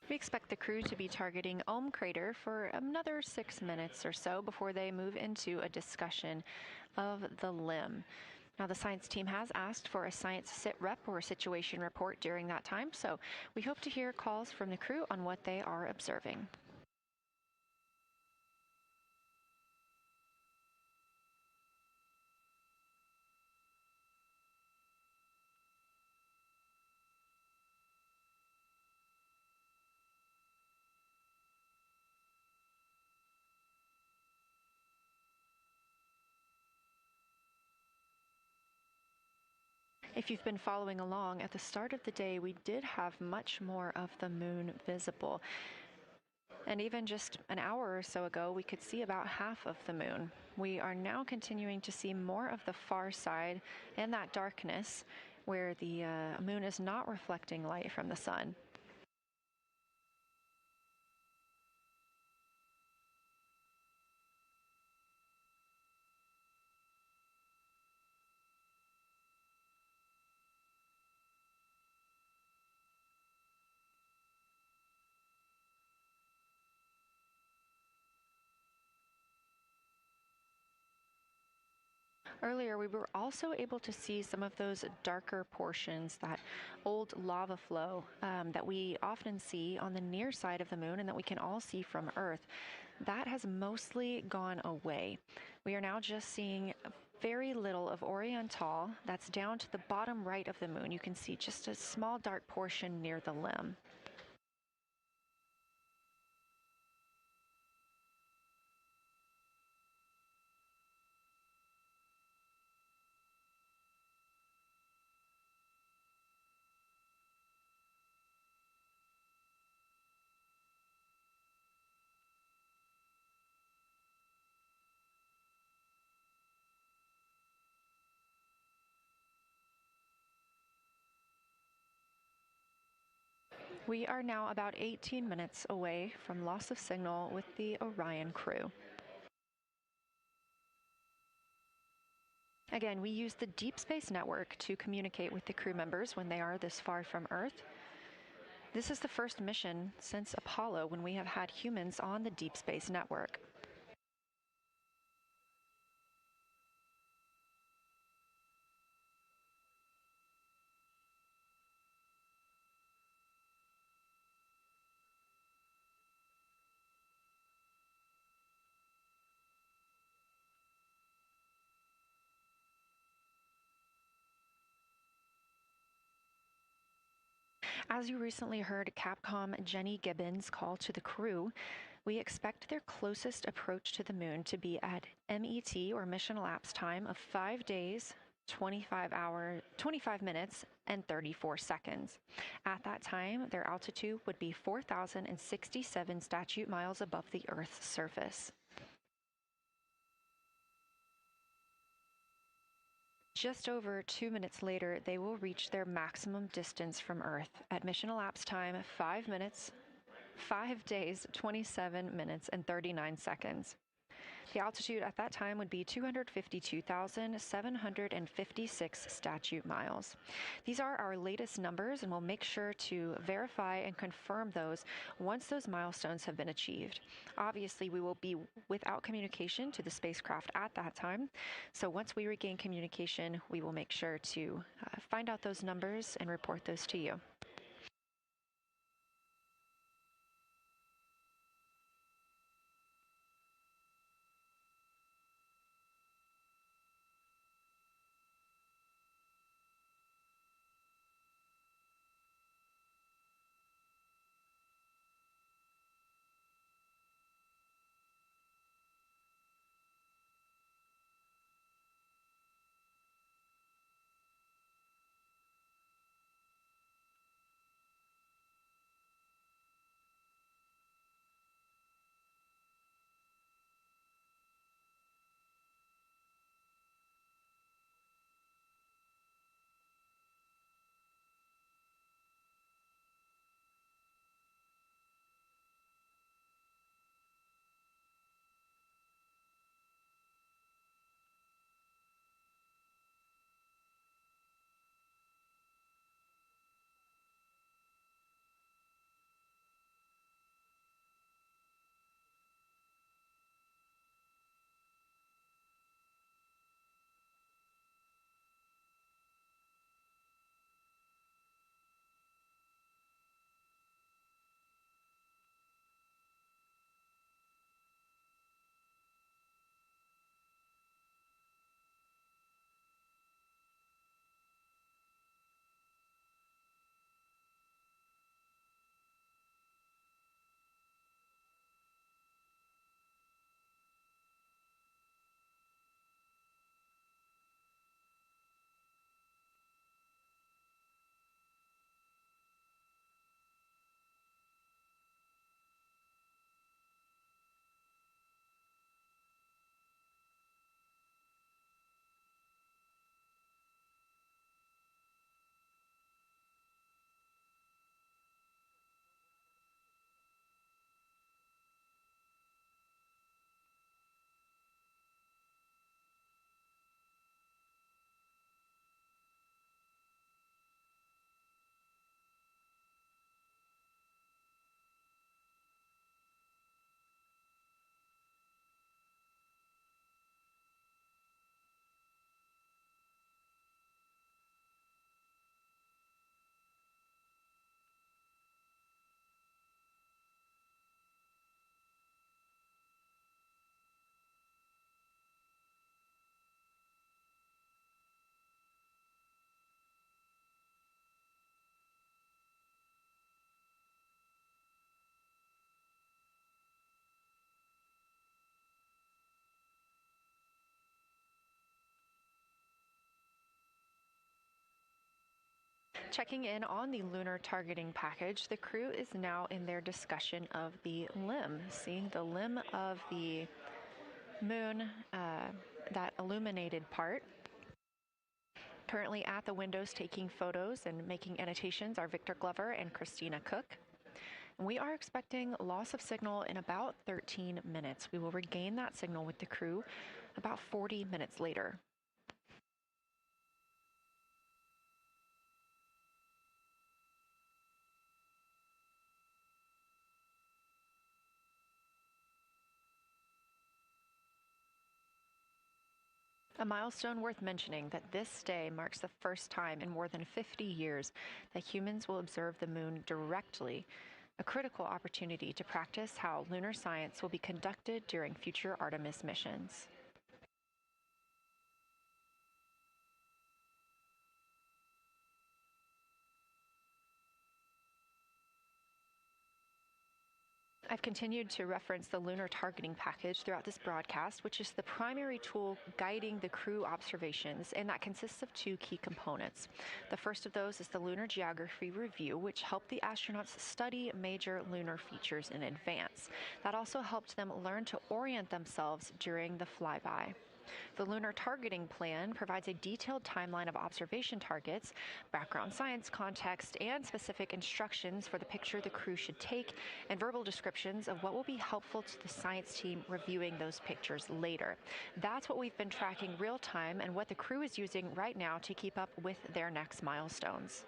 We expect the crew to be targeting Ohm Crater for another 6 minutes or so before they move into a discussion of the limb. Now, the science team has asked for a science sit rep or situation report during that time, so we hope to hear calls from the crew on what they are observing. If you've been following along, at the start of the day, we did have much more of the moon visible. And even just an hour or so ago, we could see about half of the moon. We are now continuing to see more of the far side and that darkness where the moon is not reflecting light from the sun. Earlier, we were also able to see some of those darker portions, that old lava flow that we often see on the near side of the moon and that we can all see from Earth. That has mostly gone away. We are now just seeing very little of Orion that's down to the bottom right of the moon. You can see just a small dark portion near the limb. We are now about 18 minutes away from loss of signal with the Orion crew. Again, we use the Deep Space Network to communicate with the crew members when they are this far from Earth. This is the first mission since Apollo when we have had humans on the Deep Space Network. As you recently heard Capcom Jenny Gibbons call to the crew, We expect their closest approach to the moon to be at MET, or mission elapsed time, of 5 days, 25 minutes, and 34 seconds. At that time, their altitude would be 4,067 statute miles above the Earth's surface. Just over 2 minutes later, they will reach their maximum distance from Earth at mission elapsed time 5 minutes, 5 days, 27 minutes, and 39 seconds. The altitude at that time would be 252,756 statute miles. These are our latest numbers, and we'll make sure to verify and confirm those once those milestones have been achieved. Obviously, we will be without communication to the spacecraft at that time, so once we regain communication, we will make sure to find out those numbers and report those to you. Checking in on the lunar targeting package, the crew is now in their discussion of the limb, seeing the limb of the moon, that illuminated part. Currently at the windows taking photos and making annotations are Victor Glover and Christina Cook. We are expecting loss of signal in about 13 minutes. We will regain that signal with the crew about 40 minutes later. A milestone worth mentioning that this day marks the first time in more than 50 years that humans will observe the moon directly, a critical opportunity to practice how lunar science will be conducted during future Artemis missions. I've continued to reference the Lunar Targeting Package throughout this broadcast, which is the primary tool guiding the crew observations, and that consists of two key components. The first of those is the Lunar Geography Review, which helped the astronauts study major lunar features in advance. That also helped them learn to orient themselves during the flyby. The Lunar Targeting Plan provides a detailed timeline of observation targets, background science context, and specific instructions for the picture the crew should take, and verbal descriptions of what will be helpful to the science team reviewing those pictures later. That's what we've been tracking real time and what the crew is using right now to keep up with their next milestones.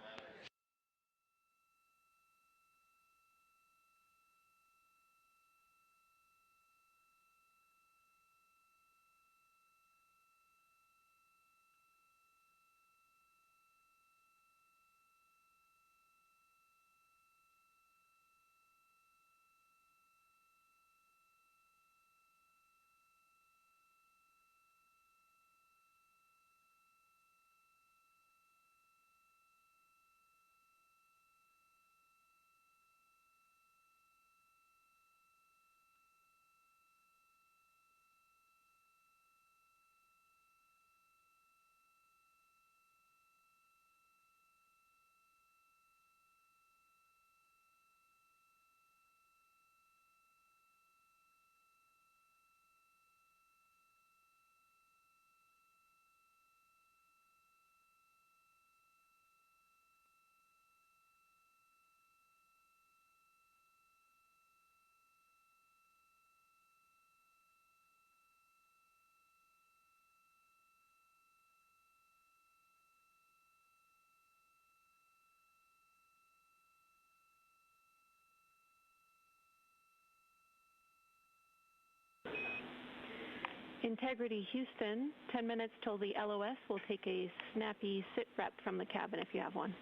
Integrity Houston, 10 minutes till the LOS. We'll take a snappy sit rep from the cabin if you have one.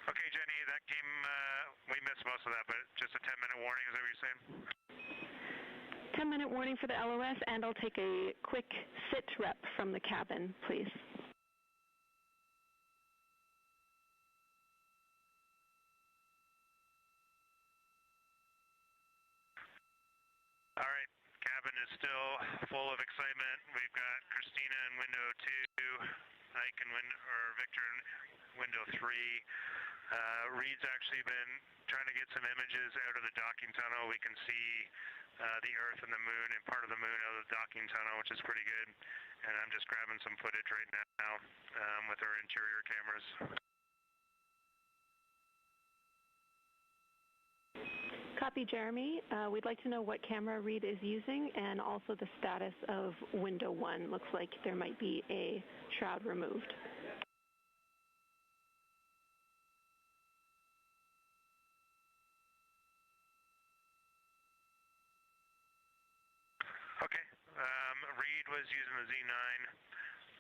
Okay, Jenny, that came, we missed most of that, but just a 10-minute warning, is that what you're saying? 10-minute warning for the LOS, and I'll take a quick sit rep from the cabin, please. All right, cabin is still full of excitement. We've got Christina in window 2, Ike in Victor in window 3. Reed's actually been trying to get some images out of the docking tunnel. We can see the Earth and the Moon and part of the Moon out of the docking tunnel, which is pretty good. And I'm just grabbing some footage right now with our interior cameras. Copy, Jeremy. We'd like to know what camera Reed is using and also the status of window 1. Looks like there might be a shroud removed. Okay. Reed was using the Z9,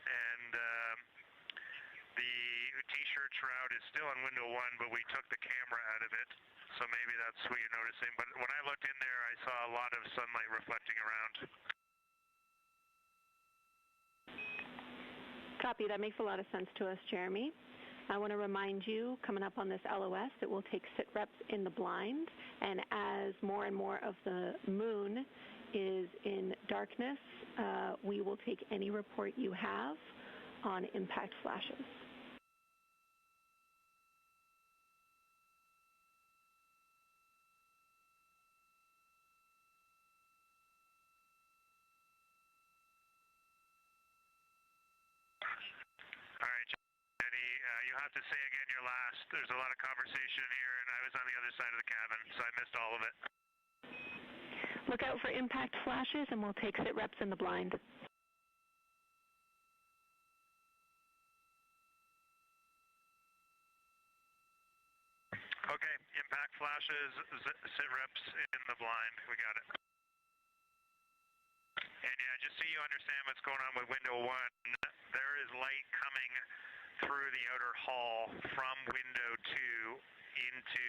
and the T-shirt shroud is still on window 1, but we took the camera out of it, so maybe that's what you're noticing. But when I looked in there, I saw a lot of sunlight reflecting around. Copy. That makes a lot of sense to us, Jeremy. I want to remind you, coming up on this LOS, that we'll take sit reps in the blind, and as more and more of the moon is in darkness, we will take any report you have on impact flashes. All right, Jenny, you'll have to say again your last. There's a lot of conversation here, and I was on the other side of the cabin, so I missed all of it. Look out for impact flashes, and we'll take sit reps in the blind. Okay, impact flashes, sit reps in the blind. We got it. And yeah, just so you understand what's going on with window 1, there is light coming through the outer hall from window 2 into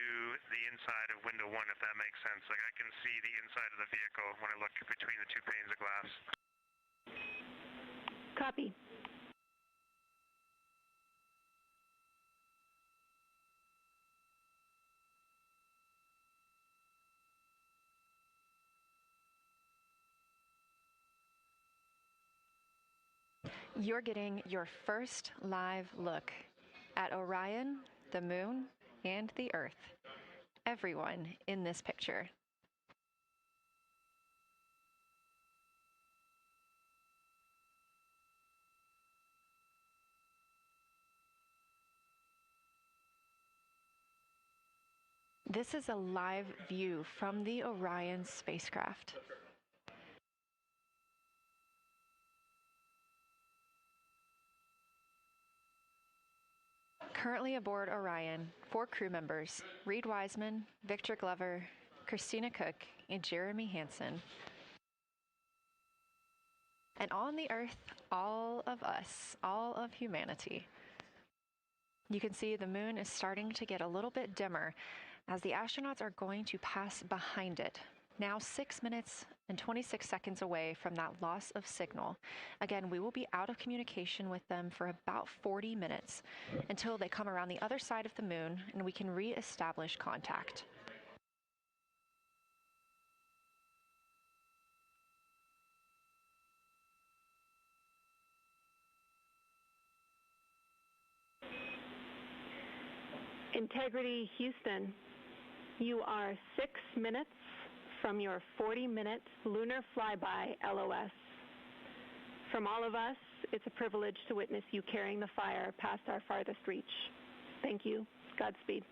the inside of window 1, if that makes sense. Like, I can see the inside of the vehicle when I look between the 2 panes of glass. Copy. You're getting your first live look at Orion, the Moon, and the Earth. Everyone in this picture. This is a live view from the Orion spacecraft. Currently aboard Orion, 4 crew members, Reed Wiseman, Victor Glover, Christina Cook, and Jeremy Hansen. And on the Earth, all of us, all of humanity. You can see the moon is starting to get a little bit dimmer as the astronauts are going to pass behind it. Now 6 minutes and 26 seconds away from that loss of signal. Again, we will be out of communication with them for about 40 minutes until they come around the other side of the moon and we can re-establish contact. Integrity Houston, you are 6 minutes from your 40-minute lunar flyby LOS. From all of us, it's a privilege to witness you carrying the fire past our farthest reach. Thank you. Godspeed.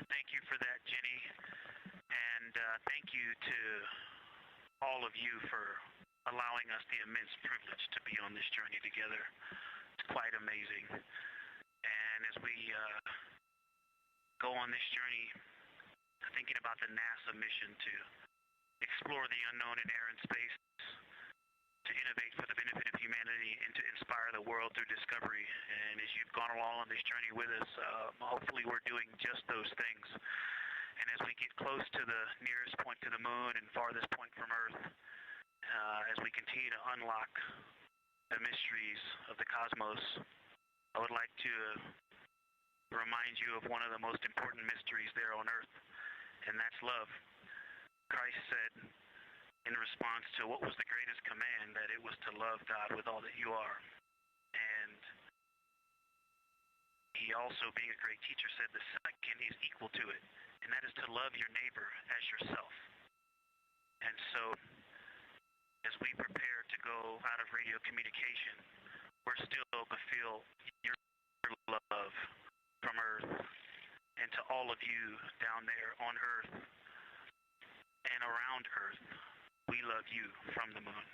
Thank you for that, Jenny. And thank you to all of you for allowing us the immense privilege to be on this journey together. It's quite amazing. And as we go on this journey, thinking about the NASA mission to explore the unknown in air and space, to innovate for the benefit of humanity, and to inspire the world through discovery. And as you've gone along on this journey with us, hopefully we're doing just those things. And as we get close to the nearest point to the moon and farthest point from Earth, as we continue to unlock the mysteries of the cosmos, I would like to remind you of one of the most important mysteries there on Earth, and that's love. Christ said in response to what was the greatest command, that it was to love God with all that you are. And he also, being a great teacher, said the second is equal to it, and that is to love your neighbor as yourself. And so, as we prepare to go out of radio communication, we're still going to feel your love from Earth, and to all of you down there on Earth and around Earth, we love you from the moon.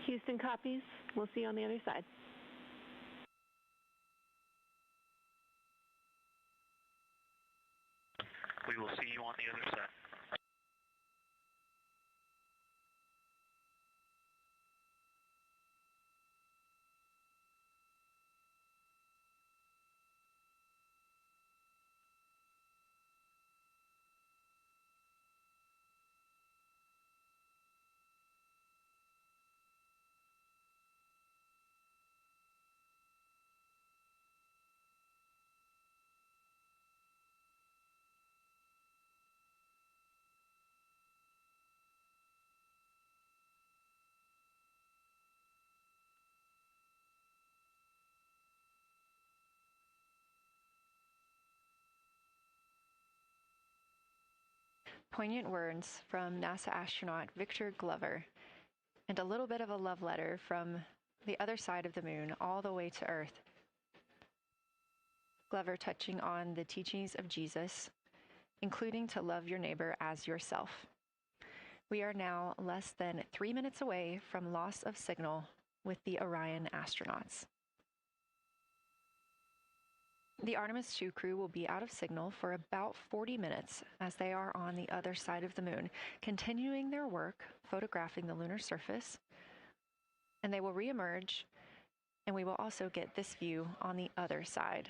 Houston copies. We'll see you on the other side. We will see you on the other side. Poignant words from NASA astronaut Victor Glover, and a little bit of a love letter from the other side of the moon all the way to Earth. Glover touching on the teachings of Jesus, including to love your neighbor as yourself. We are now less than 3 minutes away from loss of signal with the Orion astronauts. The Artemis 2 crew will be out of signal for about 40 minutes as they are on the other side of the moon, continuing their work photographing the lunar surface, and they will reemerge, and we will also get this view on the other side.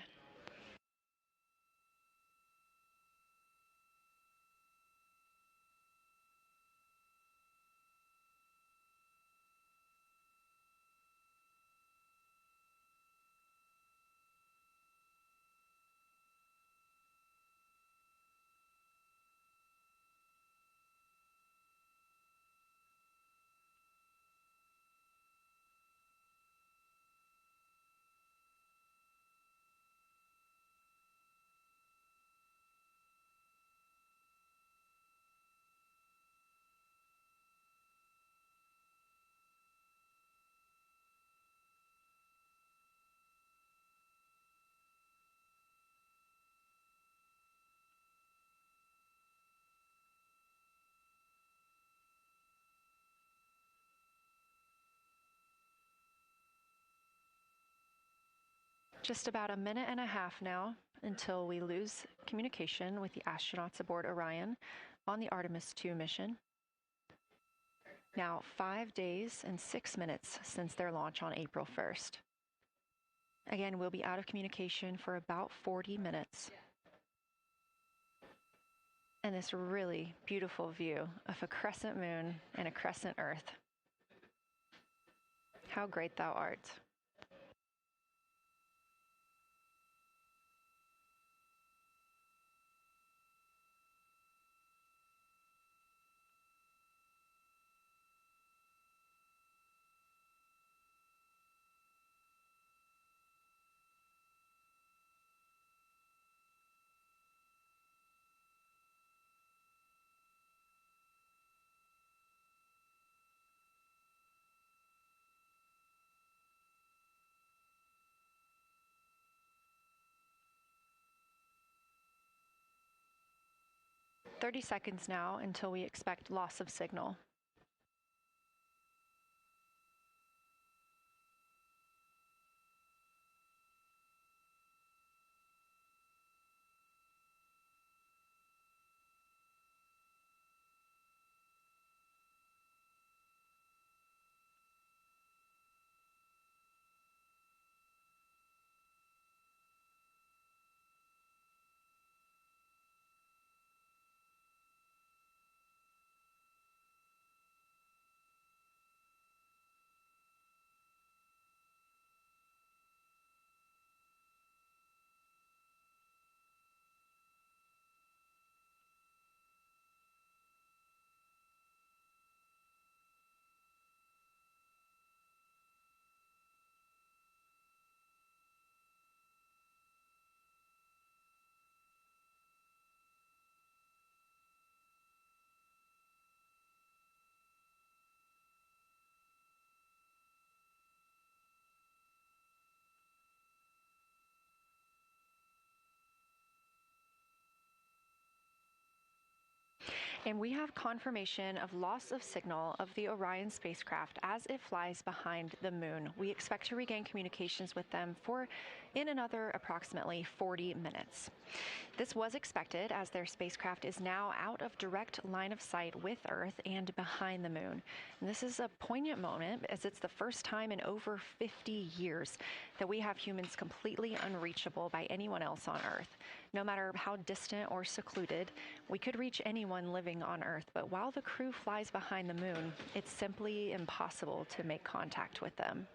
Just about a minute and a half now until we lose communication with the astronauts aboard Orion on the Artemis 2 mission. Now, 5 days and 6 minutes since their launch on April 1st. Again, we'll be out of communication for about 40 minutes. And this really beautiful view of a crescent moon and a crescent Earth. How great thou art. "30 seconds now until we expect loss of signal. And we have confirmation of loss of signal of the Orion spacecraft as it flies behind the moon. We expect to regain communications with them in another approximately 40 minutes. This was expected as their spacecraft is now out of direct line of sight with Earth and behind the moon. And this is a poignant moment as it's the first time in over 50 years that we have humans completely unreachable by anyone else on Earth. No matter how distant or secluded, we could reach anyone living on Earth, but while the crew flies behind the moon, it's simply impossible to make contact with them.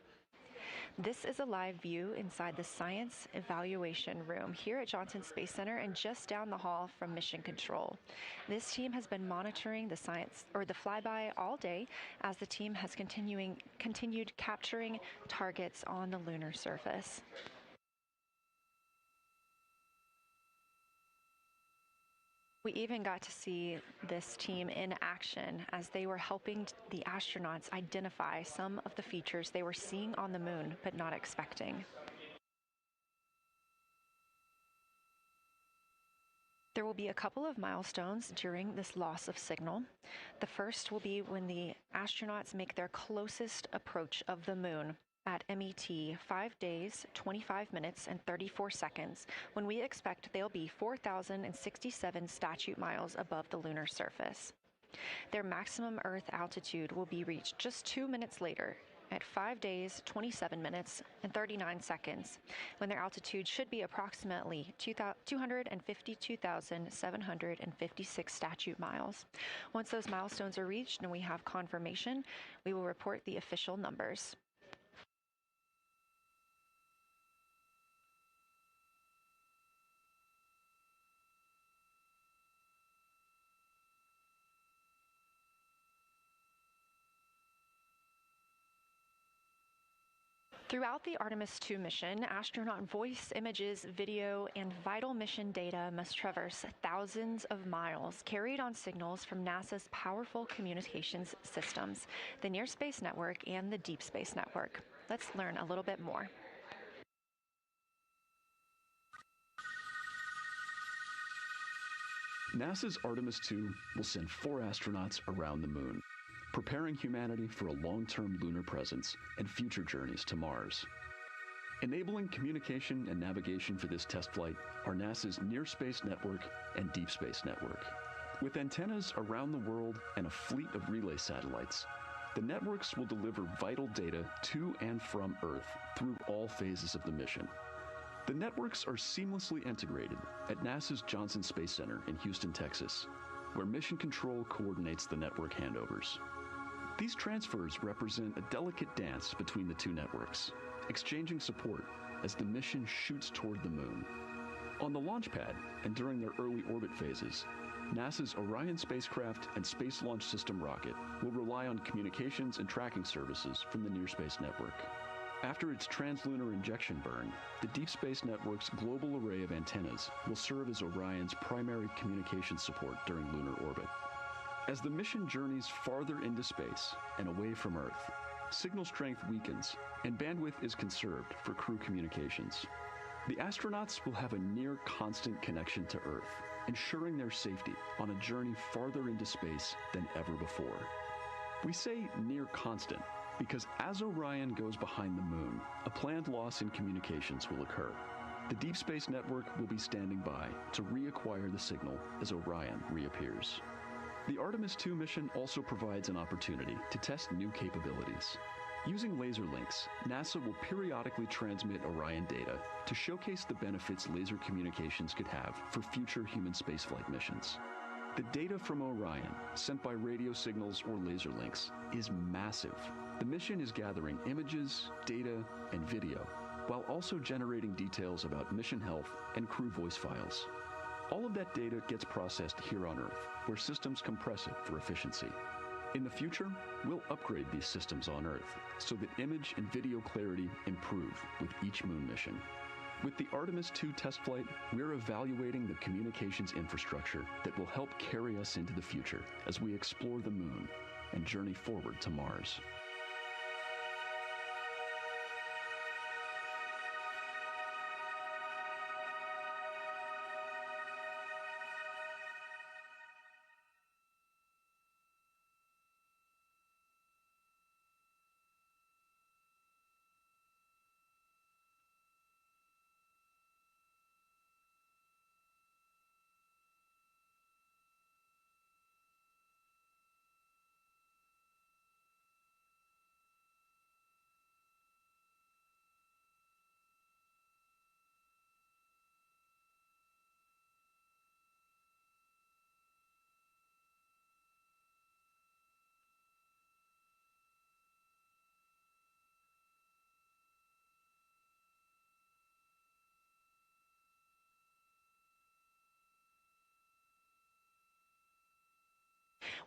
This is a live view inside the Science Evaluation Room here at Johnson Space Center and just down the hall from Mission Control. This team has been monitoring the flyby all day as the team has continued capturing targets on the lunar surface. We even got to see this team in action as they were helping the astronauts identify some of the features they were seeing on the moon but not expecting. There will be a couple of milestones during this loss of signal. The first will be when the astronauts make their closest approach of the moon. at MET 5 days, 25 minutes, and 34 seconds, when we expect they'll be 4,067 statute miles above the lunar surface. Their maximum Earth altitude will be reached just 2 minutes later, at 5 days, 27 minutes, and 39 seconds, when their altitude should be approximately 252,756 statute miles. Once those milestones are reached and we have confirmation, we will report the official numbers. Throughout the Artemis II mission, astronaut voice, images, video, and vital mission data must traverse thousands of miles, carried on signals from NASA's powerful communications systems, the Near Space Network and the Deep Space Network. Let's learn a little bit more. NASA's Artemis II will send 4 astronauts around the moon, preparing humanity for a long-term lunar presence and future journeys to Mars. Enabling communication and navigation for this test flight are NASA's Near Space Network and Deep Space Network. With antennas around the world and a fleet of relay satellites, the networks will deliver vital data to and from Earth through all phases of the mission. The networks are seamlessly integrated at NASA's Johnson Space Center in Houston, Texas, where Mission Control coordinates the network handovers. These transfers represent a delicate dance between the two networks, exchanging support as the mission shoots toward the moon. On the launch pad and during their early orbit phases, NASA's Orion spacecraft and Space Launch System rocket will rely on communications and tracking services from the Near Space Network. After its translunar injection burn, the Deep Space Network's global array of antennas will serve as Orion's primary communication support during lunar orbit. As the mission journeys farther into space and away from Earth, signal strength weakens and bandwidth is conserved for crew communications. The astronauts will have a near constant connection to Earth, ensuring their safety on a journey farther into space than ever before. We say near constant because as Orion goes behind the moon, a planned loss in communications will occur. The Deep Space Network will be standing by to reacquire the signal as Orion reappears. The Artemis II mission also provides an opportunity to test new capabilities. Using laser links, NASA will periodically transmit Orion data to showcase the benefits laser communications could have for future human spaceflight missions. The data from Orion, sent by radio signals or laser links, is massive. The mission is gathering images, data, and video, while also generating details about mission health and crew voice files. All of that data gets processed here on Earth, where systems compress it for efficiency. In the future, we'll upgrade these systems on Earth so that image and video clarity improve with each moon mission. With the Artemis II test flight, we're evaluating the communications infrastructure that will help carry us into the future as we explore the moon and journey forward to Mars.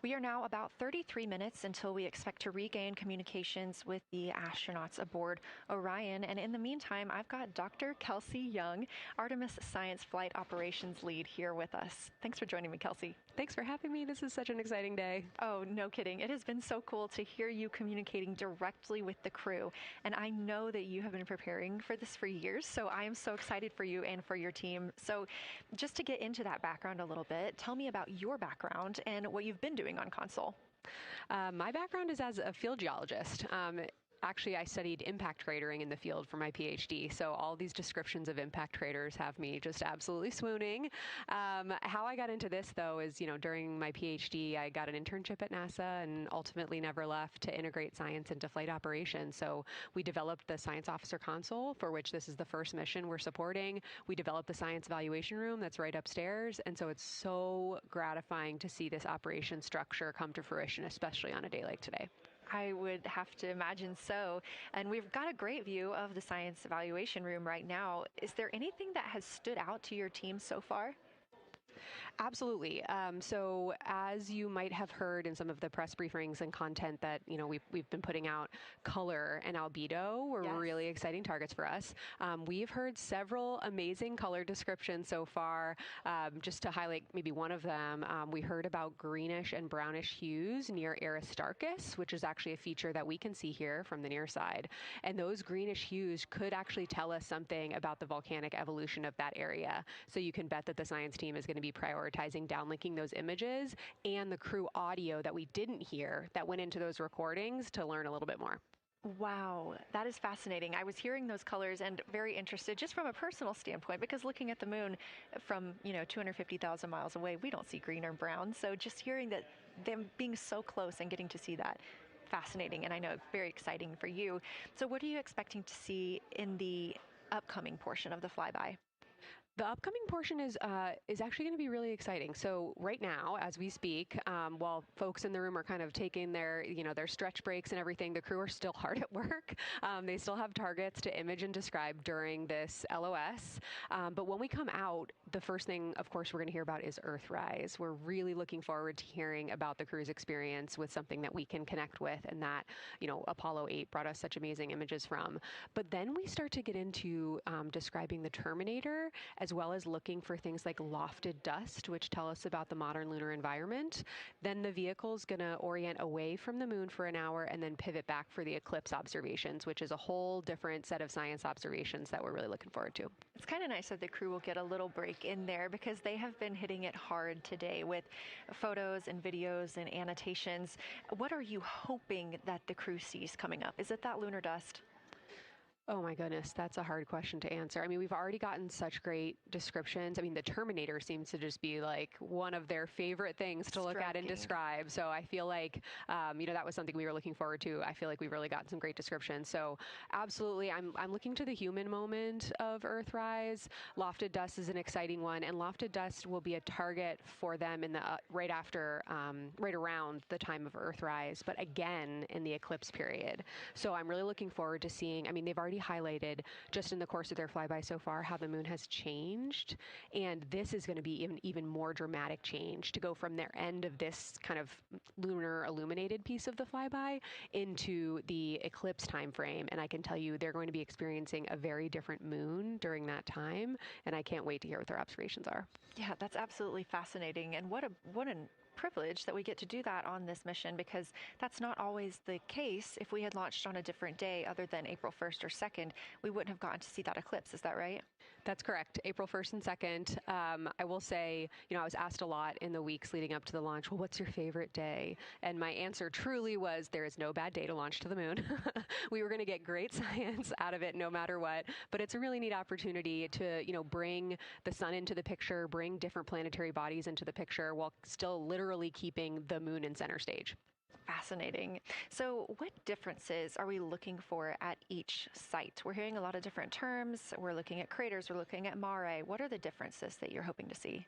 We are now about 33 minutes until we expect to regain communications with the astronauts aboard Orion. And in the meantime, I've got Dr. Kelsey Young, Artemis Science Flight Operations Lead, here with us. Thanks for joining me, Kelsey. Thanks for having me. This is such an exciting day. Oh, no kidding. It has been so cool to hear you communicating directly with the crew. And I know that you have been preparing for this for years, so I am so excited for you and for your team. So just to get into that background a little bit, tell me about your background and what you've been doing on console. My background is as a field geologist. actually, I studied impact cratering in the field for my PhD, so all these descriptions of impact craters have me just absolutely swooning. How I got into this, though, is, during my PhD, I got an internship at NASA and ultimately never left to integrate science into flight operations. So we developed the Science Officer Console, for which this is the first mission we're supporting. We developed the Science Evaluation Room that's right upstairs, and so it's so gratifying to see this operation structure come to fruition, especially on a day like today. I would have to imagine so. And we've got a great view of the Science Evaluation Room right now. Is there anything that has stood out to your team so far? Absolutely. So as you might have heard in some of the press briefings and content that, we've been putting out, color and albedo were really exciting targets for us. We've heard several amazing color descriptions so far. Just to highlight maybe one of them, we heard about greenish and brownish hues near Aristarchus, which is actually a feature that we can see here from the near side. And those greenish hues could actually tell us something about the volcanic evolution of that area. So you can bet that the science team is going to be prioritizing downlinking those images and the crew audio that we didn't hear that went into those recordings to learn a little bit more. Wow, that is fascinating. I was hearing those colors and very interested just from a personal standpoint, because looking at the moon from, 250,000 miles away, we don't see green or brown. So just hearing that, them being so close and getting to see that, fascinating, and I know very exciting for you. So what are you expecting to see in the upcoming portion of the flyby? The upcoming portion is actually going to be really exciting. So right now, as we speak, while folks in the room are kind of taking their stretch breaks and everything, the crew are still hard at work. They still have targets to image and describe during this LOS. But when we come out, the first thing, of course, we're going to hear about is Earthrise. We're really looking forward to hearing about the crew's experience with something that we can connect with and that, Apollo 8 brought us such amazing images from. But then we start to get into describing the Terminator, as well as looking for things like lofted dust, which tell us about the modern lunar environment. Then the vehicle's going to orient away from the moon for an hour and then pivot back for the eclipse observations, which is a whole different set of science observations that we're really looking forward to. It's kind of nice that the crew will get a little break in there, because they have been hitting it hard today with photos and videos and annotations. What are you hoping that the crew sees coming up? Is it that lunar dust? Oh my goodness, that's a hard question to answer. I mean, we've already gotten such great descriptions. I mean, the Terminator seems to just be like one of their favorite things to look at and describe. So I feel like, that was something we were looking forward to. I feel like we've really gotten some great descriptions. So absolutely, I'm looking to the human moment of Earthrise. Lofted dust is an exciting one, and lofted dust will be a target for them in the right around the time of Earthrise, but again in the eclipse period. So I'm really looking forward to seeing. I mean, they've already highlighted just in the course of their flyby so far how the moon has changed, and this is going to be even more dramatic change to go from their end of this kind of lunar illuminated piece of the flyby into the eclipse time frame. And I can tell you they're going to be experiencing a very different moon during that time, and I can't wait to hear what their observations are. Yeah, that's absolutely fascinating, and what a privilege that we get to do that on this mission, because that's not always the case. If we had launched on a different day other than April 1st or 2nd, we wouldn't have gotten to see that eclipse. Is that right? That's correct. April 1st and 2nd. I will say, I was asked a lot in the weeks leading up to the launch, well, what's your favorite day? And my answer truly was, there is no bad day to launch to the moon. We were going to get great science out of it no matter what. But it's a really neat opportunity to, bring the sun into the picture, bring different planetary bodies into the picture while still literally keeping the moon in center stage. Fascinating. So what differences are we looking for at each site? We're hearing a lot of different terms. We're looking at craters. We're looking at mare. What are the differences that you're hoping to see?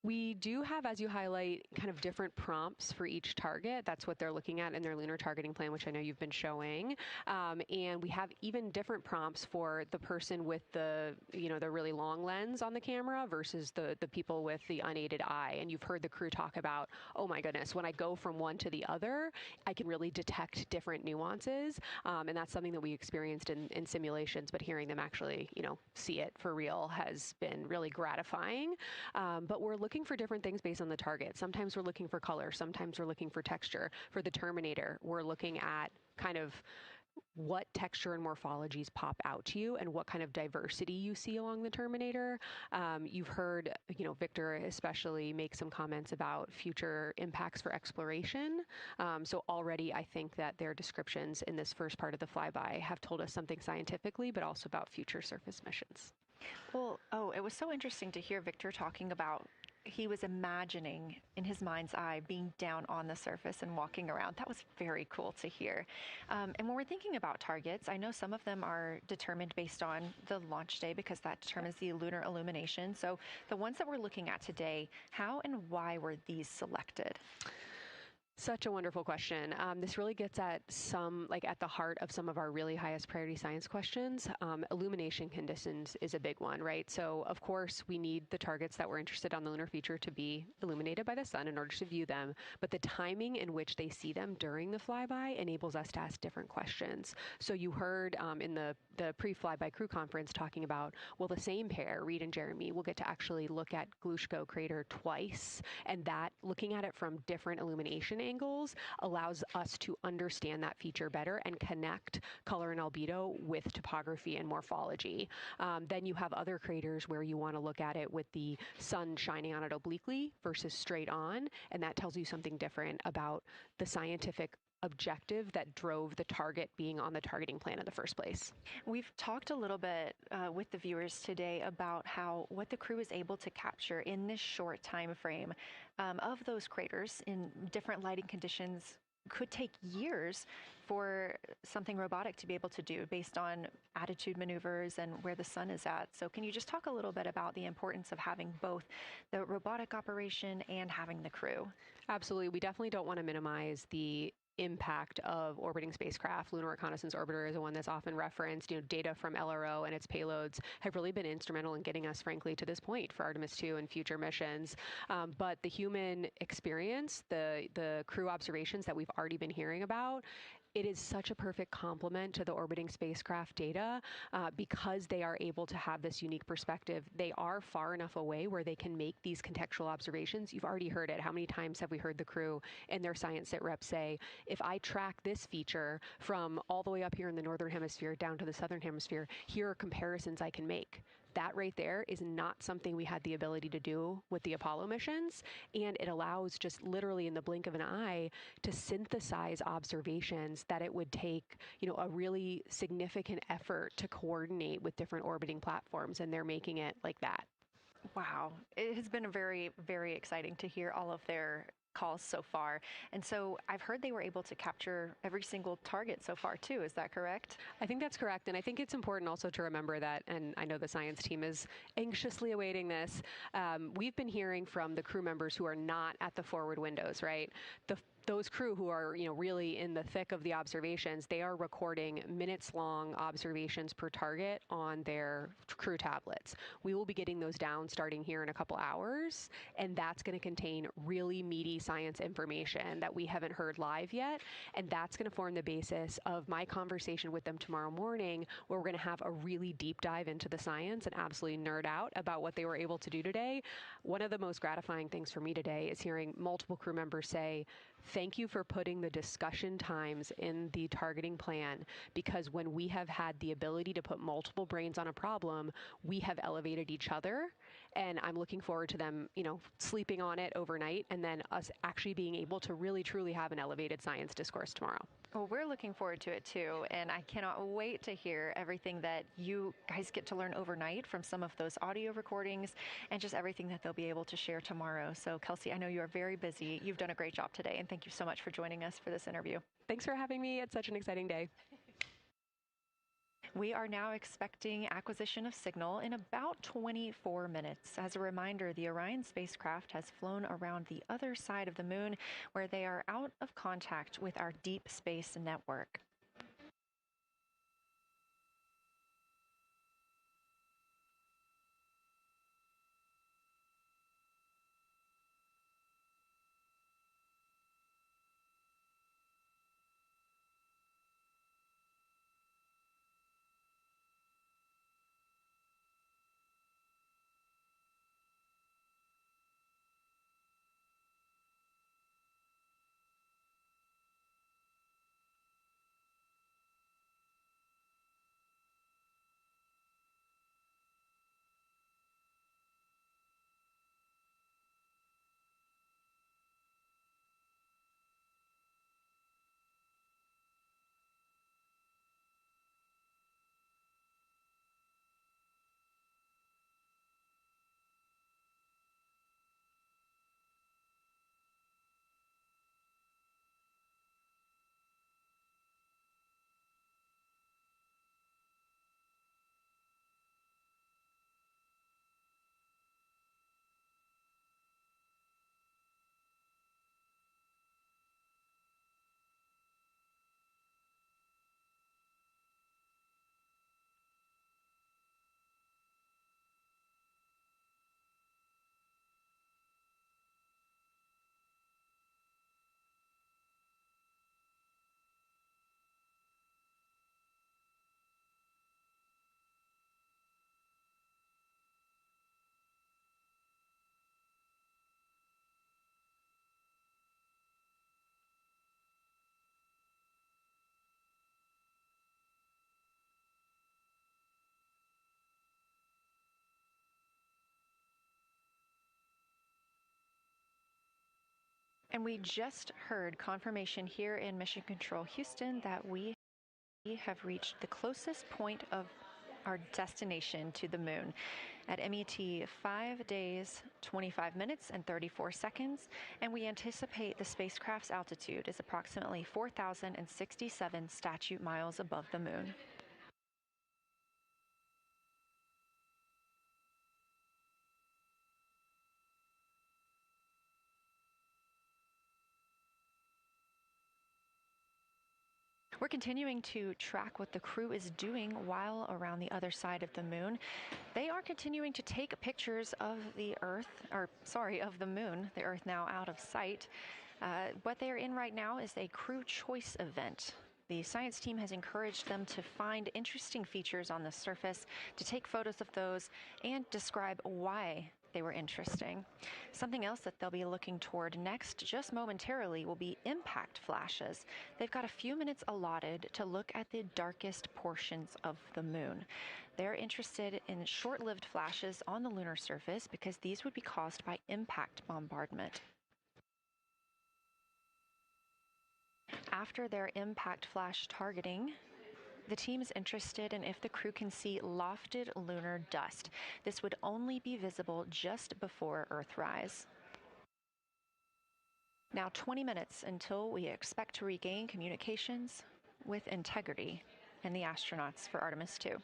We do have, as you highlight, kind of different prompts for each target. That's what they're looking at in their lunar targeting plan, which I know you've been showing. And we have even different prompts for the person with the really long lens on the camera versus the people with the unaided eye. And you've heard the crew talk about, oh my goodness, when I go from one to the other, I can really detect different nuances. And that's something that we experienced in simulations, but hearing them actually, see it for real has been really gratifying. But we're looking for different things based on the target. Sometimes we're looking for color. Sometimes we're looking for texture. For the Terminator, we're looking at kind of what texture and morphologies pop out to you and what kind of diversity you see along the Terminator. You've heard, Victor especially make some comments about future impacts for exploration. So already I think that their descriptions in this first part of the flyby have told us something scientifically, but also about future surface missions. Well, it was so interesting to hear Victor talking about he was imagining in his mind's eye being down on the surface and walking around. That was very cool to hear. And when we're thinking about targets, I know some of them are determined based on the launch day because that determines the lunar illumination. So the ones that we're looking at today, how and why were these selected? Such a wonderful question. This really gets at at the heart of some of our really highest priority science questions. Illumination conditions is a big one, right? So of course we need the targets that we're interested on the lunar feature to be illuminated by the sun in order to view them, but the timing in which they see them during the flyby enables us to ask different questions. So you heard in the pre-flyby crew conference talking about, well, the same pair, Reed and Jeremy, will get to actually look at Glushko crater twice, and that looking at it from different illumination angles allows us to understand that feature better and connect color and albedo with topography and morphology. Then you have other craters where you want to look at it with the sun shining on it obliquely versus straight on, and that tells you something different about the scientific objective that drove the target being on the targeting plan in the first place. We've talked a little bit with the viewers today about what the crew is able to capture in this short time frame of those craters in different lighting conditions. Could take years for something robotic to be able to do based on attitude maneuvers and where the sun is at. So can you just talk a little bit about the importance of having both the robotic operation and having the crew? Absolutely. We definitely don't want to minimize the impact of orbiting spacecraft. Lunar Reconnaissance Orbiter is the one that's often referenced. Data from LRO and its payloads have really been instrumental in getting us, frankly, to this point for Artemis 2 and future missions. But the human experience, the crew observations that we've already been hearing about, it is such a perfect complement to the orbiting spacecraft data because they are able to have this unique perspective. They are far enough away where they can make these contextual observations. You've already heard it. How many times have we heard the crew and their science sit reps say, if I track this feature from all the way up here in the northern hemisphere down to the southern hemisphere, here are comparisons I can make. That right there is not something we had the ability to do with the Apollo missions, and it allows just literally in the blink of an eye to synthesize observations that it would take, a really significant effort to coordinate with different orbiting platforms, and they're making it like that. Wow. It has been very, very exciting to hear all of their calls so far. And so I've heard they were able to capture every single target so far too. Is that correct? I think that's correct. And I think it's important also to remember that, and I know the science team is anxiously awaiting this, we've been hearing from the crew members who are not at the forward windows, right? Those crew who are, really in the thick of the observations, they are recording minutes-long observations per target on their crew tablets. We will be getting those down starting here in a couple hours, and that's going to contain really meaty science information that we haven't heard live yet, and that's going to form the basis of my conversation with them tomorrow morning, where we're going to have a really deep dive into the science and absolutely nerd out about what they were able to do today. One of the most gratifying things for me today is hearing multiple crew members say, thank you for putting the discussion times in the targeting plan, because when we have had the ability to put multiple brains on a problem, we have elevated each other. And I'm looking forward to them, sleeping on it overnight and then us actually being able to really, truly have an elevated science discourse tomorrow. Well, we're looking forward to it too, and I cannot wait to hear everything that you guys get to learn overnight from some of those audio recordings and just everything that they'll be able to share tomorrow. So, Kelsey, I know you are very busy. You've done a great job today, and thank you so much for joining us for this interview. Thanks for having me. It's such an exciting day. We are now expecting acquisition of signal in about 24 minutes. As a reminder, the Orion spacecraft has flown around the other side of the moon, where they are out of contact with our deep space network. And we just heard confirmation here in Mission Control Houston that we have reached the closest point of our destination to the moon at MET 5 days, 25 minutes, and 34 seconds, and we anticipate the spacecraft's altitude is approximately 4,067 statute miles above the moon. We're continuing to track what the crew is doing while around the other side of the moon. They are continuing to take pictures of the of the moon, the Earth now out of sight. What they're in right now is a crew choice event. The science team has encouraged them to find interesting features on the surface, to take photos of those, and describe why they were interesting. Something else that they'll be looking toward next, just momentarily, will be impact flashes. They've got a few minutes allotted to look at the darkest portions of the moon. They're interested in short-lived flashes on the lunar surface because these would be caused by impact bombardment. After their impact flash targeting, the team is interested in if the crew can see lofted lunar dust. This would only be visible just before Earthrise. Now 20 minutes until we expect to regain communications with integrity and the astronauts for Artemis 2.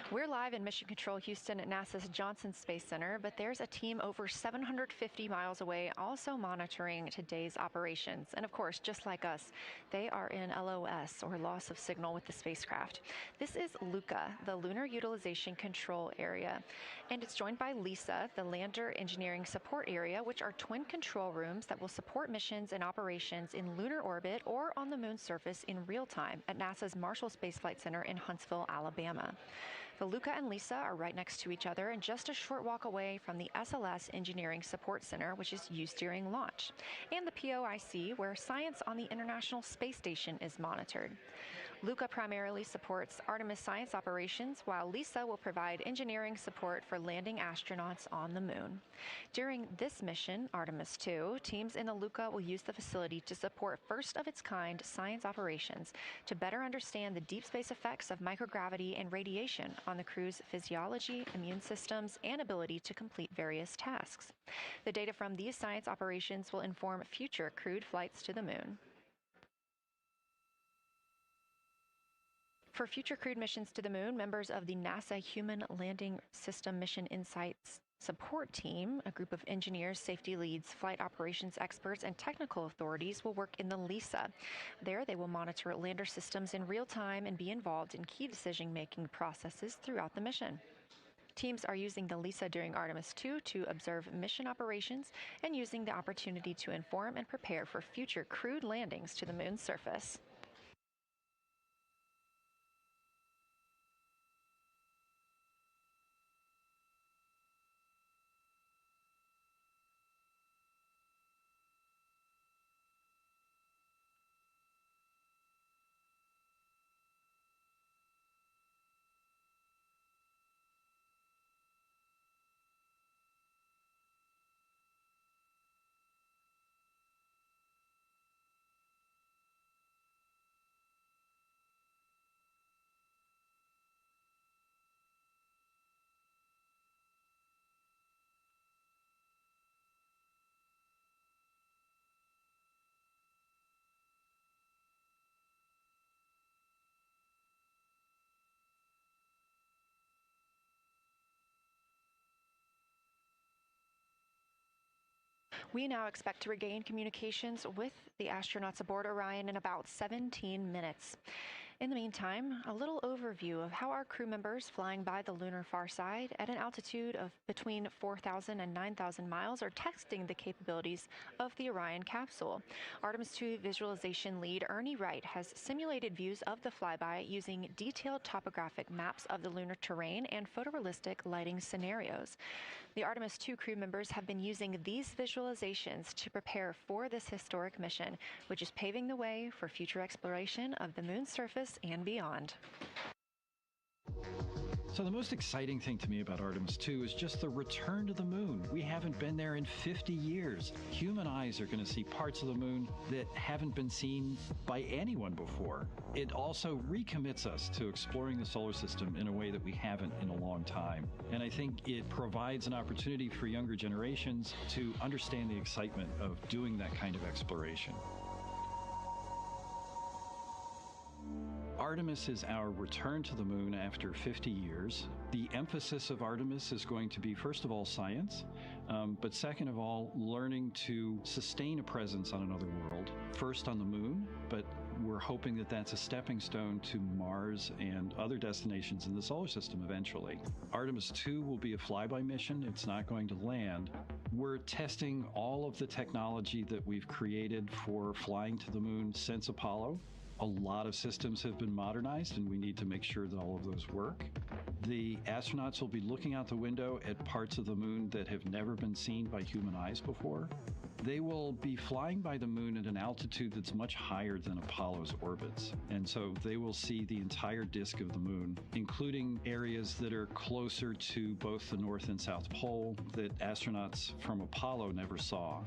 We're live in Mission Control Houston at NASA's Johnson Space Center, but there's a team over 750 miles away also monitoring today's operations. And of course, just like us, they are in LOS, or loss of signal, with the spacecraft. This is LUCA, the Lunar Utilization Control Area, and it's joined by LISA, the Lander Engineering Support Area, which are twin control rooms that will support missions and operations in lunar orbit or on the moon's surface in real time at NASA's Marshall Space Flight Center in Huntsville, Alabama. The LUCA and LISA are right next to each other and just a short walk away from the SLS Engineering Support Center, which is used during launch, and the POIC, where science on the International Space Station is monitored. LUCA primarily supports Artemis science operations, while LISA will provide engineering support for landing astronauts on the moon. During this mission, Artemis 2, teams in the LUCA will use the facility to support first-of-its-kind science operations to better understand the deep space effects of microgravity and radiation on the crew's physiology, immune systems, and ability to complete various tasks. The data from these science operations will inform future crewed flights to the moon. For future crewed missions to the moon, members of the NASA Human Landing System Mission Insights Support Team, a group of engineers, safety leads, flight operations experts, and technical authorities, will work in the LISA. There, they will monitor lander systems in real time and be involved in key decision-making processes throughout the mission. Teams are using the LISA during Artemis 2 to observe mission operations and using the opportunity to inform and prepare for future crewed landings to the moon's surface. We now expect to regain communications with the astronauts aboard Orion in about 17 minutes. In the meantime, a little overview of how our crew members flying by the lunar far side at an altitude of between 4,000 and 9,000 miles are testing the capabilities of the Orion capsule. Artemis II visualization lead Ernie Wright has simulated views of the flyby using detailed topographic maps of the lunar terrain and photorealistic lighting scenarios. The Artemis II crew members have been using these visualizations to prepare for this historic mission, which is paving the way for future exploration of the moon's surface and beyond. So the most exciting thing to me about Artemis 2 is just the return to the moon. We haven't been there in 50 years. Human eyes are going to see parts of the moon that haven't been seen by anyone before. It also recommits us to exploring the solar system in a way that we haven't in a long time. And I think it provides an opportunity for younger generations to understand the excitement of doing that kind of exploration. Artemis is our return to the moon after 50 years. The emphasis of Artemis is going to be, first of all, science, but second of all, learning to sustain a presence on another world. First on the moon, but we're hoping that that's a stepping stone to Mars and other destinations in the solar system eventually. Artemis 2 will be a flyby mission. It's not going to land. We're testing all of the technology that we've created for flying to the moon since Apollo. A lot of systems have been modernized, and we need to make sure that all of those work. The astronauts will be looking out the window at parts of the moon that have never been seen by human eyes before. They will be flying by the moon at an altitude that's much higher than Apollo's orbits. And so they will see the entire disk of the moon, including areas that are closer to both the North and South Pole that astronauts from Apollo never saw.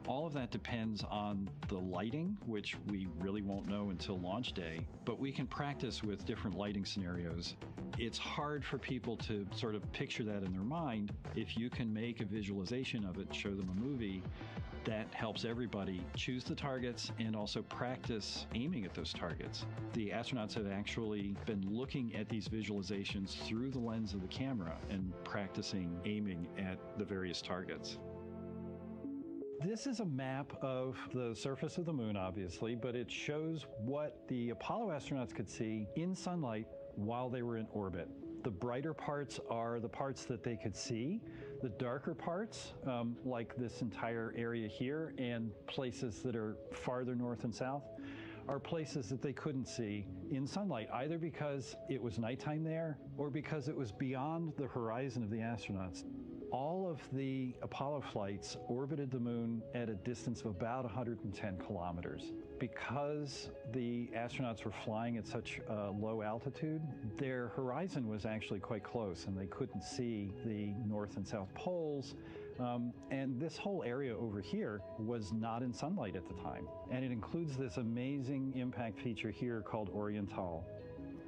All of that depends on the lighting, which we really won't know until launch day, but we can practice with different lighting scenarios. It's hard for people to sort of picture that in their mind. If you can make a visualization of it, show them a movie, that helps everybody choose the targets and also practice aiming at those targets. The astronauts have actually been looking at these visualizations through the lens of the camera and practicing aiming at the various targets. This is a map of the surface of the moon, obviously, but it shows what the Apollo astronauts could see in sunlight while they were in orbit. The brighter parts are the parts that they could see. The darker parts, like this entire area here and places that are farther north and south, are places that they couldn't see in sunlight, either because it was nighttime there or because it was beyond the horizon of the astronauts. All of the Apollo flights orbited the moon at a distance of about 110 kilometers. Because the astronauts were flying at such a low altitude, their horizon was actually quite close, and they couldn't see the North and South poles. And this whole area over here was not in sunlight at the time. And it includes this amazing impact feature here called Oriental.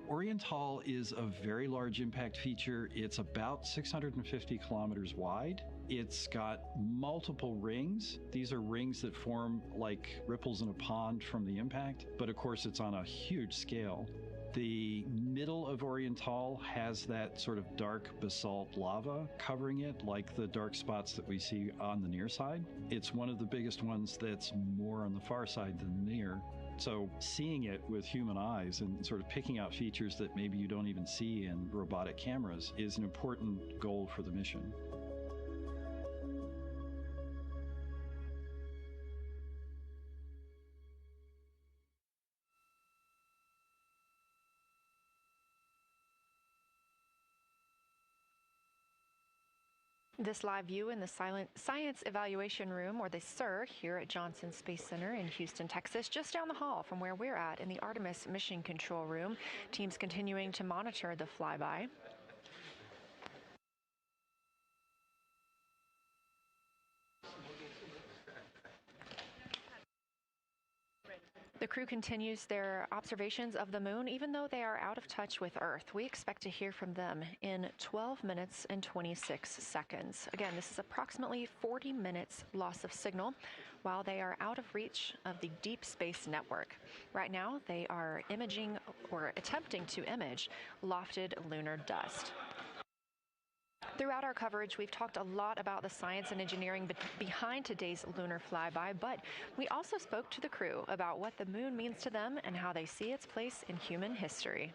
Oriental is a very large impact feature. It's about 650 kilometers wide. It's got multiple rings. These are rings that form like ripples in a pond from the impact, but of course it's on a huge scale. The middle of Oriental has that sort of dark basalt lava covering it, like the dark spots that we see on the near side. It's one of the biggest ones that's more on the far side than the near. So seeing it with human eyes and sort of picking out features that maybe you don't even see in robotic cameras is an important goal for the mission. This live view in the Science Evaluation Room, or the SIR, here at Johnson Space Center in Houston, Texas, just down the hall from where we're at in the Artemis Mission Control Room. Teams continuing to monitor the flyby. The crew continues their observations of the moon, even though they are out of touch with Earth. We expect to hear from them in 12 minutes and 26 seconds. Again, this is approximately 40 minutes loss of signal while they are out of reach of the Deep Space Network. Right now, they are imaging or attempting to image lofted lunar dust. Throughout our coverage, we've talked a lot about the science and engineering behind today's lunar flyby, but we also spoke to the crew about what the moon means to them and how they see its place in human history.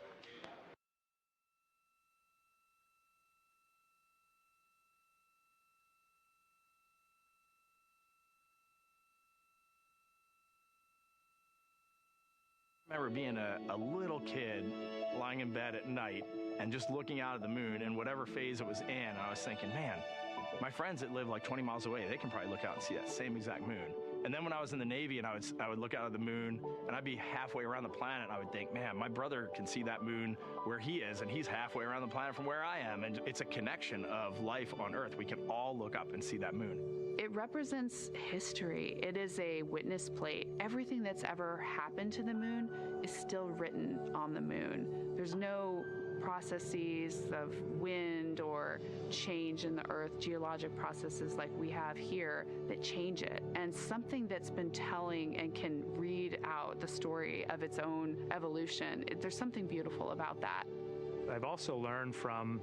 I remember being a little kid lying in bed at night and just looking out at the moon in whatever phase it was in. I was thinking, man, my friends that live like 20 miles away, they can probably look out and see that same exact moon. And then when I was in the Navy and I would look out at the moon and I'd be halfway around the planet, and I would think, man, my brother can see that moon where he is, and he's halfway around the planet from where I am. And it's a connection of life on Earth. We can all look up and see that moon. It represents history. It is a witness plate. Everything that's ever happened to the moon is still written on the moon. There's no processes of wind or change in the Earth, geologic processes like we have here that change it. And something that's been telling and can read out the story of its own evolution, there's something beautiful about that. I've also learned from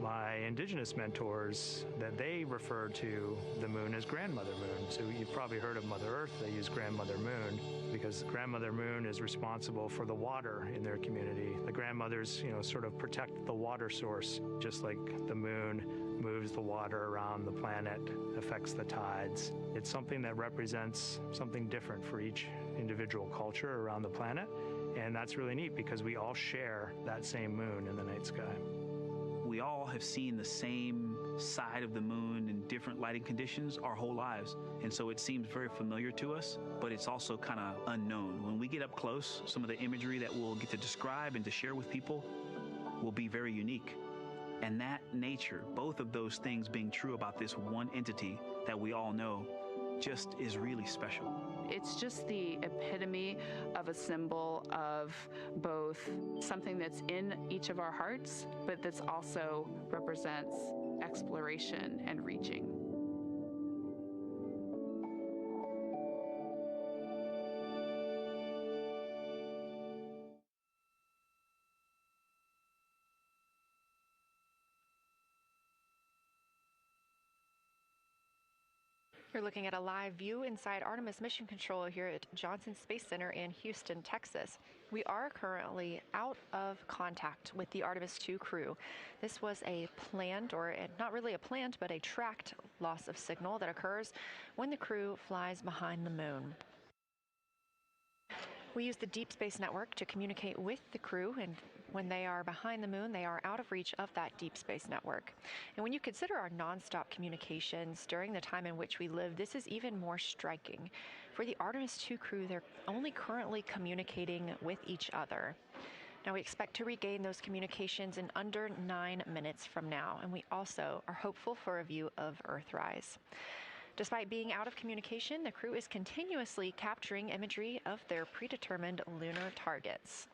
my indigenous mentors that they refer to the moon as Grandmother Moon. So you've probably heard of Mother Earth. They use Grandmother Moon because Grandmother Moon is responsible for the water in their community. The grandmothers, sort of protect the water source, just like the moon moves the water around the planet, affects the tides. It's something that represents something different for each individual culture around the planet. And that's really neat because we all share that same moon in the night sky. We all have seen the same side of the moon in different lighting conditions our whole lives. And so it seems very familiar to us, but it's also kind of unknown. When we get up close, some of the imagery that we'll get to describe and to share with people will be very unique. And that nature, both of those things being true about this one entity that we all know, just is really special. It's just the epitome of a symbol of both something that's in each of our hearts, but that's also represents exploration and reaching. You're looking at a live view inside Artemis Mission Control here at Johnson Space Center in Houston, Texas. We are currently out of contact with the Artemis 2 crew. This was a planned, or not really a planned, but a tracked loss of signal that occurs when the crew flies behind the moon. We use the Deep Space Network to communicate with the crew, and when they are behind the moon, they are out of reach of that Deep Space Network. And when you consider our nonstop communications during the time in which we live, this is even more striking. For the Artemis 2 crew, they're only currently communicating with each other. Now, we expect to regain those communications in under 9 minutes from now, and we also are hopeful for a view of Earthrise. Despite being out of communication, the crew is continuously capturing imagery of their predetermined lunar targets.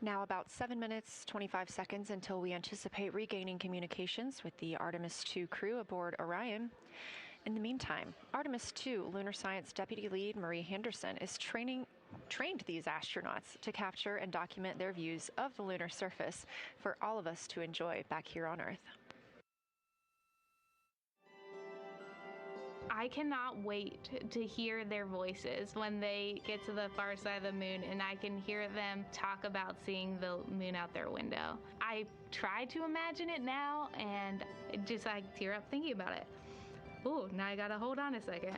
Now about 7 minutes, 25 seconds until we anticipate regaining communications with the Artemis 2 crew aboard Orion. In the meantime, Artemis 2 lunar science deputy lead Marie Henderson is trained these astronauts to capture and document their views of the lunar surface for all of us to enjoy back here on Earth. I cannot wait to hear their voices when they get to the far side of the moon and I can hear them talk about seeing the moon out their window. I try to imagine it now and I tear up thinking about it. Ooh, now I gotta hold on a second.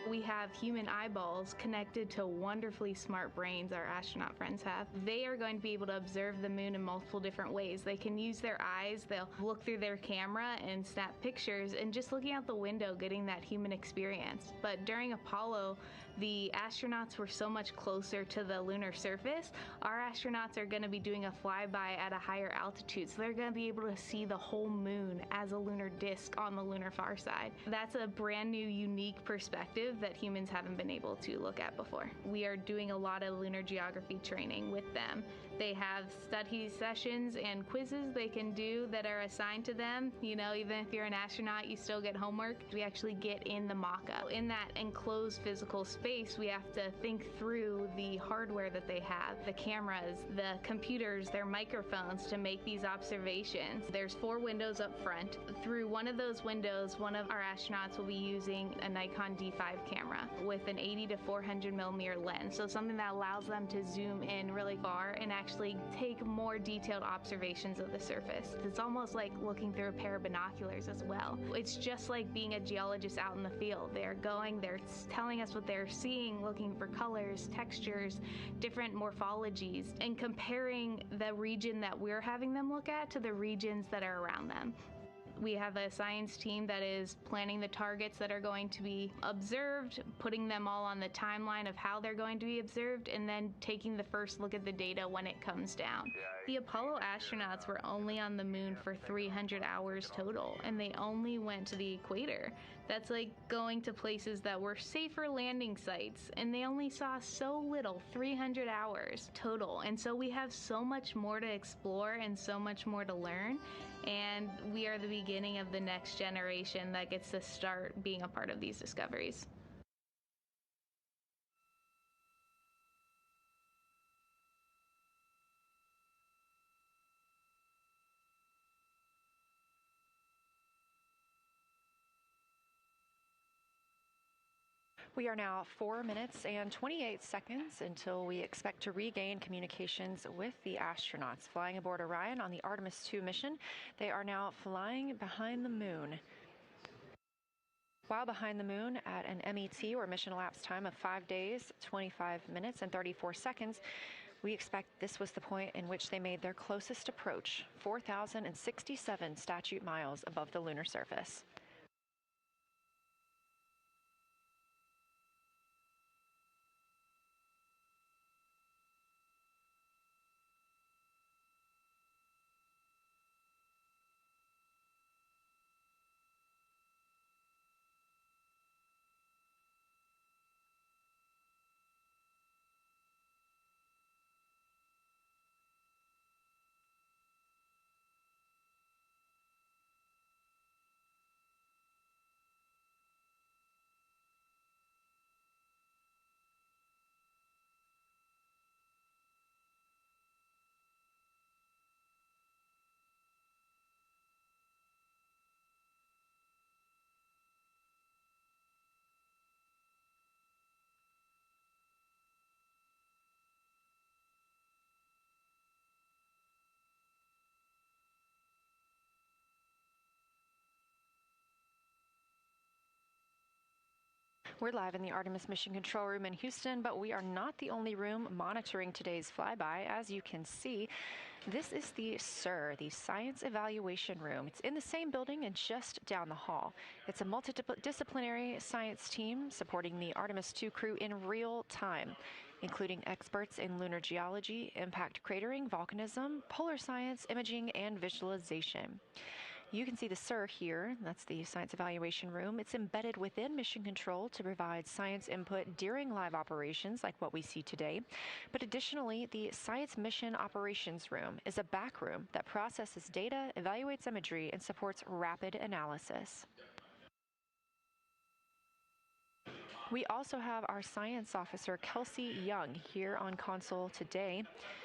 We have human eyeballs connected to wonderfully smart brains our astronaut friends have. They are going to be able to observe the moon in multiple different ways. They can use their eyes, they'll look through their camera and snap pictures, and just looking out the window getting that human experience. But during Apollo, the astronauts were so much closer to the lunar surface. Our astronauts are going to be doing a flyby at a higher altitude, so they're going to be able to see the whole moon as a lunar disk on the lunar far side. That's a brand new, unique perspective that humans haven't been able to look at before. We are doing a lot of lunar geography training with them. They have study sessions and quizzes they can do that are assigned to them. You know, even if you're an astronaut, you still get homework. We actually get in the mock-up. In that enclosed physical space, we have to think through the hardware that they have, the cameras, the computers, their microphones to make these observations. There's 4 windows up front. Through one of those windows, one of our astronauts will be using a Nikon D5 camera with an 80 to 400 millimeter lens. So something that allows them to zoom in really far and actually take more detailed observations of the surface. It's almost like looking through a pair of binoculars as well. It's just like being a geologist out in the field. They're telling us what they're seeing, looking for colors, textures, different morphologies, and comparing the region that we're having them look at to the regions that are around them. We have a science team that is planning the targets that are going to be observed, putting them all on the timeline of how they're going to be observed, and then taking the first look at the data when it comes down. The Apollo astronauts were only on the moon for 300 hours total, and they only went to the equator. That's like going to places that were safer landing sites, and they only saw so little, 300 hours total. And so we have so much more to explore and so much more to learn, and we are the beginning of the next generation that gets to start being a part of these discoveries. We are now 4 minutes and 28 seconds until we expect to regain communications with the astronauts flying aboard Orion on the Artemis 2 mission. They are now flying behind the moon. While behind the moon at an MET, or mission elapsed time, of 5 days, 25 minutes, and 34 seconds, we expect this was the point in which they made their closest approach, 4,067 statute miles above the lunar surface. We're live in the Artemis Mission Control Room in Houston, but we are not the only room monitoring today's flyby. As you can see, this is the SIR, the Science Evaluation Room. It's in the same building and just down the hall. It's a multidisciplinary science team supporting the Artemis 2 crew in real time, including experts in lunar geology, impact cratering, volcanism, polar science, imaging, and visualization. You can see the SIR here. That's the Science Evaluation Room. It's embedded within Mission Control to provide science input during live operations like what we see today. But additionally, the Science Mission Operations Room is a back room that processes data, evaluates imagery, and supports rapid analysis. We also have our science officer, Kelsey Young, here on console today.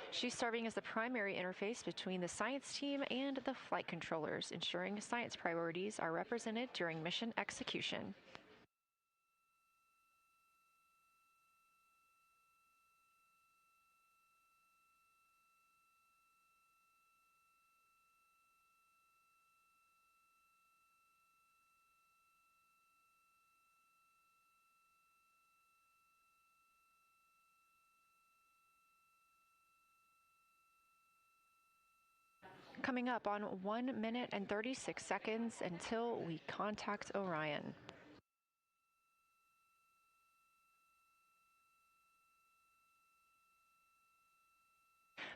She's serving as the primary interface between the science team and the flight controllers, ensuring science priorities are represented during mission execution. Coming up on 1 minute and 36 seconds until we contact Orion.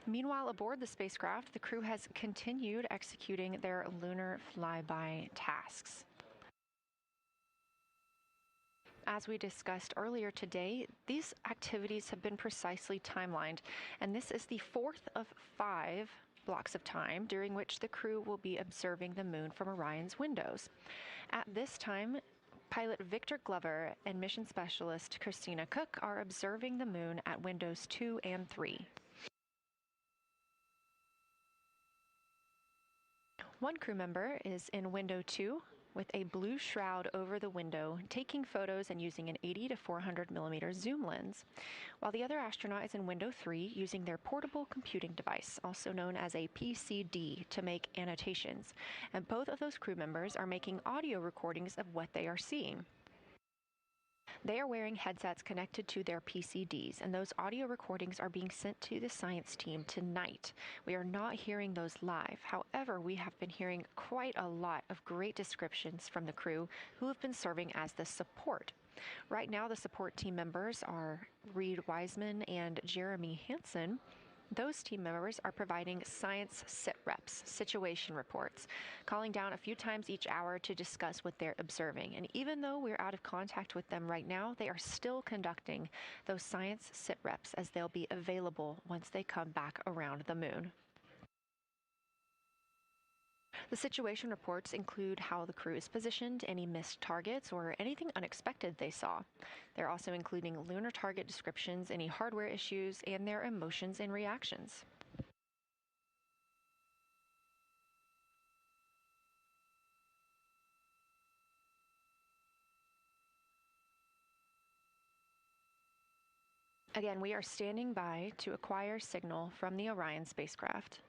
Meanwhile, aboard the spacecraft, the crew has continued executing their lunar flyby tasks. As we discussed earlier today, these activities have been precisely timelined, and this is the fourth of 5 blocks of time during which the crew will be observing the moon from Orion's windows. At this time, pilot Victor Glover and mission specialist Christina Cook are observing the moon at windows 2 and 3. One crew member is in window 2 with a blue shroud over the window, taking photos and using an 80 to 400 millimeter zoom lens, while the other astronaut is in window 3 using their portable computing device, also known as a PCD, to make annotations. And both of those crew members are making audio recordings of what they are seeing. They are wearing headsets connected to their PCDs, and those audio recordings are being sent to the science team tonight. We are not hearing those live. However, we have been hearing quite a lot of great descriptions from the crew who have been serving as the support. Right now, the support team members are Reed Wiseman and Jeremy Hansen. Those team members are providing science sit reps, situation reports, calling down a few times each hour to discuss what they're observing. And even though we're out of contact with them right now, they are still conducting those science sit reps as they'll be available once they come back around the moon. The situation reports include how the crew is positioned, any missed targets, or anything unexpected they saw. They're also including lunar target descriptions, any hardware issues, and their emotions and reactions. Again, we are standing by to acquire signal from the Orion spacecraft.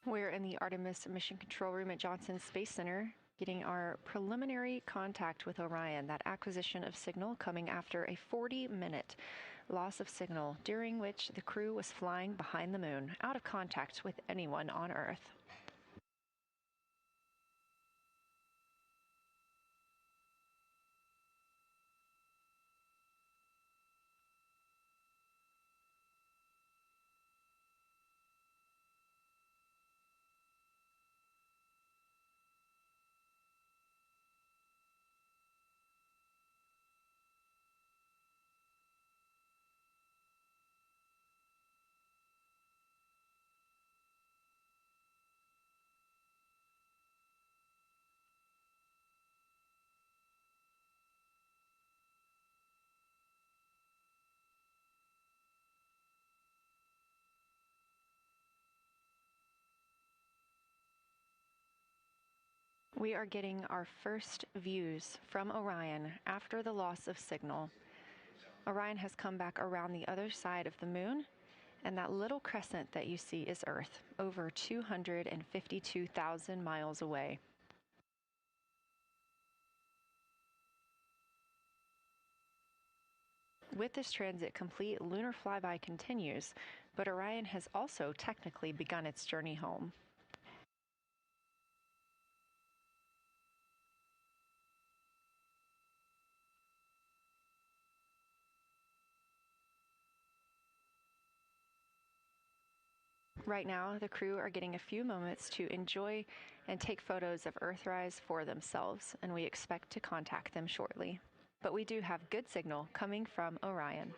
We're in the Artemis Mission Control Room at Johnson Space Center, getting our preliminary contact with Orion, that acquisition of signal coming after a 40-minute loss of signal, during which the crew was flying behind the moon, out of contact with anyone on Earth. We are getting our first views from Orion after the loss of signal. Orion has come back around the other side of the moon, and that little crescent that you see is Earth, over 252,000 miles away. With this transit complete, lunar flyby continues, but Orion has also technically begun its journey home. Right now, the crew are getting a few moments to enjoy and take photos of Earthrise for themselves, and we expect to contact them shortly. But we do have good signal coming from Orion.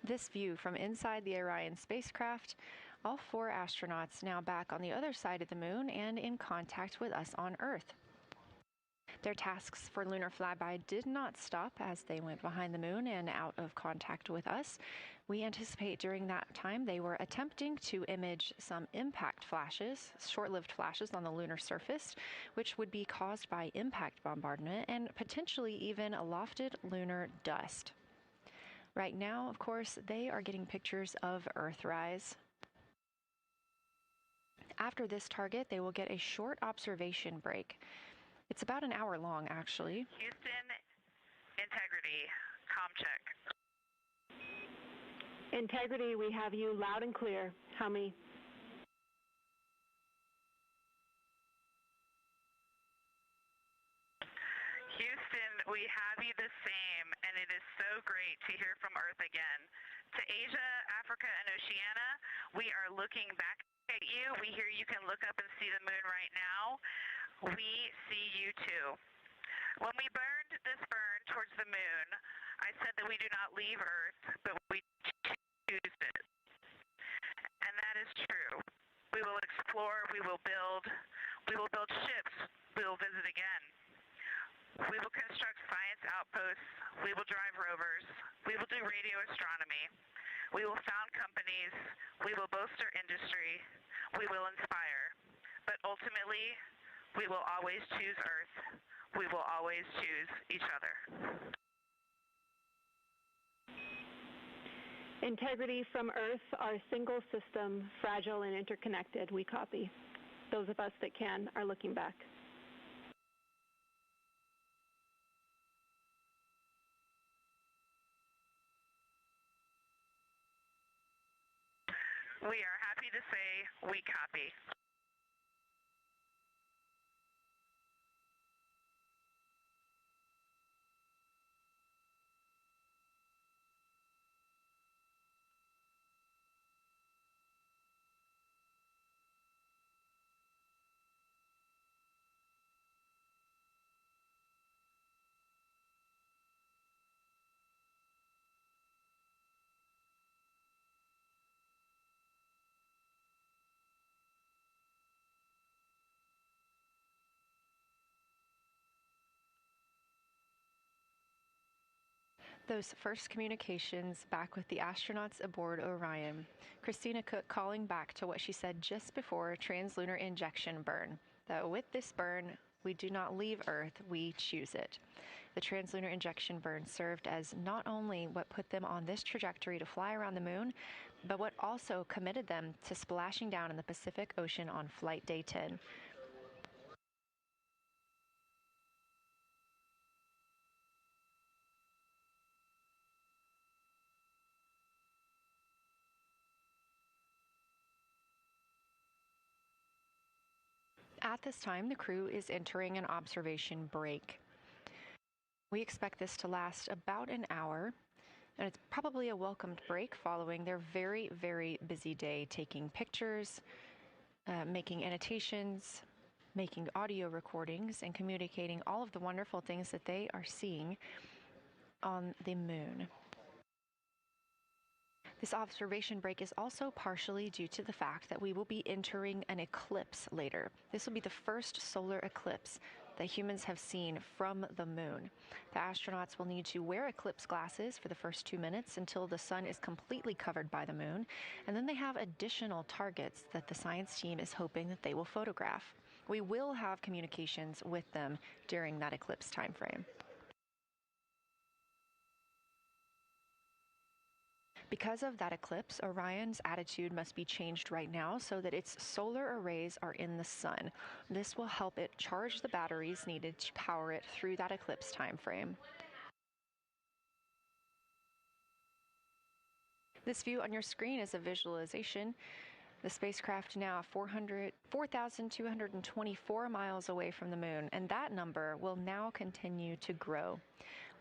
This view from inside the Orion spacecraft, all 4 astronauts now back on the other side of the moon and in contact with us on Earth. Their tasks for lunar flyby did not stop as they went behind the moon and out of contact with us. We anticipate during that time they were attempting to image some impact flashes, short-lived flashes on the lunar surface, which would be caused by impact bombardment and potentially even lofted lunar dust. Right now, of course, they are getting pictures of Earthrise. After this target, they will get a short observation break. It's about an hour long, actually. Houston, integrity, comm check. Integrity, we have you loud and clear. How many? Houston, we have you the same, and it is so great to hear from Earth again. To Asia, Africa, and Oceania, we are looking back at you. We hear you can look up and see the moon right now. We see you too. When we burned this burn towards the moon, I said that we do not leave Earth, but we choose it. And that is true. We will explore, we will build ships, we will visit again. We will construct science outposts, we will drive rovers, we will do radio astronomy, we will found companies, we will bolster industry, we will inspire. But ultimately, we will always choose Earth. We will always choose each other. Integrity from Earth, our single system, fragile and interconnected. We copy. Those of us that can are looking back. We are happy to say we copy. Those first communications back with the astronauts aboard Orion. Christina Cook calling back to what she said just before translunar injection burn, that with this burn, we do not leave Earth, we choose it. The translunar injection burn served as not only what put them on this trajectory to fly around the moon, but what also committed them to splashing down in the Pacific Ocean on Flight Day 10. At this time, the crew is entering an observation break. We expect this to last about an hour. And it's probably a welcomed break following their very, very busy day taking pictures, making annotations, making audio recordings, and communicating all of the wonderful things that they are seeing on the moon. This observation break is also partially due to the fact that we will be entering an eclipse later. This will be the first solar eclipse that humans have seen from the moon. The astronauts will need to wear eclipse glasses for the first 2 minutes until the sun is completely covered by the moon, and then they have additional targets that the science team is hoping that they will photograph. We will have communications with them during that eclipse time frame. Because of that eclipse, Orion's attitude must be changed right now so that its solar arrays are in the sun. This will help it charge the batteries needed to power it through that eclipse time frame. This view on your screen is a visualization. The spacecraft now 4,224 miles away from the moon, and that number will now continue to grow,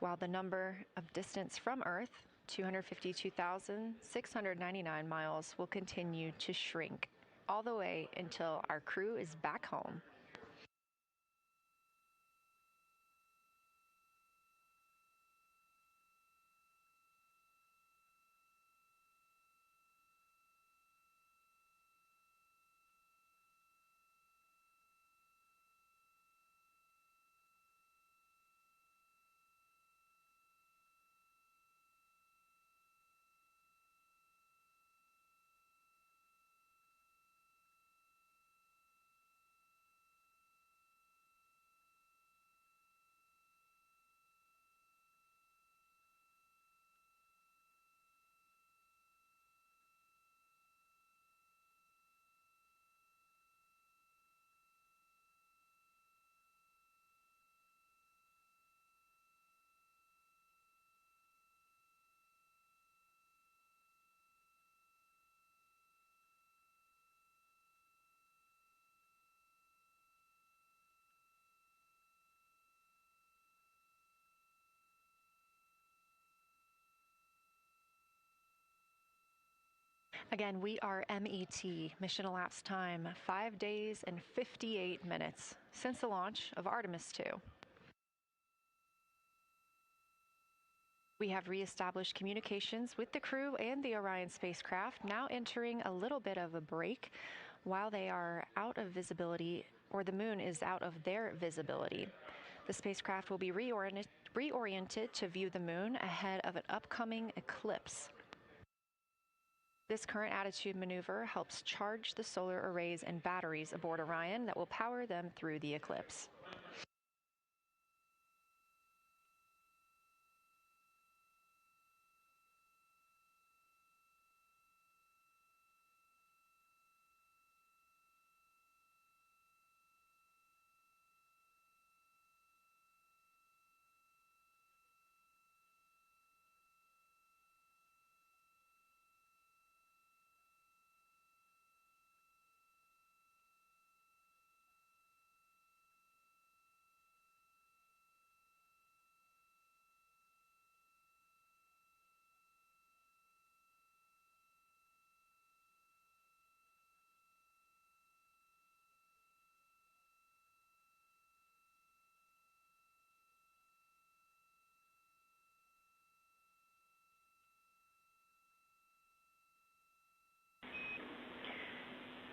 while the number of distance from Earth, 252,699 miles, will continue to shrink all the way until our crew is back home. Again, we are MET, mission elapsed time, 5 days and 58 minutes since the launch of Artemis 2. We have reestablished communications with the crew and the Orion spacecraft, now entering a little bit of a break while they are out of visibility, or the moon is out of their visibility. The spacecraft will be reoriented to view the moon ahead of an upcoming eclipse. This current attitude maneuver helps charge the solar arrays and batteries aboard Orion that will power them through the eclipse.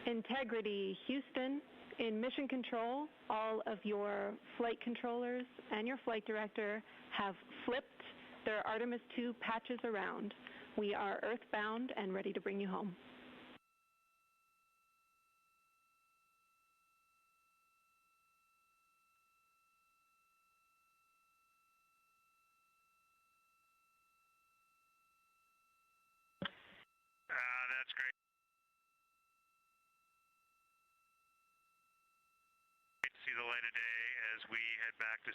Integrity, Houston. In mission control, all of your flight controllers and your flight director have flipped their Artemis 2 patches around. We are earthbound and ready to bring you home. That's great. Great to see the light of day as we head back to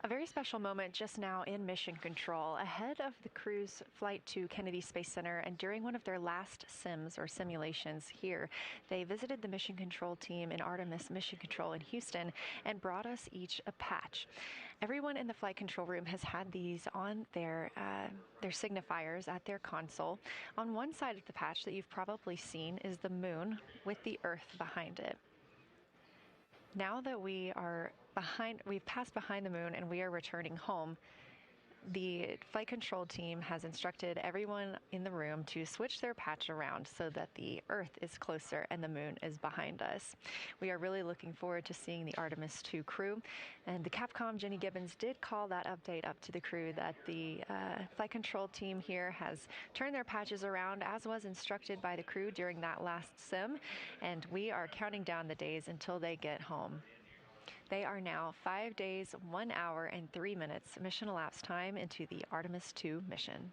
A very special moment just now in mission control. Ahead of the crew's flight to Kennedy Space Center and during one of their last sims or simulations here, they visited the mission control team in Artemis Mission Control in Houston and brought us each a patch. Everyone in the flight control room has had these on their signifiers at their console. On one side of the patch that you've probably seen is the moon with the Earth behind it. Now that we've passed behind the moon and we are returning home, the flight control team has instructed everyone in the room to switch their patch around so that the Earth is closer and the moon is behind us. We are really looking forward to seeing the Artemis 2 crew. And the Capcom, Jenny Gibbons, did call that update up to the crew that the flight control team here has turned their patches around as was instructed by the crew during that last sim. And we are counting down the days until they get home. They are now 5 days, 1 hour, and 3 minutes mission elapsed time into the Artemis 2 mission.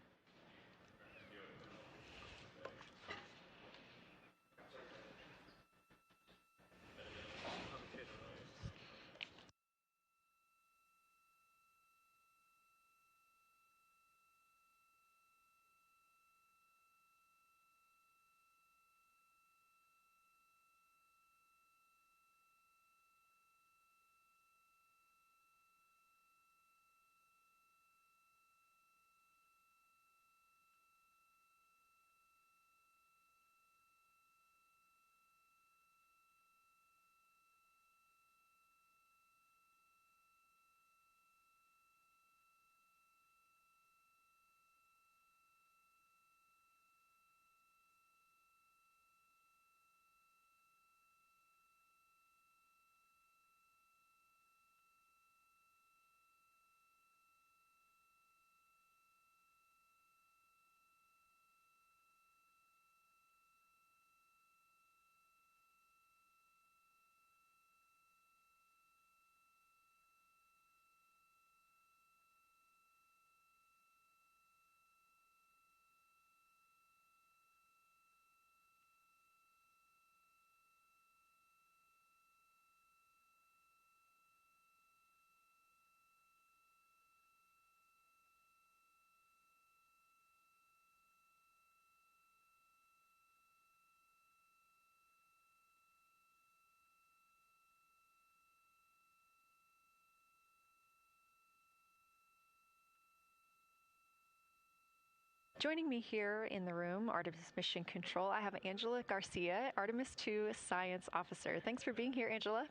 Joining me here in the room, Artemis Mission Control, I have Angela Garcia, Artemis 2 Science Officer. Thanks for being here, Angela.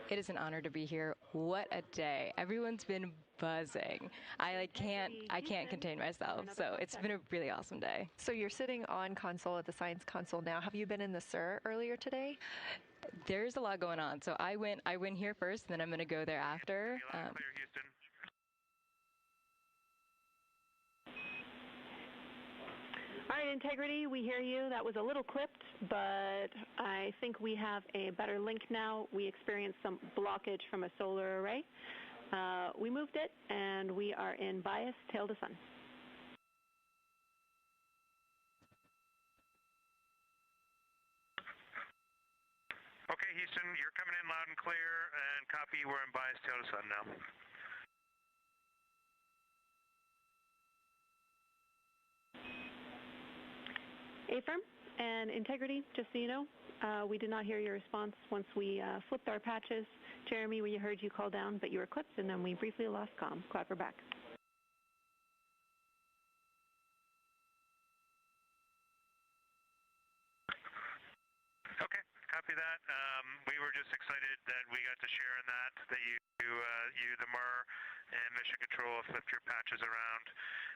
It is an honor to be here. What a day. Everyone's been buzzing. I can't contain myself. So it's been a really awesome day. So you're sitting on console at the science console now. Have you been in the SIR earlier today? There's a lot going on. So I went here first, and then I'm going to go there after. Clear, Houston. All right, Integrity, we hear you. That was a little clipped, but I think we have a better link now. We experienced some blockage from a solar array. We moved it, and we are in bias, tail to sun. Okay, Houston, you're coming in loud and clear, and copy, we're in bias, tail to sun now. Affirm and Integrity, just so you know, we did not hear your response once we flipped our patches. Jeremy, we heard you call down, but you were clipped, and then we briefly lost comm. Glad we're back. Okay, copy that. We were just excited that we got to share in that you, the MER, and Mission Control have flipped your patches around,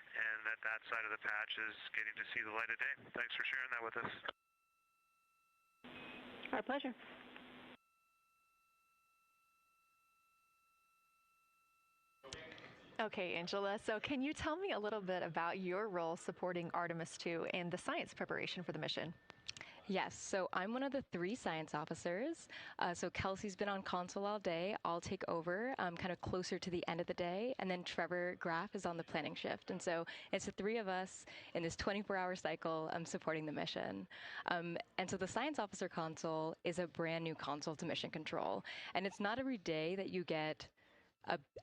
and that side of the patch is getting to see the light of day. Thanks for sharing that with us. Our pleasure. Okay, Angela, so can you tell me a little bit about your role supporting Artemis 2 and the science preparation for the mission? Yes, so I'm one of the 3 science officers. So Kelsey's been on console all day. I'll take over kind of closer to the end of the day. And then Trevor Graff is on the planning shift. And so it's the 3 of us in this 24-hour cycle supporting the mission. And so the science officer console is a brand new console to mission control. And it's not every day that you get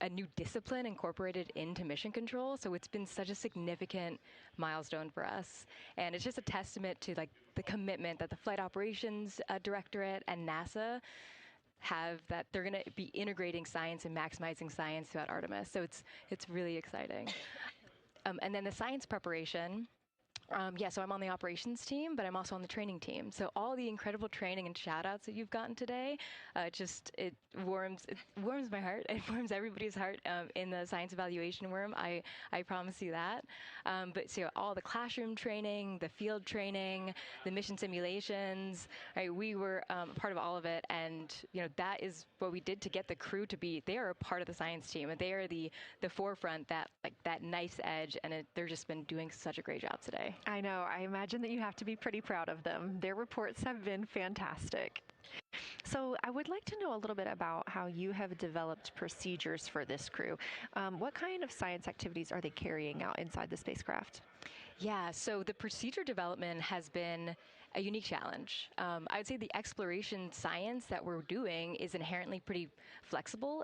a new discipline incorporated into mission control. So it's been such a significant milestone for us. And it's just a testament to like the commitment that the Flight Operations Directorate and NASA have, that they're going to be integrating science and maximizing science throughout Artemis. So it's really exciting. And then the science preparation. So I'm on the operations team, but I'm also on the training team. So all the incredible training and shout-outs that you've gotten today, it warms my heart. It warms everybody's heart in the science evaluation room. I promise you that. But so all the classroom training, the field training, the mission simulations, right? We were part of all of it, and that is what we did to get the crew to be. They are a part of the science team, and they are the forefront, that nice edge, and they're just been doing such a great job today. I know. I imagine that you have to be pretty proud of them. Their reports have been fantastic. So I would like to know a little bit about how you have developed procedures for this crew. What kind of science activities are they carrying out inside the spacecraft? Yeah, so the procedure development has been a unique challenge. I would say the exploration science that we're doing is inherently pretty flexible,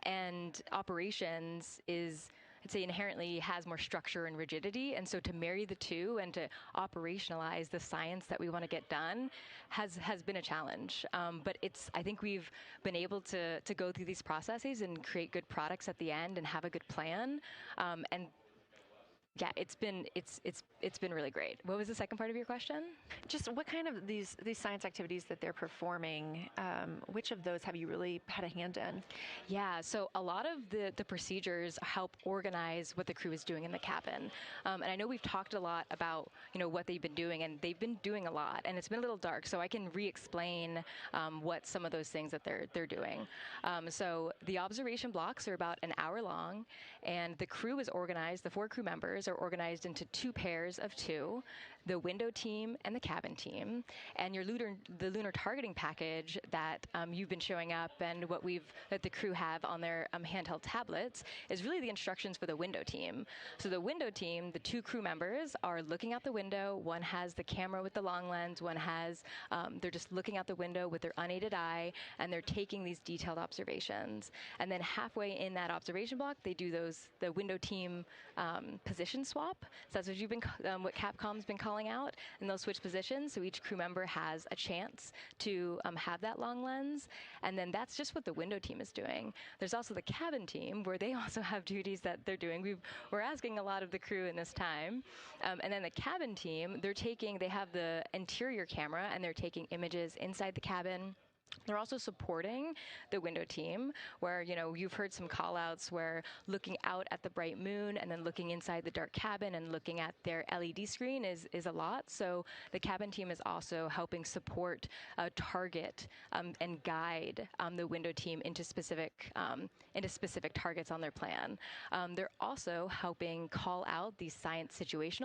and operations is, I'd say, inherently has more structure and rigidity. And so to marry the two and to operationalize the science that we want to get done has been a challenge. But I think we've been able to go through these processes and create good products at the end and have a good plan. And yeah, it's been really great. What was the second part of your question? Just what kind of these science activities that they're performing, which of those have you really had a hand in? Yeah, so a lot of the procedures help organize what the crew is doing in the cabin. And I know we've talked a lot about what they've been doing, and they've been doing a lot, and it's been a little dark, so I can re-explain what some of those things that they're doing. So the observation blocks are about an hour long, and the crew is organized, the 4 crew members are organized into 2 pairs of 2, the window team and the cabin team. And the lunar targeting package that you've been showing up and that the crew have on their handheld tablets is really the instructions for the window team. So the window team, the 2 crew members are looking out the window. One has the camera with the long lens. One has, they're just looking out the window with their unaided eye, and they're taking these detailed observations. And then halfway in that observation block, they do the window team position swap. So that's what Capcom's been calling out, and they'll switch positions. So each crew member has a chance to have that long lens. And then that's just what the window team is doing. There's also the cabin team, where they also have duties that they're doing. We're asking a lot of the crew in this time. And then the cabin team, they have the interior camera, and they're taking images inside the cabin. They're also supporting the window team, where, you've heard some call-outs where looking out at the bright moon and then looking inside the dark cabin and looking at their LED screen is a lot. So the cabin team is also helping support, target, and guide the window team into specific targets on their plan. They're also helping call out these science situational